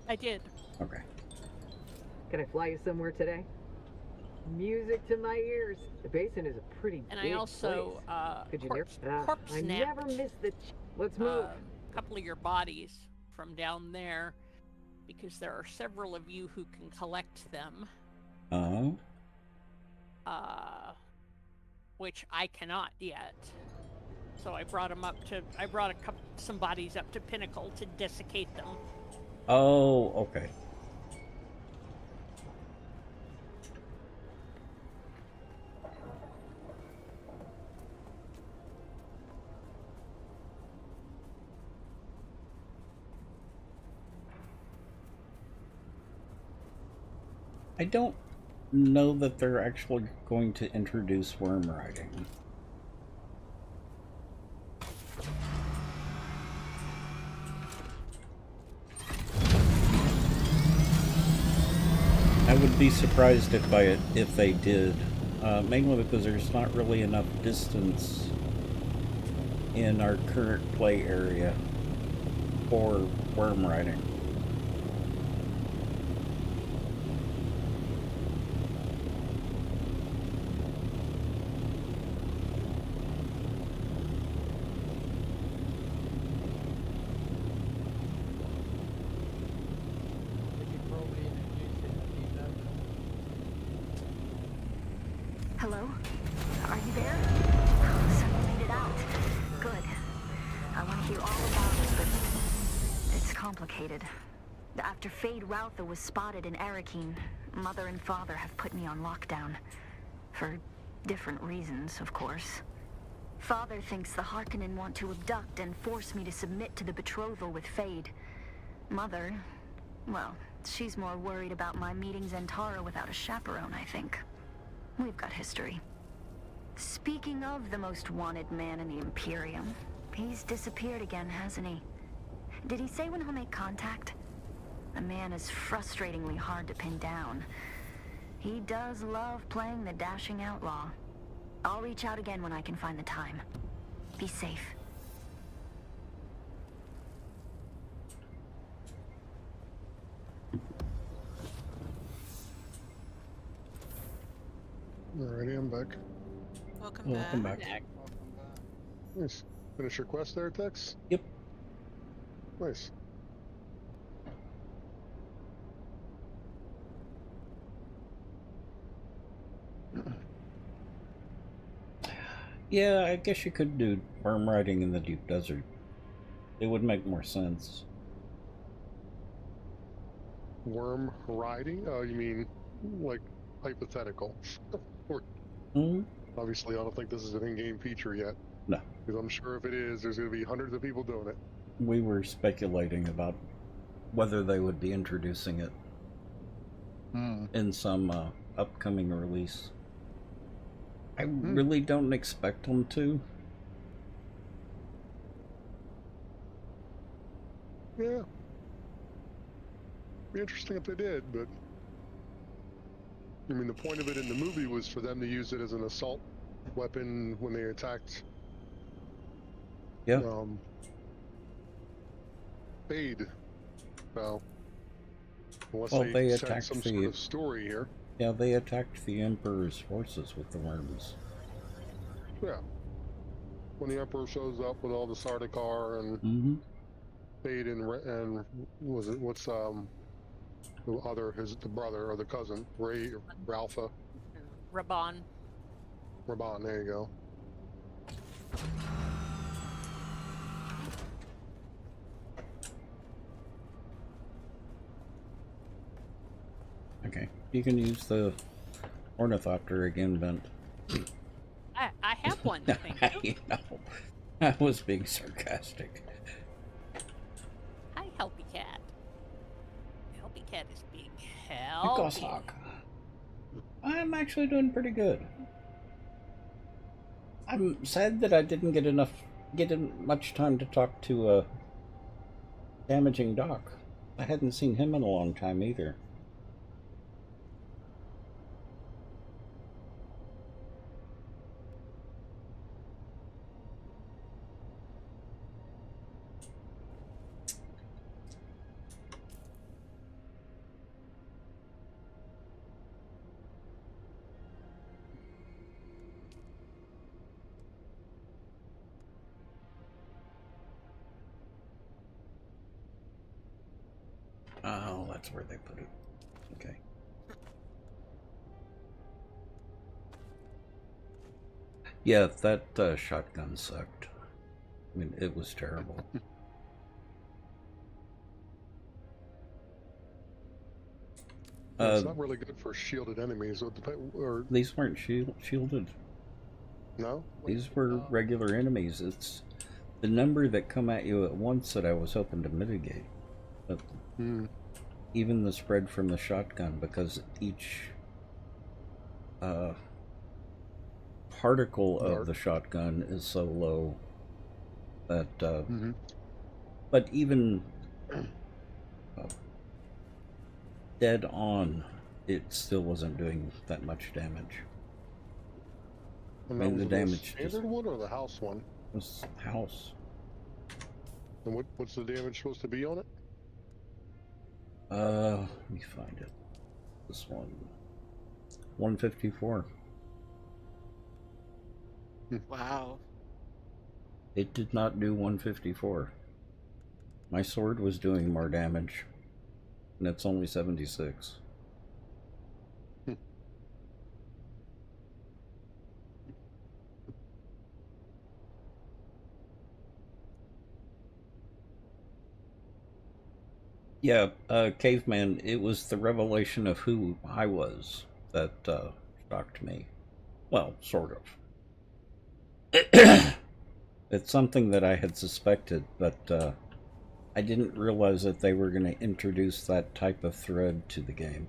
I did. Okay. Can I fly you somewhere today? Music to my ears. The basin is a pretty And big I also Could you corpse I snapped never miss the. Let's move. a couple of your bodies from down there because there are several of you who can collect them. Oh. Which I cannot yet. So I brought them up to. I brought some bodies up to Pinnacle to desiccate them. Oh, okay. I don't know that they're actually going to introduce worm riding. I would be surprised if they did, mainly because there's not really enough distance in our current play area for worm riding. Hello? Are you there? So you made it out. Good. I want to hear all about it, but it's complicated. After Fade Routha was spotted in Arakeen, Mother and Father have put me on lockdown. For different reasons, of course. Father thinks the Harkonnen want to abduct and force me to submit to the betrothal with Fade. Mother, well, she's more worried about my meeting Zentara without a chaperone, I think. We've got history. Speaking of the most wanted man in the Imperium, he's disappeared again, hasn't he? Did he say when he'll make contact? The man is frustratingly hard to pin down. He does love playing the dashing outlaw. I'll reach out again when I can find the time. Be safe. Alrighty, I'm back. Welcome back. Nice. Finish your quest there, Tex? Yep. Nice. Yeah, I guess you could do worm riding in the deep desert. It would make more sense. Worm riding? Oh, you mean like hypothetical? Obviously, I don't think this is an in-game feature yet. No. Because I'm sure if it is, there's going to be hundreds of people doing it. We were speculating about whether they would be introducing it in some upcoming release. I really don't expect them to. Yeah. Be interesting if they did, but I mean, the point of it in the movie was for them to use it as an assault weapon when they attacked. Yeah. Fade. So, unless Well, they set attacked some sort of story here. Yeah, they attacked the Emperor's forces with the worms. Yeah. When the Emperor shows up with all the Sardaukar and Fade and was it what's the brother or the cousin Ralpha Raban. There you go. Okay, you can use the ornithopter again, Bent. I have one. Thank you. I know. I was being sarcastic. Hi, Helpy Cat. Helpy Cat is being helpy. I'm actually doing pretty good. I'm sad that I didn't get much time to talk to Damaging Doc. I hadn't seen him in a long time either. Oh, that's where they put it. Okay. Yeah, that shotgun sucked. I mean, it was terrible. It's not really good for shielded enemies. Or these weren't shielded. No? These were regular enemies. It's the number that come at you at once that I was hoping to mitigate. But even the spread from the shotgun, because each particle of the shotgun is so low that but even dead on, it still wasn't doing that much damage. And that was the damage standard one or the house one? It was house. And what's the damage supposed to be on it? Let me find it. This one. 154. Wow. It did not do 154. My sword was doing more damage. And it's only 76. Yeah, Caveman, it was the revelation of who I was that shocked me. Well, sort of. It's something that I had suspected, but I didn't realize that they were going to introduce that type of thread to the game.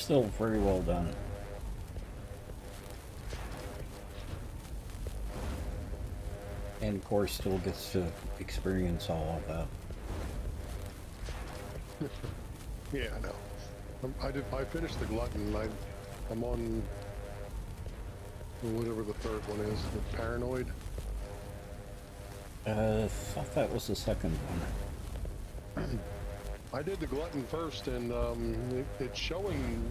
still very well done. And of course still gets to experience all of that. Yeah, I know. I finished the glutton. I'm on whatever the third one is, the paranoid. I thought that was the second one. I did the glutton first, and it's showing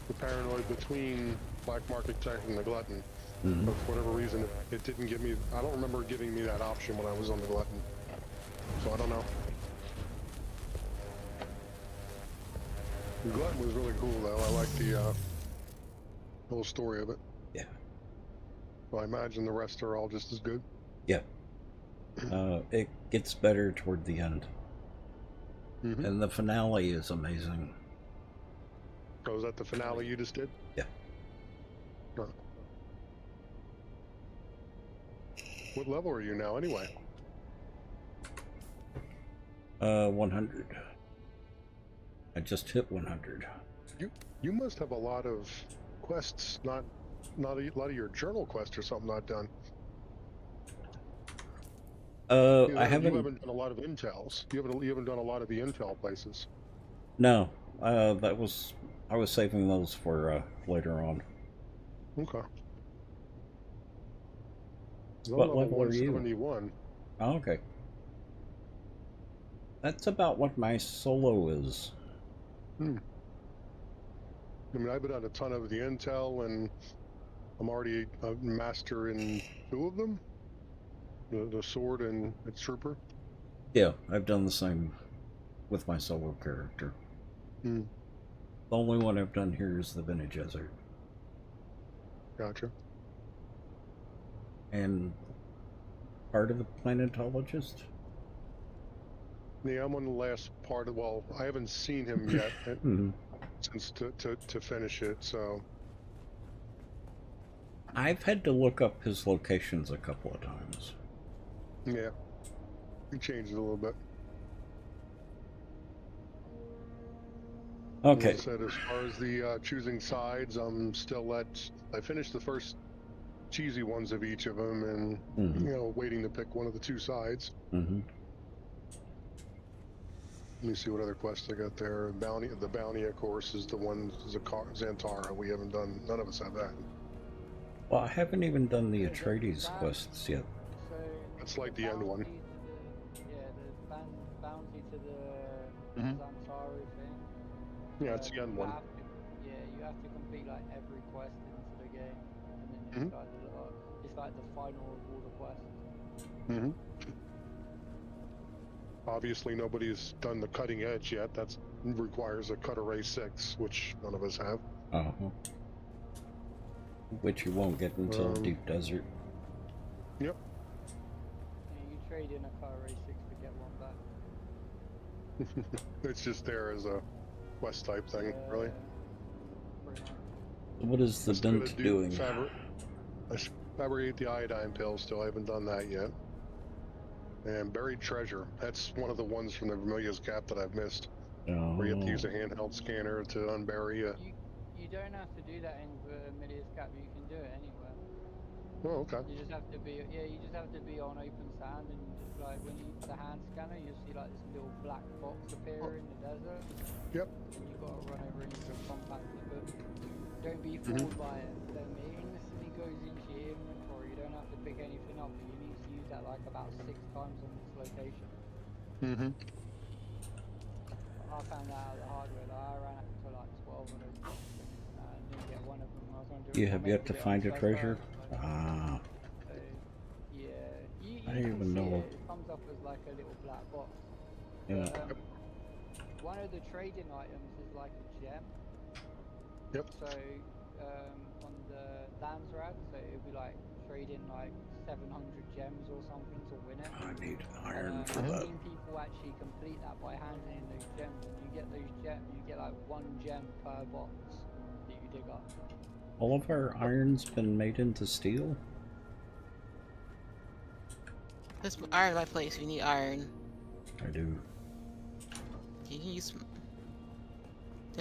the paranoid between Black Market Tech and the glutton. Mm-hmm. But for whatever reason, it didn't give me. I don't remember giving me that option when I was on the glutton. So I don't know. The glutton was really cool, though. I like the whole story of it. Yeah. So I imagine the rest are all just as good. Yeah. It gets better toward the end. Mm-hmm. And the finale is amazing. Oh, was that the finale you just did? Yeah. Huh. What level are you now, anyway? 100. I just hit 100. You must have a lot of quests, not a lot of your journal quests or something not done. I haven't. You haven't done a lot of intels. You haven't done a lot of the intel places. No, I was saving those for later on. Okay. What level are you? 171. Oh, okay. That's about what my solo is. I mean, I've been on a ton of the intel, and I'm already a master in 2 of them. The sword and its trooper. Yeah, I've done the same with my solo character. The only one I've done here is the Bene Gesserit. Gotcha. And part of the planetologist? Yeah, I'm on the last part of, well, I haven't seen him yet since to finish it, so. I've had to look up his locations a couple of times. Yeah, he changed it a little bit. Okay. As I said, as far as the choosing sides, I'm still I finished the first cheesy ones of each of them, and you know, waiting to pick one of the 2 sides. Let me see what other quests I got there. The bounty, of course, is the one Xantara. We haven't done. None of us have that. Well, I haven't even done the Atreides quests yet. That's like the end one. The bounty to the Xantari thing. Yeah, it's the end one. You have to complete like every quest into the game, and then it's like the final of all the quests. Obviously, nobody's done the cutting edge yet. That requires a cut array 6, which none of us have. Which you won't get until Deep Desert. Yep. Yeah, you trade in a cut array 6 to get one back. It's just there as a quest type thing, really. What is the Dune doing? I fabricate the iodine pill still. I haven't done that yet. And buried treasure. That's one of the ones from the Vermilia's Gap that I've missed. Where you have to use a handheld scanner to unbury a... You don't have to do that in Vermilia's Gap. You can do it anywhere. Oh, okay. You just have to be on open sand, and like when you use the hand scanner, you'll see like this little black box appear in the desert. Yep. And you've got to run over and you can compact it, but don't be fooled by it. Then it instantly goes into your inventory. You don't have to pick anything up, but you need to use that like about 6 times on this location. I found that out the hard way. Like, I ran up to like 12 of those boxes and didn't get one of them. I was going to do You have yet to find a treasure? Yeah, you I didn't even know. It comes up as like a little black box. Yeah. One of the trading items is like a gem. Yep. So on the Landsrad, so it would be like trading like 700 gems or something to win it. I need iron for I've that. seen people actually complete that by handing in those gems. You get those gems, you get like 1 gem per box that you dig up. All of our iron's been made into steel? There's iron in my place. We need iron. I do. You can use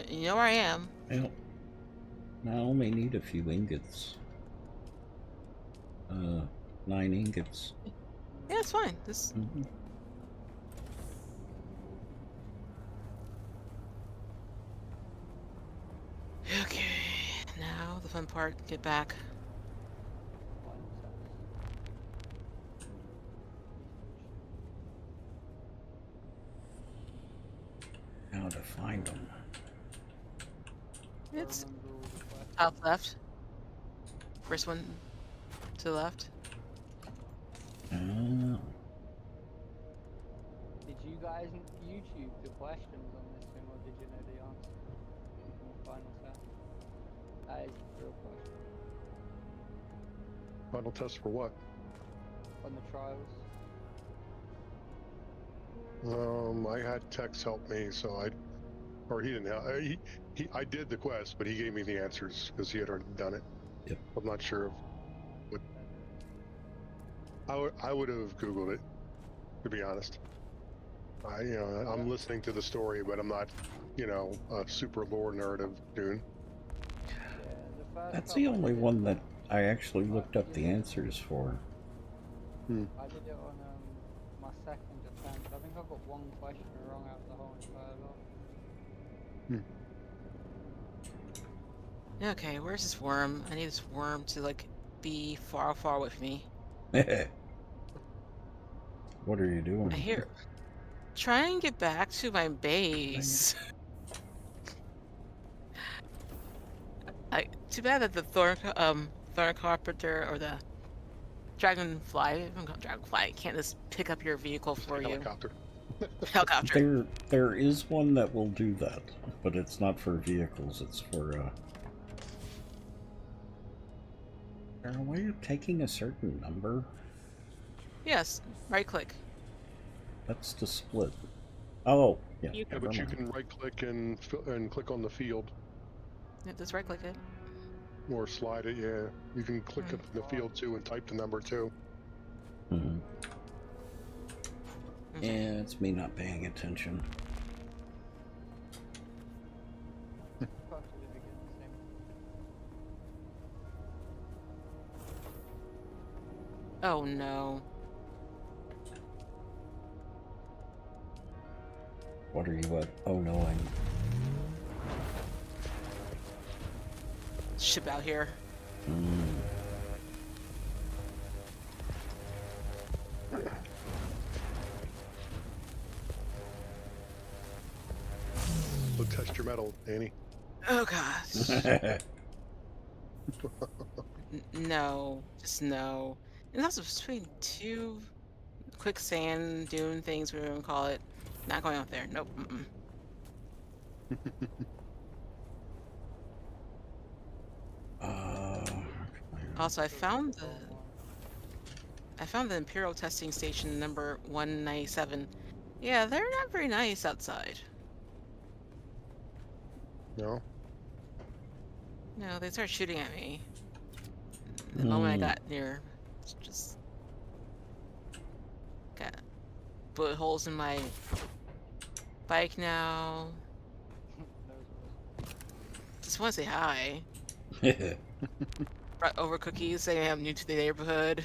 You know where I am. Well, I only need a few ingots. 9 ingots. Yeah, it's fine. This. Okay, now the fun part. Get back. How to find them? It's top left. First one to the left. Did you guys YouTube the questions on this thing, or did you know the answer in the final test? That is the real question. Final test for what? On the trials. I had Tex help me, so he didn't help. I did the quest, but he gave me the answers because he had already done it. Yep. I'm not sure of what. I would have Googled it, to be honest. I'm listening to the story, but I'm not, a super lore nerd of Dune. That's the only one that I actually looked up the answers for. I did it on my second attempt. I think I got one question wrong out of the whole entire lot. Okay, where's this worm? I need this worm to be far, far away from me. What are you doing? I hear. Try and get back to my base. Too bad that the thorn carpenter or the dragonfly can't just pick up your vehicle for you. Helicopter. There is one that will do that, but it's not for vehicles. It's for. Are you taking a certain number? Yes. Right click. That's to split. Oh, yeah. Yeah, but you can right click and click on the field. Yeah, just right click it. Or slide it, yeah. You can click up in the field too and type the number too. Yeah, it's me not paying attention. Oh no. What are you at? Oh no, I'm... Ship out here. Go test your metal, Danny. Oh gosh. No, just no. And also between two quicksand dune things, we gonna call it. Not going out there. Nope. Also, I found the Imperial testing station number 197. Yeah, they're not very nice outside. No? No, they started shooting at me. The moment I got near, just got bullet holes in my bike now. Just want to say hi. Brought over cookies, saying I'm new to the neighborhood.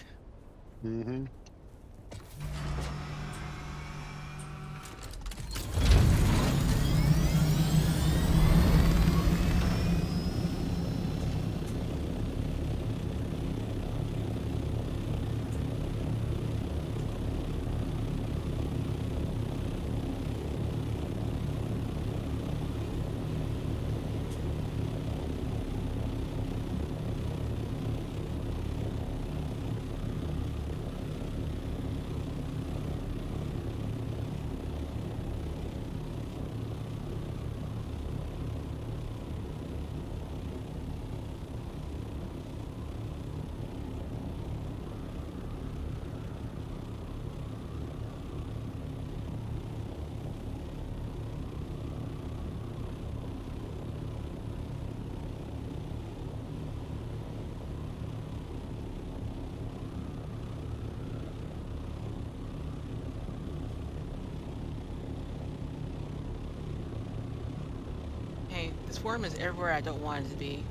This worm is everywhere I don't want it to be.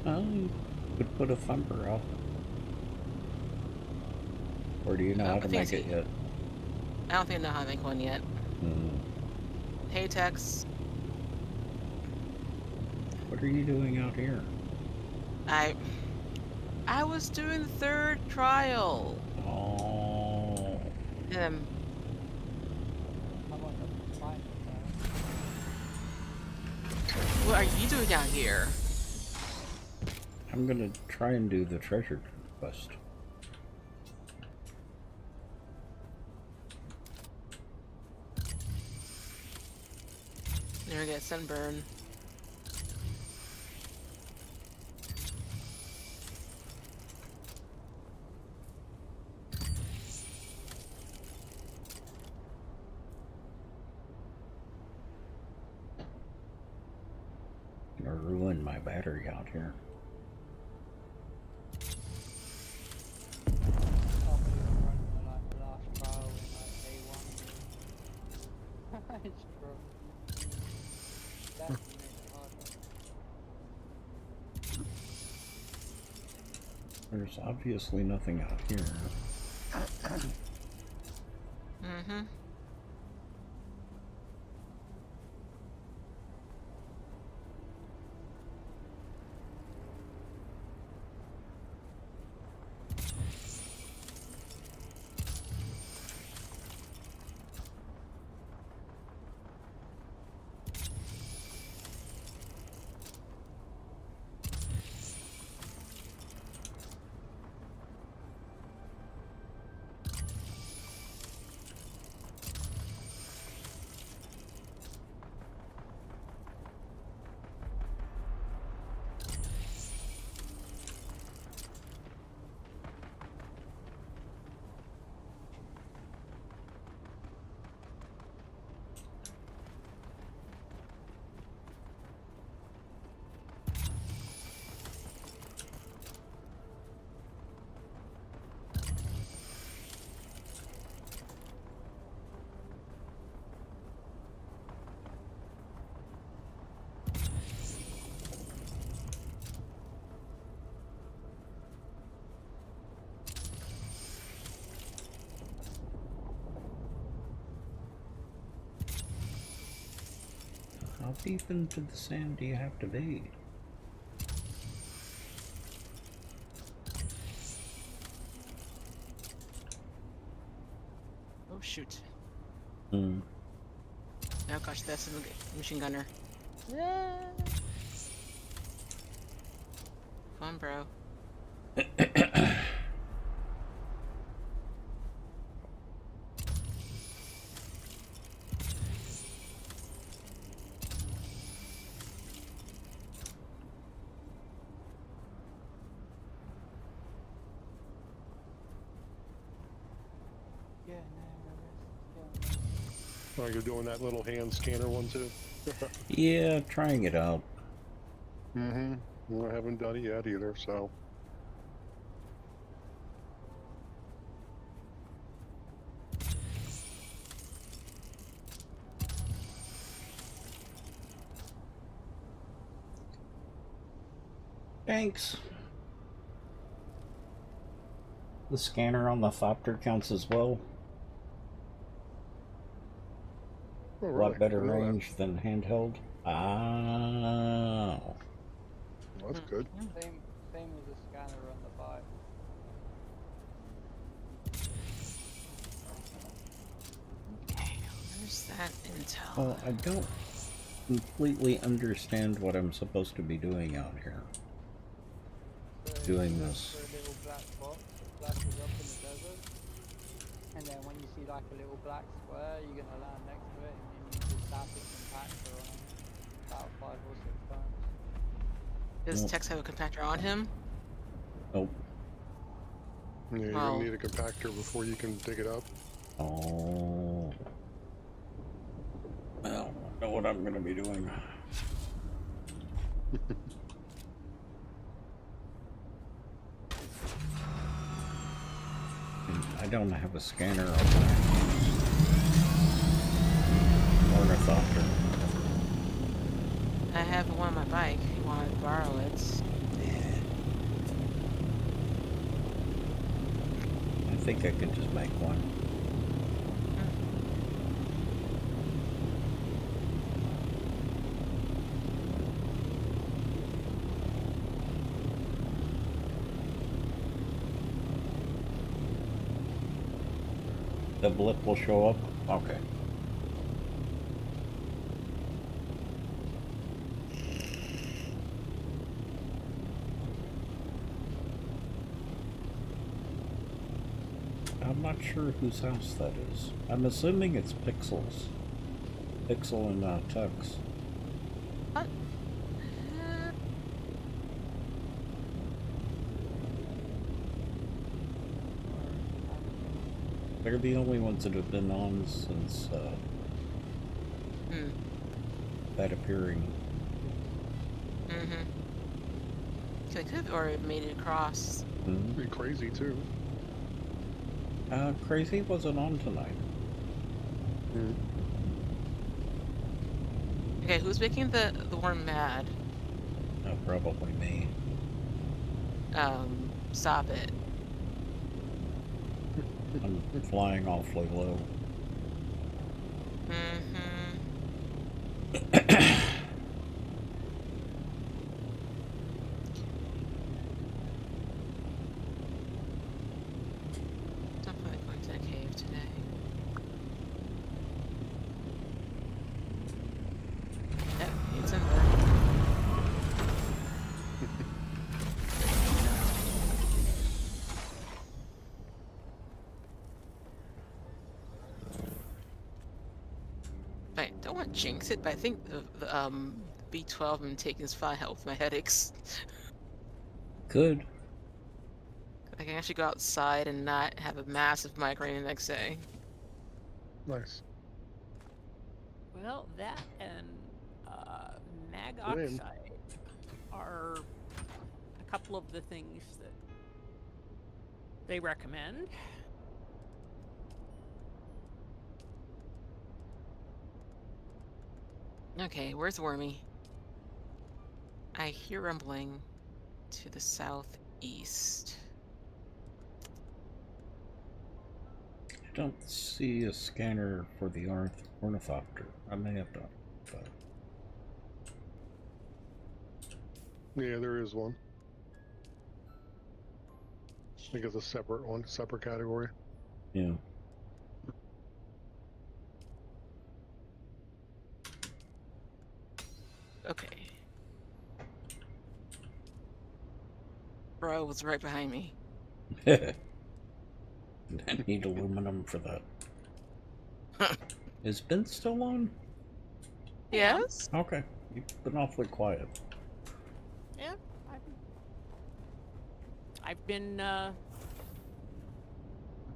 You could put a thumper out. Or do you know how to make it yet? I don't think I know how to make one yet. Hey, Tex. What are you doing out here? I was doing the third trial. Oh. What are you doing out here? I'm gonna try and do the treasure quest. Never get sunburn. Gonna ruin my battery out here. There's obviously nothing out here. Mm-hmm. How deep into the sand do you have to be? Oh shoot. Hmm. Oh gosh, that's a machine gunner. Yeah. Come on, bro. Oh, you're doing that little hand scanner one too? Yeah, trying it out. Mm-hmm. Well, I haven't done it yet either, so. Thanks. The scanner on the Thopter counts as well. Oh, A really? lot better I know that. range than handheld. Oh. Well, that's good. Same as the scanner on the bike. Okay, where's that intel? Well, I don't completely understand what I'm supposed to be doing out here. Doing this. A little black box that flashes up in the desert, and then when you see like a little black square, you're gonna land next to it, and then you just tap it compactor on it about 5 or 6 times. Does Tex have a compactor on him? Nope. Yeah, you're Well. gonna need a compactor before you can dig it up. Oh. Well, I know what I'm gonna be doing. I don't have a scanner on my ornithopter. have one on my bike if you want to borrow it. I think I can just make one. The blip will show up? Okay. I'm not sure whose house that is. I'm assuming it's Pixel's. Pixel and Tux. What? They're the only ones that have been on since that appearing. Mm-hmm. They could have already made it across. Be crazy too. Crazy wasn't on tonight. Okay, who's making the worm mad? Probably me. Stop it. I'm flying awfully low. Definitely going to the cave today. Yep, it's in there. I don't want to jinx it, but I think the B12 I'm taking is fine help with my headaches. Good. I can actually go outside and not have a massive migraine the next day. Nice. Well, that and mag oxide are a couple of the things that they recommend. Okay, where's Wormy? I hear rumbling to the southeast. I don't see a scanner for the ornithopter. I may have done, but... Yeah, there is one. I think it's a separate one, separate category. Yeah. Okay. Bro was right behind me. I need aluminum for that. Is Ben still on? Yes? Okay. You've been awfully quiet. Yeah, I've been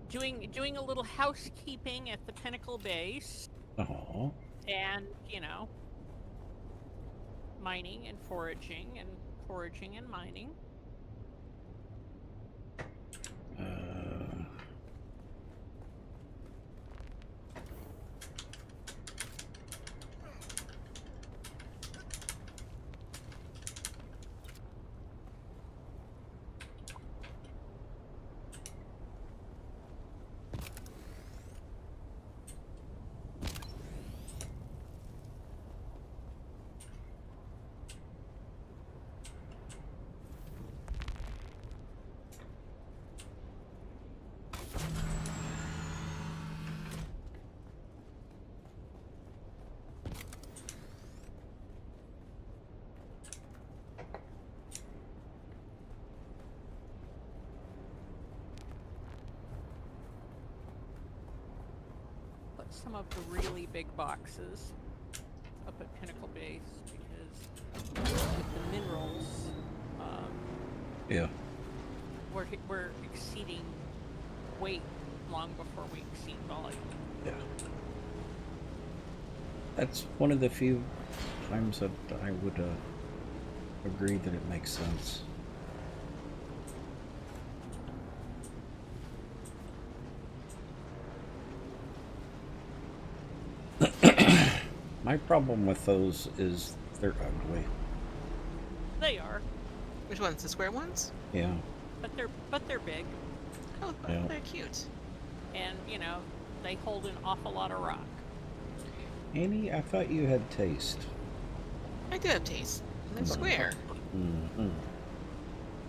doing a little housekeeping at the Pinnacle base. Oh. And, you know, mining and foraging and mining. Some of the really big boxes up at Pinnacle Base because with the minerals, yeah, we're exceeding weight long before we exceed volume. Yeah, that's one of the few times that I would agree that it makes sense. My problem with those is They're ugly. They are. Which ones? The square ones? Yeah. But they're big. Oh, Yeah. they're cute. And, you know, they hold an awful lot of rock. Annie, I thought you had taste. I do have taste. They're square. Mm-hmm.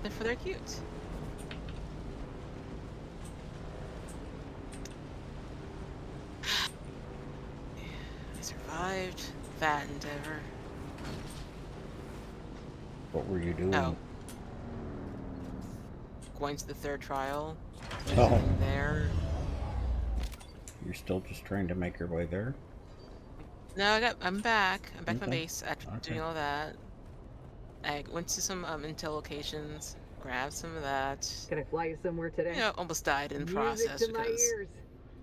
Therefore, they're cute. I survived that endeavor. What were you doing? Oh. Going to the third trial. Oh. There. You're still just trying to make your way there? No, I'm back. I'm back to my Okay. base after doing all that. I went to some intel locations, grabbed some of that. Can I fly you somewhere today? You know, almost died in the Music process to my because ears.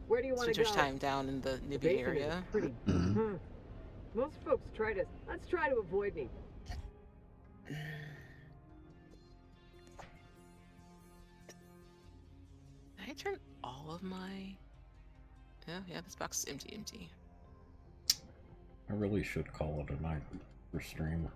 Where do you want to spent go? too much time down in the The newbie basin area. is pretty. Most folks let's try to avoid me. Did I turn all of my... Yeah, this box is empty. I really should call it a night for stream.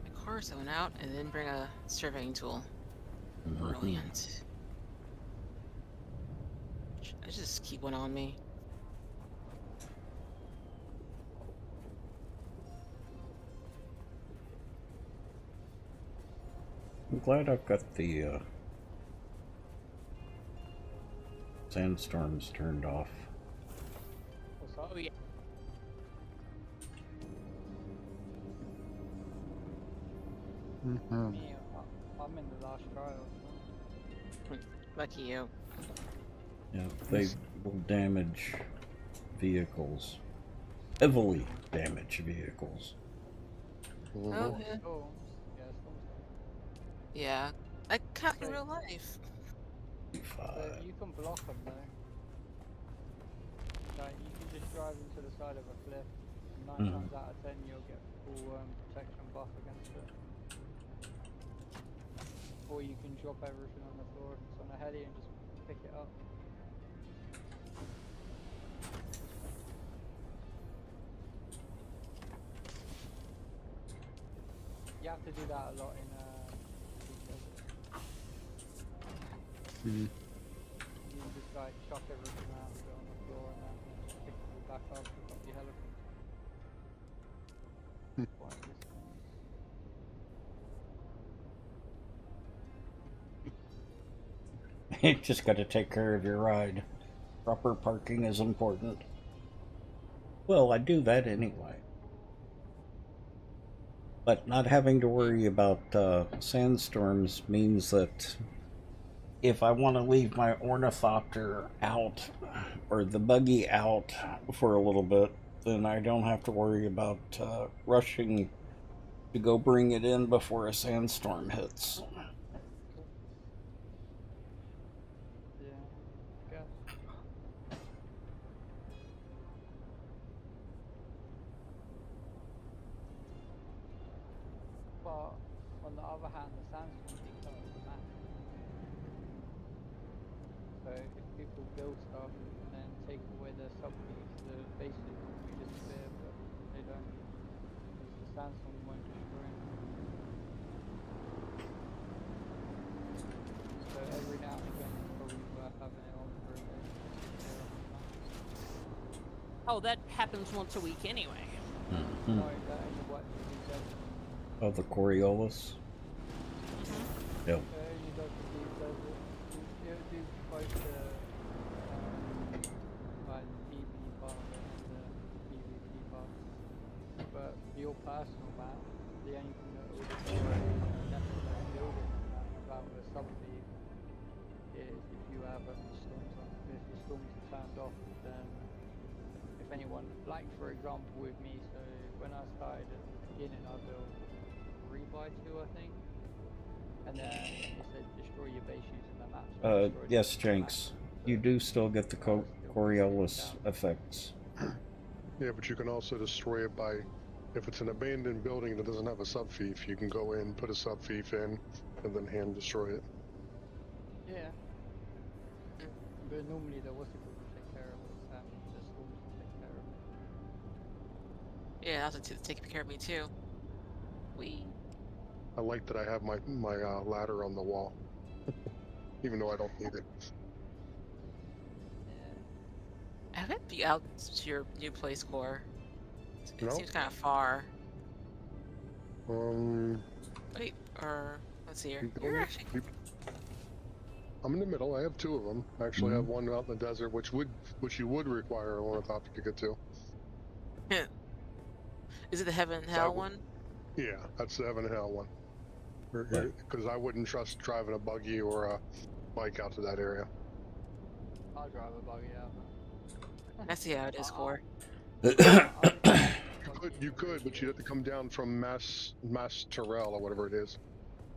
Of course, I went out and then bring a surveying tool. Brilliant. I just keep one on me. I'm glad I've got the sandstorms turned off. Oh, yeah. Me, I'm in the last trial. Lucky you. Yeah, they will damage vehicles. Heavily damage vehicles. Oh, yeah. Yeah, I can't in real life. So you can block them though. Like you can just drive into the side of a cliff. And 9 times out of 10 you'll get full protection buff against it. Or you can drop everything on the floor if it's on a heli and just pick it up. You have to do that a lot in Mm. You just like chuck everything out on the floor and then pick it all back up, pick up your helicopter. You just got to take care of your ride. Proper parking is important. Well, I do that anyway. But not having to worry about sandstorms means that if I want to leave my ornithopter out or the buggy out for a little bit, then I don't have to worry about rushing to go bring it in before a sandstorm hits. But on the other hand, the sandstorm takes up the map. So if people build stuff and then take away their subleads, the basic will disappear, but they don't. Because the sandstorm won't destroy them. So every now and again it's probably worth having it on for a day. Oh, that happens once a week anyway. Mm-hmm. Like that in the what you said. Oh, the Coriolis? Yep. You don't believe that it'll do both the like PvE part of it and the PvP part. But your personal map, the only thing that would definitely building that without a sublead is if you have the storms on. If the storms are turned off, then if anyone, like for example with me, so when I started at the beginning I built 3x2 I think, and then it said destroy your base using the map. So Yes, Jenks. You do still get the Coriolis effects. Yeah, but you can also destroy it by If it's an abandoned building that doesn't have a subfief, you can go in, put a subfief in, and then hand destroy it. Yeah. But normally the what's it called will take care of it. The storms will take care of it. Yeah, that's taking care of me too. I like that I have my ladder on the wall, even though I don't need it. I haven't been out to your new place, Core. It No? seems kind of far. Wait, let's see here. You're actually... I'm in the middle. I have two of them. I actually have one out in the desert, which you would require a ornithopter to get to. Is it the Heaven and Hell one? Yeah, that's the Heaven and Hell one. Because I wouldn't trust driving a buggy or a bike out to that area. I'll drive a buggy out. I see how it is, Core. You could, but you'd have to come down from Mass Terrell or whatever it is.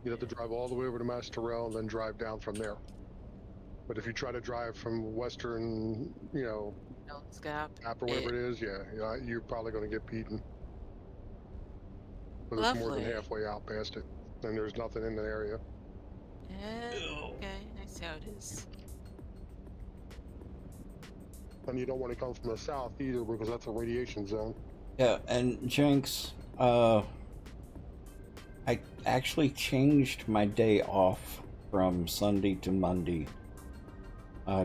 You'd have to drive all the way over to Mass Terrell and then drive down from there. But if you try to drive from Western, Gap or whatever it is, yeah, you're probably going to get beaten. But it's more than halfway out past it, and there's nothing in the area. Okay, I see how it is. And you don't want to come from the south either, because that's a radiation zone. Yeah, and Jenks, I actually changed my day off from Sunday to Monday,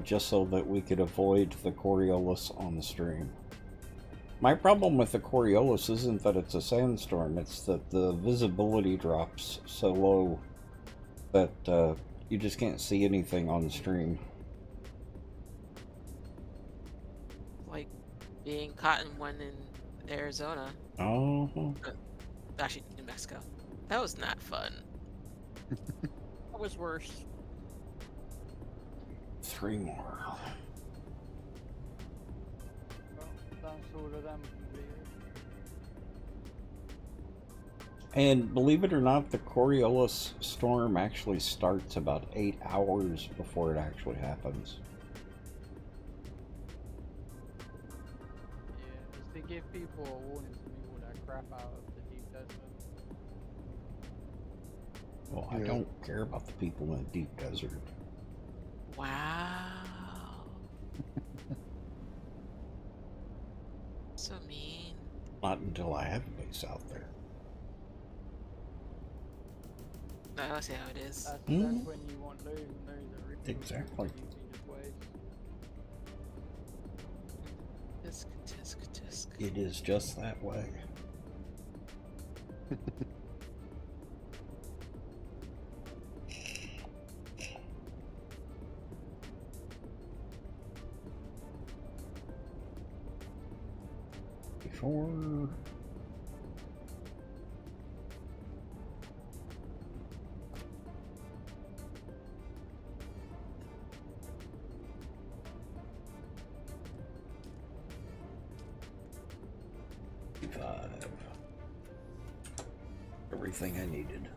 just so that we could avoid the Coriolis on the stream. My problem with the Coriolis isn't that it's a sandstorm, it's that the visibility drops so low that you just can't see anything on the stream. Like being caught in one in Arizona. Oh. Actually, New Mexico. That was not fun. That was worse. 3 more. That's all of them completed. And believe it or not, the Coriolis storm actually starts about 8 hours before it actually happens. Yeah, it's to give people a warning to move all that crap out of the deep desert. Well, I don't care about the people in the deep desert. Wow. So mean. Not until I have a base out there. No, I see how it is. That's when you want those, and those are really Exactly. Tisk, tisk, tisk. It is just that way. Before... Everything I needed.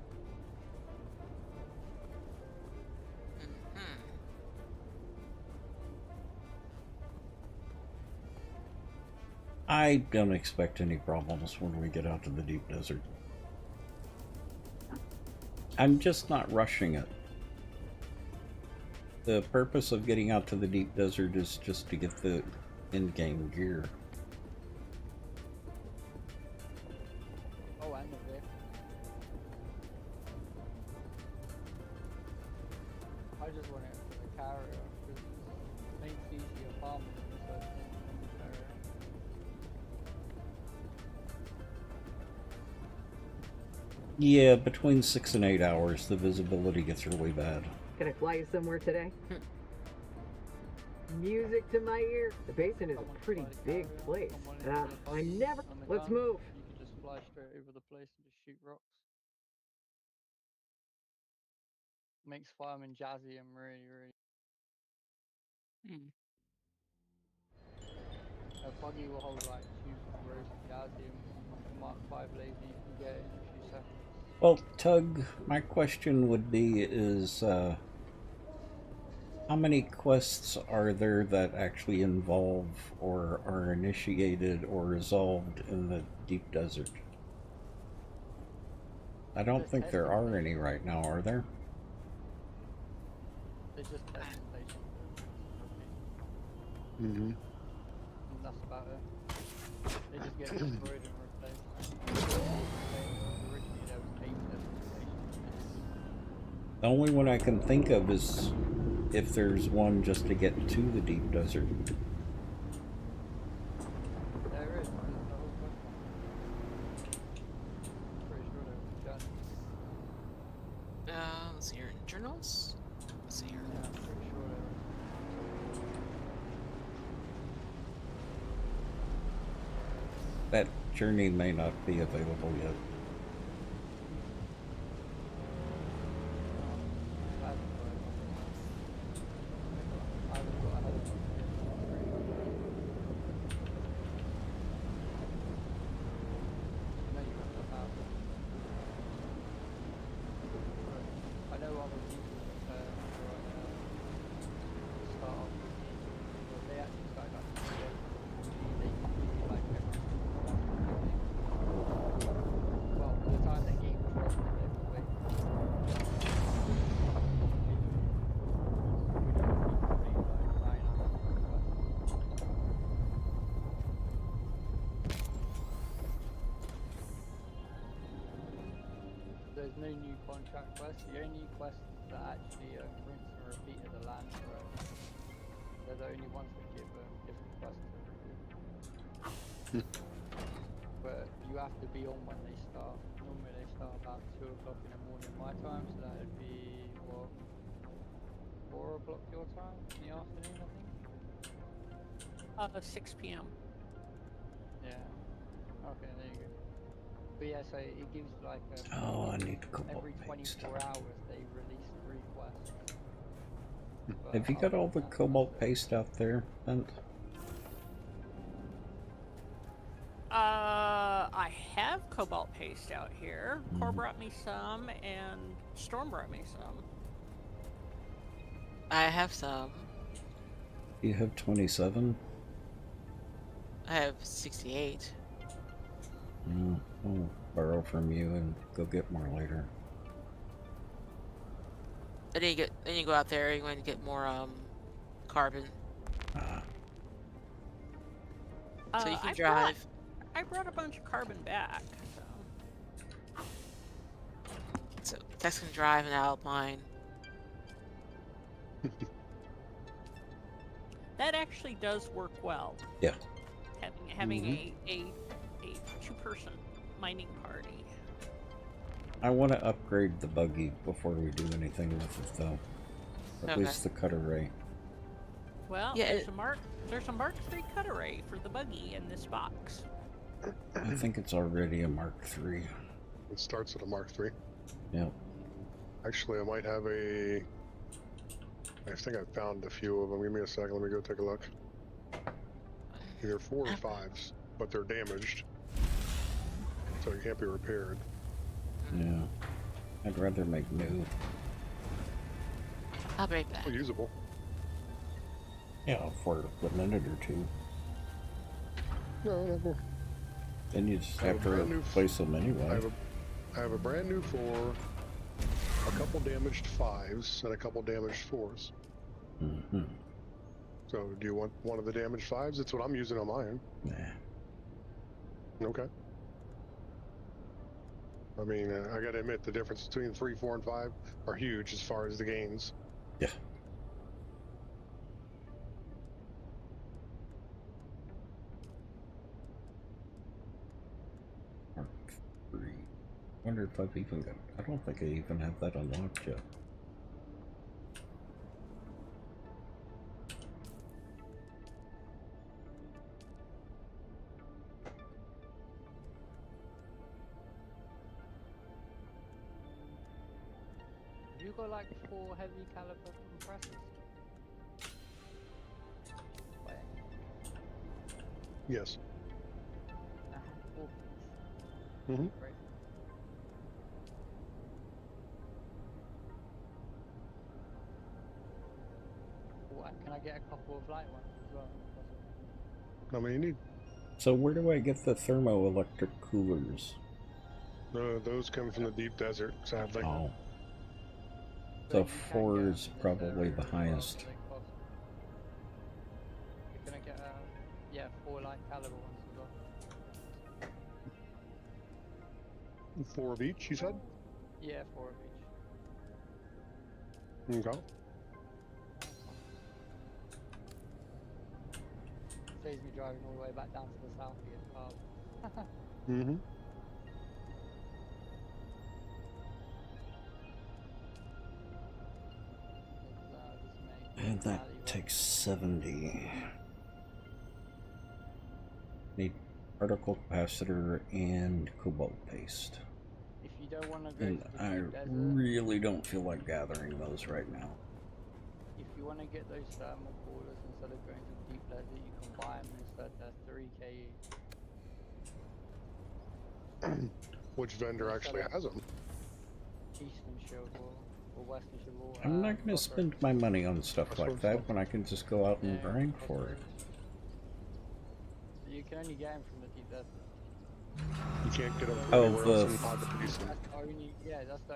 I don't expect any problems when we get out to the deep desert. I'm just not rushing it. The purpose of getting out to the deep desert is just to get the in-game gear. Oh, and the vehicle. I just want it for the carrier, because it makes it easier farming in the carrier. Yeah, between 6 and 8 hours, the visibility gets really bad. Can I fly you somewhere today? Music to my ear. The basin is a pretty big place. I never... Let's move. You can just fly straight over the place and just shoot rocks. Makes farming jazzy and really... A buggy will hold like 2 rows of jazzy, and Mark 5 laser you can get in a few seconds. Well, Tug, my question would be is, How many quests are there that actually involve or are initiated or resolved in the deep desert? I don't think there are any right now, are there? They're just testing stations. Mm-hmm. And that's about it. They just get destroyed and replaced. Originally there was 8 testing stations. The only one I can think of is if there's one just to get to the deep desert. There is. There's another one. Pretty sure there was done. Let's see here in journals. Let's see here. Yeah, I'm pretty sure there was. That journey may not be available yet. I know other people start off with they actually start like they like well, by the time they game drops, they've wait. There's no new contract quests. The only quests that actually rinse and repeat are the land threats. They're the only ones that give different quests every year. But you have to be on when they start. Normally they start about 2 o'clock in the morning my time, so that would be what, 4 o'clock your time in the afternoon, I think. 6 p.m. Yeah. Okay, there you go. But yeah, so it gives like Oh, I need cobalt every 24 hours they release 3 quests. Have you got all the cobalt paste out there, Bent? I have cobalt paste out here. Core brought me some, and Storm brought me some. I have some. You have 27? I have 68. I'll borrow from you and go get more later. And then you go out there. You're going to get more carbon. So you can drive. I brought a bunch of carbon back. So Tex can drive, and I'll mine. That actually does work well. Yeah. Having a 2-person mining party. I want to upgrade the buggy before we do anything with it, though. At least the cut array. Well, yeah, there's a Mark III cut array for the buggy in this box. I think it's already a Mark III. It starts at a Mark III. Yep. Actually, I might have a... I think I found a few of them. Give me a second. Let me go take a look. Either 4 or 5s, but they're damaged. So they can't be repaired. Yeah. I'd rather make new. I'll be right back. Well, usable. Yeah, for a minute or 2. No. Then you just have to replace them anyway. I have a brand new 4, a couple damaged 5s, and a couple damaged 4s. Mm-hmm. So, do you want one of the damaged 5s? It's what I'm using on mine. Nah. Okay. I mean, I gotta admit, the difference between 3, 4, and 5 are huge as far as the gains. Yeah. Mark III. Wonder if I've even got... I don't think I even have that unlocked yet. Have you got like 4 heavy caliber compressors? Yes. 4 Mm-hmm. Great. can I get a couple of light ones as well? How many you need? So where do I get the thermoelectric coolers? Those come from the deep desert, sadly. Oh. So 4 is probably the highest. You're gonna get, yeah, 4 light caliber ones as well. 4 of each, you said? Yeah, 4 of each. Okay. Saves me driving all the way back down to the south to get cars. Mm-hmm. And that takes 70. Need particle capacitor and cobalt paste. If you don't want to go And to the I deep desert, really don't feel like gathering those right now. if you want to get those thermal coolers instead of going to the deep desert, you can buy them instead. They're 3k each. Which vendor actually has them? Eastern Shield or Western Shield. I'm not going to spend my money on stuff like that when I can just go out and grind for it. You can only get them from the deep desert. You can't get them from Oh, anywhere else in Hog Piece.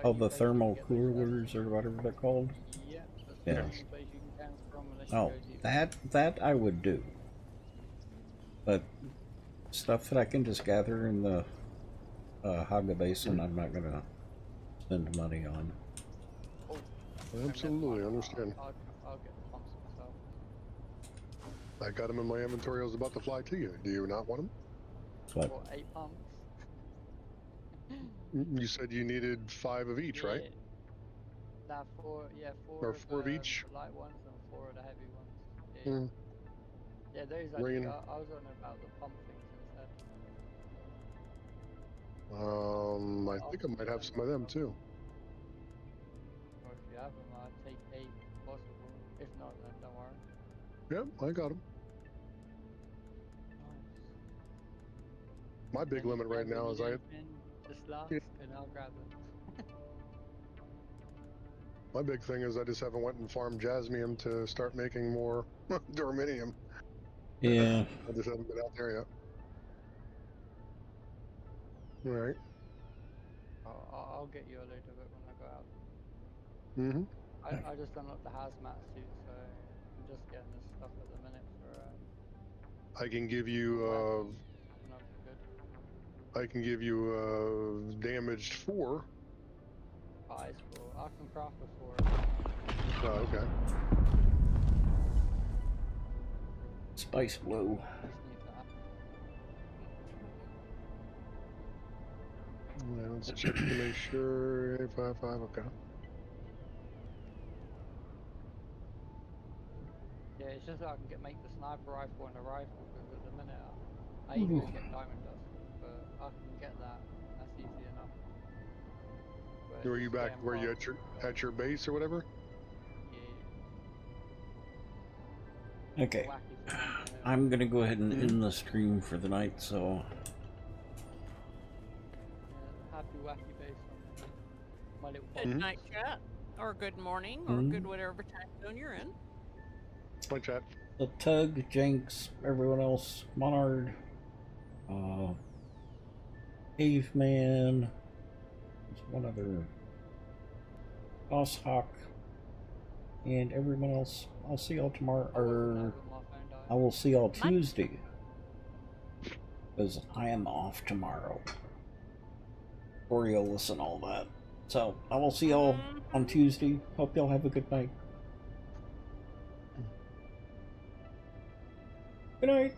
Oh, the thermal coolers or whatever they're called? Yeah, that's Yeah. the only place you can get them from unless you Oh, go deep. that I would do. But stuff that I can just gather in the Haga Basin, I'm not gonna spend money on. Absolutely, I understand. I'll get the pumps myself. I got them in my inventory. I was about to fly to you. Do you not want them? What? What, 8 pumps? You said you needed 5 of each, right? Nah, 4, yeah, 4 Or of 4 of each? the light ones and 4 of the heavy ones. Yeah, Mm. yeah those I Ringing. think I was on about the pump things instead. I think I might have some of them too. Or if you have them, I'll take 8 if possible. If not, then don't worry. Yep, I got them. My big limit right now is Just last and I'll grab them. my big thing is I just haven't went and farmed jasmium to start making more dorminium. Yeah. I just haven't been out there yet. All right. I'll get you a load of it when I go out. Mm-hmm. I just unlocked the hazmat suit, so I'm just getting this stuff at the minute for. I can give you Not good. I can give you damaged 4. Ice ball. I can craft a 4. Oh, okay. Spice Blow. Let's check to make sure. 855, okay. Yeah, it's just that I can make the sniper rifle and the rifle because at the minute I even get diamond dust, but I can get that. That's easy enough. But Were you just back? getting Were you past- at your base or whatever? Yeah. Okay. I'm gonna go ahead and end the stream for the night, so Happy wacky base on my little Good night, chat, or good morning, or good whatever time zone you're in. My chat. the Tug, Jenks, everyone else, Monard, Caveman, there's one other, Osshawk, and everyone else. I'll see y'all tomorrow, or I will see y'all Tuesday, because I am off tomorrow. Borealis and all that. So, I will see y'all on Tuesday. Hope y'all have a good night. Good night.